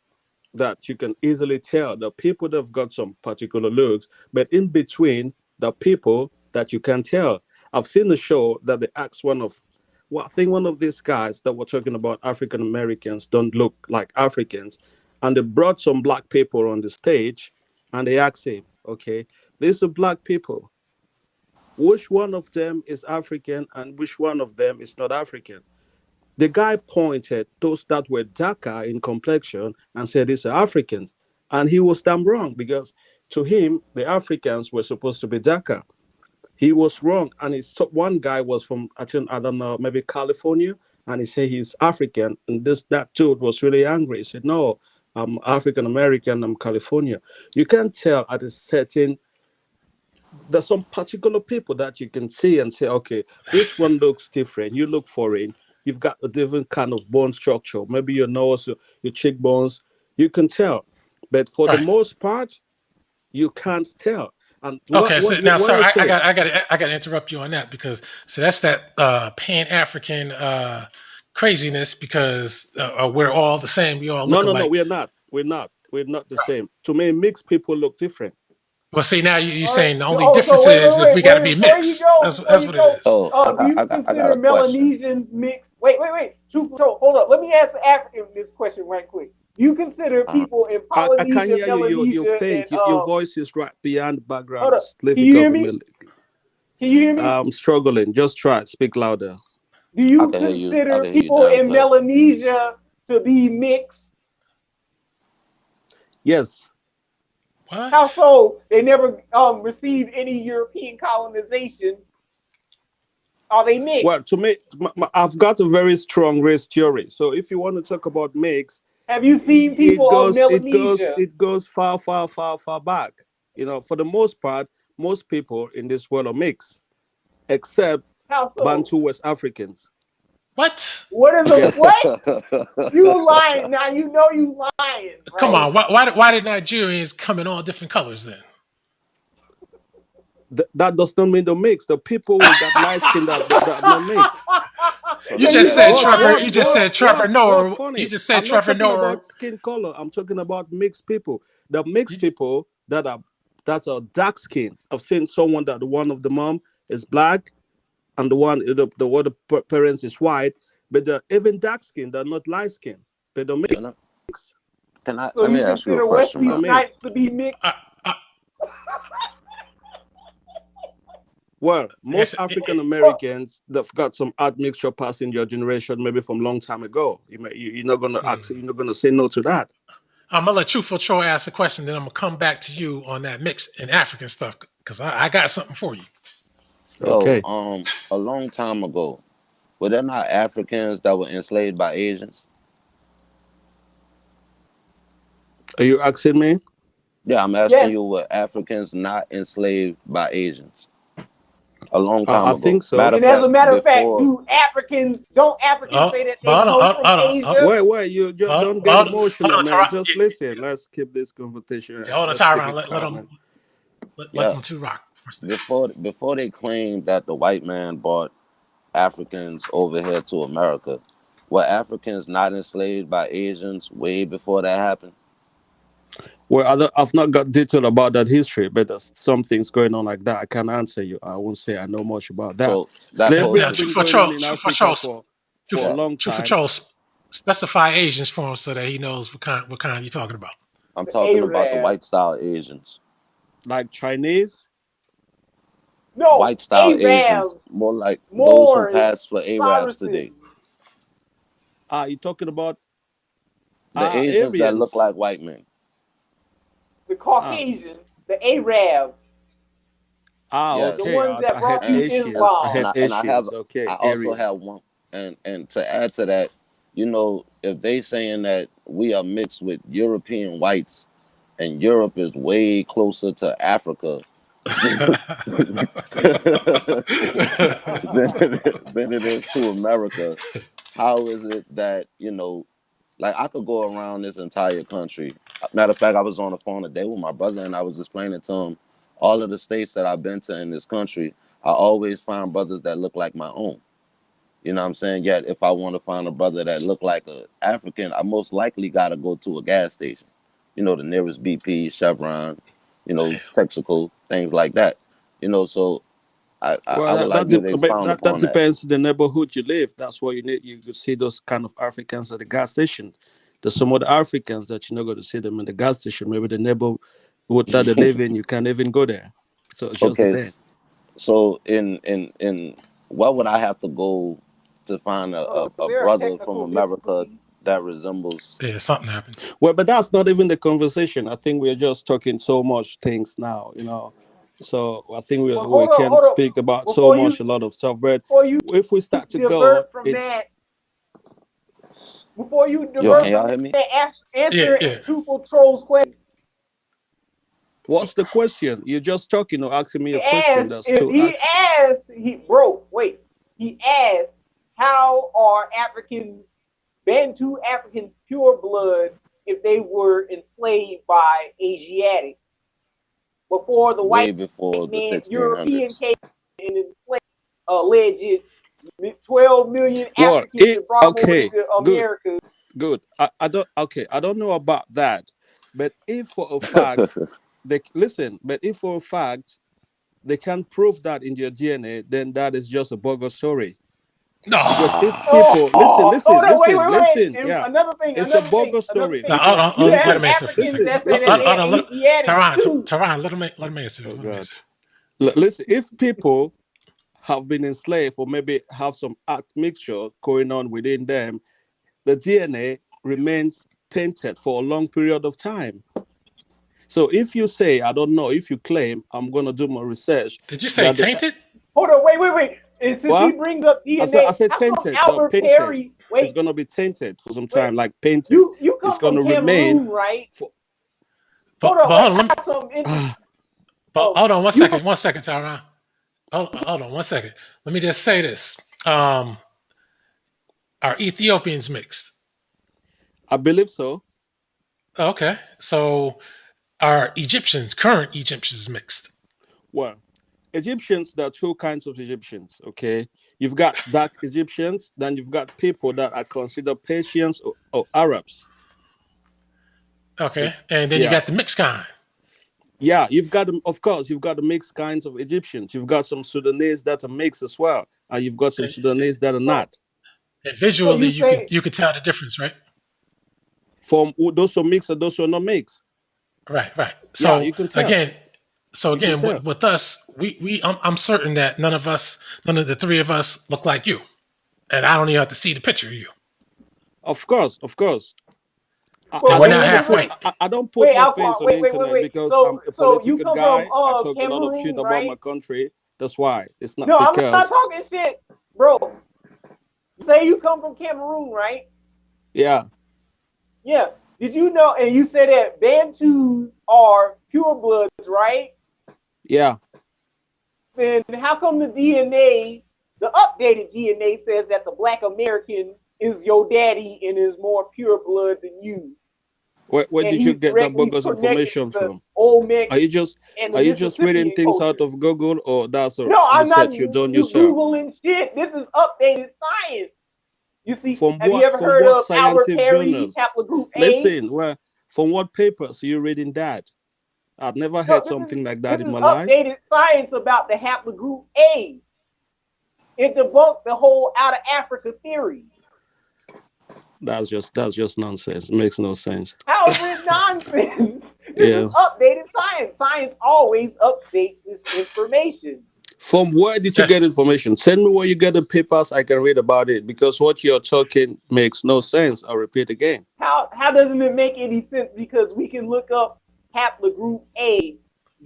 that you can easily tell the people that have got some particular looks, but in between the people that you can tell. I've seen a show that they asked I think one of these guys that were talking about African Americans don't look like Africans, and they brought some black people on the stage, and they asked him, okay, these are black people. Which one of them is African and which one of them is not African? The guy pointed those that were darker in complexion and said these are Africans. And he was damn wrong because to him, the Africans were supposed to be darker. He was wrong. And one guy was from, I don't know, maybe California. And he said he's African. And that dude was really angry. He said, no, I'm African American, I'm California. You can tell at a certain there's some particular people that you can see and say, okay, this one looks different. You look foreign. You've got a different kind of bone structure. Maybe your nose, your cheekbones. You can tell, but for the right. most part, you can't tell. And Okay, so now, what sir, I say? I got to interrupt you on that because so that's that Pan African craziness because we're all the same, we all look No. alike. We're not. We're not the same. To me, mixed people look different. Well, see, now you're All right. saying the only Oh, so difference is if we got to be before you mixed. go, That's what it is. Oh, do you I got consider a question. Melanesians mixed? Wait. Hold up. Let me ask the African this question right quick. Do you consider Uh, people in I can't Polynesia, hear you. You're Melanesia, and faint. Your voice is right beyond the background. hold up. It's Can you hear difficult for me? me. Can you hear me? I'm struggling. Just try it. Speak louder. Do I you can hear you. I consider can hear you people down in clear. Melanesia to be mixed? Yes. How What? so? They never received any European colonization. Are they mixed? Well, to me, I've got a very strong race theory. So if you want to talk about mix, Have you seen people of Melanesia? it goes far back. For the most part, most people in this world are mixed, except How so? Bantu West Africans. What? What is a Yes, what? You lying now? You know you lying, Come right? on. Why did Nigerians come in all different colors then? That does not mean they're mixed. The people with that light skin that are not mixed. So You let Can me just you ask said you go a Trevor. find You question. just what? said Trevor What's Noah. You funny? just said I'm not Trevor talking Noah. about skin color. I'm talking about mixed people. The mixed You, people that are dark skin. I've seen someone that one of the mom is black and the other parents is white, but they're even dark skin. They're not light skin. But they're Yeah, mixed. So let me you ask you a consider question, Wesley To man. me, Snipes to be mixed? uh, uh, well, yes, most African Well, Americans that've got some admixture passing your generation, maybe from long time ago. You're not gonna you're not gonna say no to that. I'm gonna let Truthful Troy ask a question, then I'm gonna come back to you on that mixed and African stuff because I got something for you. Yo, Okay. a long time ago, were there not Africans that were enslaved by Asians? Are you asking me? Yeah, I'm asking Yes, you, were Africans not enslaved by Asians a long time I ago? think so. Matter of and as a fact, matter of fact, before don't Africans say that they But come from Asia? Wait, you just don't get hold emotional, on, man. Tyrone. Just listen. Let's keep this conversation. Hold on, Let's keep Tyrone. it Let calm, them man. let yeah, them two rock for a second. before they claimed that the white man brought Africans over here to America, were Africans not enslaved by Asians way before that happened? Well, I've not got detail about that history, but there's some things going on like that. I can't answer you. I won't say I know much about that. So that Slavery goes Now, has to been going on in Truth for Africa Charles, for a long Truth for time. Charles, specify Asians for him so that he knows what kind you're talking about. I'm The talking about the Arab. white style Asians. Like Chinese. No, White style Asians, Arabs, more like those who Moors, pass for Arabs Saracens, today. You talking about The Asians that look Aryans? like white men. the Ah, Caucasians, the Arabs, Yes. the okay. ones that I had brought you Asians. I Islam. had And I have Asians. Okay, I also Aryan. have one, and to add to that, if they saying that we are mixed with European whites and Europe is way closer to Africa than than it is to America, how is it that, like I could go around this entire country. Matter of fact, I was on the phone today with my brother and I was explaining to him all of the states that I've been to in this country. I always find brothers that look like my own. You know what I'm saying? Yet if I want to find a brother that look like a African, I most likely gotta go to a gas station. The nearest BP, Chevron, Texaco, things like that. So I Well, would like you to expound that upon that. depends on the neighborhood you live. That's why you need. You could see those kind of Africans at the gas station. There's some other Africans that you're not going to see them in the gas station. Maybe the neighborhood that they live in, you can't even go there. So it just Okay, depends. so in what would I have to go to find a, Hold on, a, because a there are brother from technical America difficulties. that resembles? Yeah, something happened. Well, but that's not even the conversation. I think we're just talking so much things now. So I think Well, we can hold on. speak about so much, a lot of stuff. But Before you if we start to go, divert from it's that, before you Yo, divert can from y'all hear me? that, Yeah, answer yeah. truthful trolls question. what's the question? You're just talking or asking me He a question. asked, That's if two. he asked, he asked, how are Africans, Bantu Africans, pure blood if they were enslaved by Asiatics before the white Way before the man, European 1600s. came and enslaved alleged 12 million Well, Africans and brought them over okay, to good, America. good. I don't know about that, but if for a fact they listen, but if for a fact they can prove that in your DNA, then that is just a bogus story. No. Because if Oh, people listen, listen, no, wait, listen, wait, wait. listen, And yeah, it's a another thing, bogus another story thing. No, hold because on, You let have listen, him answer for a Africans second. listen, that say that listen. Hold they're on, Asiatic too. Tyrone, let him answer. Oh Let him God, answer. listen. If people have been enslaved or maybe have some admixture going on within them, the DNA remains tainted for a long period of time. So if you say, I don't know, if you claim, I'm going to do my research, Did you say that the, tainted? Hold on, wait. And since he what? brings up I DNA, said how come tainted, not Albert painted. Perry? It's going to be tainted for some Wait. time, like painted. You It's come going from to remain Cameroon, right? for. Hold on, But wait. hold I on, got something interesting. but hold on You from one second, Tyrone. Hold on one second. Let me just say this. Are Ethiopians mixed? I believe so. Okay. So are current Egyptians mixed? Well, Egyptians, there are two kinds of Egyptians, okay? You've got dark Egyptians, then you've got people that are considered Persians or Arabs. Okay. Okay. And then you Yeah. got the mixed kind. Yeah, you've got them, of course, you've got the mixed kinds of Egyptians. You've got some Sudanese that are mixed as well. And you've got some And, Sudanese that are so not. and so visually you say you could tell the difference, right? From those who are mixed and those who are not mixed. Right. Yeah, you So can tell. again, You can tell. with us, I'm certain that none of the three of us look like you. And I don't even have to see the picture of you. Of course, of course. And well we're not halfway. I don't put wait my face Alquanr, on the internet wait. because I'm So a you political come from guy. I talk a lot of shit Cameroon, about my right? country. That's why. It's not No, I'm not because, talking shit, bro. Say you come from Cameroon, right? yeah. Yeah. Did you know? And you said that Bantus are purebloods, right? Yeah. Then how come the DNA, the updated DNA, says that the Black American is your daddy and is more pure blood than you? Where And did you he's get that directly bogus connected information to the from? Olmec Are you just and the are you just reading Mississippian things out culture. of Google, or that's a No, I'm not research you done yourself? Googling shit. This is updated science. You see, From have you ever from heard what of Albert scientific Perry, journals? haplogroup A? Listen, from what papers are you reading that? I've never No, heard something like that this in is my life. updated science about the haplogroup A. It debunked the whole out of Africa theory. That's just nonsense. It makes no sense. How is it nonsense? This is Yeah. updated science. Science always updates this information. From where did you get information? Send me where you get the papers. I can read about it, because what you're talking makes no sense. I'll repeat again. How doesn't it make any sense? Because we can look up haplogroup A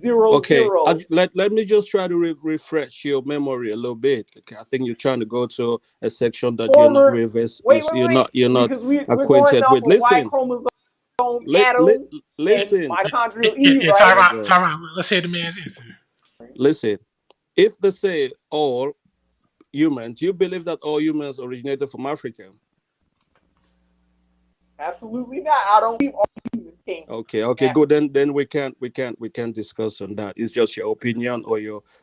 00. Okay, let me just try to refresh your memory a little bit. Okay, I think you're trying to go to a section that you're not you're not because we're going acquainted off with. of Y Listen, chromosome Adam and listen. mitochondrial E, right? Tyron, let's hear the man's answer. Listen, if they say all humans, do you believe that all humans originated from Africa? Absolutely not. I don't believe all humans came. Okay, good. Then we can discuss on that. It's just your opinion, or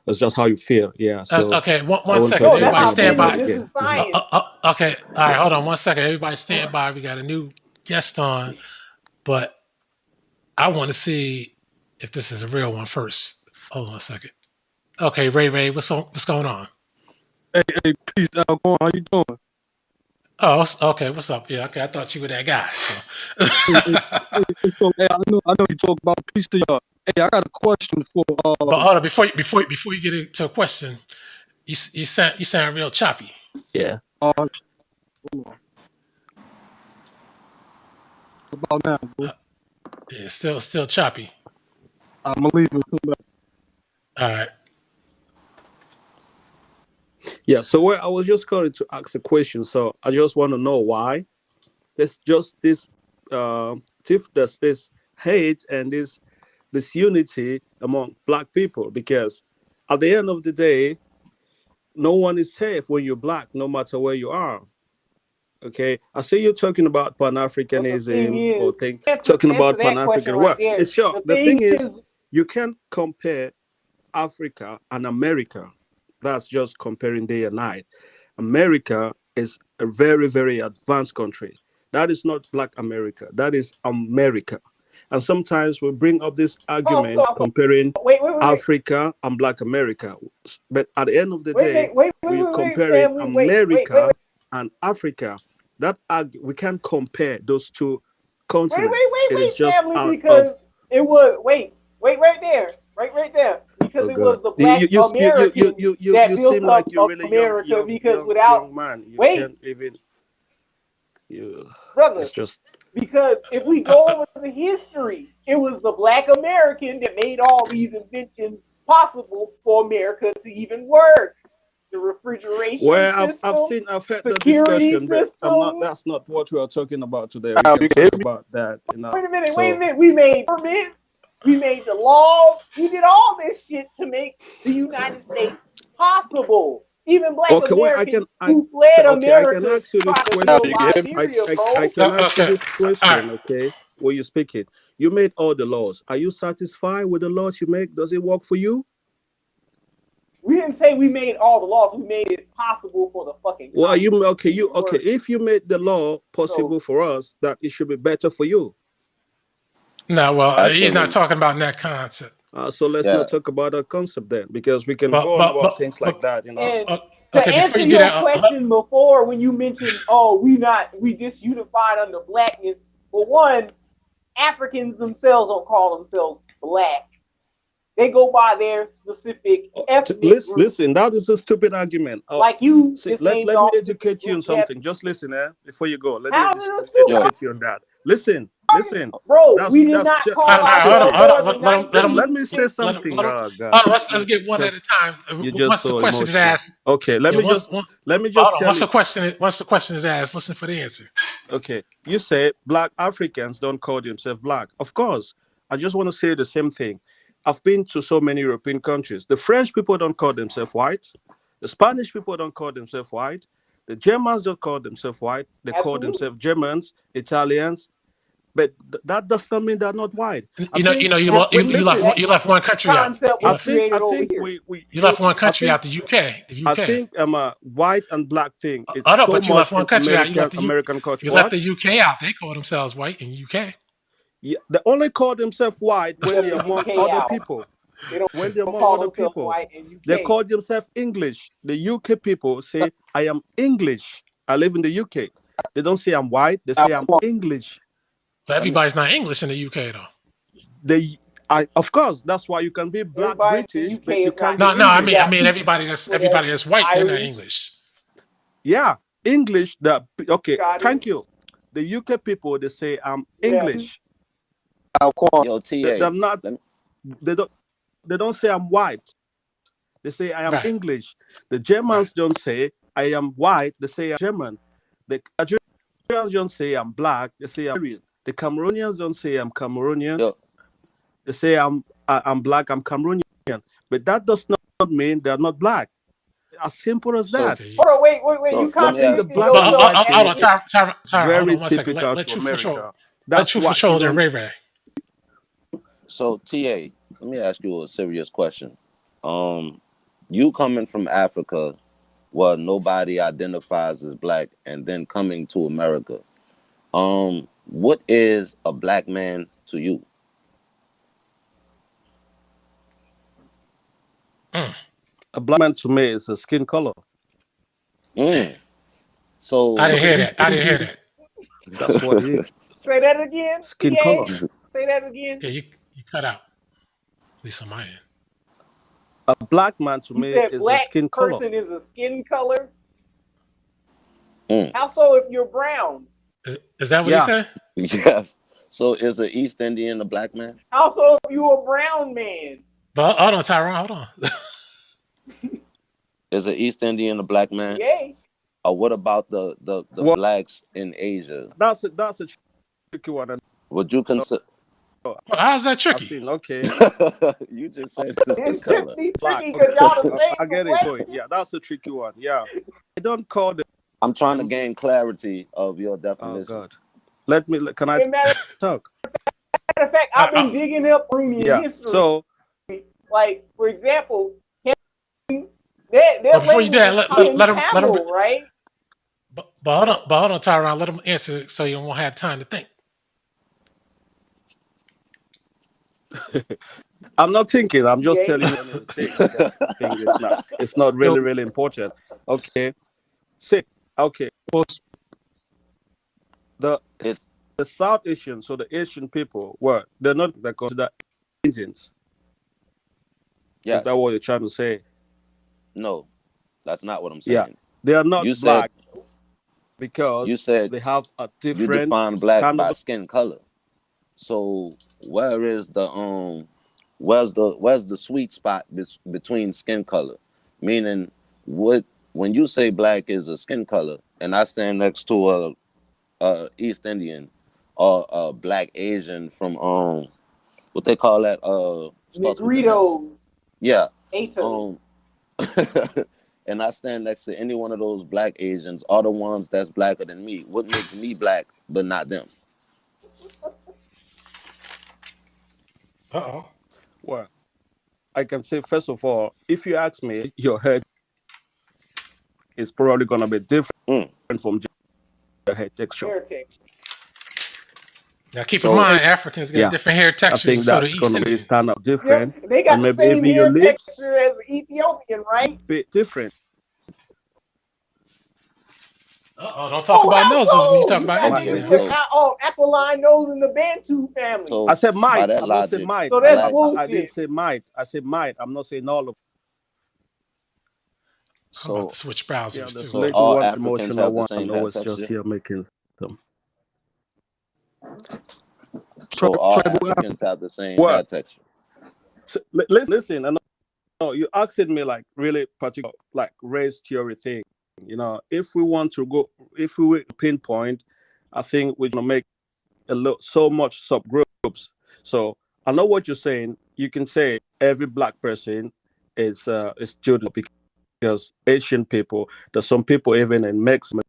it's just how you feel. Yeah. So okay, one second. Everybody stand by. This is science. Okay, all right. Hold on 1 second. Everybody stand by. We got a new guest on, but I want to see if this is a real one first. Hold on a second. Okay, Ray, what's going on? Hey, peace, Alquanr. How you doing? Oh, okay. What's up? Yeah, okay. I thought you were that guy. So. Hey, I know you talk about peace to y'all. Hey, I got a question for. But hold on, before you get into a question, you sound real choppy. Yeah. Hold on. About now, bro? Yeah, still choppy. I'm gonna leave it. Come back. All right. Yeah, so I was just calling to ask a question. So I just want to know why there's just this hate and this unity among Black people, because at the end of the day, no one is safe when you're Black, no matter where you are. Okay, I see you're talking about Pan-Africanism or things, talking about Pan-African. Well, it's sure. The thing is, you can't compare Africa and America. That's just comparing day and night. America is a very, very advanced country. That is not Black America. That is America. And sometimes we bring up this argument comparing Africa and Black America. But at the end of the day, we're comparing America and Africa. We can't compare those two continents. It is just family, because it was right there. Because it was the Black Americans that built up America. Because without young man, you can't even. Brother, it's just because if we go over the history, it was the Black American that made all these inventions possible for America to even work. The refrigeration system, I've heard the discussion, but that's not what we are talking about today. We can talk about that. Wait a minute. We made permits. We made the laws. We did all this shit to make the United States possible. Even Black Americans who fled America. I can ask you this question. I can ask you this question, okay? Were you speaking? You made all the laws. Are you satisfied with the laws you make? Does it work for you? We didn't say we made all the laws. We made it possible for the fucking. Well, if you made the law possible for us, that it should be better for you. No, well, he's not talking about that concept. So let's not talk about that concept then, because we can go on about things like that, you know. And to answer your question before, when you mentioned, we disunified under Blackness. For one, Africans themselves don't call themselves Black. They go by their specific ethnic group. Listen, that is a stupid argument. Like you. Let me educate you on something. Just listen, before you go. Let me educate you on that. Listen. Bro, we did not call ourselves. Let me say something. Let's get one at a time. Once the question is asked. Okay, let me just once the question is asked, listen for the answer. Okay, you say black Africans don't call themselves black. Of course, I just want to say the same thing. I've been to so many European countries. The French people don't call themselves white. The Spanish people don't call themselves white. The Germans don't call themselves white. They call Absolutely. themselves Germans, Italians. But that does not mean they're not white. I You think know, listen. you left one country out. Concept I was think created I over think here. we You left one I country think out, the UK. The I UK. think white and black thing. It's Oh no, so but you left much one in country out. American culture. You left What? the UK out. They call themselves white in UK. Yeah, they only call themselves white when Left they're the among UK other out. people. They don't When they're among call other themselves people, white in they UK. call themselves English. The UK people say, "I am English. I live in the UK." They don't say I'm white. They say I'm English. But everybody's not English in the UK though. Of course, that's why you can be black Everybody in British, the but UK you is not can't be No, English. English. I Yeah, mean everybody that's white, they're not Irish, English. Yeah, English. Okay. Scottish. Thank you. The UK people, they say I'm Yeah. English. Alquanr. Yo, TA. They're not. Let me, They don't. They don't say I'm white. They say I am Right. English. The Right. Germans don't say I am white. They say I'm German. The Nigerians don't say I'm black. They say I'm Nigerian. The Cameroonians don't say I'm Cameroonian. yo, They say I'm black. I'm Cameroonian. But that does not mean they're not black. As simple as so, that. Okay. Hold on, wait. so You let I me think the ask. contradicting black But and yourself white hold thing on, again. is Tyra, hold very on 1 second. typical Let to Truth for Show. America. Let That's Truth for why Show and even Ray Ray. So, TA, let me ask you a serious question. You coming from Africa, where nobody identifies as black, and then coming to America. What is a black man to you? a black man to me is a skin color. Mm. I So, didn't hear that. I didn't hear that. That's what it is. Say that again, Skin TA. color. Say that again. Yeah, you cut out. At least on my end. A black man to You me said is a black skin color. person is a skin color. mm, How so if you're brown? Is that what he Yeah. said? yes. So, is an East Indian a black man? How so if you're a brown man? But hold on, Tyrone, hold on. Is an East Indian a black man? Yay. Or what about the Well, blacks in Asia? that's a tricky one. Would you consider? Well, how's that I've tricky? seen. Okay, You just said the skin It's color. tricky black. because y'all the same I get it. Going. complexion. Yeah, that's a tricky one. Yeah, I don't call them. I'm trying to gain clarity of your Oh definition. God, can I As a matter talk? of fact, I've been digging up Roonian Yeah. history. So Like, for example, their But before you language do that, is in let him Tamil, right? but hold on, Tyrone, let him answer so you won't have time to think. I'm not thinking. I'm just Okay. telling you the thing. Because I think it's not really important. Okay. Say okay. It's The South Asian, so the Asian people, they're considered Indians. yes. Is that what you're trying to say? No, that's not what I'm Yeah. saying. They are not You black said because you said they have a you different define black kind by of. skin color. So where is the where's the sweet spot between skin color? Meaning, when you say black is a skin color, and I stand next to a East Indian or a black Asian from what they call that starts with an M. Negritos, Yeah. Atos. And I stand next to any one of those black Asians, are the ones that's blacker than me. What makes me black but not them? Uh-oh. Well, I can say first of all, if you ask me, your head is probably gonna be different from your hair texture. Hair texture. Now keep in mind, Africans got different hair I textures, think and so do that's East gonna be Indians. stand out different, Yep, they got and the maybe same even your hair lips texture as Ethiopian, right? bit different. Uh-oh, don't talk about noses when you talk You about got Indian. Okay, Now. Aquiline nose in the Bantu family. So I said by might. that I'm not saying logic, might. So that's I bullshit. didn't say might. I said might. I'm not saying all of. I'm about to so switch browsers Yeah, too. there's so little all one, Africans emotional have the one. same hair Always just texture. here making them. So all Africans have the same hair What? texture. So, listen. I know you asking me like really particular, like race theory thing. You know, if we want to go, if we pinpoint I think we're gonna make so much subgroups. So I know what you're saying. You can say every black person is Judah because Asian people. There's some people even in Mexico.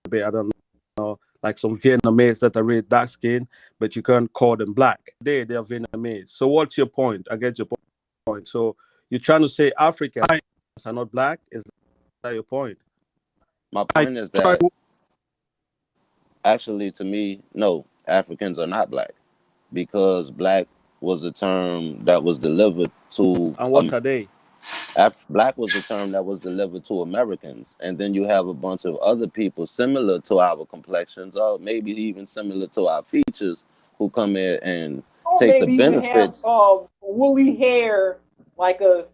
Maybe I don't know, like some Vietnamese that are really dark skinned, but you can't call them black. They're Vietnamese. So what's your point? I get your point. So you're trying to say Africans are not black? Is that your point? My point is that actually, to me, no, Africans are not black, because black was a term that was delivered to And what are they? black was a term that was delivered to Americans, and then you have a bunch of other people similar to our complexions, or maybe even similar to our features, who come here and take the benefits. Have, woolly hair like us.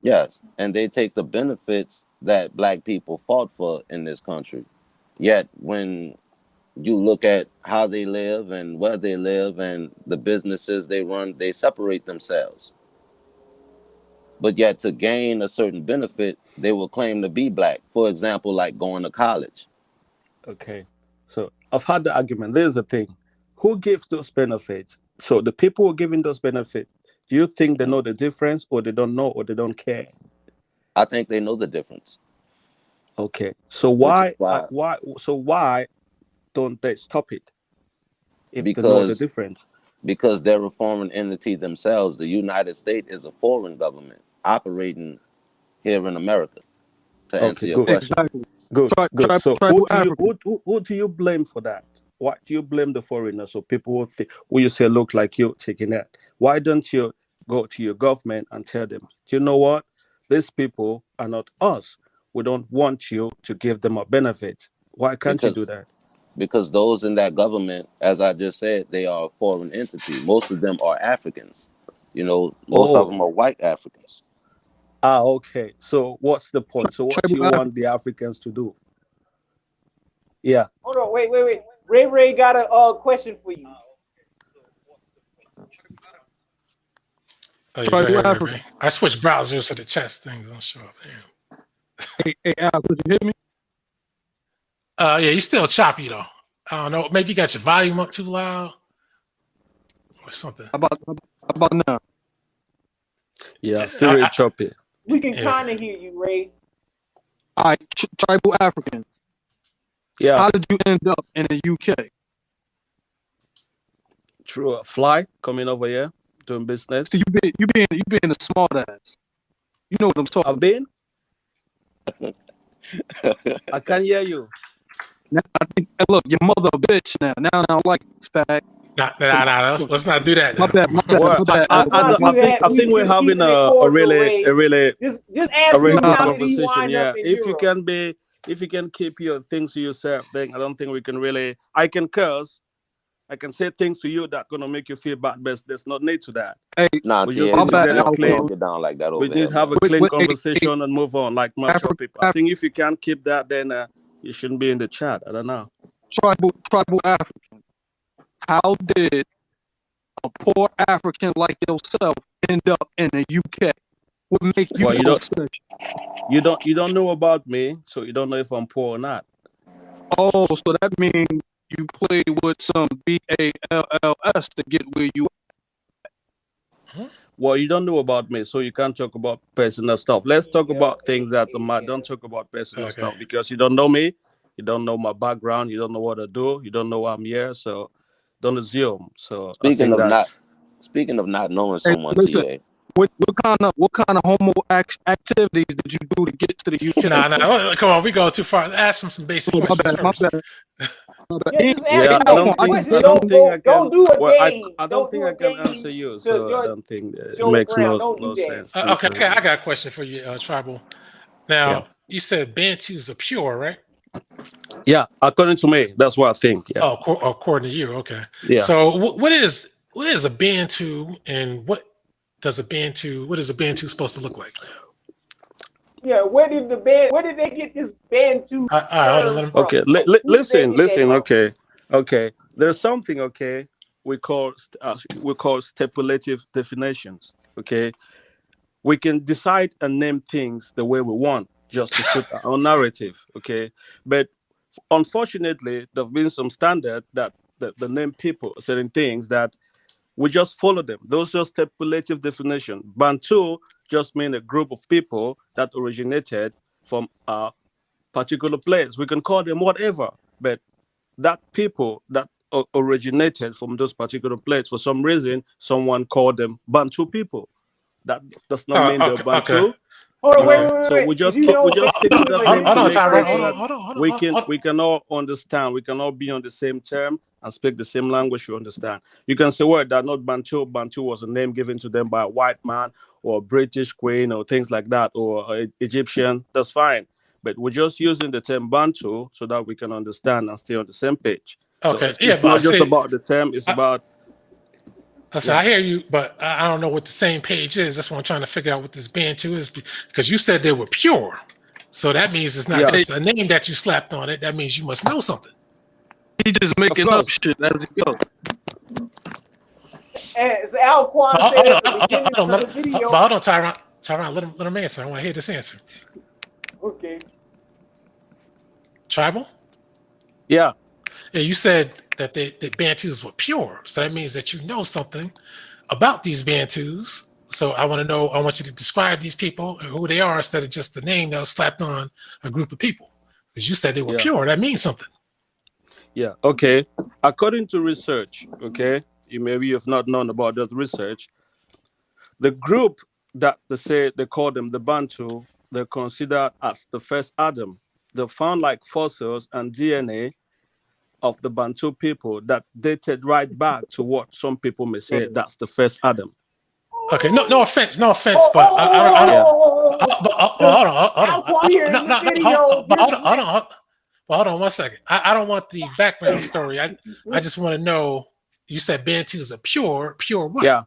Yes, and they take the benefits that black people fought for in this country. Yet when you look at how they live and where they live and the businesses they run, they separate themselves. But yet to gain a certain benefit, they will claim to be black. For example, like going to college. Okay. So I've had the argument. There's the thing. Who gives those benefits? So the people who are giving those benefits, do you think they know the difference, or they don't know, or they don't care? I think they know the difference. Okay. So why don't they stop it if they know the difference? Because they're a foreign entity themselves. The United States is a foreign government operating here in America, to answer your question. Exactly. Good. So who do you blame for that? Why do you blame the foreigners? So people will you say look like you taking that? Why don't you go to your government and tell them, you know what? These people are not us. We don't want you to give them a benefit. Why can't you do that? Because those in that government, as I just said, they are a foreign entity. Most of them are Africans. Most of them are white Africans. Okay. So what's the point? So what do you want the Africans to do? Yeah. Hold on, wait. Ray got a question for you. Oh, yeah, go ahead, Ray. I switched browsers so the chat things don't show up. Hey, Al, could you hear me? Yeah, you still choppy though. I don't know. Maybe you got your volume up too loud or something. About now? Yeah, still choppy. We can kind of hear you, Ray. All right, tribal African. Yeah. How did you end up in the UK? Through a fly coming over here doing business. So you been a smart ass. You know what I'm talking. I've been. I can't hear you. Now, I think, look, your mother a bitch now. Now I don't like this fact. Nah. Let's not do that. My bad. I think we're having a really just ask him how conversation. Yeah, if you can keep your things to yourself, then I don't think we can really. I can curse. I can say things to you that gonna make you feel bad, but there's no need to that. Hey, we don't get down like that over here. We need to have a clean conversation and move on like mature people. I think if you can't keep that, then you shouldn't be in the chat. I don't know. Tribal African. How did a poor African like yourself end up in the UK? What makes you special? You don't know about me, so you don't know if I'm poor or not. Oh, so that means you played with some BALLS to get where you are. Well, you don't know about me, so you can't talk about personal stuff. Let's talk about things that don't talk about personal stuff, because you don't know me, you don't know my background, you don't know what I do, you don't know why I'm here, so don't assume. So speaking of not knowing someone, TA. What kind of homo activities did you do to get to the UK? Nah, come on, we go too far. Ask him some basic questions first. I don't think I can answer you, so I don't think it makes no sense. Okay, I got a question for you, Tribal. Now, you said Bantus are pure, right? Yeah, according to me, that's what I think. Yeah. Oh, according to you, okay. Yeah. So, what is a Bantu, and what is a Bantu supposed to look like? Yeah, where did they get this Bantu? Okay, listen. Okay. There's something. Okay, we call stipulative definitions. Okay, we can decide and name things the way we want, just to suit our own narrative. Okay, but unfortunately, there've been some standard that the name people certain things that we just follow them. Those are speculative definition. Bantu just mean a group of people that originated from a particular place. We can call them whatever, but that people that originated from those particular places, for some reason, someone called them Bantu people. That does not mean they're Okay, okay, Bantu. Hold on, okay. So we Did just you know we just stick to that name Hold to on, make Tyrone. sure Hold on, that hold on, hold we on. can all understand. We can all be on the same term and speak the same language to understand. You can say, well, they're not Bantu. Bantu was a name given to them by a white man or a British queen or things like that, or Egyptian. That's fine. But we're just using the term Bantu so that we can understand and stay on the same page. So Okay, yeah, it's but I not just see. about the term. It's about I hear you, but I don't know what the same page is. That's what I'm trying to figure out what this Bantu is, because you said they were pure. So that means it's not yeah, just a name that you slapped on it. That means you must know something. He just of making up course. shit as he goes. As Alquanr Hold said on, at the beginning hold of on, the video. hold on, Tyrone. Tyrone, let him answer. I want to hear this answer. Okay. Tribal? Yeah. Yeah, you said that the Bantus were pure. So that means that you know something about these Bantus. So I want to know, I want you to describe these people and who they are instead of just the name that was slapped on a group of people. Because you said they were Yeah. pure. That means something. Yeah. Okay. According to research, okay, maybe you've not known about that research. The group that they say they call them the Bantu, they're considered as the first Adam. They found like fossils and DNA of the Bantu people that dated right back to what some people may say that's the first Adam. Okay, no offense, but Yeah. hold on, Alquanr here in the video. hold on 1 second. I don't want the background story. I just want to know. You said Bantus are pure what? Yeah.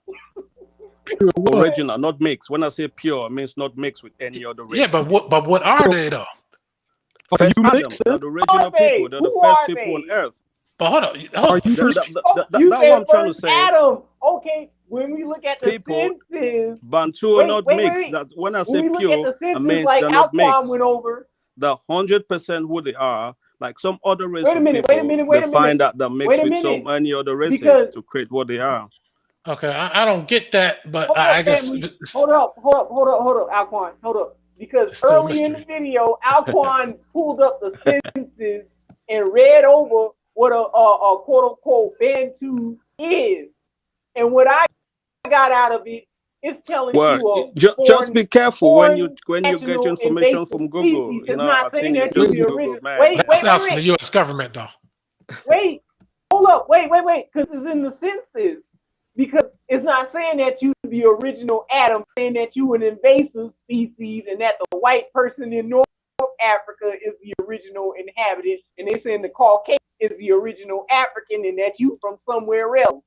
Original, not mixed. When I say pure, it means not mixed with any other race. Yeah, but what are they though? First you Adam, mixed they're the original people. They're the Who first are people on they? earth. But hold on, you first. You That's said what I'm trying to first say. Adam. Okay, when we look at the People, census, Bantu are not mixed. That when I say when we look at pure, the it census, means like they're not Alquanr mixed. went over. They're 100% who they are. Like some other race Wait a of minute, people, they find that they're mixed with so many other races because to create what they are. Okay, I don't get that, but hold I up, guess family. Hold up, Alquanr, hold up. Because it's still a early in the mystery. video, Alquanr pulled up the census and read over what a quote unquote Bantu is, and what I got out of it is telling Well, you a just be careful when you get national information invasive from Google. species. You It's know, I not saying think you're that you just the a Google original. man. That's from the U.S. government, though. Wait, hold up, wait, because it's in the census. Because it's not saying that you the original Adam, saying that you an invasive species and that the white person in North Africa is the original inhabitant, and they're saying the Caucasian is the original African and that you from somewhere else.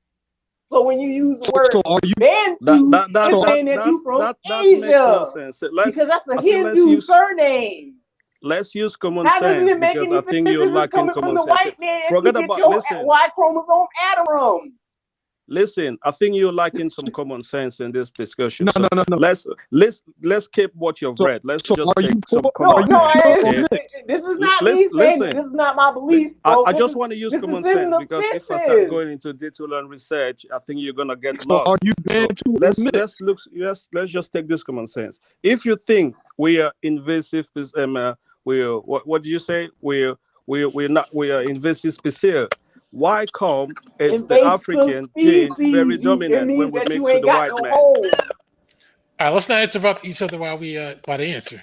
So when you use the word Bantu, it's saying that you from Asia. Makes no sense. Because that's a Hindu surname. Let's use common How doesn't sense it make because any I sense? think This you're is lacking coming from common the sense. white man. Forget You get about your listen. Y chromosome Adam from. Listen, I think you're lacking some common sense in this discussion. No. Let's keep what you've read. Let's just take some No, common sense. Okay? this is not me saying this is not my belief, bro. I just want to use common sense because if I start going into detail and research, I think you're gonna get lost. Are you Bantu? Let's just take this common sense. If you think we are invasive, what do you say? We are invasive species. Why come is the African gene very dominant when we mix with the white man? All right, let's not interrupt each other while they answer.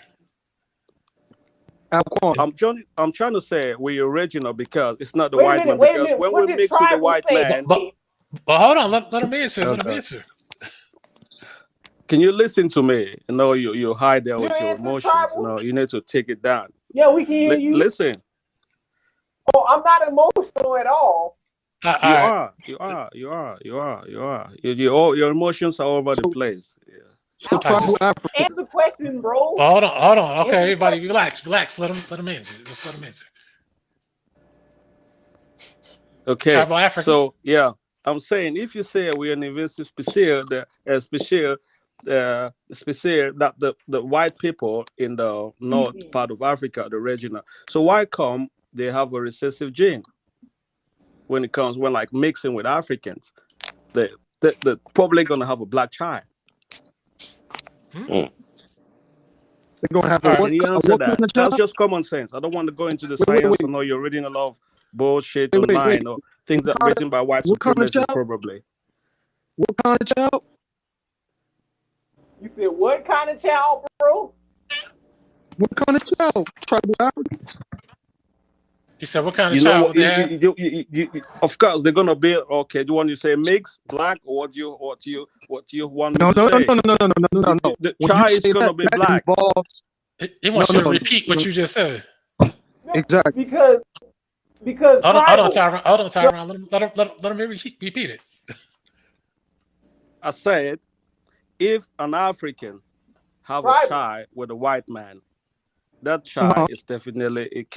I'm trying to say we're original because it's not the white man. Because when we mix with the white man, but hold on, let him answer. Okay. Let him answer. Can you listen to me? You know, you hide there with your emotions. You know, you need to take it down. Yeah, we can hear you. Listen. Oh, I'm not emotional at all. You are. Your emotions are all over the place. Yeah. Answer the question, bro. Hold on. Okay, everybody, relax. Let him answer. Just let him answer. Okay. So yeah, I'm saying if you say we're an invasive species, species that the white people in the north part of Africa, the regional. So why come they have a recessive gene when it comes when like mixing with Africans. They're probably gonna have a black child. They're gonna have All a right. Can you answer what that? kind of That's child? just common sense. I don't want to go into the Wait, science. I know you're reading a lot of bullshit wait, online or things that are written by white what kind of supremacists, child? probably. What kind of child? You said what kind of child, bro? What kind of child? Tribal African? You said what kind of You know child what? would they have? Of course, they're gonna be okay. Do you want to say mix, black, or what do you want me No, to no, no, say? no, no, no, no, no, no. The When you child is say gonna that, be that black. involves He wants you to no, repeat what you just said. No, exactly. Because Hold on, tribal. Tyrone. Let him repeat it. I said, if an African have a Tribal. child with a white man, that child is definitely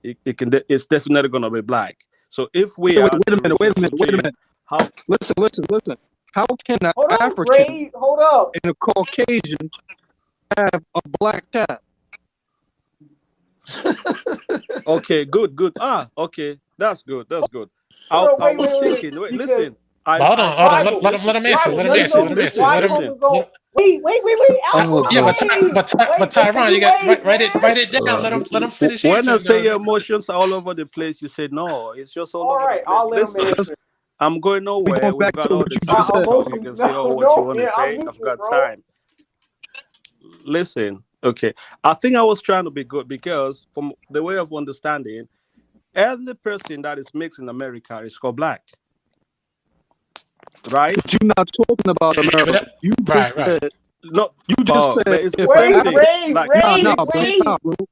it's definitely gonna be black. So if we Wait are a minute. how Listen. How can an Hold on, African Ray. Hold up. and a Caucasian have a black child? okay, good. Okay, that's good. I Hold on, was wait. thinking. Wait, Because listen. Hold on. tribal. Let him answer. Tribal. Let him No, answer. no, Let him answer. why Let you him. gonna go? Wait. Oh, Yeah, Alquanr, but Tyrone, you got write it down. Let him finish when I answering. say your emotions are all over the place, you say no. It's just all All over the right, place. I'll let him Listen, answer. I'm going We nowhere. going We've back got to all what the you time just to said. talk. You can say all what you want to say. I've got bro. time. Listen, okay. I think I was trying to be good because from the way of understanding, every person that is mixed in America is called black. Right? But you're not talking about America. You just said No, but it's the if same an thing. Ray, Like bro, because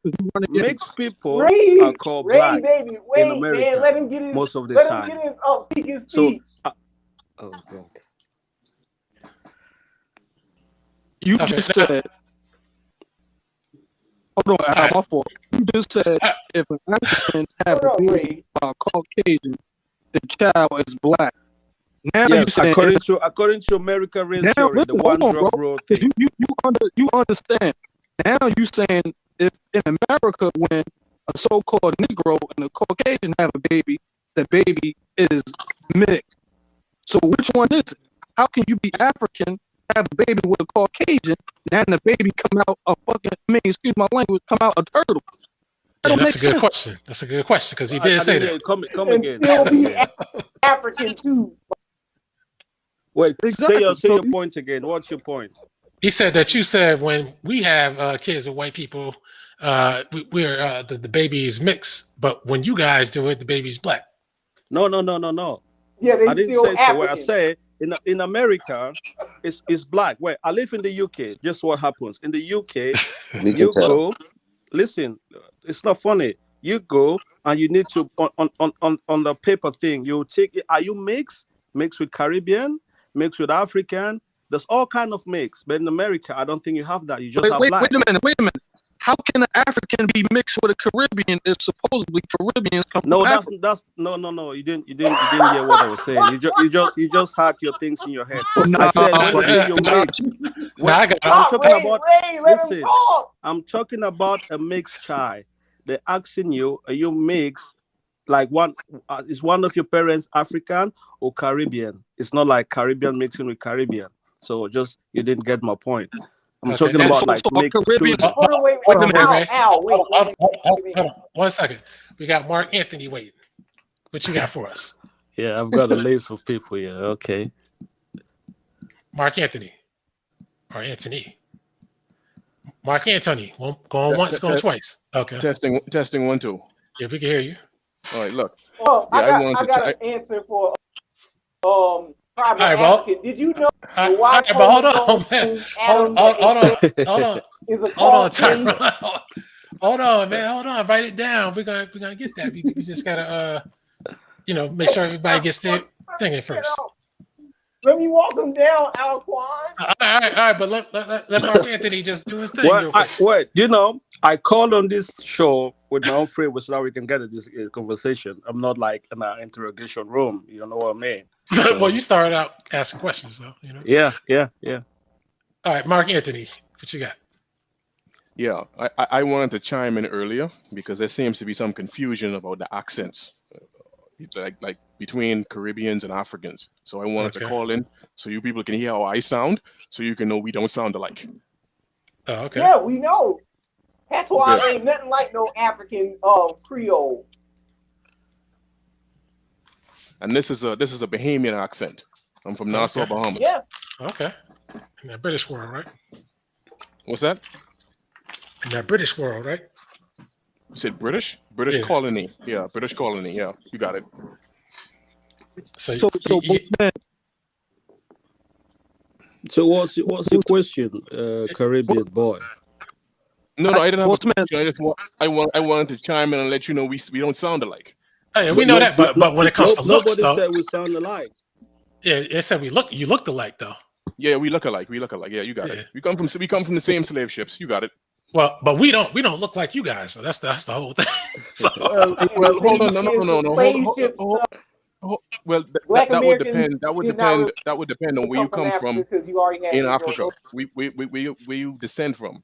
you run again. mixed people Ray, are called black baby, in wait, man, America let him get his, most of the let him time. get his speaking So, speech. oh god. You just said, hold on, Al, my fault. You just said if an African have a baby by a Caucasian, the child is black. Now Yes, you saying according to American race now theory, listen, the one hold on, drop bro. rule thing. You understand. Now you saying if in America when a so-called Negro and a Caucasian have a baby, the baby is mixed. So which one is it? How can you be African, have a baby with a Caucasian, and the baby come out a fucking, excuse my language, come out a turtle? Yeah, that's a good question. That's a good question because he did say that. Come again. Still be African too. Wait, exactly. say your point again. What's your point? He said that you said when we have kids with white people, we're the baby is mixed, but when you guys do it, the baby's black. No. Yeah, they I didn't still say so. What I African. say in America, it's black. Wait, I live in the UK. Just what happens in the UK? You go. Listen, it's not funny. You go and you need to on the paper thing. You take. Are you mixed with Caribbean, mixed with African? There's all kind of mix. But in America, I don't think you have that. You just have black. Wait a minute. How can an African be mixed with a Caribbean if supposedly Caribbeans come from Africa? That's no. You didn't hear what I was saying. You just had your things in your head. I said when I say you mix, I'm talking about. Listen, I'm talking about a mixed child. They're asking you, are you mixed? Like is one of your parents African or Caribbean? It's not like Caribbean mixing with Caribbean. So just you didn't get my point. I'm talking about like mixed Caribbean. children. Hold on, wait. Hold on. 1 second. We got Mark Anthony waiting. What you got for us? Yeah, I've got a list of people here. Okay. Mark Anthony. Or Anthony. Mark Anthony. Going once, going twice. Okay. Testing 1 2. Yeah, we can hear you. All right, look. Oh, yeah, I got an answer for tribal African. Did you know the white hold on, man. Hold on, Tyrone. Hold on, man. Hold on. Write it down. We're gonna get that. We just gotta make sure everybody gets their thing in first. Let me walk him down, Alquanr. All right, but let Mark Anthony just do his thing. I called on this show with my own free will so that we can get this conversation. I'm not like in an interrogation room. You know what I mean? So, well, you started out asking questions, though. Yeah. All right, Mark Anthony, what you got? Yeah, I wanted to chime in earlier because there seems to be some confusion about the accents, like between Caribbeans and Africans. So I wanted to Okay. call in so you people can hear how I sound, so you can know we don't sound alike. Oh, okay. Yeah, we know. Patois Yeah. ain't nothing like no African Creole. And this is a Bahamian accent. I'm from Nassau, Okay. Bahamas. Yeah. Okay. In that British world, right? What's that? In that British world, right? You said British? British Yeah. colony. Yeah, British colony. Yeah, you got it. So, So Boatman, So what's your question, Caribbean boy? No, I didn't have a Boatman, question. I wanted to chime in and let you know we don't sound alike. hey, we know that, but when it comes to looks, Nobody though, said we sound alike. yeah, it said you looked alike, though. Yeah, we look alike. Yeah, you got Yeah. it. We come from the same slave ships. You got it. Well, but we don't look like you guys. So that's the whole thing. So, Well, hold on, no. Well, Black that would Americans depend. That would did not depend. That would depend on where you come from because you already had in Negro. Africa. Where you descend from.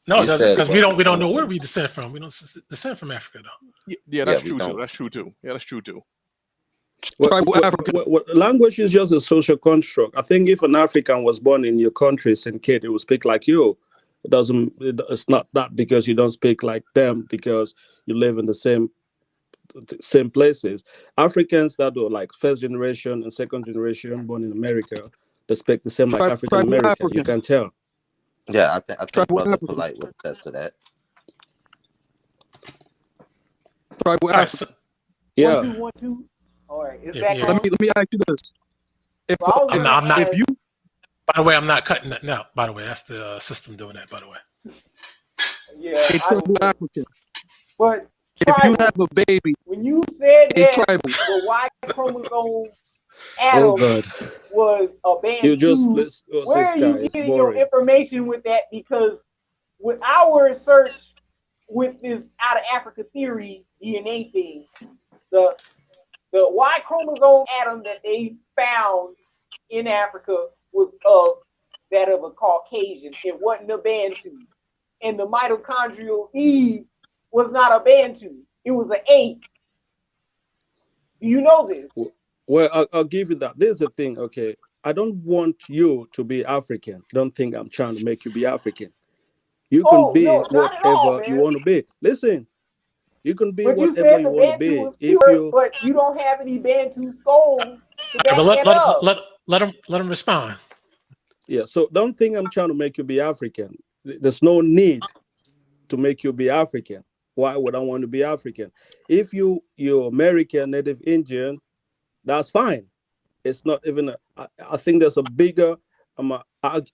no, it You doesn't, said- because we don't know where we descend from. We don't descend from Africa, though. Yeah, that's we true too. don't. That's true too. Yeah, that's true too. Language is just a social construct. I think if an African was born in your country, St. Kitts, it will speak like you. It's not that because you don't speak like them because you live in the same places. Africans that are like first generation and second generation born in America, they speak the same like African American. You can tell. Yeah, I think Brother African. Polite would attest to that. Tribal All right, African. so, Yeah. 1 2 1 2. All right, it's Yeah, back yeah. on. Let me ask you this. If, So I was I'm gonna not- ask- if you by the way, I'm not cutting that now. By the way, that's the system doing that. By the way, Yeah, a I tribal don't- African, but if you tribal, have a baby, when you said a that tribal, the Y chromosome Oh atom God. was a Bantu, You just what's where this are guy? you It's getting your boring. information with that? Because with our search with this out of Africa theory DNA thing, the Y chromosome atom that they found in Africa was of that of a Caucasian. It wasn't a Bantu. And the mitochondrial E was not a Bantu. It was an 8. Do you know this? Well, I'll give you that. This is the thing, okay. I don't want you to be African. Don't think I'm trying to make you be African. You can be no, not at all, whatever you man. want to be. Listen, you can be But you whatever said you the want to Bantu be. was If pure, you but you don't have any Bantu skulls to back but that up. let him respond. yeah, so don't think I'm trying to make you be African. There's no need to make you be African. Why would I want to be African? If you're American, Native Indian, that's fine. It's not even I think there's a bigger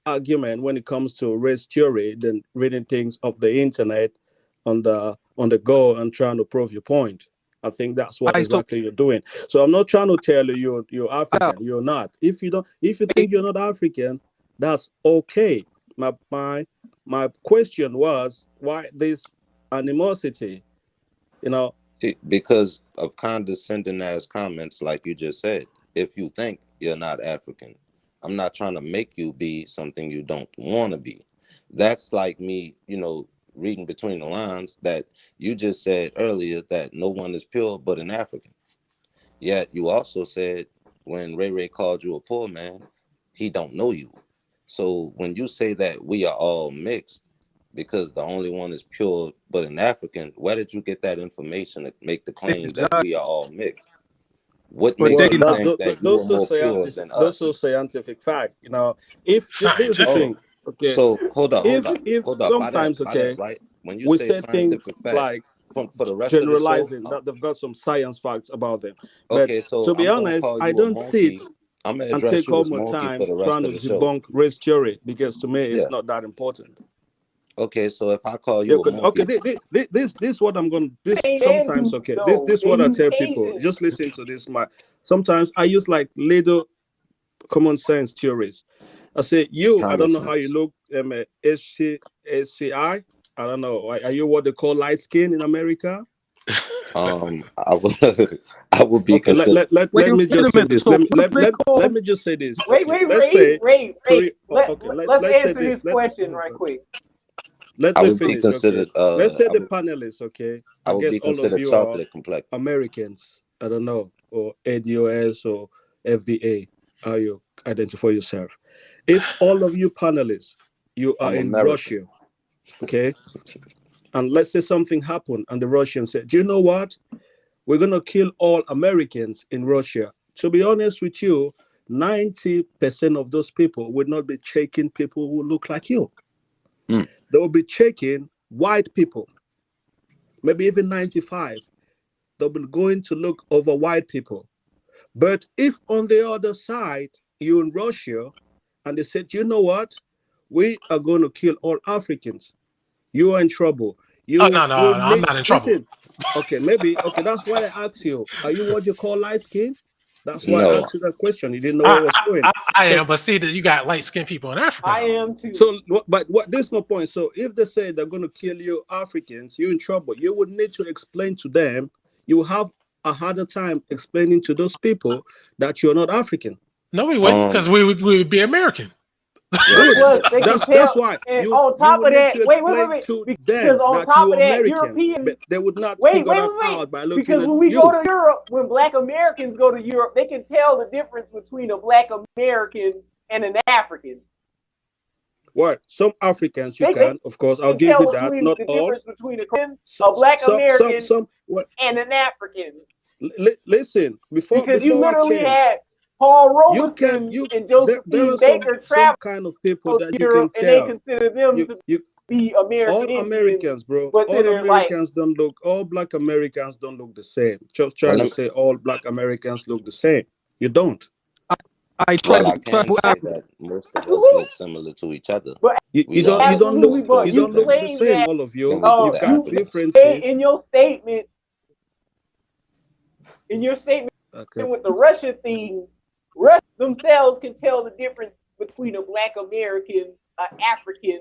argument when it comes to race theory than reading things off the internet on the go and trying to prove your point. I think that's what exactly you're doing. So I'm not trying to tell you you're African. You're not. If you think you're not African, that's okay. My question was why this animosity, See, because of condescending ass comments, like you just said. If you think you're not African, I'm not trying to make you be something you don't want to be. That's like me, reading between the lines that you just said earlier that no one is pure but an African. Yet you also said when Ray Ray called you a poor man, he don't know you. So when you say that we are all mixed, because the only one is pure but an African, where did you get that information to make the claim that we are all mixed? What makes you think that you are more pure than us? Those are scientific fact. If this is the thing, okay. So hold up. If sometimes by that, right? When you we say things fact, like for the rest generalizing of the show, that they've got some science facts about them. Okay, but so to be I'm gonna honest, call you I a don't monkey. sit I'm gonna and address take you all as my monkey time for the rest trying of to the show. debunk race theory because to me it's Yeah. not that important. Okay, so if I call you a monkey, this what I'm gonna sometimes okay. This what I tell people. Just listen to this. Sometimes I use like little common sense theories. I say I don't know how you look. SCI. I don't know. Are you what they call light skin in America? I will be okay. Let me just say this. Let me just say this. Wait. Let's Let's say answer this question right quick. Let I me would be finish. Okay. considered. Let's say the panelists. Okay. I I would guess be all of considered you are chocolate complex. Americans. I don't know, or ADOS or FBA. How you identify yourself? If all of you panelists, you are I'm in American. Russia, okay, and let's say something happened, and the Russians said, "Do you know what? We're gonna kill all Americans in Russia." To be honest with you, 90% of those people would not be checking people who look like you. Mm. They will be checking white people, maybe even 95. They'll be going to look over white people. But if on the other side, you're in Russia, and they said, you know what? We are going to kill all Africans. You are in trouble. Oh You no, no, will I'm need, not in trouble. listen, okay, maybe, okay, that's why I asked you, are you what you call light skin? That's why I No. asked you that question. You didn't know where I was going. I So am, but see that you got light skinned people in Africa. I Though. am too. So, but what? This is my point. So, if they say they're going to kill you Africans, you're in trouble. You would need to explain to them. You have a harder time explaining to those people that you're not African. No, we wouldn't, because we would be American. Good. Plus, they can That's tell. why And you on top would of need that, to explain to because them on that top you're of that, American. Europeans. But they would not Wait, figure that out by looking because at when we you. go to Europe, when Black Americans go to Europe, they can tell the difference between a Black American and an African. What? Some Africans you They can, of course, I'll can give tell you that. between Not the all. difference between a Black American What? and an African. Listen, Because you before I literally came, had Paul you can Robeson and there are Josephine Baker some travel kind of people to that you can Europe, and they tell. consider them to You be American all Indians, Americans, bro. but All they're like, Americans don't look. All Black Americans don't look the same. Just Well, trying to say all Black Americans look the same. You don't. I can say that most of us look similar to each other. but You don't look absolutely, but you the claim same. that All of you. Similar to You've the got you Africans. say differences. in your statement Okay. with the Russia thing, Russians themselves can tell the difference between a Black American, an African,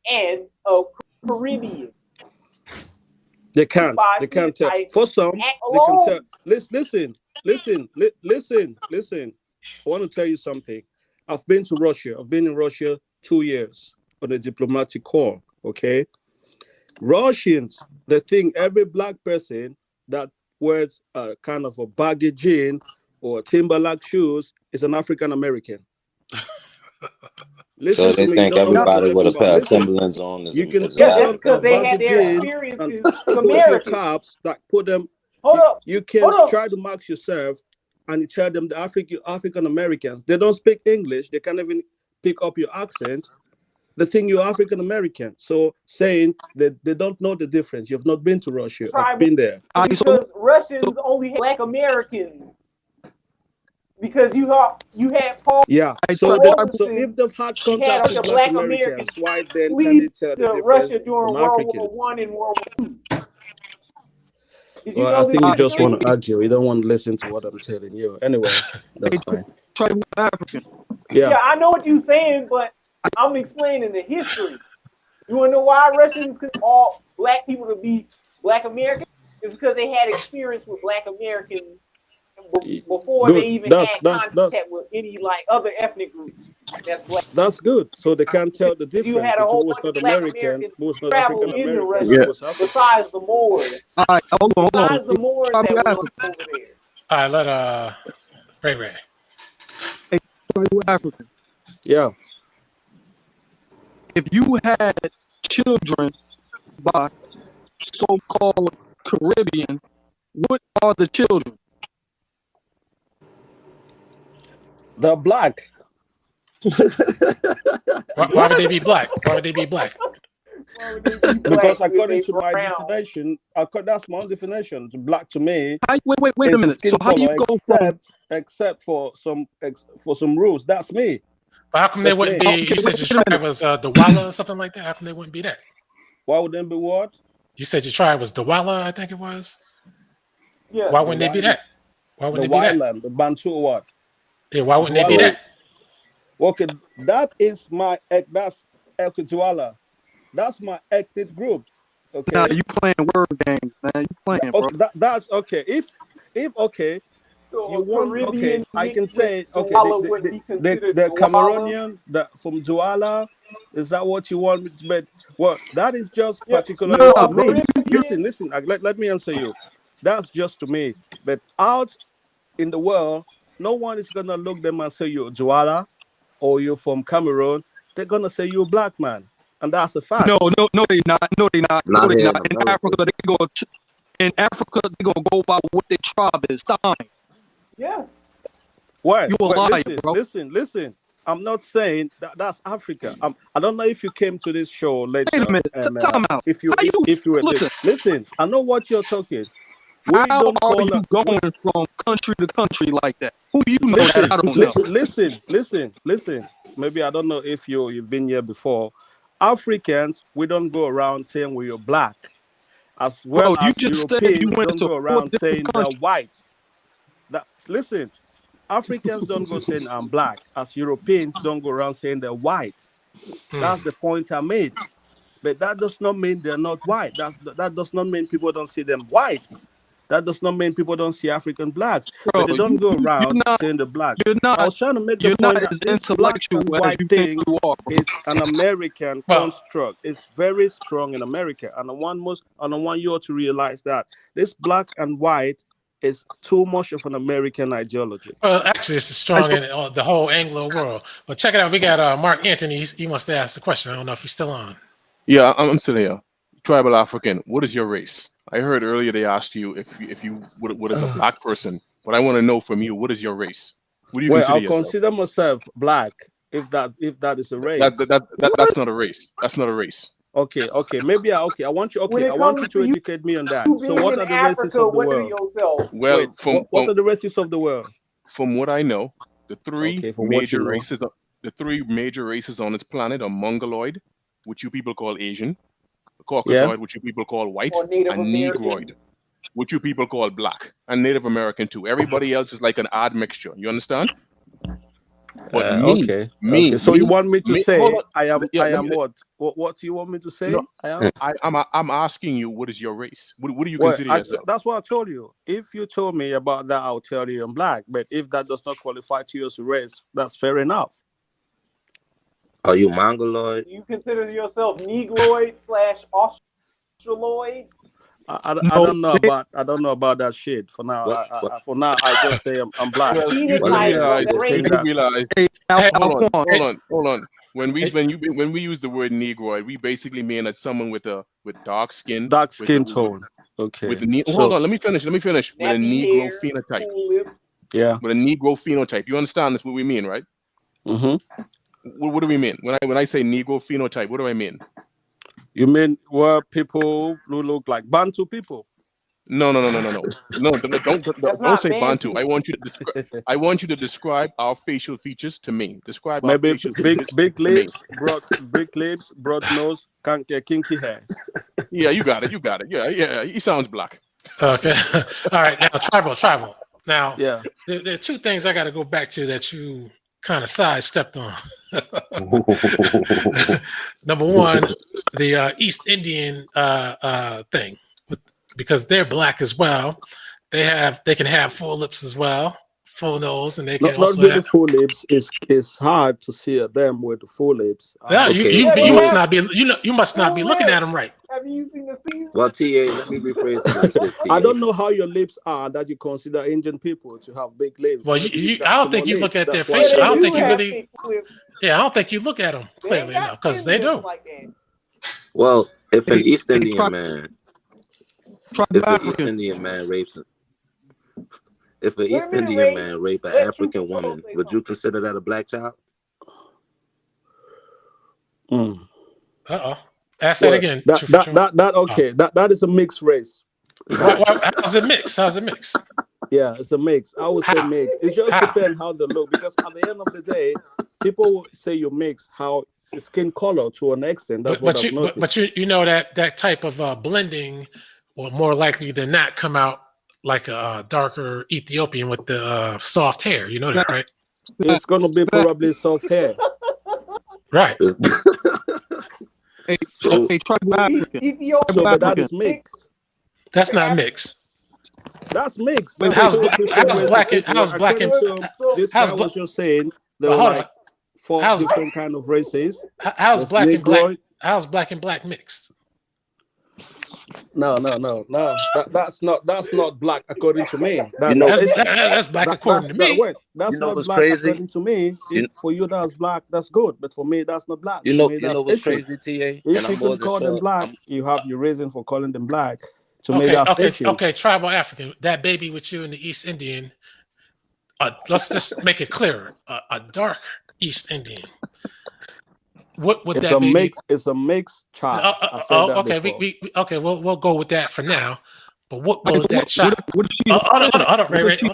and a Caribbean. They can't. They can't tell. For some, they can tell. Listen. I want to tell you something. I've been to Russia. I've been in Russia 2 years on a diplomatic call. Okay. Russians, they think every Black person that wears a kind of a baggy jean or Timberlake shoes is an African American. Listen So to they me. You think don't know what I'm everybody with talking a about. pair of Listen. Timberlands on is You can is put Yeah, that's on a because African they had baggy their jeans experiences and with put your Americans. caps, like put them. Hold You up. can try to mark yourself and you tell them the African Americans. They don't speak English. They can't even pick up your accent. The thing you're African American. So saying that they don't know the difference. You've not been to Russia. I've been there. Because Russians only had Black Americans. Because you had Paul. Yeah. So if they've had He had contact with a Black Black American Americans, why then can they flee tell the to difference Russia during from World Africans? War I and World War II. Did you Well, know I think this you just history? want to argue. You don't want to listen to what I'm telling you. Anyway, that's fine. African. Yeah, I know what you're saying, but I'm explaining the history. You want to know why Russians could all Black people to be Black Americans? It's because they had experience with Black Americans before Good. they even That's had contact with any like other ethnic groups. That's Black. That's good. So they can't tell the You difference had a between whole who's bunch not of Black American, Americans who's not travel African into American, Russia and who's African. besides the Moors. All right, hold on. Besides the Moors that were over there. All right, let Ray. Hey, African. Yeah. If you had children by so-called Caribbean, what are the children? They're Black. Why would they be Black? Why would they be Black? Because according to my definition, that's my own definition. Black to me, wait a minute. So how do you go except for some rules? That's me. But how come they wouldn't be? You said your tribe was Dawala or something like that. How come they wouldn't be that? Why would they be what? You said your tribe was Dawala, I think it was. Yeah. Why wouldn't they be that? Why wouldn't they be that? The Bantu or what? Yeah, why wouldn't they be that? Okay, that is my that's Dawala. That's my ethnic group. Okay. Now you playing word games, man. You playing, bro. Okay, that's okay. If So You a want Caribbean I can mixed with say Douala would be considered the Douala. Cameroonian from Douala, is that what you want me to bet? Well, that is just Yeah. particularly No, So a to bro, me. Caribbean. Listen, let me answer you. That's just to me. But out in the world, no one is gonna look them and say you're Douala or you're from Cameroon. They're gonna say you're a black man. And that's a no, fact. no, they not. No, they not. No, Not they here not. in In America. Africa, they gonna go by what their tribe is. Fine. Yeah. Well, You a liar, bro. listen. I'm not saying that's Africa. I don't know if you came to this show Wait a later, minute. and Time out. if you How you if you were listen? listen. I know what you're talking. We How don't are call you going from country to country like that? Who do you know that I don't know? listen. Maybe I don't know if you've been here before. Africans, we don't go around saying we're black, as well Bro, you as just said you Europeans went don't to go 4 around different saying they're countries. white. That listen. Africans don't go saying I'm black, as Europeans don't go around saying they're white. That's the point I made. But that does not mean they're not white. That does not mean people don't see them white. That does not mean people don't see African blacks. Bro, But they don't go you're around not saying the black. you're So I not was trying to make the you're not point that as this black intellectual and as white you think thing you are, bro. is an American Well, construct. It's very strong in America. And I want you all to realize that this black and white is too much of an American ideology. actually, it's strong in the whole Anglo world. But check it out. We got Mark Anthony. He wants to ask the question. I don't know if he's still on. Yeah, I'm still here. Tribal African, what is your race? I heard earlier they asked you if you what is a black person, but I want to know from you, what is your race? What do you Well, consider I'll yourself? consider myself black if that is a race. That's not a race. That's not a race. Okay. Maybe I want you. When Okay, I it want comes you to to educate me on that. you So, being what in are the races Africa, of the what are world? yourself? Wait, Well, what are the races of the world? from what I know, the Okay, from what you know. the three major races on this planet are Mongoloid, which you people call Asian, Yeah. Caucasoid, which you people call white, Or Native and American? Negroid, which you people call black, and Native American too. Everybody else is like an odd mixture. You understand? But Okay. So you want me to hold say on. I am what? What do you want me to say? No, I am. I'm asking you, what is your race? What do you Well, consider yourself? that's what I told you. If you told me about that, I'll tell you I'm black. But if that does not qualify to you as a race, that's fair enough. Are you Mongoloid? You consider yourself Negroid / Australoid? I No, don't know about that shit. For now, What? What? I just say I'm black. Well, you Well, let me Phenotype ask of you the this. Is race. that realize. hey, Hey, Alquanr. Hold on. When Hey, we use the word Negroid, we basically mean that someone with dark skin, dark with a, skin tone? Okay. hold So on, let me finish. With a Nappy Negro hair, phenotype. full lips. yeah. With a Negro phenotype. You understand this? What we mean, right? Mm-hmm. What do we mean when I say Negro phenotype? What do I mean? You mean people who look like Bantu people? No. That's Don't not say Bantu. Bantu. I want you to describe our facial features to me. Describe our Maybe facial features big to me. lips, broad nose, kinky hair. Yeah, you got it. Yeah. He sounds black. okay. All right. Now, tribal. Now, Yeah. there are two things I got to go back to that you kind of sidestepped on. Number one, the East Indian thing, because they're black as well. They can have full lips as well, full nose, and they can Not also with the have. full lips. It's hard to see them with the full lips. Yeah, Okay. Yeah, you they must have not be you must not be full looking at lips. them right. Have you seen the season? Well, TA, let me rephrase it like this, I TA. don't know how your lips are that you consider Indian people to have big lips. Well, Maybe you've I got don't small think you look lips. at their That's why Yeah, facial. you're I they don't think do you have really. thick lips. Yeah, I don't think you look at them They ain't clearly got enough because thin they lips do. like that. Well, if an Hey, East hey, Indian man, tribal if an East African. Indian man rapes, if an Wait a East minute, Indian Ray. man rape an Let True African Control woman, say would you consider that a black child? Mm. Ask that Well, again. True for true. okay. That is a mixed race. How's it mixed? How's it mixed? Yeah, it's a mix. I would say How? mix. It just How? depends how they look. Because at the end of the day, people will say you mix how skin color to an extent. That's what I've noticed. You know that type of blending will more likely than not come out like a darker Ethiopian with the soft hair. You know that, right? It's gonna be probably soft hair. Right. Hey, So tribal African. Ethiopian. So, but that African. is mixed. that's not mixed. That's mixed. Wait, That's How's two black? different How's ways to black? put it. How's black? According to this guy How's was black? just saying there Well, were hold on. like 4 How's different kind of races. how's There's black and black? Negroid. How's black and black mixed? No. That's not black according to me. You know, That's black according to me. Wait, that's you know not what's black crazy? according to me. You, If for you that's black, that's good. But for me, that's not black. you To know, me, you that's know what's Asian. crazy, TA? If And you I'm more can than call them sure. black, you have your reason for calling them black. To me, that's Asian. Okay. Tribal African. That baby with you in the East Indian. Let's just make it clearer. A dark East Indian. What would It's that a baby? mix. It's a mixed child. I said that Okay. before. Okay. We'll go with that for now. But what will What, that child? what is she? Hold on, What is Ray, she-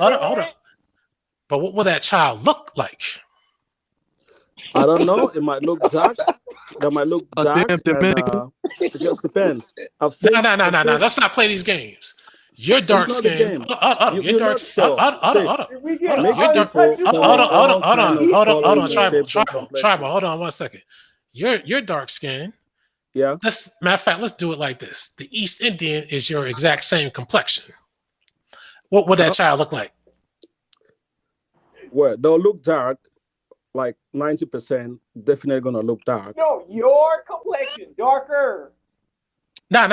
hold on. But what will that child look like? I don't know. It might look dark. That might look A dark, damn Dominican. and it just depends. I've seen. No. Let's not play these games. You're dark It's not a skin. game. You're dark. not sure. Hold on. If we get Mixed You're dark. people come Hold in all kind of on. colors and Tribal. shapes and complexions. Hold on 1 second. You're dark skin. Yeah. Matter of fact, let's do it like this. The East Indian is your exact same complexion. What would that child look like? Well, they'll look dark, like 90%. Definitely gonna look dark. No, your complexion darker. No.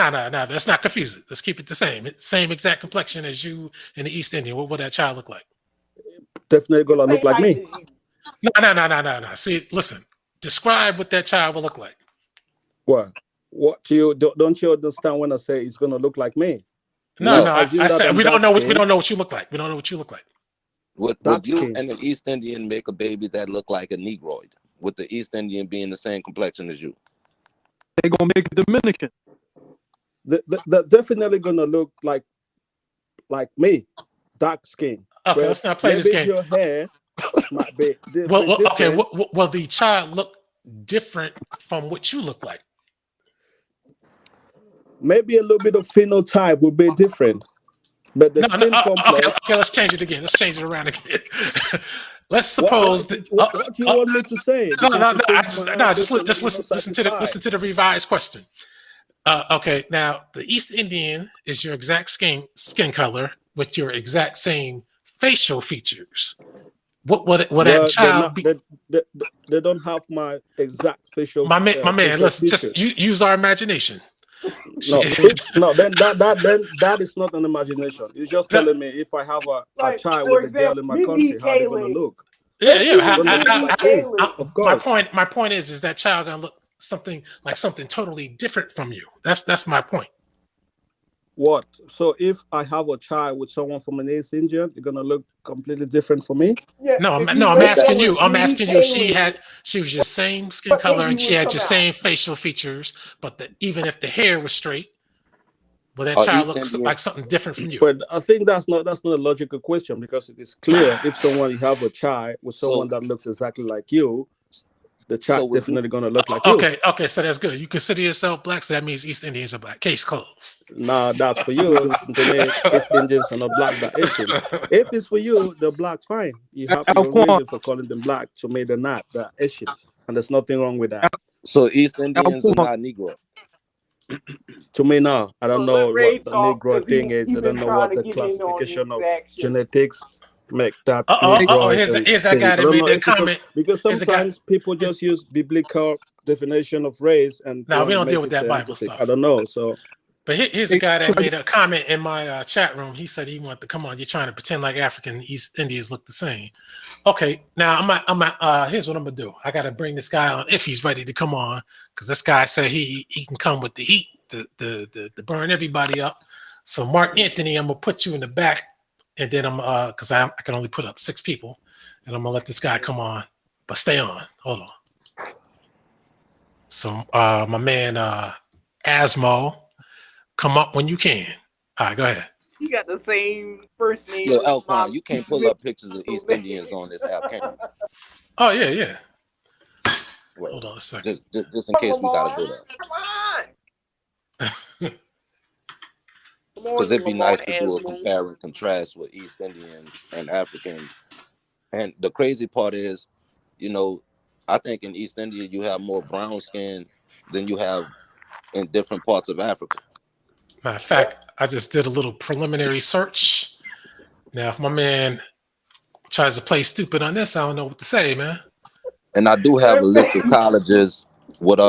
Let's not confuse it. Let's keep it the same. It's same exact complexion as you in the East Indian. What would that child look like? Definitely gonna look like me. No. See, listen. Describe what that child will look like. What? What don't you understand when I say it's gonna look like me? No. I I said we don't know what you look like. would Dark you skin. and an East Indian make a baby that look like a Negroid? With the East Indian being the same complexion as you? They gonna make a Dominican. They're definitely gonna look like me, dark skin. Okay, let's not play this game. Your hair might be Okay. different. Will the child look different from what you look like? Maybe a little bit of phenotype will be different, but the skin complex. Okay. Let's change it again. Let's change it around again. Let's suppose that. What do you want me to say? Just listen to the revised question. Okay, now the East Indian is your exact skin color with your exact same facial features. What would that child be? They don't have my exact facial. My man, let's features. just use our imagination. Then that is not an imagination. You're just telling me if I have a child with a girl in my country, how they're gonna look. Of course. My point is that child gonna look something totally different from you. That's my point. What? So if I have a child with someone from an East Indian, you're gonna look completely different from me? Yeah, I'm asking you. She was your same skin color and she had your same facial features, but even if the hair was straight, well, that child looks like something different from you. But I think that's not a logical question, because it is clear if you have a child with someone that looks exactly like you, the child definitely gonna look like you. Okay, so that's good. You consider yourself black, so that means East Indians are black. Case closed. Nah, that's for you. To me, East Indians are not black, but Asian. If it's for you, the black's fine. You have your reason for calling them black. To me, they're not. They're Asians, and there's nothing wrong with that. So East Indians are not Negro. To me, no. I don't know what the Negro thing is. I don't know what the classification of genetics make that. Here's that guy that made that comment. Because sometimes people just use biblical definition of race, and no, we don't deal with that Bible stuff. I don't know. So, but here's a guy that made a comment in my chat room. He said he wanted to come on. You're trying to pretend like African and East Indians look the same. Okay, now here's what I'm gonna do. I gotta bring this guy on if he's ready to come on, because this guy said he can come with the heat to burn everybody up. So Mark Anthony, I'm gonna put you in the back. And then I'm because I can only put up 6 people, and I'm gonna let this guy come on, but stay on. Hold on. So my man Asmo, come up when you can. All right, go ahead. You got the same first name. Yo, Alquanr, you can't pull up pictures of East Indians on this app, can you? Oh yeah. Wait, hold on a second. Just in case we gotta do that. Come on. Because it'd be nice to do a compare and contrast with East Indians and Africans. And the crazy part is, I think in East India you have more brown skin than you have in different parts of Africa. Matter of fact, I just did a little preliminary search. Now, if my man tries to play stupid on this, I don't know what to say, man. And I do have a list of colleges with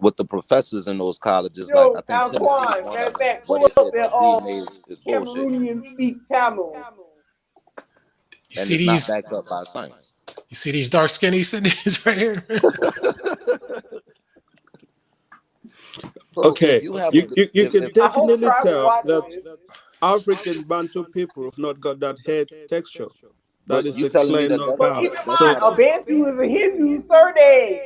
with the professors in those colleges. Like Yo, I think Tennessee is Alquanr, one matter of of them, fact, where pull they up said that that DNA is bullshit Cameroonian speak Tamil. You and see it's not these? backed up by science. You see these dark skin East Indians right here? So if Okay, you have you can I hope definitely Tribe will tell watch that this. African Bantu people have not got that head texture. That but is you a telling me clear that But knockout. keep in that's mind, not a a Bantu is a Hindu surname.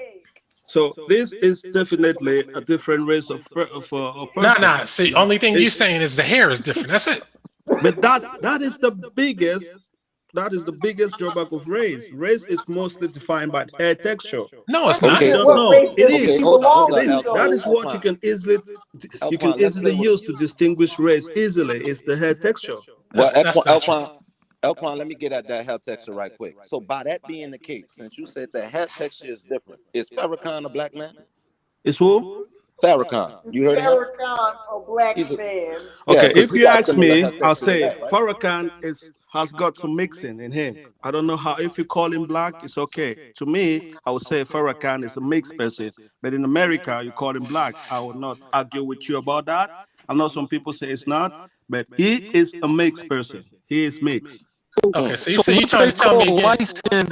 So this is definitely a different race of a Nah, person. nah. See, only thing you It- saying is the hair is different. That's it. but that is the biggest drawback of race. Race is mostly defined by hair texture. No, it's You not. okay. don't What know. race It does Okay, is. he hold belong up, to, That though? is what you can Alquan, let's easily play with use to distinguish race easily. Is the hair texture. well, That's not true. Elquan, let me get at that hair texture right quick. So by that being the case, since you said the hair texture is different, is Farrakhan a black man? Is who? Farrakhan, you heard of him? Farrakhan, a black He's a, man. yeah, Okay, because if he you got ask similar hair me, I'll texture to say that, right? Farrakhan has got some mixing in him. I don't know how, if you call him black, it's okay. To me, I would say Farrakhan is a mixed person. But in America, you call him black. I will not argue with you about that. I know some people say it's not, but he is a mixed person. He is mixed. Okay, so So you what trying they to tell me call again? light-skinned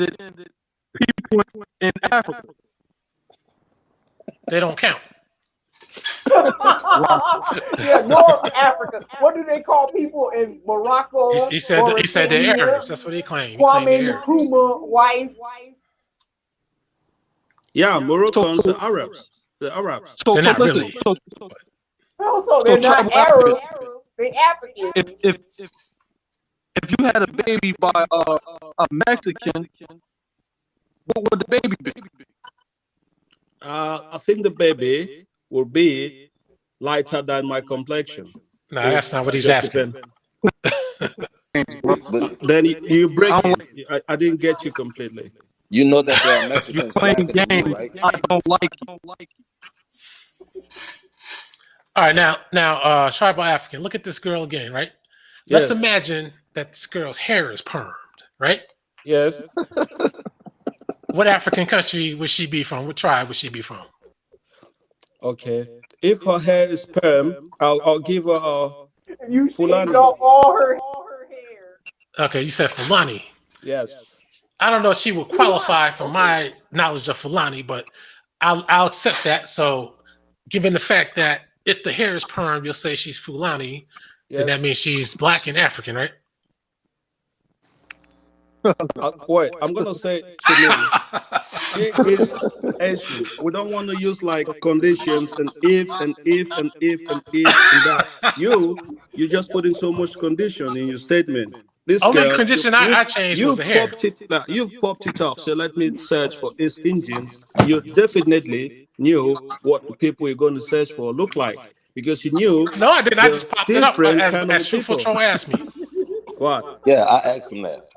people in Africa. They don't count. Yeah, North Africa. What do they call people in Morocco, He said they're Mauritania? Arabs. That's what he claimed. He claimed Kwame they're Arabs. Nkrumah wife. Yeah, So Moroccans, the Arabs. The Arabs. They're not listen. really. So So they're not tribal Arab. African. They African. If you had a baby by a Mexican, what would the baby be? I think the baby will be lighter than my complexion. No, If that's not what that he's just asking. depends. But Then you I don't breaking. like I didn't get you completely. you know that there are you Mexicans playing blacker than you, games. right? I don't like you. All right, now, tribal African. Look at this girl again, right? Let's Yes. imagine that this girl's hair is permed, right? Yes. What African country would she be from? What tribe would she be from? Okay. If her hair is perm, I'll give her a You shaved Fulani. off all her hair. Okay, you said Fulani. Yes. I don't know if she would qualify for my knowledge of Fulani, but I'll accept that. So, given the fact that if the hair is perm, you'll say she's Fulani, then that Yes. means she's black and African, right? Wait, I'm gonna say to me, she is Asian. We don't want to use like conditions and if and if and if and if and that. You just put in so much condition in your statement. This Only girl, condition I changed was the hair. you've popped it up. So let me search for East Indians. You definitely knew what the people you're going to search for look like because you knew No, I didn't. I the just popped it up different as kind of Truthful people. Troy asked me. What? Yeah, I asked him that.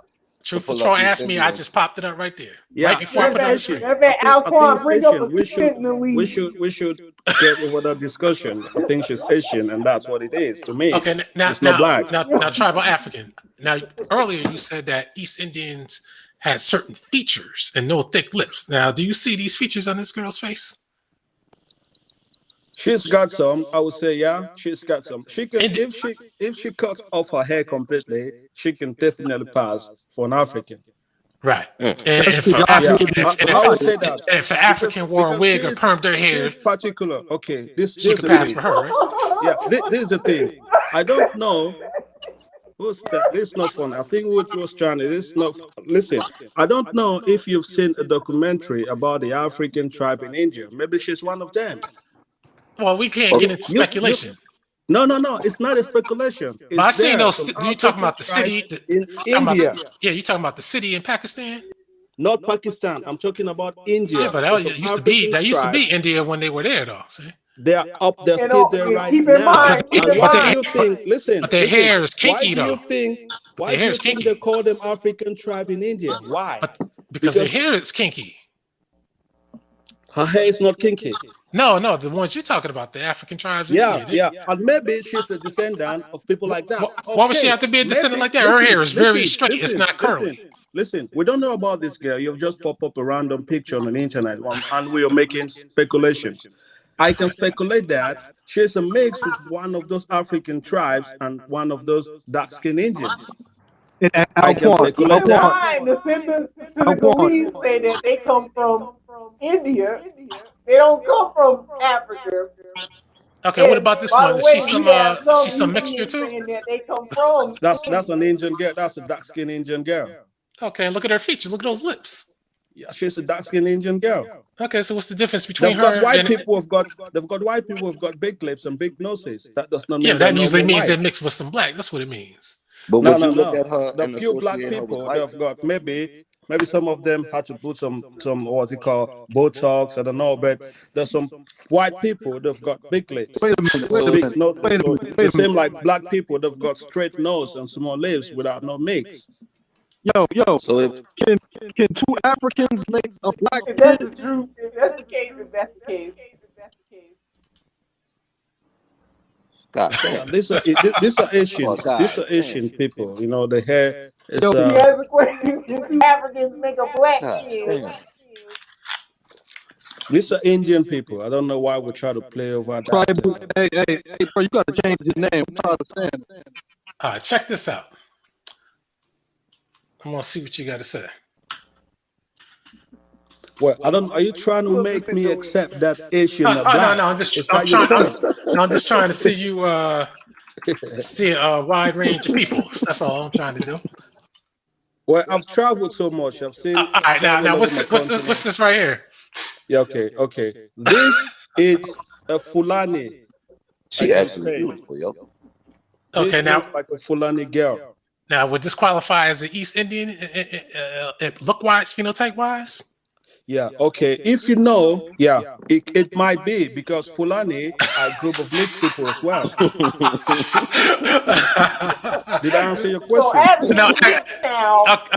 Truthful pull up Troy East asked me. I Indians. just popped it up right there, Yeah, right before I it's put it on the Asian. screen. That man I think Alquanr it's bring up Asian. a Sentinel We should get over that discussion. I think she's Asian, and that's what it is to me. Okay, now, It's not black. tribal African. Now, earlier you said that East Indians had certain features and no thick lips. Now, do you see these features on this girl's face? She's got some. I would say, yeah, she's got some. She can, And if she cuts off her hair completely, she can definitely pass for an African. right, Mm. and That's if because y'all Yeah, here I would say that if an African wore a because wig or permed their hair, she's particular. Okay, this she is could the pass thing. for her, right? Yeah, this is the thing. I don't know. Who's that? This is not fun. I think what was trying to. This is not. Listen, I don't know if you've seen a documentary about the African tribe in India. Maybe she's one of them. Well, we can't get into You speculation. No. It's not a speculation. But I It's seen there. those. Some Do you talking African about the city? tribes in You talking India, about, yeah, you talking about the city in Pakistan? not Pakistan. I'm talking about Yeah, India. but There's some used to African be tribes. India when they were there, though. See, They are up. They're And still there right keep in now. mind, And but why their do hair, you think? Listen, but their listen. hair is Why kinky do you though. think? But Why their do hair you is think kinky. they call them African tribe in India? Why? But because their Because hair is kinky. Her hair is not kinky. No, the ones you're talking about, the African tribes in Yeah, India. yeah. And maybe she's a descendant of people like that. Why would she have to be a descendant like that? Her hair is very straight. It's not curly. Listen, we don't know about this girl. You've just popped up a random picture on the internet and we are making speculations. I can speculate that she's a mix with one of those African tribes and one of those dark-skinned Indians. I can speculate that. The Senegalese say that they come from India. They don't come from Africa. Okay, what about this one? She's some mixture too? That they come from. That's an Indian girl. That's a dark-skinned Indian girl. Okay, look at her features. Look at those lips. Yeah, she's a dark-skinned Indian girl. Okay, so what's the difference between They've got her white and people who've got white people who've got big lips and big noses. That does not mean yeah, that usually means white. they're mixed with some black. That's what it means. But No. look at her The pure black people they've got maybe some of them had to put some what's it called Botox. I don't know, but there's some white people that've got big lips. Wait a minute. The same like black people that've got straight nose and small lips without no mix. Yo. So Can two Africans make a black If that's kid? the truth, if that's the case. God Yeah, damn. these are Asian. Oh, God. These are Asian people. You know, the hair is. Yo, He has a question. Can two Africans make a black God kid? damn. These are Indian people. I don't know why we try to play over that. Tribal. Hey, bro, you gotta change your name. I'm trying to understand. All right, check this out. I'm gonna see what you got to say. Well, I don't. Are you trying to make me accept that Asian? No, I'm just trying to see you see a wide range of peoples. That's all I'm trying to do. Well, I've traveled so much. I've seen. All right, now what's this right here? Yeah, okay. This is a Fulani. She I can actually say. beautiful, yo. Okay, This now looks like a Fulani girl. would this qualify as an East Indian look wise, phenotype wise? Yeah, okay. If you know, yeah, it might be because Fulani are a group of mixed people as well. Did I answer your question? No.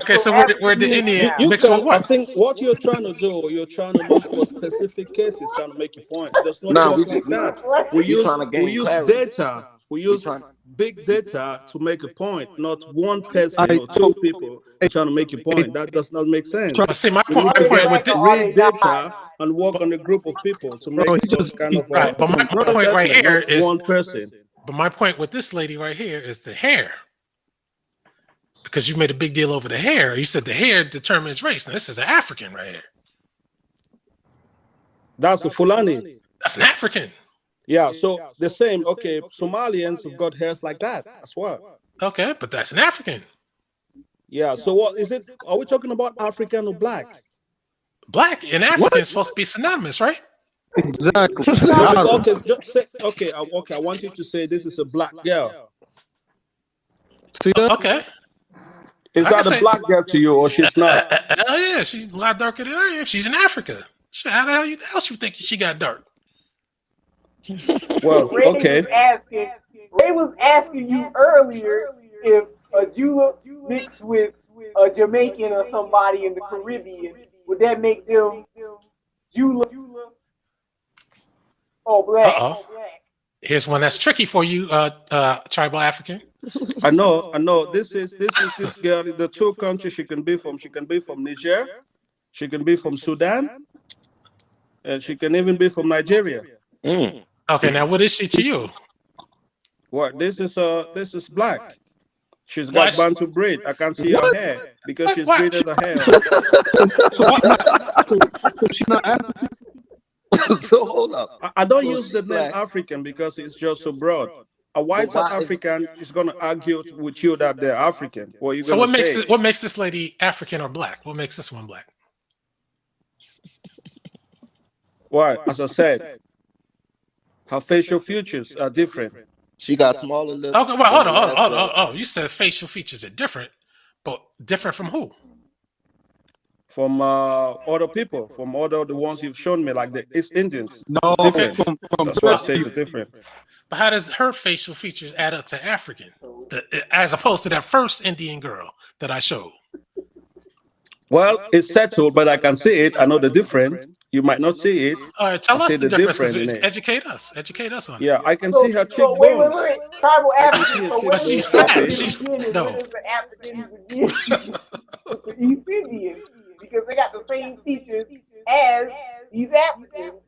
Okay, so we're the Indian mixed with I what? think what you're trying to do, you're trying to look for specific cases, trying to make a point. There's no Nah, work like that. We use clarity. data. We use big data to make a point, not one person or two people trying to make a point. That does not make sense. See, my We point need to with this, read data and work on a group of people to make some kind of right, but my point right here not is one person. But my point with this lady right here is the hair. Because you made a big deal over the hair. You said the hair determines race. Now this is an African right here. That's a Fulani. That's an African. Yeah, so the same. Okay, Somalians have got hairs like that as well. Okay, but that's an African. Yeah, so what is it? Are we talking about African or black? Black and African is supposed to be synonymous, right? Exactly. Okay, just say, okay. I want you to say this is a black girl. See that? Okay. Is I can that a say- black girl to you or she's not? Hell yeah, she's a lot darker than I am. She's in Africa. Shit, how the hell else you think she got dark? Well, okay. Ray was asking you earlier if a Jula mixed with a Jamaican or somebody in the Caribbean, would that make them Jula or black? Uh-oh. Here's one that's tricky for you, tribal African. I know. This is this girl. The two countries she can be from. She can be from Niger. She can be from Sudan, and she can even be from Nigeria. Okay, now what is she to you? What? This is black. She's got Bantu braid. I can't see her hair because she's braided her hair. So she's not African. So hold up. I don't So use the she's name black. African because it's just so broad. A white But why South African is going to argue with you that they're African. What are you So going to say? what makes this lady African or black? What makes this one black? Why? As I said, her facial features are different. She got smaller lips. Okay, well, hold on. Oh, you said facial features are different, but different from who? From other people, from other the ones you've shown me, like the East Indians. No, Different. from That's why I say it's different. But how does her facial features add up to African, as opposed to that first Indian girl that I showed? Well, it's settled, but I can see it. I know the difference. You might not see it. All right, tell I us see the the differences. difference in it. Educate us on it. Yeah, I can So, see her so wait, wait, cheekbones. wait. Tribal I can see Africans. her So where But does she's the cheekbones fat. properly. Africans She's begin and where no. does the Africans begin with the East Indians? Because they got the same features as these Africans.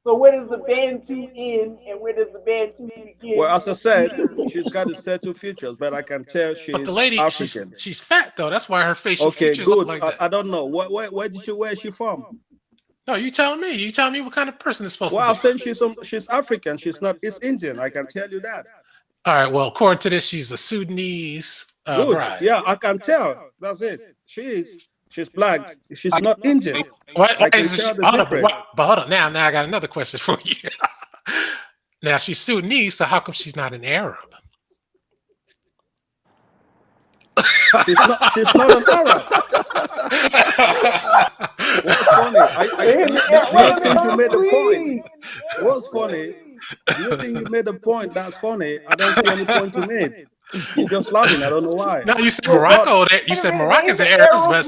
So where does the Bantu end and where does the Bantu begin Well, as I with the East said, Indians? she's got the settled features, but I can tell But the she's lady, African. she's fat though. That's why her facial Okay, features look good. like that. I don't know. Where is she from? No, you tell me. You tell me what kind of person it's supposed to Well, be. I'm saying she's African. She's not East Indian. I can tell you that. All right. Well, according to this, she's a Sudanese Good. bride. Yeah, I can tell. That's it. She's black. She's I, not Indian. Why I can is she? tell the Hold up, difference. but hold up. Now I got another question for you. Now she's Sudanese, so how come she's not an Arab? She's not an Arab. What's funny? Do you think you made a point? What's funny? Do you think you made a point? That's funny. I don't see any point you made. You're just laughing. I don't know why. No, you said She's not. Morocco. You said Moroccans are Arabs, but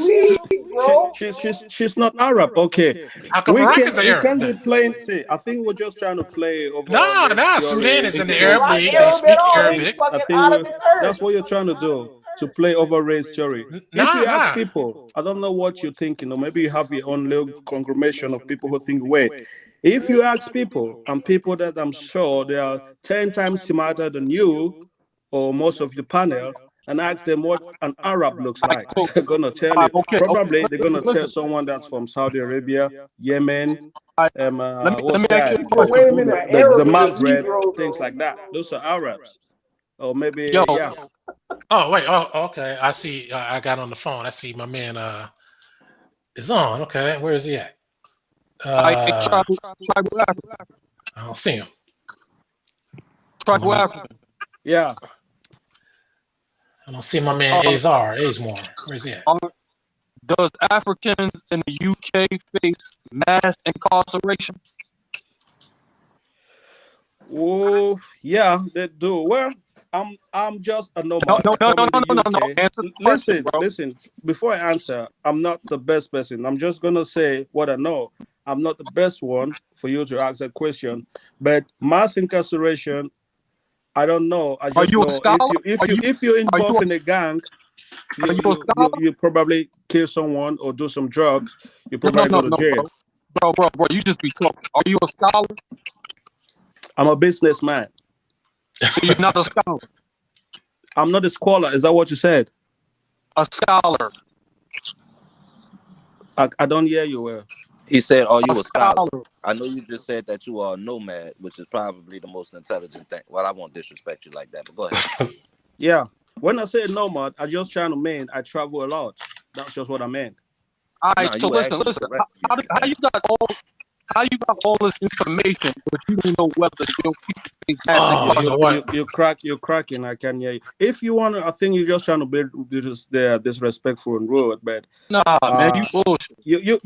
She's not Arab. Okay, how come Moroccans are we Arab can be then? playing. See, I think we're just trying to play overall No, race no. Sudan theory is in the because Arab not League. They Arab at speak all. They Arabic. I fucking think out of the that's earth. what you're trying to do, to play over race theory. If Nah, you ask nah. people, I don't know what you're thinking, or maybe you have your own little congregation of people who think, wait, if you ask people, and people that I'm sure they are 10 times smarter than you, or most of the panel, and ask them what an Arab looks like, so, they're going to tell you. okay, Probably they're going listen, to tell listen. someone that's from Saudi Arabia, Yemen, I, let what's me ask you that? a So question. wait a minute. An The Arab is a Maghreb, Negro things though. like that. Those are Arabs. Or Yo, maybe, yeah. Oh wait. Oh, okay. I see. I got on the phone. I see my man is on. Okay, where is he at? tribal African. I don't see him. Tribal African. Yeah. I don't see my man Azmore. Where's he at? Does Africans in the UK face mass incarceration? Oh, yeah, they do. Well, I'm just a nomad. No. I come in the UK. Answer the question, bro. Listen. Before I answer, I'm not the best person. I'm just gonna say what I know. I'm not the best one for you to ask that question. But mass incarceration, I don't know. I Are just you a know scholar? if you're Are you involved in a gang, are you a scholar? you probably kill someone or do some drugs. You probably go to jail. bro. You just be talking. Are you a scholar? I'm a businessman. So you're not a scholar. I'm not a scholar. Is that what you said? A scholar. I don't hear you well. He said, "Are you A a scholar?" scholar. I know you just said that you are a nomad, which is probably the most intelligent thing. Well, I won't disrespect you like that, but go ahead. Yeah. When I say nomad, I just trying to mean I travel a lot. That's just what I meant. All right. No, So you listen. actually correct. How you got all this information, but you don't know whether your people face mass Oh, you know incarceration? what? You're cracking. I can hear you. If you want to, I think you're just trying to be disrespectful and rude. But Nah, man, you bullshit. you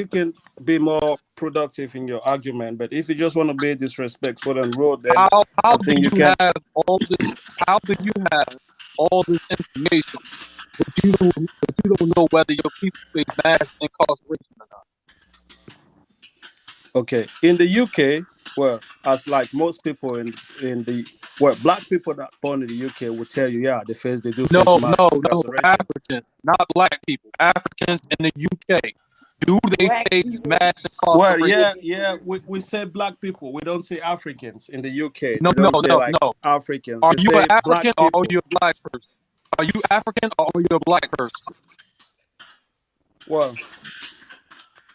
can be more productive in your argument. But if you just want to be disrespectful and rude, then How I do think you you can. have all this? How do you have all this information, but you don't know whether your people face mass incarceration or not? Okay, in the UK, well, as like most people in the black people that born in the UK will tell you, yeah, they do No, face mass incarceration. Africans, not black people. Africans in the UK, do they Black face people. mass Well, incarceration? yeah, we say black people. We don't say Africans in the UK. No, They don't say like Africans. Are They you say an black African or people. are you a black person? Are you African or are you a black person? Well,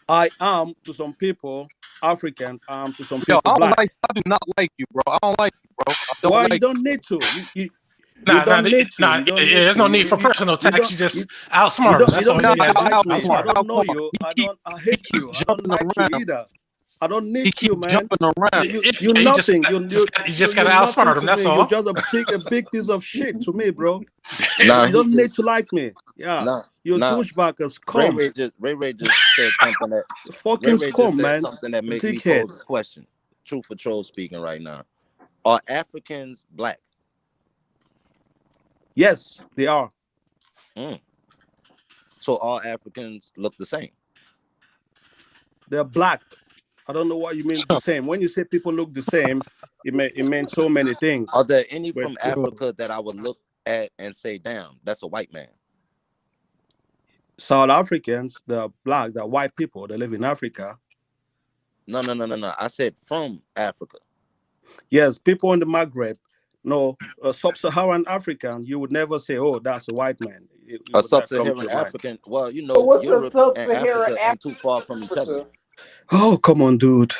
I am to some people African. I am to some Yo, people black. I do not like you, bro. I don't like you, bro. I don't Well, like you don't need to. You Nah, don't need to. nah. You don't need There's to. no need for personal attacks. You just outsmart You him. don't That's all you need to got to do. hate me. I Outsmart him. don't know you. I hate you. I don't like you either. I don't need you, man. jumping around. You're nothing. You just got to you're outsmart nothing him. to That's me. all. You're just a big piece of shit to me, bro. Nah, You don't need to like me. Yeah. Nah, You're nah. douchebag and scum. Ray just said something that Fucking Ray just scum, said man. something that makes me Dickhead. pose a question. True Patrol speaking right now. Are Africans black? Yes, they are. So all Africans look the same. They're black. I don't know what you mean the same. When you say people look the same, it meant so many things. Are there any But from Africa that I would look at and say, damn, that's a white man? South Africans, they're black, they're white people. They live in Africa. No. I said from Africa. Yes, people in the Maghreb. No, a sub-Saharan African, you would never say, "Oh, that's a white man." It A would not come to sub-Saharan your mind. African. Well, you So know, what's a Europe and sub-Saharan Africa ain't too far from each other. Africa? Oh, come on, dude.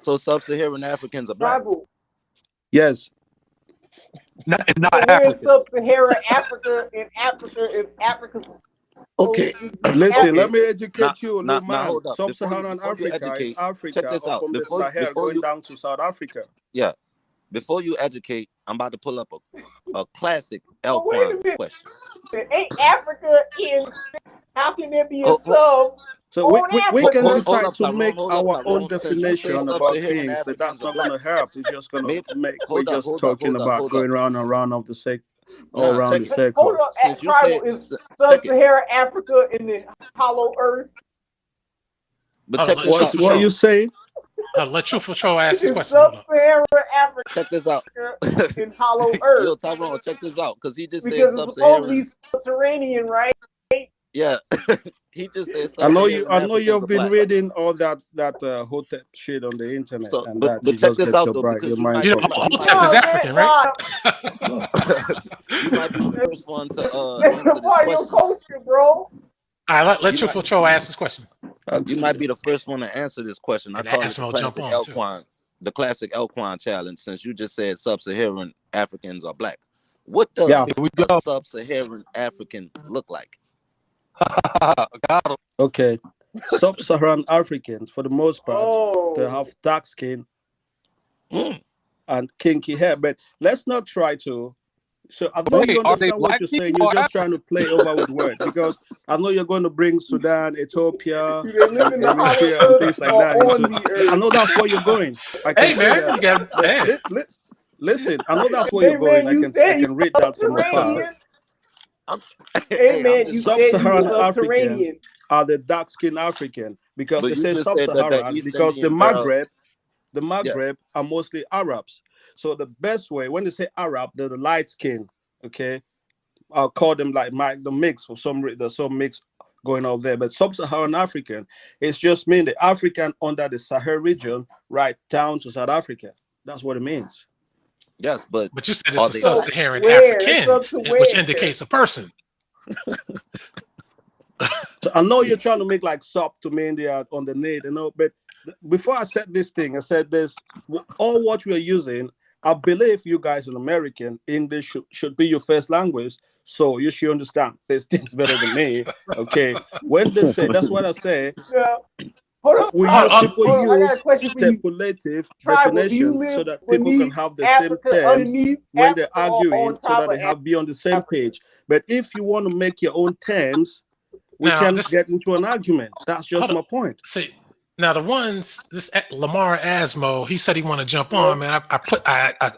So sub-Saharan Africans are black. Tribal. Yes. Not So we're in African. sub-Saharan Africa, and Africa's Okay. Listen, let Okay. me educate Now, you, now, little man. hold up. Sub-Saharan Before you Africa is educate, check Africa this or out. from the Sahel going down to South Africa. Yeah. Before you educate, I'm about to pull up a classic Oh, wait a Alquanr minute. question. Ain't Africa in? How can there be a Oh, sub? So we can hold decide up, to Tyrone. make Hold up, our own Tyrone. Since you say definition about sub-Saharan things, but that's Africans are not going black, to help. It's just going to maybe, make we're hold up, just hold up, talking hold up, about hold going up. round and round of the all Nah, around check the it. circle. Hold on. Since you Tribal said, is check it. sub-Saharan Africa in the hollow earth. But Hold on, check let this out. Truthful What are you Troll. saying? Let Truthful Troll ask his It's question. Hold on. sub-Saharan Africa Check this out. in hollow earth. Yo, Tyrone, check this out. Because he just said Because it's supposed to sub-Saharan. be subterranean, right? Yeah. He just said I know sub-Saharan Africans you've are been black. reading all that Hotep shit on the internet, So, and but that you check just this get out your though, because your you mind might You know, fucked up. Hotep is No, African, right? you might be the first one to That's answer this part of your question. culture, bro. All right, let You might Truthful Troll ask his question. you might be the first one to answer this question. I And call it the Asmo jump classic on, too. Alquanr challenge. Since you just said sub-Saharan Africans are black, what does Yeah. Here we a go. sub-Saharan African look like? Got him. Okay. Sub-Saharan Africans, for the most part, they Oh. have dark skin Mm. and kinky hair. But let's not try to. So I know Wait, you are they understand what black you're saying. people You're or just trying to play over with words because I know you're going to bring Sudan, Ethiopia, Do they live in the hollow Eritrea, and earth things like or that on into. the I earth? know that's where you're going. I can Hey, see man, that. you got But hey. listen, I know that's where Hey you're going. man, you I said you can read that from afar. subterranean. Hey Hey, I'm man, just you trying to said you figure were Sub-Saharan it out. Africans subterranean. are the dark-skinned African because But they you say just said that the sub-Saharan East because Indian girl. the Yeah. Maghreb are mostly Arabs. So the best way when they say Arab, they're the light skin. Okay, I'll call them like the mix for there's some mix going on there. But sub-Saharan African, it's just mean the African under the Sahel region, right down to South Africa. That's what it means. Yes, but But you said it's are a they So black? sub-Saharan where? It's African, up to which where? indicates a person. So I know you're trying to make like sub to mean they are underneath, but before I said this thing, I said this all what we are using. I believe you guys in American English should be your first language, so you should understand these things better than me. Okay, when they say that's what I say, Yeah. Hold people on. I got a use question for you. speculative Tribal, do you definition so live that people can beneath have the same Africa, terms underneath when they're Africa, or arguing, on so top that of they have be on the same Africa? page. But if you want to make your own terms, we Now, can this, get into an argument. That's just hold on. my point. See, now the ones, this Lamar Asmo, he said he want to jump Yeah. on, man. I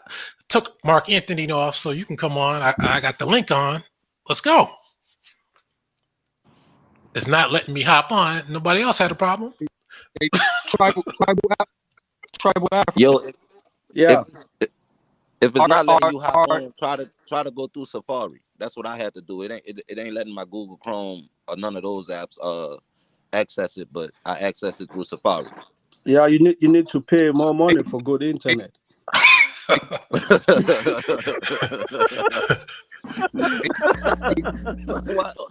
took Mark Anthony off so you can come on. I got the link on. Let's go. It's not letting me hop on. Nobody else had a problem. Hey, tribal Africa. Yo, Yeah. if it's not letting Are you hop on, try to go through Safari. That's what I had to do. It ain't letting my Google Chrome or none of those apps access it, but I access it through Safari. Yeah, you need to pay more money for good internet.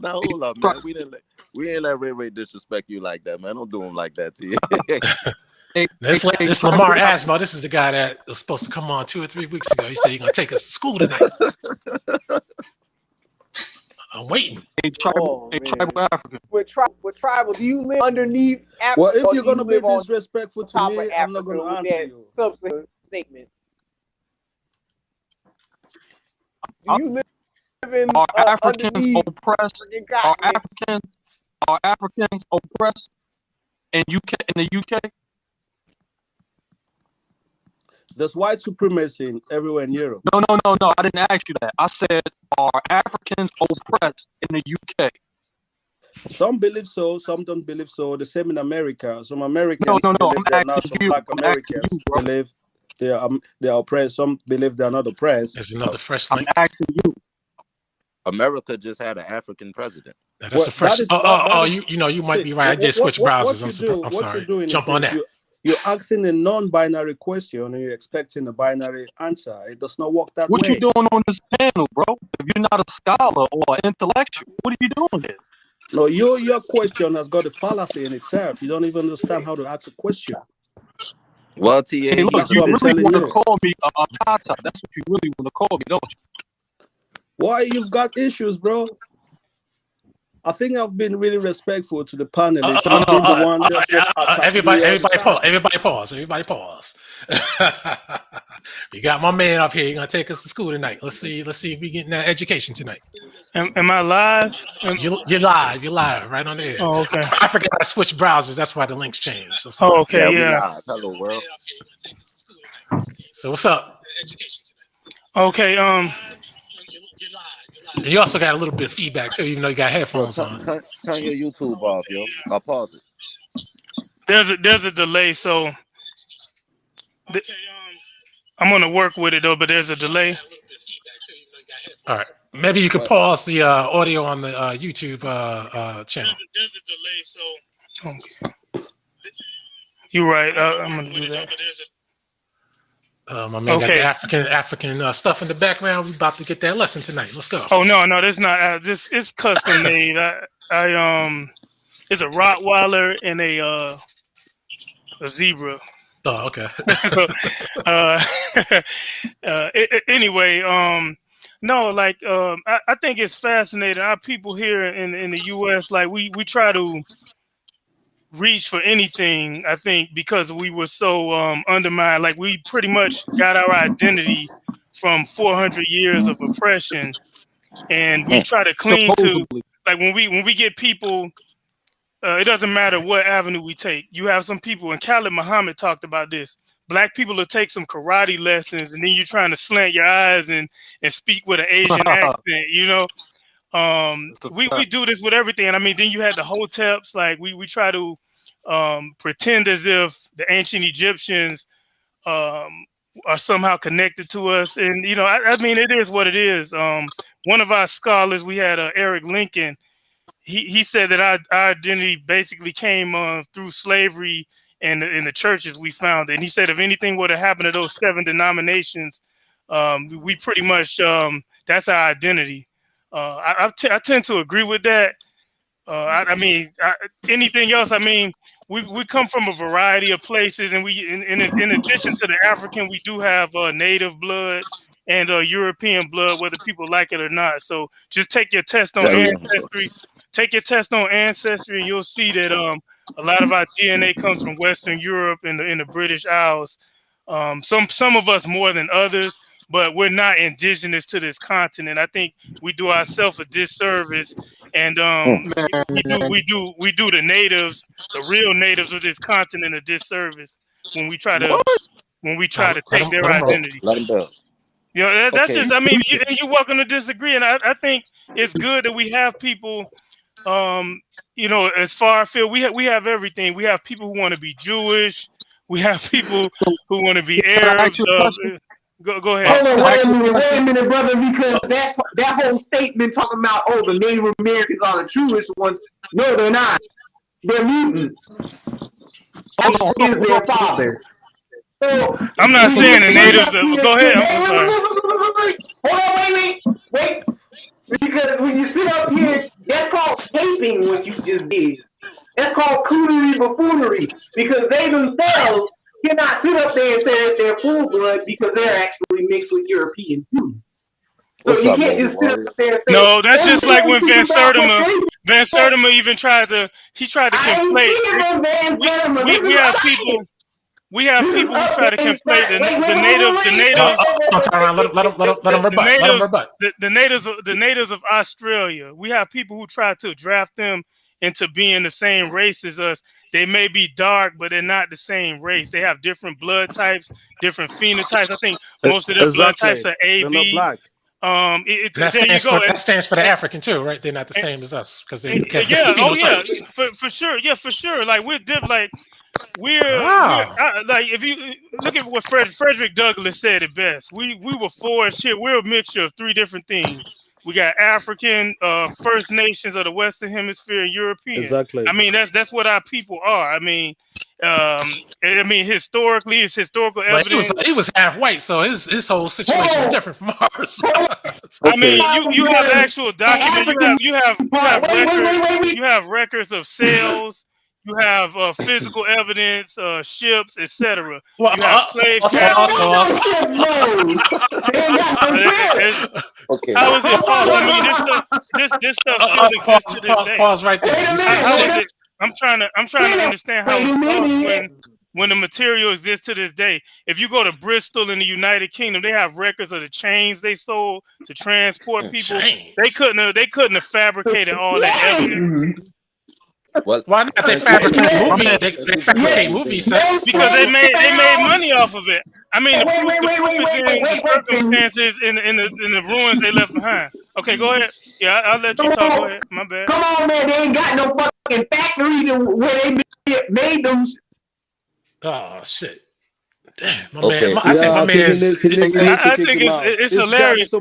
Now hold up, man. We ain't let Ray disrespect you like that, man. Don't do him like that to you. This Lamar Asmo, this is the guy that was supposed to come on 2 or 3 weeks ago. He said he's gonna take us to school tonight. I'm waiting. tribal African. With tribal, do you live underneath Africa? Well, if or you're do you gonna be live on disrespectful to top me, of I'm not Africa gonna with answer that you. subsequent statement? Do you live in Are Africans underneath oppressed? freaking Are Africans oppressed in the UK? There's white supremacy everywhere in Europe. No. I didn't ask you that. I said, are Africans oppressed in the UK? Some believe so, some don't believe so. The same in America. Some Americans No. believe I'm they are not. asking Some you. Black I'm asking Americans you, bro. believe they are oppressed. Some believe they are not oppressed. There's another fresh I'm link. asking you. America just had an African president. That's Well, a fresh. that is You might see be right. I did switch browsers. I'm what you're sorry. doing is Jump on this. that. You're asking a non-binary question and you're expecting a binary answer. It does not work that What way. you doing on this panel, bro? If you're not a scholar or an intellectual, what are you doing here? No, your question has got a fallacy in itself. You don't even understand how to ask a question. Well, TA, Hey, look, That's you what I'm really telling want to you. call me a kata. That's what you really want to call me, don't you? Why you've got issues, bro? I think I've been really respectful to the panelists. You've been the one that's just attacking me all the time. Everybody pause. We got my man up here. He's gonna take us to school tonight. Let's see if we getting that education tonight. Am I live? You're live. You're live right on there. Oh, okay. I forgot I switched browsers. That's why the links changed. So sorry. Oh, okay, We yeah. live. Hello, world. So what's up? Okay, And you also got a little bit of feedback too, even though you got Bro, headphones on. turn your YouTube off, yo. I'll pause it. there's a delay, so I'm gonna work with it though, but there's a delay. All right, maybe you could pause the audio on the YouTube channel. There's a delay, so okay. You're right. I'm gonna do that. My man got the African stuff in the background. We about to get that lesson tonight. Let's go. Oh no, that's not. This it's custom made. I it's a Rottweiler and a zebra. Oh, okay. So, anyway, no, like I think it's fascinating. Our people here in the U.S., like we try to reach for anything. I think because we were so undermined, like we pretty much got our identity from 400 years of oppression, and we try to cling to, like when we get people. It doesn't matter what avenue we take. You have some people, and Khalid Muhammad talked about this. Black people will take some karate lessons, and then you're trying to slant your eyes and speak with an Asian accent. You know, we do this with everything. I mean, then you had the hoteps. Like we try to pretend as if the ancient Egyptians are somehow connected to us, and you know, I mean, it is what it is. One of our scholars, we had Eric Lincoln. He said that our identity basically came through slavery and the churches we founded. And he said if anything would have happened to those 7 denominations, we pretty much that's our identity. I tend to agree with that. I mean, anything else? I mean, we come from a variety of places, and we in addition to the African, we do have native blood and European blood, whether people like it or not. So just take your test on ancestry. Take your test on ancestry, and you'll see that a lot of our DNA comes from Western Europe and in the British Isles. Some of us more than others, but we're not indigenous to this continent. I think we do ourselves a disservice, and we do the natives, the real natives of this continent, a disservice when we try to take their identity. Let him go. You know, that's just. I mean, you're welcome to disagree, and I think it's good that we have people. You know, as far afield, we have everything. We have people who want to be Jewish. We have people who want to be Arabs. Go ahead. Hold on, wait a minute, brother, because that whole statement talking about the Native Americans are the truest ones. No, they're not. They're mutants. Is their father. So, I'm not saying the natives. Go ahead. I'm sorry. Hold on, wait. Because when you sit up here, that's called taping what you just did. That's called coonery buffoonery. Because they themselves cannot sit up there and say they're full blood because they're actually mixed with European too. So you can't just sit up there and say, no, that's just like when Van Sertima even tried to conflate. We have people who try to conflate the natives of Australia. We have people who try to draft them into being the same race as us. They may be dark, but they're not the same race. They have different blood types, different phenotypes. I think most of their blood types are AB. And that there you stands go. for the African too, right? They're not the same as us because they have different Yeah, oh yeah, phenotypes. for sure, yeah, for sure. Like we're like Oh, like if you look at what Frederick Douglass said it best. We were forged here. We're a mixture of three different things. We got African, First Nations of the Western Hemisphere, and European. Exactly. I mean, that's what our people are. I mean, historically, it's historical but evidence. he was half white, so his whole situation was different from ours. I mean, you have actual documents. You have records of sales. You have physical evidence, ships, etc. Well, You have slave trafficking. Okay. How is it false? I mean, this stuff still exists to this day. Pause right there. You said How is shit. it? I'm trying to understand how it's false when the material exists to this day. If you go to Bristol in the United Kingdom, they have records of the chains they sold to transport people. Chains. They couldn't have fabricated all that evidence. Well, why not? They fabricate movie. They fabricate movie sets Because they made money off of it. I mean, the proof is in the circumstances in the ruins they left behind. Okay, go ahead. Yeah, I'll let you talk. Go ahead. My bad. Come on, man. They ain't got no fucking factories where they made them. Oh shit! Damn, my Okay. man. I think my man's. I think it's hilarious. So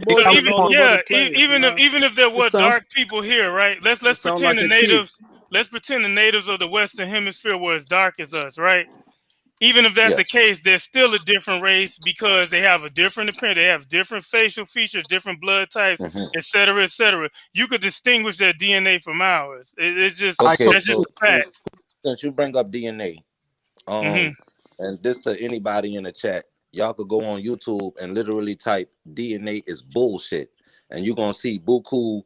even if there were dark people here, right? Let's pretend the natives. Let's pretend the natives of the Western Hemisphere were as dark as us, right? Even if that's the case, they're still a different race because they have a different appearance. They have different facial features, different blood types, et cetera, et cetera. You could distinguish their DNA from ours. It's just that's just a fact. Since you bring up DNA, and this to anybody in the chat, y'all could go on YouTube and literally type DNA is bullshit, and you're gonna see buku.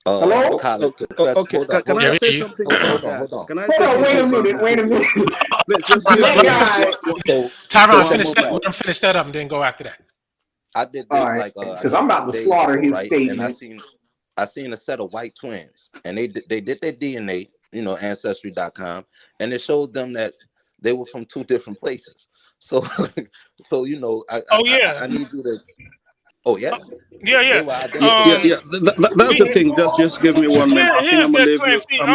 Hello? Okay. Can I say something? Hold on. Can I say something? Wait a minute. Tyron, let him finish that up and then go after that. I did this because I'm about to slaughter his statement. And I seen a set of white twins, and they did their DNA, ancestry.com, and it showed them that they were from two different places. So I need you to. Oh yeah. Yeah. That's the thing. Just give me 1 minute. Here's that claim.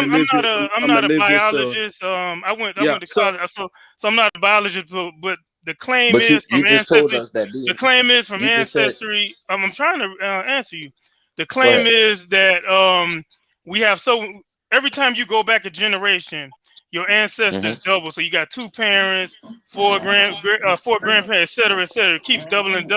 I'm not a biologist. I went to college, so I'm not a biologist. But the claim is from ancestry. The claim is from ancestry. I'm trying to answer you. The claim is that we have every time you go back a generation, your ancestors double. So you got 2 parents, 4 grandparents, et cetera, et cetera. It keeps doubling.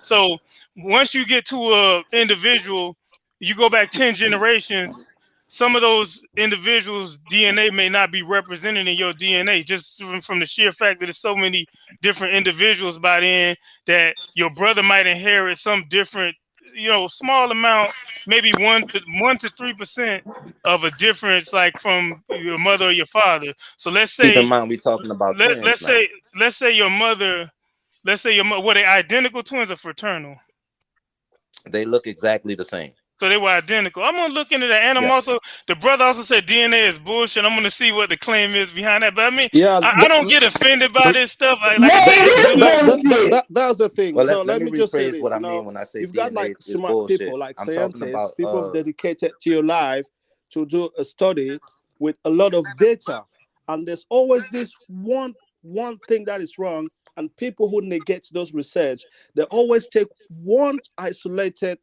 So once you get to a individual, you go back 10 generations, some of those individuals' DNA may not be represented in your DNA, just from the sheer fact that there's so many different individuals by then that your brother might inherit some different, small amount, maybe 1 to 3% of a difference, like from your mother or your father. So let's say, keep in mind we talking about let's say your mother, were they identical twins or fraternal? They look exactly the same. So they were identical. I'm gonna look into that, and I'm also, the brother also said DNA is bullshit. I'm gonna see what the claim is behind that. But I mean, I don't get offended by this stuff. Like that's the thing. Well, so let me just say rephrase what I mean when I say you've DNA got like smart bullshit. people, like I'm scientists, talking about people dedicated to your life to do a study with a lot of data, and there's always this one thing that is wrong, and people who negate those research, they always take one isolated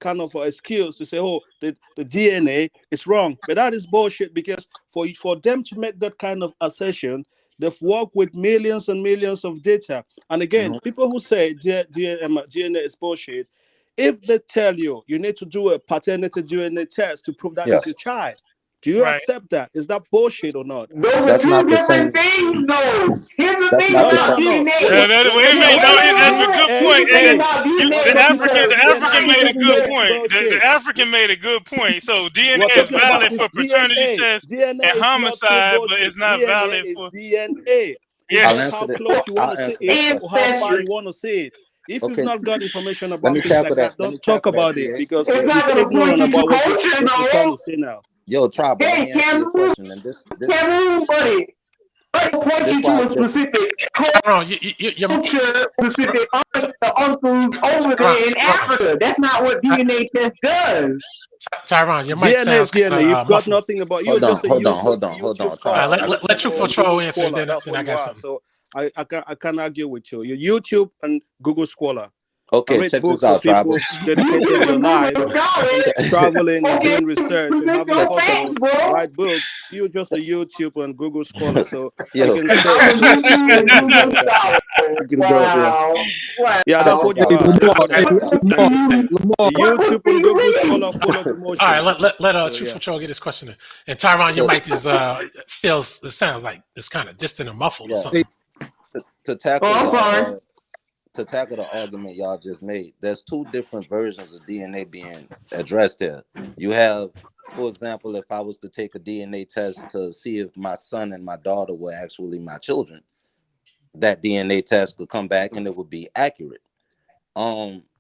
kind of excuse to say, oh, the DNA is wrong. But that is bullshit, because for them to make that kind of assertion, they've worked with millions and millions of data. And again, people who say DNA is bullshit, if they tell you need to do a paternity DNA test to prove that is your child, do you accept that? Is that bullshit or not? That's not the same things, though. Here's the thing about DNA. Wait a minute. That's a good point. The African made a good point. The African made a good point. So DNA is valid for paternity tests and homicide, but it's not valid for DNA. Yeah. How close you want to see it, or how far you want to see it. If you've not got information about things like that, don't talk about it, because you're ignorant about what you're trying to say now. Yo, Tribe, let me answer your question. And this buddy. point This you why to a specific Tyrone, culture, specific aunts, the uncles over there in Africa. That's not what DNA test does. Tyrone, your mic DNA is sounds kind DNA. You've of got muffled. nothing about. You're hold just on, a hold on, YouTube hold on, hold on, scholar, All right, Tyrone. let Truthful Troll answer, and That's then what I you got are. something. So I can't argue with you. You're YouTube and Google Scholar. I Okay, read check this books of out, people Tribal. dedicated their lives traveling and Okay, doing research and present having your facts, hustles, bro. write books. You're just a YouTube and Google Scholar. So you Yo, can I'm say a YouTube and Google yeah, scholar. you can go. Yeah, Wow. Wow. yeah, that's check what this you out, are. Tribal. That's Lamar, what you All hey, are. Lamar, A Lamar, What book YouTube do and you Google read? Scholar full of right, emotions. let So Truthful yeah. Troll get his question in. And Tyrone, your So, mic is feels it sounds like it's kind of distant or muffled or yeah, hey, something. to tackle Oh, I'm sorry. y'all, to tackle the argument y'all just made, there's two different versions of DNA being addressed here. You have, for example, if I was to take a DNA test to see if my son and my daughter were actually my children, that DNA test could come back and it would be accurate.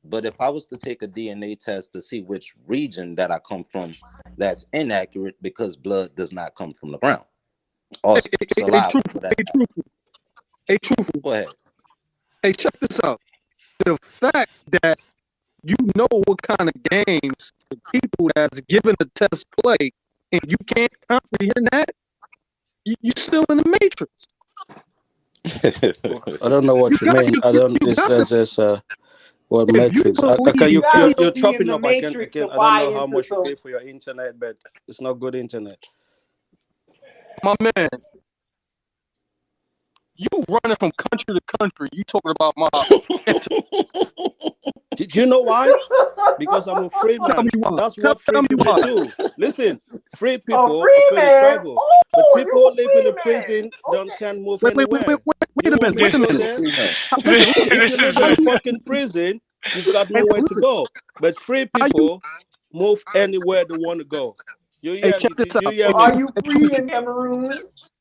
But if I was to take a DNA test to see which region that I come from, that's inaccurate because blood does not come from the ground or hey, saliva for that matter. hey, truthful. Go ahead. Hey, check this out. The fact that you know what kind of games the people that's given the test play, and you can't comprehend that, you still in the matrix. I don't know what you got mean. you, I don't. you got It's what if you metrics? believe Okay, You gotta you're be in chopping the up. matrix to I don't buy know how into much you some. pay for your internet, but it's not good internet. my man, you running from country to country, you talking about my Do you know why? Because I'm a free tell man. me why. That's what free Tell me people why. do. Listen, free A people are free free to man? travel, but Oh, people you who a live in free a man? prison can't move Wait, anywhere. wait You a want minute, me to wait a go minute. there? Listen, If you this live is in how a you fucking prison, you've got hey, nowhere to listen, go. But free how you people move anywhere they want to go. hey, check this You out. hear Hey, Are me? you free in Cameroon?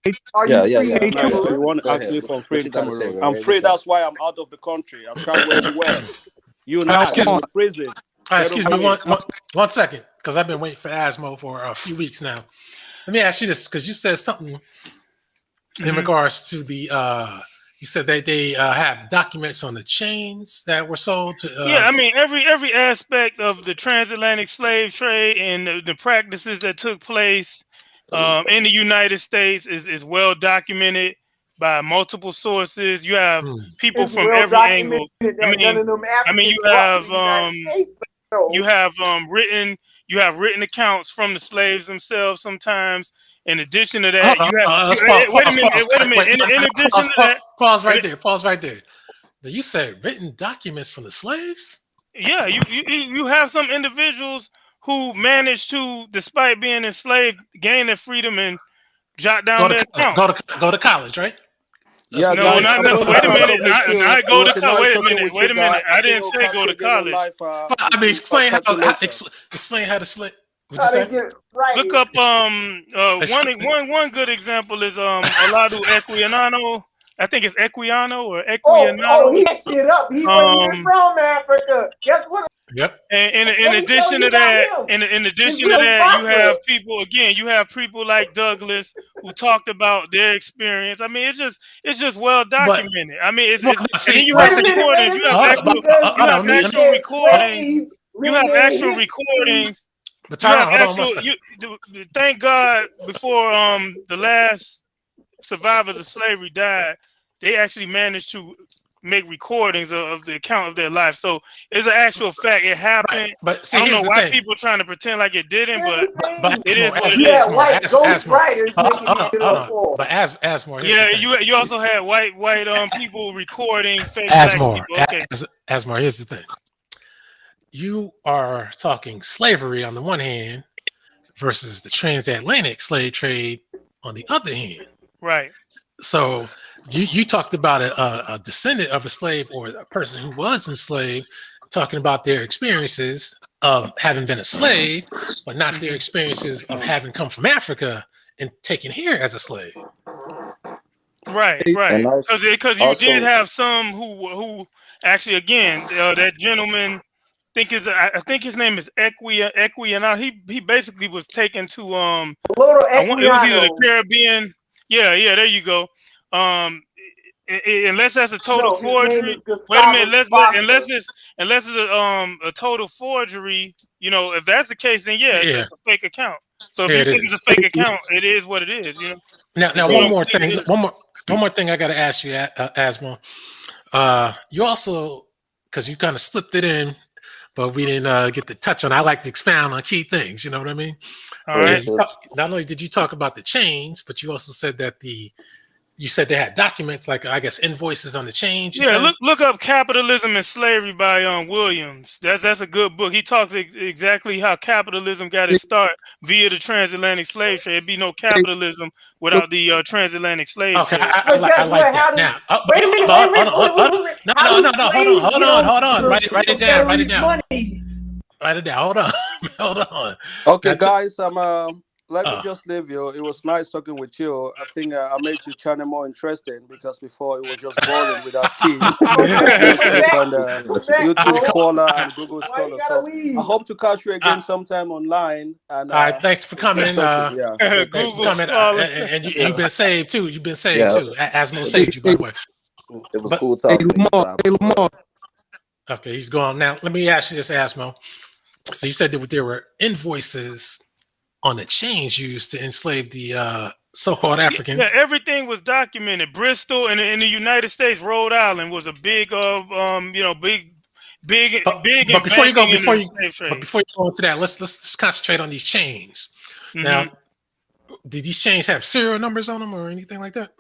hey, Are Yeah, you yeah, free yeah. in hey, I'm here. Yeah, you Cameroon? want to Go ask ahead. me if I'm free What in you got to say, Cameroon? Ray I'm Ray? free. What's up? That's why I'm out of the country. I'm travel everywhere. You're not. excuse You're me. in a prison. Get Excuse over me here. one second, because I've been waiting for Asmo for a few weeks now. Let me ask you this, because you said something in regards to the you said that they have documents on the chains that were sold to Yeah, I mean every aspect of the transatlantic slave trade and the practices that took place in the United States is well documented by multiple sources. You have people It's from well every documented angle. I that none mean, of them you Africans brought to have the United States. So, written accounts from the slaves themselves. Sometimes, in addition to hold that, on, let's wait a minute, wait a minute. wait, In addition to that, pause in, right there, pause right there. You said written documents from the slaves? yeah, you have some individuals who managed to, despite being enslaved, gain their freedom and jot down their accounts. Go to college, right? That's Yeah, what they No, guys, did. not I'm enough. going to Wait a catch minute. up with you. Not It go to was a college. nice Wait a talking minute. with Wait you a minute. guys. I I think didn't we'll say catch go you to again in college. life. I mean, I'll explain catch you later. explain how to slip. What'd you how they say? get right. Look up Explain. one good example is Oladu Equiano. I think it's Equiano or Oh, Equiano. he that shit up. He wasn't even Um, from Africa. Guess what? Yep. And in Let me tell addition you to about that, him. in His addition to real that, father. you have people like Douglas who talked about their experience. I mean, it's just well But documented. I mean, well, and then see, you but have Wait a see, minute, wait a recordings. minute. Because You hold have on, he actual said recordings. slaves You have lived in actual history. recordings. but You have Tyrone, hold on one actual. second. Thank God before the last survivors of slavery died, they actually managed to make recordings of the account of their life. So it's an actual fact. It Right. happened. But I see, don't know here's the why thing. people are trying to pretend like it didn't, Here's but the But thing. it is what it You had is. white ghost writers Hold making on, it hold up on. for. But Asmore, here's the Yeah, thing. you also had white people recording fake black Asmore, people. Okay. Asmore, here's the thing. You are talking slavery on the one hand versus the transatlantic slave trade on the other hand. Right. So you talked about a descendant of a slave or a person who was enslaved, talking about their experiences of having been a slave, but not their experiences of having come from Africa and taken here as a slave. Right. And Because you did also, have some who actually, again, that gentleman, I think his name is Equiana. He basically was taken to Little it was either the Equiano. Caribbean. Yeah, there you go. Unless that's a total No, his name forgery. is Wait a minute. Gustavo Unless Foster. it's a total forgery. You know, if that's the case, then yeah, it's Yeah, a fake account. So if here you it think it's is. a fake account, it is what it is. You know. Now, So we one So don't more believe thing. it is. One more thing I got to ask you, Asmo. You also, because you kind of slipped it in, but we didn't get to touch on. I like to expound on key things. You know what I mean? All so Now, right. so not only did you talk about the change, but you also said that you said they had documents, like I guess invoices on the change. You Yeah, said. look up "Capitalism and Slavery" by Williams. That's a good book. He talks exactly how capitalism got its start via the transatlantic slave trade. It'd be no capitalism without the transatlantic slave Okay, trade. But I guess like what? that. How do? Now, Wait a minute. hold Wait. on, hold on. No, How no, do no, no. slaves get Hold on. over Write it down. Write it the down. money? Write it down. Hold on. Hold on. Okay, That's guys, let me uh, just leave you. It was nice talking with you. I think I made your channel more interesting because before it was just boring without keys. Okay, YouTube and come back, YouTube bro. Scholar and Google Why you Scholar. gotta So I leave? hope to catch you uh, again sometime online and all right. Thanks for we'll keep coming. talking. Yeah, thank you. Thanks for Google coming. Scholar. And you've Yeah. been saved too. You've been saved yeah, too. Asmo it Hey, was saved you, by hey, the way. it was But cool hey, talking to you, Lamar. Hey, Travis. Lamar. okay, he's gone now. Let me ask you this, Asmo. So you said that there were invoices on the change used to enslave the so-called Yeah, Africans. everything was documented. Bristol in the United States, Rhode Island was a big big But in banking and in the slave trade. before you go into that, let's concentrate on these chains. Hmm. Now, did these chains have serial numbers on them or anything like that?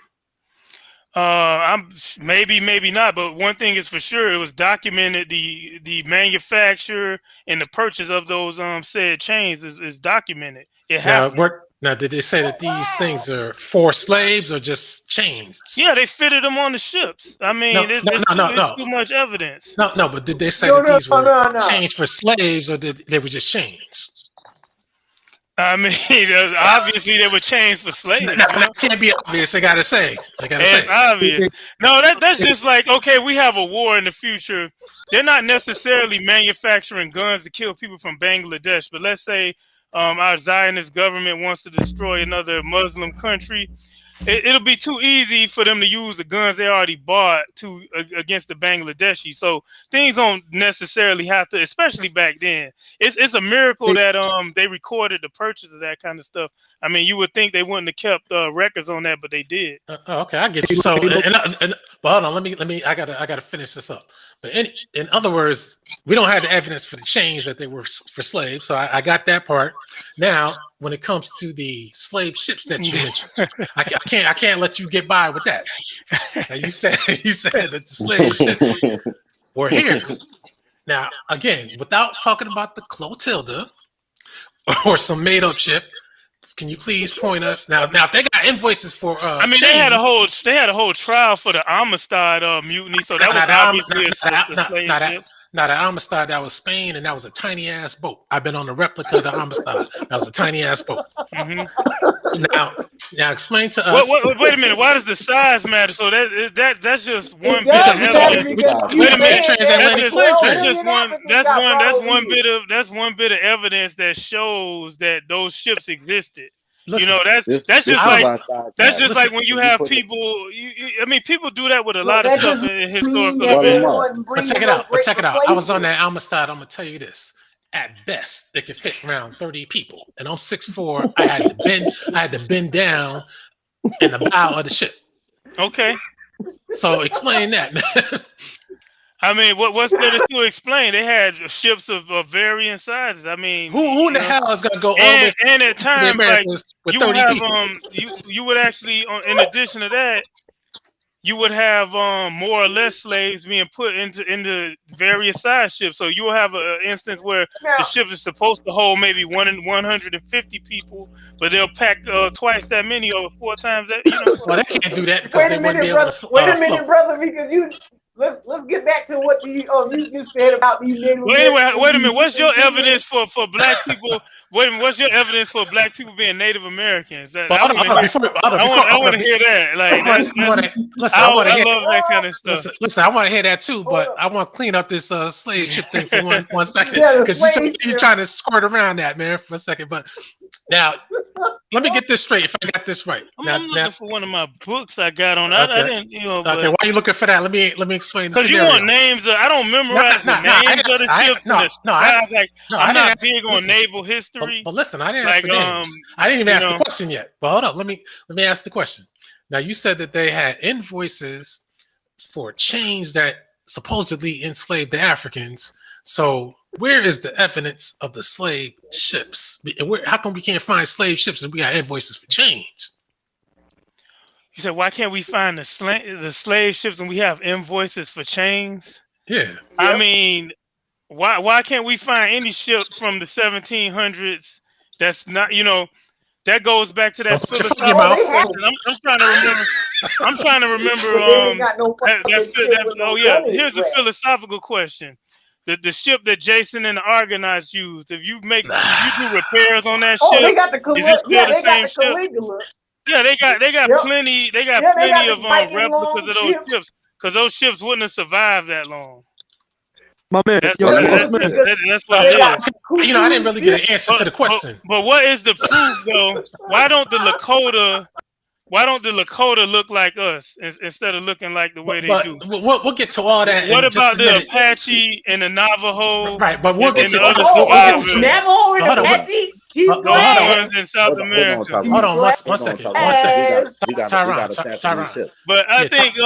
I'm maybe not, but one thing is for sure, it was documented. The manufacture and the purchase of those said chains is documented. It happened. Now, did they say that these things are for slaves or just chains? Yeah, they fitted them on the ships. I mean, it's too much evidence. No. But did they say No, that no, these no, were no. chains for slaves or did they were just chains? I mean, obviously they were chains for slaves. You know? That can't be obvious. I gotta say. It's obvious. No, that's just like, okay, we have a war in the future. They're not necessarily manufacturing guns to kill people from Bangladesh, but let's say our Zionist government wants to destroy another Muslim country. It'll be too easy for them to use the guns they already bought against the Bangladeshi. So things don't necessarily have to, especially back then. It's a miracle that they recorded the purchase of that kind of stuff. I mean, you would think they wouldn't have kept records on that, but they did. Okay, I get you. So, but hold on, let me. I gotta finish this up. But in other words, we don't have the evidence for the change that they were for slaves. So I got that part. Now, when it comes to the slave ships that you mentioned, I can't let you get by with that. Now, you said that the slave ships were here. Now, again, without talking about the Clotilda or some made up ship. Can you please point us now? Now, if they got invoices for I mean, chain, they had a whole trial for the Amistad mutiny, so that was obviously a slave ship. Not the Amistad, that was Spain, and that was a tiny ass boat. I've been on the replica of the Amistad. That was a tiny ass boat. Mm-hmm. Now explain to us. Wait a minute. Why does the size matter? So that's just one bit Because of we're evidence. talking Wait a minute. transatlantic slave trade. That's one bit of evidence that shows that those ships existed. Listen, You know, that's this just is like our side that's fact. just like when you If you have put it, people. I mean, people do that with a lot of That stuff doesn't in mean historical that Well, they events. Lamar, weren't but bringing check it up out. great I was on replacements. that Amistad. I'm gonna tell you this. At best, it could fit around 30 people, and I'm 6'4". I had to bend down in the bow of the ship. Okay. So explain that, man. I mean, what's there to explain? They had ships of varying sizes. I mean, Who in the hell is gonna go all the way and at to the times, like Americas with you would 30 have people? you would actually, in addition to that, you would have more or less slaves being put into various size ships. So you'll have an instance where the Now, ship is supposed to hold maybe 150 people, but they'll pack twice that many or 4 times that. You know. Well, they can't do that because wait they a wouldn't be minute, able brother. to Wait a float. minute, brother, because let's get back to what you just said about these Native Well, anyway, Americans. wait a minute. What's your Indians. evidence for black people? Wait a minute. What's your evidence for black people being Native Americans? I But want to hear. I want to hear that. Like that's. Listen, I want to I hear. love that kind of stuff. Listen, I want to hear that too. Hold But up. I want to clean up this slave ship thing for one second Yeah, the because slave you're ship. trying to squirt around that, man, for a second. But now, let me get this straight. If I got this right, I'm looking for one of my books I got on. I didn't, Okay, why are you looking for that? Let me explain the because you scenario. want names. I don't memorize the names of the ships. I'm not big on naval history. But listen, I didn't ask for names. I didn't even ask the question yet. But hold on, let me ask the question. Now you said that they had invoices for change that supposedly enslaved the Africans. So where is the evidence of the slave ships? How come we can't find slave ships if we got invoices for change? You said, why can't we find the slave ships when we have invoices for chains? Yeah. I mean, why can't we find any ship from the 1700s that's not, that goes back to that philosophical question. I'm trying to remember. I'm trying to remember. Here's the philosophical question. The ship that Jason and the Argonauts used. If you do repairs on that ship, they got the is it still the same ship? Caligula. Yeah, they got plenty. They got plenty of replicas of those ships because those ships wouldn't have survived that long. My man, that's what it is. I didn't really get an answer to the question. But what is the proof though? Why don't the Lakota look like us instead of looking like the way they do? We'll get to all that. What about the Apache and the Navajo? Right, but we'll get to other survivors. Navajo and Apache. He's black. In South America. Hold on, one second. Tyron. But I think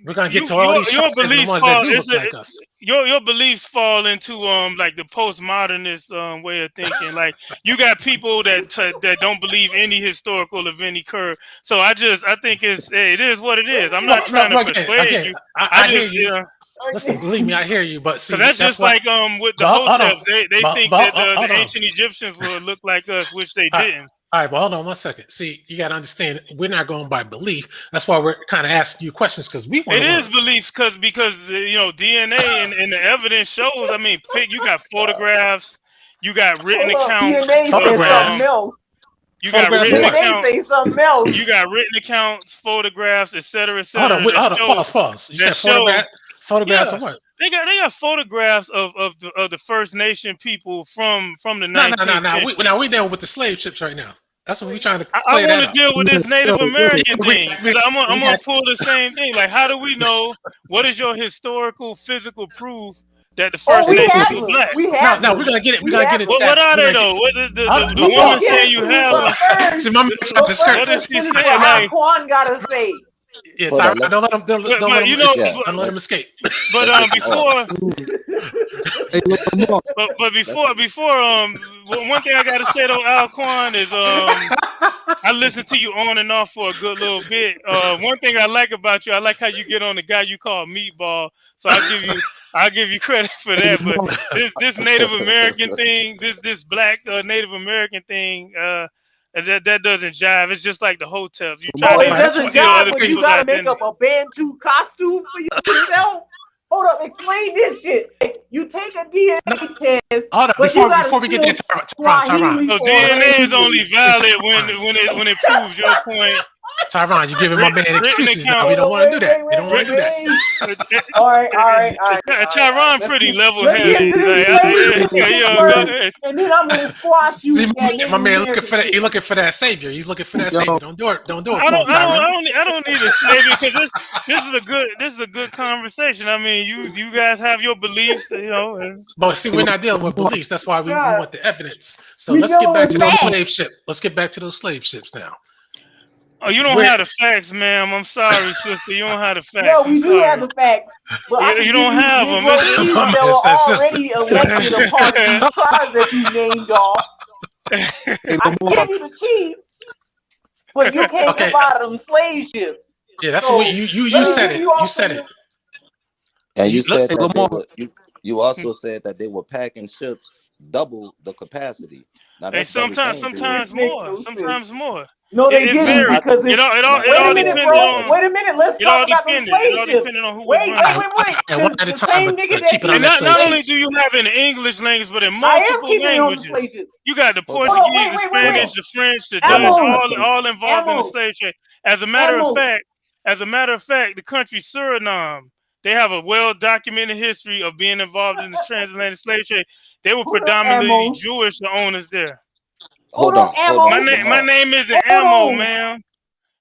we're gonna get to all these your beliefs ones that do look like us. Your beliefs fall into like the postmodernist way of thinking. Like you got people that don't believe any historical event occurred. So I think it is what it is. I'm not trying to persuade you. I hear you. Listen, believe me, I hear you. But see, that's like with the hotels. They think that the ancient Egyptians would look like us, which they didn't. All right, but hold on 1 second. See, you got to understand, we're not going by belief. That's why we're kind of asking you questions because we want. It is beliefs because DNA and the evidence shows. I mean, you got photographs, you got written accounts. Photographs. You got written accounts. You got written accounts, photographs, etc. Hold on, pause. You said photographs of what? They got photographs of the First Nation people from the 19th. Now we dealing with the slave ships right now. That's what we're trying to. I want to deal with this Native American thing because I'm gonna pull the same thing. Like, how do we know? What is your historical, physical proof that the First Nation was black? No, we're gonna get it. We're gonna get it. What are they though? What is the woman saying you have? See, my man, what did she say? Like, Alquanr gotta say. Yeah, Tyron, don't let him escape. But before one thing I gotta say though, Alquanr, is I listened to you on and off for a good little bit. One thing I like about you, I like how you get on the guy you call Meatball. So I'll give you credit for that. But this Native American thing, this black Native American thing, that doesn't jive. It's just like the hotels. You try it doesn't jive, but you gotta make up a Bantu costume for yourself. Hold up, explain this shit. You take a DNA test. Hold up, before we get there, Tyron. So DNA is only valid when it proves your point. Tyron, you're giving my man excuses now. We don't want to do that. We don't want to do that. All right. Tyron pretty level-headed. And then I'm gonna squash you. See, my man looking for that. He's looking for that savior. He's looking for that savior. Don't do it. I don't need a savior because this is a good conversation. I mean, you guys have your beliefs, But see, we're not dealing with beliefs. That's why we want the evidence. So let's get back to those slave ships. Let's get back to those slave ships now. Oh, you don't have the facts, ma'am. I'm sorry, sister. You don't have the facts. No, we do have the facts. But you don't have them. That were already elected upon the tribes that you named off. I give you the chief, but you can't provide them slave ships. Yeah, that's what you said it. You said it. And you said that you also said that they were packing ships double the capacity. Now, sometimes more. No, they didn't because it all depended on. Wait a minute, let's talk about the slave ships. On who wait. And one at a time, but keep it on that. Not only do you have in the English language, but in multiple languages. You got the Portuguese, the Spanish, the French, the Dutch, all involved in the slave trade. As a matter of fact, the country Suriname, they have a well-documented history of being involved in the transatlantic slave trade. They were predominantly Jewish, the owners there. hold on, on, hold Ammo. on, My Lamar. name isn't Hold Ammo, on. man.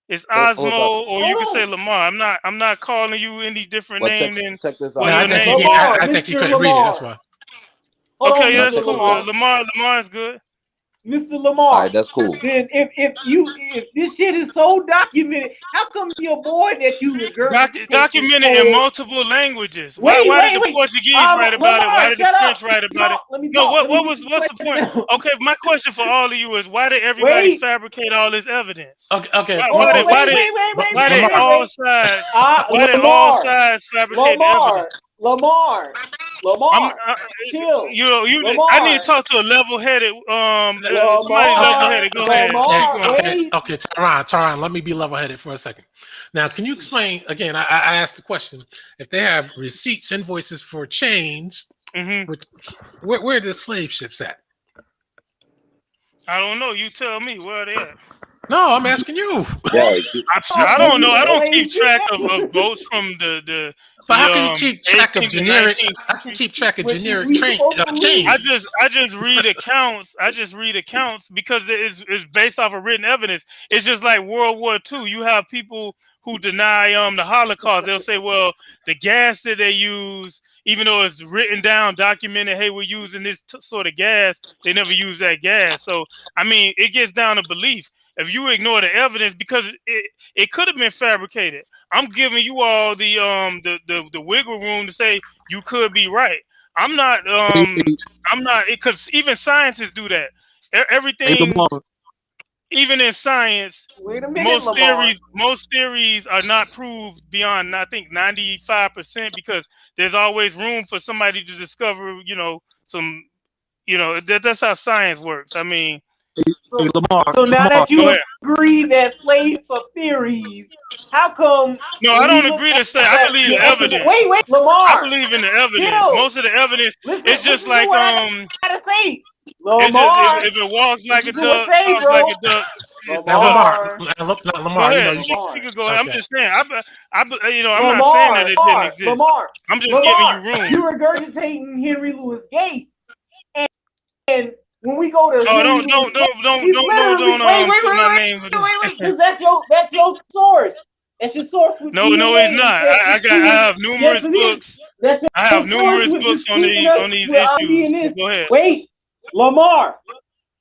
It's Hold up. Osmo, or you can say Lamar. I'm not calling you any different Well, name than check this what No, out. I your think name he is. Lamar, I think he Mr. couldn't read it. That's Lamar. why. Hold Okay, on, yeah, Now that's Mr. check this cool. Lamar. out. Lamar is good. Mr. All Lamar. right, that's cool. Then if this shit is so documented, how come your boy that you regurgitate this Documented in code? multiple languages. Wait. Why did the Portuguese write about it? Why Lamar, did the shut up. French write about No, it? let me No, talk. Let me get this what's the question point? out. Okay, my question for all of you is why did everybody Wait. fabricate all this evidence? Okay. Hold on. Why did Lamar. all sides Lamar. fabricate the evidence? I'm Lamar. Chill. I need to Lamar. talk to a level-headed somebody Lamar. level-headed. Go ahead. Okay, Keep Lamar. going. okay, Wait. okay, Tyron, let me be level-headed for a second. Now, can you explain again? I asked the question: if they have receipts, invoices for chains, Mm-hmm. where are the slave ships at? I don't know. You tell me where they at. No, I'm asking you. Yeah, I don't know. I don't keep Slave track ship. of boats from the But how can you keep track of 18th and generic? 19th I can century. keep track of generic We supposed to leave. chains. I just read accounts. I just read accounts because it's based off of written evidence. It's just like World War II. You have people who deny the Holocaust. They'll say, well, the gas that they use, even though it's written down, documented, hey, we're using this sort of gas, they never use that gas. So I mean, it gets down to belief. If you ignore the evidence, because it could have been fabricated, I'm giving you all the wiggle room to say you could be right. I'm not because even scientists do that. Hey, Everything, Lamar. even in science, Wait a minute, Lamar. most theories are not proved beyond, I think, 95%, because there's always room for somebody to discover, some, that's how science works. I mean, Hey, Lamar. So now that go you ahead. agree that slaves are theories, how come No, I when we don't look agree to say. at I that, believe the the evidence. wait, I Lamar, believe in the evidence. chill. Most of the evidence, it's just Listen to like what I gotta say. it's just Lamar, if it walks like a listen to what duck, I say, talks like bro. a duck, Now, what? Lamar, Lamar, Go Lamar, ahead. Lamar, She could go ahead. I'm okay. just saying. I'm not saying that it didn't exist. I'm just giving you room. you regurgitating Henry Louis Gates, and when we go to Oh, Henry Louis Gates, he's literally put my name with this. because that's your source. That's your source with No, he's DNA and not. said I this shit. have Yes, numerous it is. books. That's I your have source numerous with books this tweeting on us these with ID issues. and this. Go ahead. Wait, Lamar,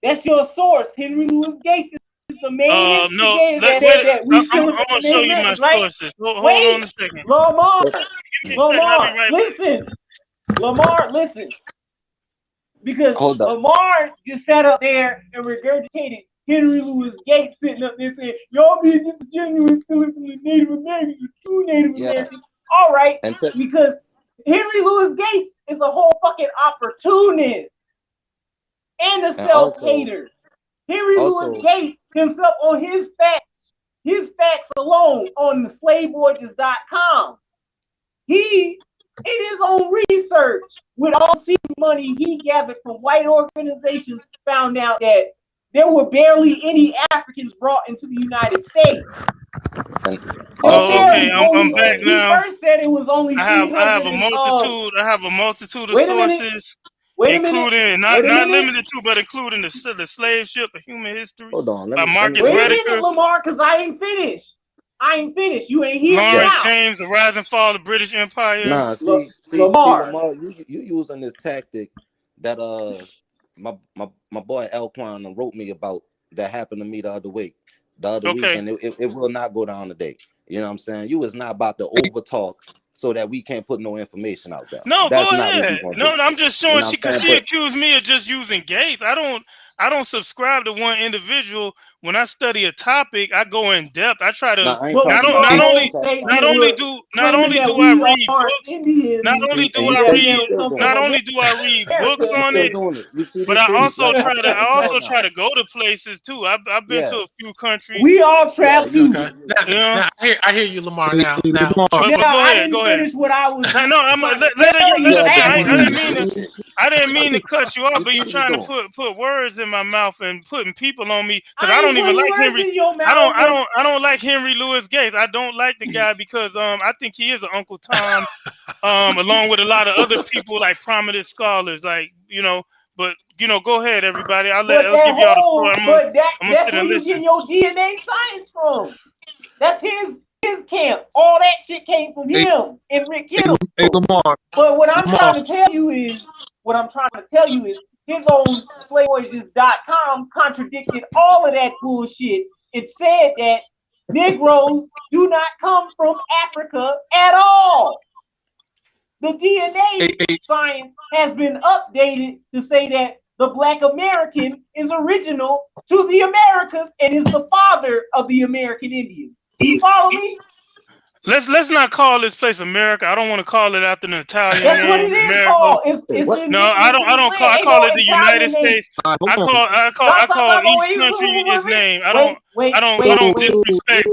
that's your source. Henry Louis Gates is the main No. instigator Wait. that we I'm stealing gonna from show his you my records, right? sources. Hold on Wait, a second. Lamar, Give me a second. I'll be right back. Listen. Because hold up. Lamar just sat up there and regurgitated Henry Louis Gates sitting up there saying, y'all being disingenuous, stealing from the Native Americans, the true Native Yeah, Americans. All right, and check. because Henry Louis Gates is a whole fucking opportunist and a And self-hater. Henry Louis also, Gates himself on his facts alone on the slavevoyages.com. He in his own research with all the money he gathered from white organizations found out that there were barely any Africans brought into the United States. and There were also, Okay, barely I'm only, back he now. first said it was only I have 300 a and multitude of wait a minute, sources, wait a minute, including wait a not minute, limited to, but including the slave ship, A Human History hold on. by Marcus wait a Let me. minute, Rediker, Lamar, because I ain't finished. You ain't hear me Yeah. Lawrence out. James, The Rise and Fall of the British Empire. Nah. Lamar, Lamar. You using this tactic that my boy Alquanr wrote me about that happened to me the other week, Okay. and it will not go down today. You know what I'm saying? You is not about to over talk so that we can't put no information out there. No, That's go not what ahead. we gonna No, do. I'm just You showing know what I'm because saying? she But accused me of just using Gates. I don't subscribe to one individual. When I study a topic, I go in depth. I try to nah, I ain't but not talking on- your about not that. whole only I'm talking about not statement only was do not claiming only that do I we read are books, not Indians only see, do and you I that, still read that still come doing not from it. only do I read books America. You on still it, doing it. You see but this I thing? also Let me hop back in car now. try to go to places too. I've been Yeah, to a few countries. We all yeah. trap You too. Okay. you Now, You know, I hear you, Lamar. Hey, Now, hey, what you Lamar. Now but go I ahead, didn't finish what I was No, trying to let tell us you, finish. yeah, I Ammo. didn't you mean to. see I didn't mean to cut you off, you but see you what you trying to doing? put words in my mouth and putting people on me because I I ain't don't even putting like words Henry. in your mouth. I don't like Henry Louis Gates. I don't like the guy because I think he is an Uncle Tom along with a lot of other people like prominent scholars like But go ahead, everybody. I'll But that give y'all the floor. whole, I'm but gonna that's sit where and you listen. get your DNA science from. That's his camp. All that shit came from him and Rick Kittle. Hey, Lamar. But what I'm trying to tell you is, his own slavevoyages.com contradicted all of that bullshit. It said that Negroes do not come from Africa at all. The DNA science has been updated to say that the Black American is original to the Americas and is the father of the American Indians. Do you follow me? Let's not call this place America. I don't want to call it after an Italian That's what name, it is America. called. No, I don't call. I call it the United States. I call each country its name. I don't disrespect.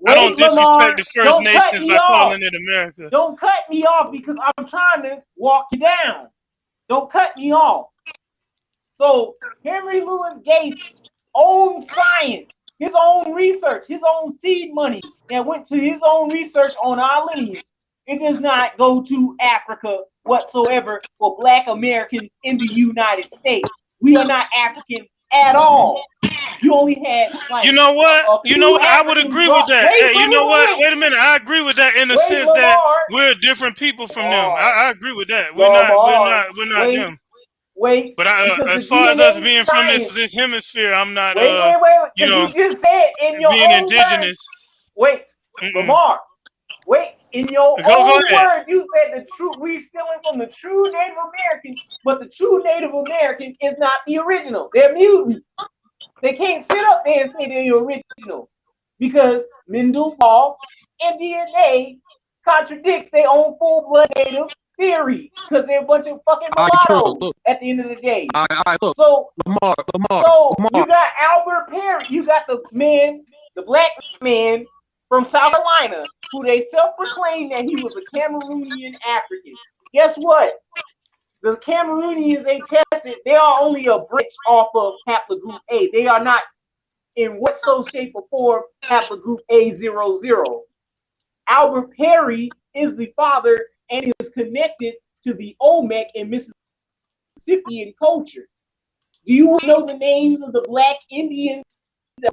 I don't disrespect the First Nations by calling it America. Don't cut me off because I'm trying to walk you down. Don't cut me off. So Henry Louis Gates' own science, his own research, his own seed money that went to his own research on our lineage, it does not go to Africa whatsoever for Black Americans in the United States. We are not African at all. You only had like you know what? I would agree with that. Wait a minute. I agree with that in the sense that we're different people from them. I agree with that. We're not them. Wait, but as far as us being from this hemisphere, I'm not. Wait. You just said in your being own indigenous. Words, Lamar. Wait, in your own words, you said the true. We stealing from the true Native American, but the true Native American is not the original. They're mutants. They can't sit up there and say they're the original because Mendel's law and DNA contradicts their own full-blood Native theory because they're a bunch of fucking mulattoes at the end of the day. So Lamar. You got Albert Perry. You got the black man from South Carolina who they self-proclaimed that he was a Cameroonian African. Guess what? The Cameroonians they tested, they are only a branch off of haplogroup A. They are not in whatsoever shape or form haplogroup A00. Albert Perry is the father and is connected to the Olmec in Mississippian culture. Do you know the names of the Black Indians that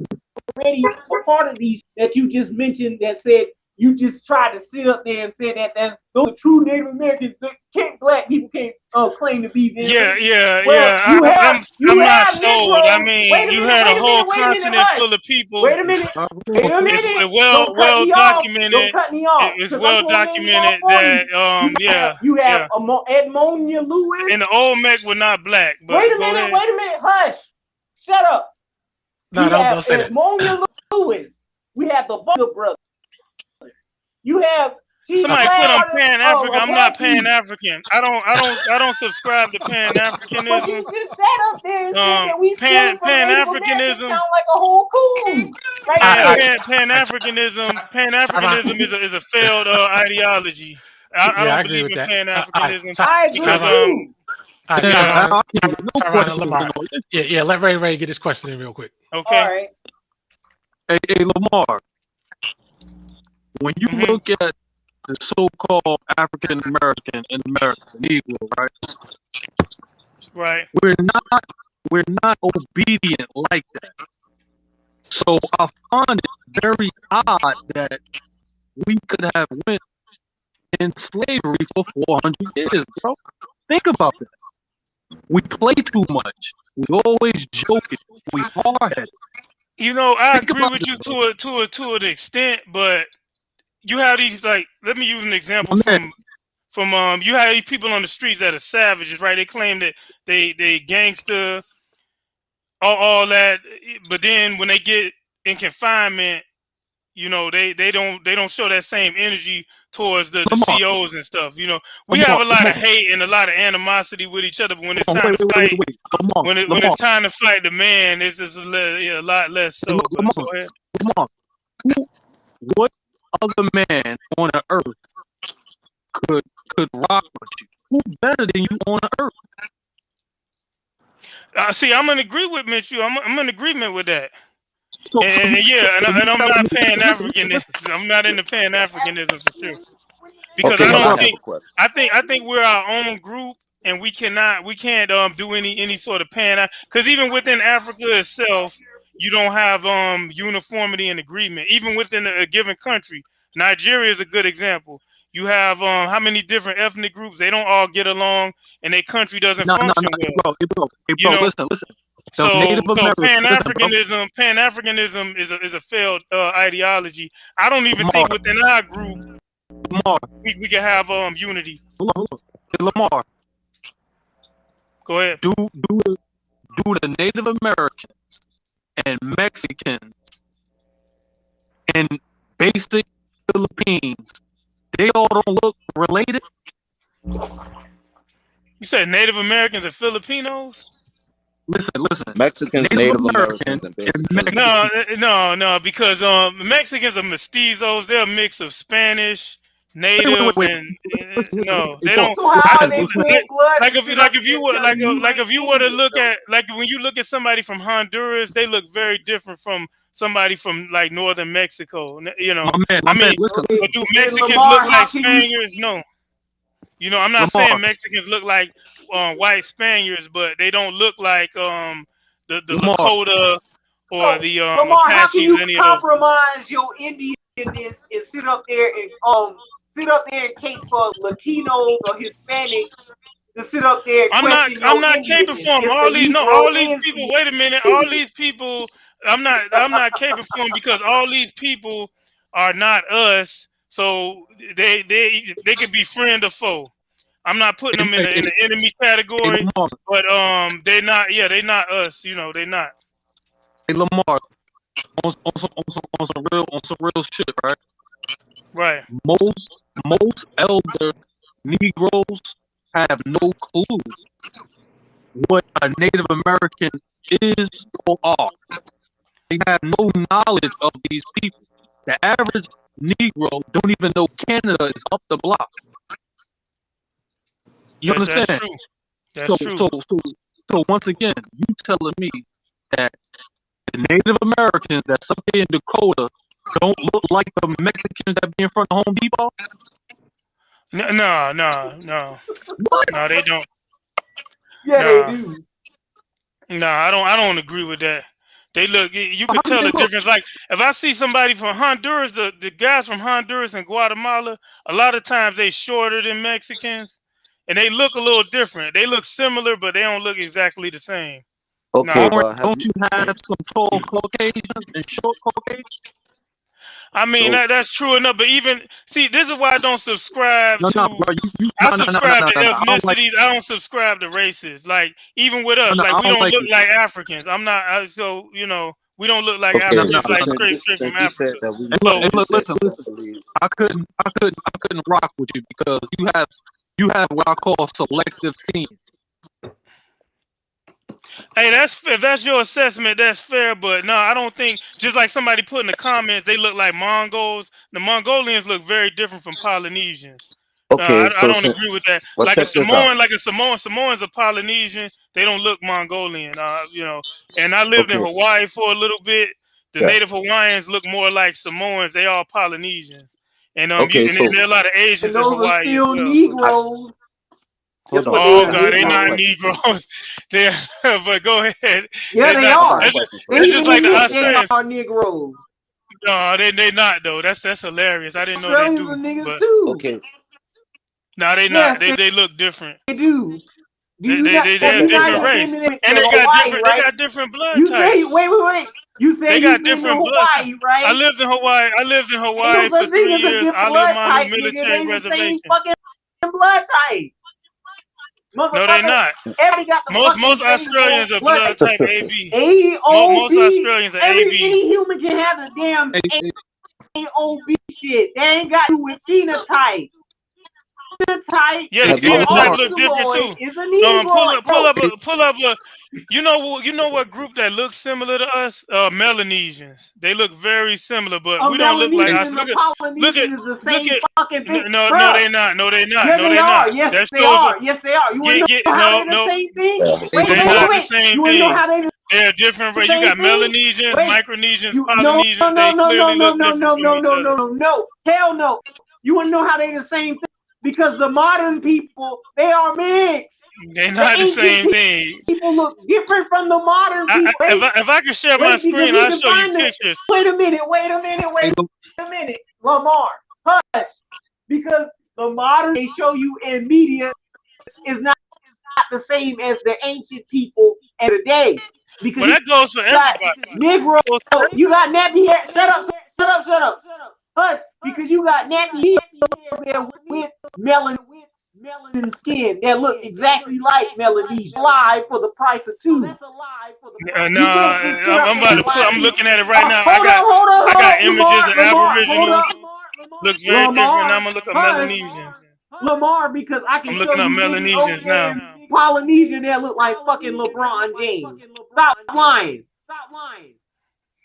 already were part of these that you just mentioned that said you just tried to sit up there and say that those true Native Americans Black people can't claim to be them. Yeah. I'm not sold. I mean, you had a whole continent full of people. Wait a minute. It's well documented. Don't cut me off. It's well documented that you have Edmonia Lewis. And the Olmec were not black. But wait a minute. Hush. Shut up. No, don't say that. Edmonia Lewis. We have the Bunga brothers. You have somebody put on Pan-African. I'm not Pan-African. I don't subscribe to Pan-Africanism. But you just sat up there and said that we Pan-Africanism sound like a whole coon. Pan-Africanism is a failed ideology. I don't believe in Pan-Africanism. I agree. Yeah, let Ray get his question in real quick. Okay. All right. Hey, Lamar. When you look at the so-called African American and American Negro, right, we're not obedient like that. So I find it very odd that we could have went in slavery for 400 years, bro. Think about that. We play too much. We always joking. We hard-headed. I agree with you to an extent, but you have these let me use an example from you have these people on the streets that are savages, right? They claim that they gangster, all that, but then when they get in confinement, they don't show that same energy towards the COs and stuff. We have a lot of hate and a lot of animosity with each other, but when it's time to fight, when it's time to fight the man, it's just a lot less so. Go ahead. What other man on the earth could rock with you? Who better than you on the earth? See, I'm in agreement with you. I'm in agreement with that. And I'm not Pan-Africanism. I'm not into Pan-Africanism for sure. Because I think we're our own group, and we can't do any sort of because even within Africa itself, you don't have uniformity and agreement. Even within a given country, Nigeria is a good example. You have how many different ethnic groups? They don't all get along, and their country doesn't function well. Bro, listen. The Native Americans, Pan-Africanism is a failed ideology. I don't even think within our group we can have unity. Hold on. Lamar, go ahead. Do the Native Americans and Mexicans and basic Philippines, they all don't look related? You said Native Americans and Filipinos? Listen. Mexicans, Native Americans, No, because Mexicans are mestizos. They're a mix of Spanish, Native, and no, they don't. If you were to look at when you look at somebody from Honduras, they look very different from somebody from like northern Mexico. You know, but do Mexicans look like Spaniards? No. You know, I'm not saying Mexicans look like white Spaniards, but they don't look like the Lakota or the Lamar, Apaches. How can you any compromise your Indianness and sit up there and cape for Latinos or Hispanics to sit up there and I'm not caping for them. All these people. Wait a minute. All these people. I'm not caping for them because all these people are not us. So they could be friend or foe. I'm not putting them in the enemy category, but they're not. Yeah, they're not us. You know, they're not. Hey Lamar, on some real shit, right? Right. Most elder Negroes have no clue what a Native American is or are. They have no knowledge of these people. The average Negro don't even know Canada is up the block. You understand? That's true. That's true. So once again, you telling me that the Native Americans that's up there in Dakota don't look like the Mexicans that be in front of Home Depot? No. What? No, they don't. Yeah, they do. No, I don't agree with that. They look. You can tell the difference. Like if I see somebody from Honduras, the guys from Honduras and Guatemala, a lot of times they shorter than Mexicans, and they look a little different. They look similar, but they don't look exactly the same. Okay, don't you have some tall Caucasians and short Caucasians? I mean, that's true enough, but even see, this is why I don't subscribe to. I subscribe to ethnicities. I don't subscribe to races. Like even with us, like we don't look like Africans. I'm not. So you know, we don't look like Africans. Like straight from Africa. Listen. I couldn't rock with you because you have what I call selective scenes. Hey, if that's your assessment, that's fair. But no, I don't think. Just like somebody put in the comments, they look like Mongols. The Mongolians look very different from Polynesians. Okay, I don't agree with that. Like a Samoan's a Polynesian. They don't look Mongolian. You know. And I lived in Hawaii for a little bit. The native Hawaiians look more like Samoans. They are Polynesians. And there are a lot of Asians in Hawaii. Still Negroes. Oh God, they're not Negroes. But go ahead. Yeah, they are. They're just like the Australians. Are Negroes. No, they not though. That's hilarious. I didn't know they do. But, okay. No, they not. They look different. They do. They have different race, and they got different blood types. Wait. You say they got different blood types, right? I lived in Hawaii for 3 years. Ali Manu military reservation. Blood type. No, they're not. Most Australians are blood type AB. Most Australians are AB. Any human can have a damn AOB shit. They ain't got to do with phenotype. Yeah, the phenotype look different too. Pull up a. You know what group that looks similar to us? Melanesians. They look very similar, but we don't look like us. Look at. No, they're not. No, they're not. Yes, they are. Yes, they are. You want to know how they're the same thing? They're not the same thing. They're different. You got Melanesians, Micronesians, Polynesians. They clearly look different from each other. No. Hell no. You want to know how they're the same thing? because the modern people, they are mixed. They're not the same thing. People look different from the modern people. If I can share my screen, I'll show you pictures. Wait a minute. Lamar, hush. Because the modern they show you in media is not the same as the ancient people of the day. Because that goes for everybody. Negro, you got nappy hair. Shut up. Hush, because you got nappy hair there with melanin skin that look exactly like Melanesian. Lie for the price of two. I'm looking at it right now. I got images of Aboriginals. Looks very different. Now I'm gonna look up Melanesians. Lamar, because I can I'm looking show up you Melanesians now. Polynesian that look like fucking LeBron James. Stop lying.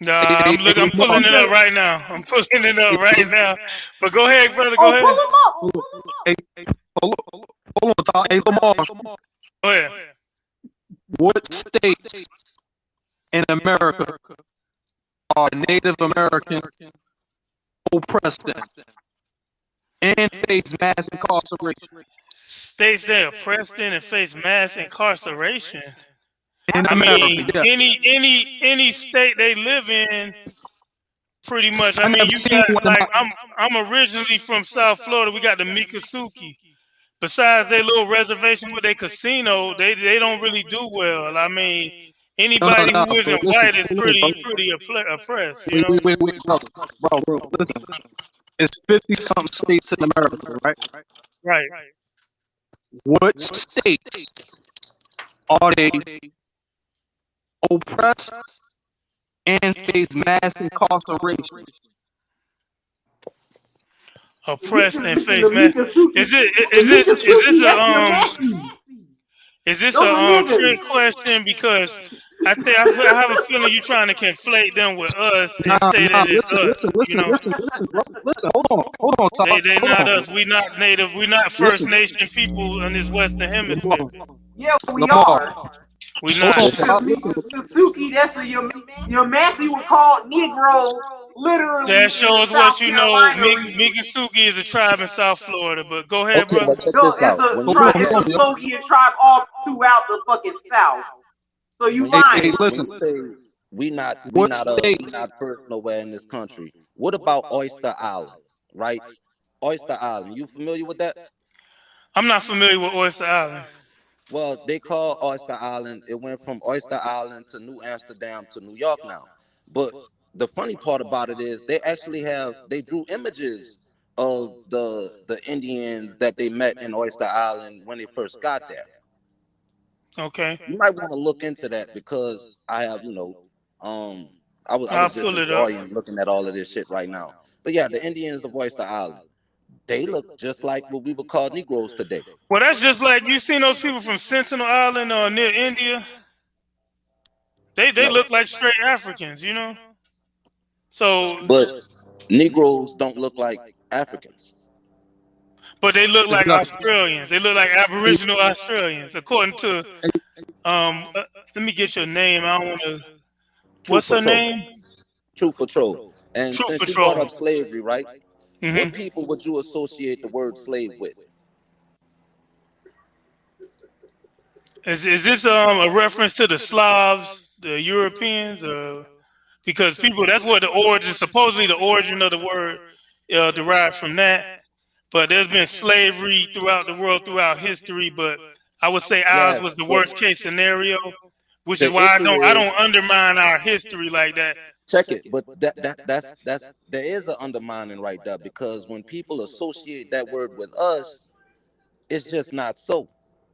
I'm pulling it up right now. But go ahead, brother. Go ahead. Pull them up. Hold on, hey Lamar. Go ahead. What states in America are Native Americans oppressed in and face mass incarceration? States that are oppressed in and face mass incarceration. In America, yes. any state they live in, pretty much. I mean, you got like I'm originally from South Florida. We got the Miccosukee. Besides their little reservation with their casino, they don't really do well. I mean, anybody who isn't white is pretty oppressed. You know? Wait, bro, listen. It's 50-something states in America, right? Right. What states are they oppressed and face mass incarceration? Oppressed and face mass. Is this a trick question? Because I have a feeling you're trying to conflate them with us and say that it's us. Listen, hold on. They're not us. We not Native. We not First Nation people in this Western Hemisphere. Yeah, we are. We not. Suki, that's your Massey was called Negro, literally. That shows what you know. Miccosukee is a tribe in South Florida, but go ahead, Okay, brother. but check this out. It's a Soviet tribe all throughout the fucking South. So you lying. Listen. We not first nowhere in this country. What about Oyster Island, right? Oyster Island. You familiar with that? I'm not familiar with Oyster Island. Well, they call Oyster Island. It went from Oyster Island to New Amsterdam to New York now. But the funny part about it is they drew images of the Indians that they met in Oyster Island when they first got there. Okay. You might want to look into that because I have, I was just enjoying looking at all of this shit right now. But yeah, the Indians of Oyster Island, they look just like what we would call Negroes today. Well, that's just like you seen those people from Sentinel Island or near India. They look like straight Africans, you know. So, but Negroes don't look like Africans. But they look like Australians. They look like Aboriginal Australians, according to. Let me get your name. I don't want to. What's her name? Truth Patrol. And Truth since Patrol. you brought up slavery, right? Mm-hmm. What people would you associate the word slave with? Is this a reference to the Slavs, the Europeans, because people? That's what supposedly the origin of the word derives from that. But there's been slavery throughout the world, throughout history. But I would say ours was the worst case scenario, which is why I don't undermine our history like that. Check it, but that's there is an undermining right there, because when people associate that word with us, it's just not so.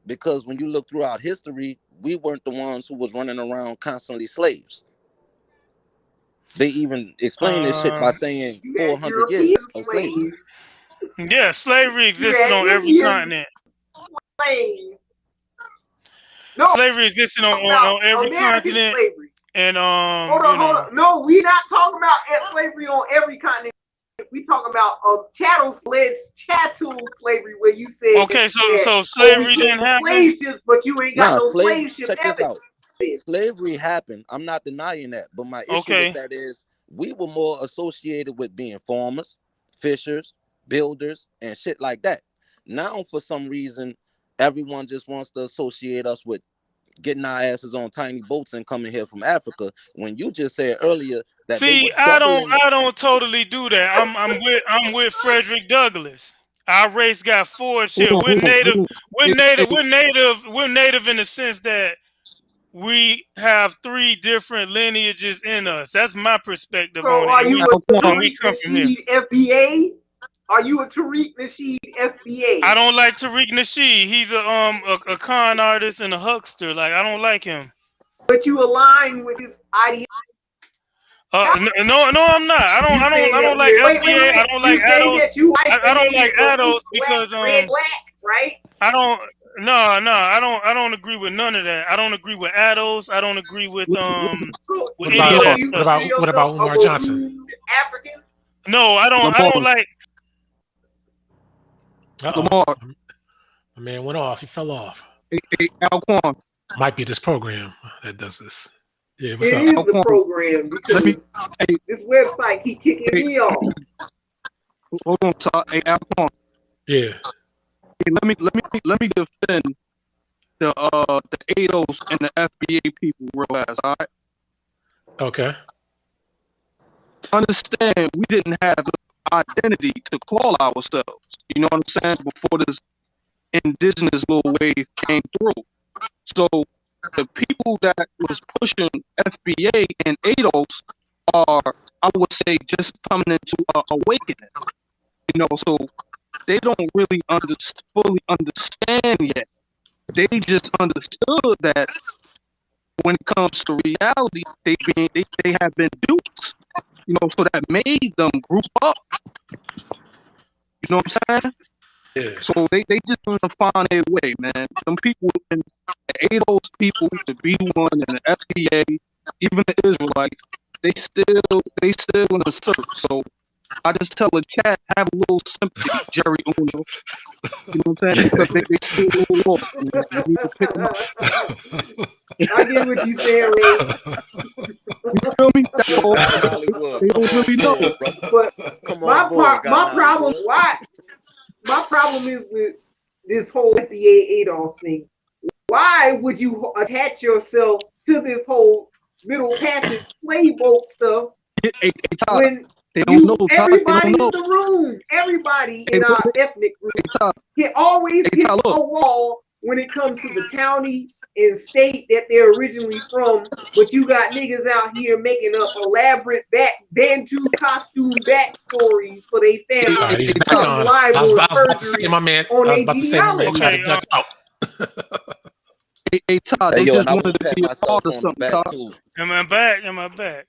Because when you look throughout history, we weren't the ones who was running around constantly slaves. They even explain this shit by saying 400 years of slavery. Yeah, slavery existed on every continent. Slavery existed on every continent. Slavery. And hold on. No, we not talking about slavery on every continent. We talking about chattel slavery, where you said so slavery didn't happen. But you ain't got no slave ship. Check this out. Slavery happened. I'm not denying that, but my issue with that is we were more associated with being farmers, fishers, builders, and shit like that. Now, for some reason, everyone just wants to associate us with getting our asses on tiny boats and coming here from Africa. When you just said earlier that they See, were doubling. I don't totally do that. I'm with Frederick Douglass. Our race got forged here. Hold on, We're hold on, native. hold on. We're Hey, native. hey, We're native in the sense that we have 3 different lineages in us. That's my perspective So on it. are And you we a Alquanr. and we come Tariq from here. Nasheed FBA? Are you a Tariq Nasheed FBA? I don't like Tariq Nasheed. He's a con artist and a huckster. Like, I don't like him. But you align with his ideology. No, I'm not. I don't like Wait, FBA. I don't like you say adults. that you I don't like adults black, because red, black, right? I don't. No, I don't agree with none of that. I don't agree with adults. I don't agree with Listen, So with What any about of that you stuff. consider what yourself about a Umar Johnson? maroon African? No, I don't Lamar, like. Lamar, My man went off. He fell off. hey, Alquanr, Might be this program that does this. Yeah, what's It up? is the Alquanr. program Let me, because hey, this website keep kicking hey, me off. hold on, hey, Alquanr. Yeah. Hey, let me defend the ADOS and the FBA people real fast, all right? Okay. Understand we didn't have the identity to call ourselves. You know what I'm saying? Before this indigenous little wave came through. So the people that was pushing FBA and ADOS are, I would say, just coming into awakening. You know, so they don't really fully understand yet. They just understood that when it comes to reality, they have been duped. You know, so that made them group up. You know what I'm saying? Yeah. So they just want to find their way, man. Some people, and the ADOS people, the B1 and the FBA, even the Israelites, they still in the search. So I just tell the chat, have a little sympathy, Jerry Uno. You know what I'm saying? Because they still a little lost. You need to pick them up. I get what you saying, Ray. You feel me? That's Yo, all. God Hollywood, They come don't on really know. board, brother. But Come on board, God my problem, Hollywood. my problem is with this whole FBA ADOS thing. Why would you attach yourself to this whole Middle Passage slave boat stuff Hey, Todd, when they don't know. Todd, they everybody don't in know. the room, everybody Hey, in our look, ethnic group hey, Todd, can always hey, hit Todd, a look. wall when it comes to the county and state that they're originally from, but you got niggas out here making up elaborate Bantu costume backstories for their Hey, All family, right, he's hey, back Todd. committing on. I libel was and about to say, perjury my man. on I was their about to say, my man tried to genealogy. Okay. duck out. Hey, Todd, Hey, they yo, just and I want wanted to to pat be a part myself of on the something, back Todd. too. Am I back? Am I back?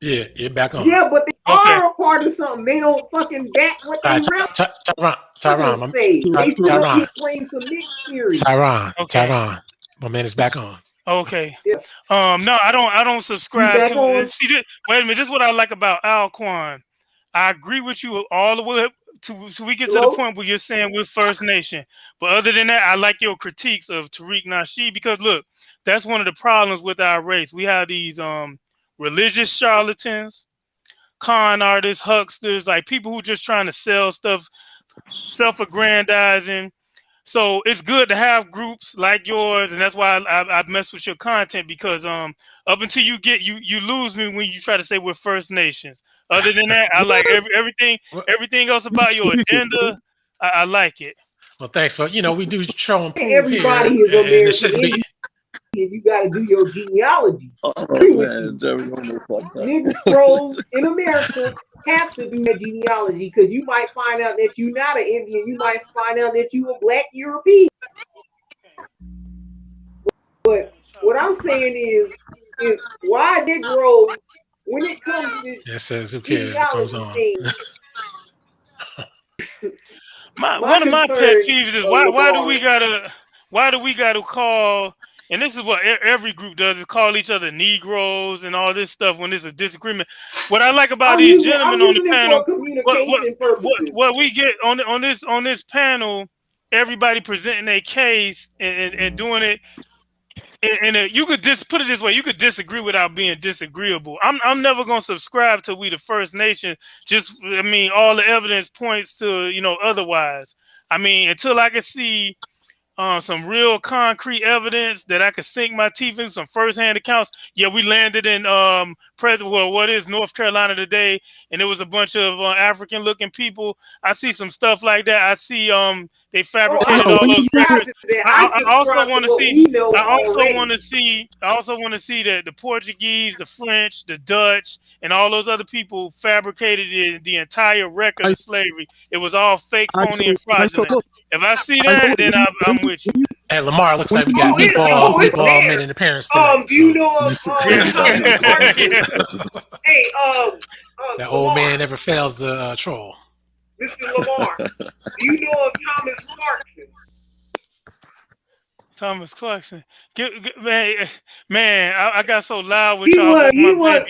Yeah, you're back on. Yeah, but they Okay. are a part of something. They don't fucking back what All they right, relatives say. They sit up Tyron, here claim some mixed theory. Okay. my man is back on. Okay. Yeah. No, I don't You subscribe back to it. on? See, wait a minute. This is what I like about Alquanr. I agree with you all the way up to so we get to the Hello? point where you're saying we're First Nation. But other than that, I like your critiques of Tariq Nasheed because look, that's one of the problems with our race. We have these religious charlatans, con artists, hucksters, like people who just trying to sell stuff, self-aggrandizing. So it's good to have groups like yours, and that's why I mess with your content because up until you lose me when you try to say we're First Nations. Other than that, I like everything else about your agenda. I like it. Well, thanks for we do show and prove here, Everybody is and it American shouldn't be. Indian. You got to do your genealogy. Oh Agree with man, you. Jerry almost fucked up. Negroes in America have to do their genealogy because you might find out that you're not an Indian. You might find out that you a black European. But what I'm saying is why Negroes, when it comes to this It says who cares what comes genealogy on. thing, my One of my pet concern, peeves is Lamar, why do we gotta call, and this is what every group does, is call each other Negroes and all this stuff when there's a disagreement. What I like about these I'm gentlemen on the using it panel, for communication purposes. what we get on this panel, everybody presenting their case and doing it and you could just put it this way: you could disagree without being disagreeable. I'm never gonna subscribe to we the First Nation. I mean, all the evidence points to otherwise. I mean, until I can see some real concrete evidence that I could sink my teeth in, some firsthand accounts. Yeah, we landed in what is North Carolina today, and it was a bunch of African looking people. I see some stuff like that. I see they fabricated all those records. I also want to see. I also want to see that the Portuguese, the French, the Dutch, and all those other people fabricated the entire record of slavery. It was all fake, phony, and fraudulent. If I see that, then I'm with you. Hey, Lamar, looks like we got meatball made an appearance tonight. Do you know of Thomas Clarkson? Hey, that old Lamar, man never fails to troll. Mr. Lamar, do you know of Thomas Clarkson? Thomas Clarkson, man, I got so loud with y'all. Do you know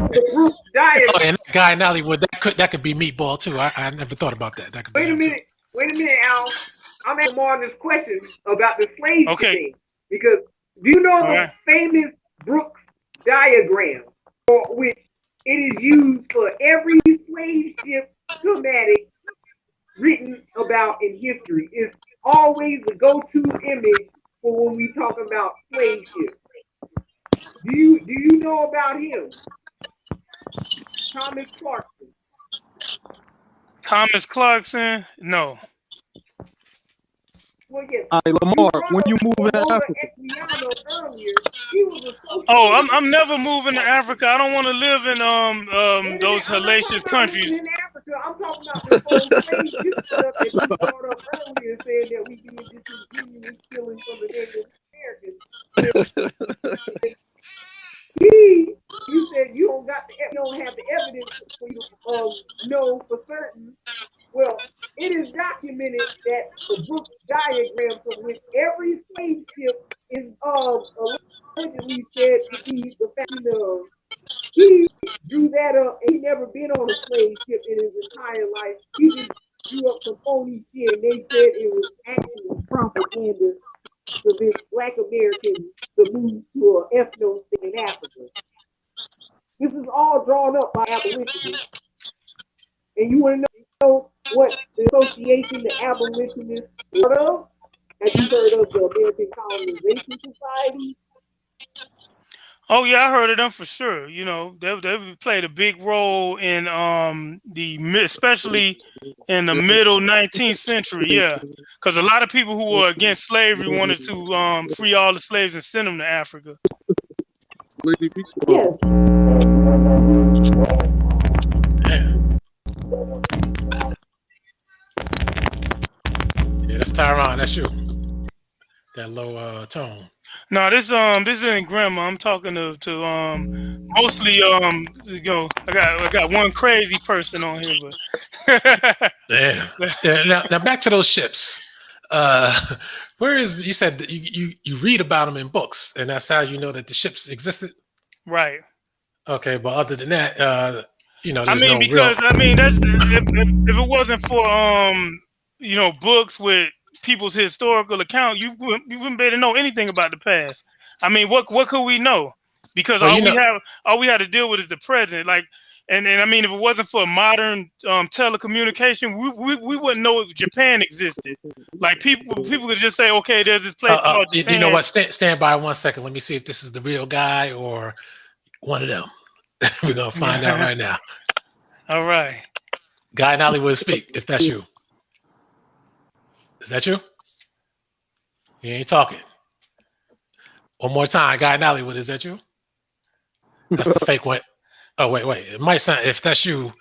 the group diagram? Oh, and that guy in Hollywood, that could be meatball too. I never thought about that. That could be Wait a minute, Al. I'm asking more this question about the slave thing. Because do you know the famous Brooks diagram, for which it is used for every slave ship schematic written about in history? It's always the go-to image for when we talk about slave ships. Do you know about him? Thomas Clarkson. Thomas Clarkson? No. Well, yes. Lamar, when you move in Africa. I'm never moving to Africa. I don't want to live in those hellacious countries. In Africa, I'm talking about the whole slave ship stuff that you brought up earlier, saying that we being disingenuous, stealing from the Native Americans. You said you don't have the evidence for you to know for certain. Well, it is documented that the Brooks diagram, from which every slave ship is allegedly said to be the founding of, he drew that up, and he never been on a slave ship in his entire life. He just drew up some phony shit, and they said it was actual propaganda to convince Black Americans to move to an ethno state in Africa. This is all drawn up by abolitionists. And you want to know what the association, the abolitionists, heard of? Have you heard of the American Colonization Society? Oh yeah, I heard of them for sure. They played a big role in especially in the middle 19th century. Yeah, because a lot of people who were against slavery wanted to free all the slaves and send them to Africa. Yes. Yeah, that's Tyron. That's you. That low tone. No, this isn't grandma. I'm talking to mostly I got one crazy person on here, but yeah. Now back to those ships. Where is, you said that you read about them in books, and that's how you know that the ships existed? Right. Okay, but other than that, that's if it wasn't for books with people's historical account, you wouldn't be able to know anything about the past. I mean, what could we know? Because all we have to deal with is the present. Like, and I mean, if it wasn't for modern telecommunication, we wouldn't know if Japan existed. Like people could just say, okay, there's this place called Japan. You know what? Stand by 1 second. Let me see if this is the real guy or one of them. We're gonna find out right now. All right. Guy in Hollywood, speak if that's you. Is that you? You ain't talking. One more time, guy in Hollywood, is that you? That's the fake one. Oh, wait. It might sound, if that's you,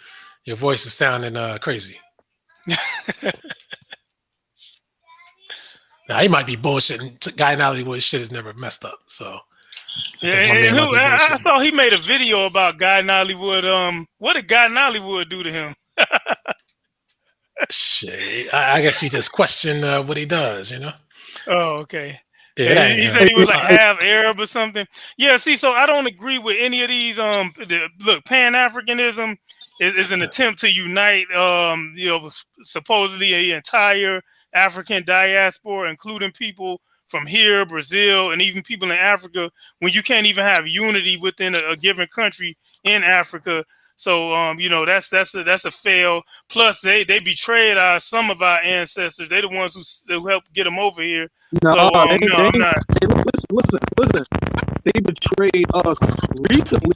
your voice is sounding crazy. Now, he might be bullshitting. Guy in Hollywood shit is never messed up, so. Yeah, I saw he made a video about Guy in Hollywood. What did Guy in Hollywood do to him? Shit, I guess he just questioned what he does, Oh, okay. Yeah, he said he was like half Arab or something. Yeah, see, so I don't agree with any of these. Look, Pan-Africanism is an attempt to unite, supposedly an entire African diaspora, including people from here, Brazil, and even people in Africa, when you can't even have unity within a given country in Africa. So you know, that's a fail. Plus, they betrayed some of our ancestors. They're the ones who helped get them over here. No, So they, no, I'm not. listen. They betrayed us recently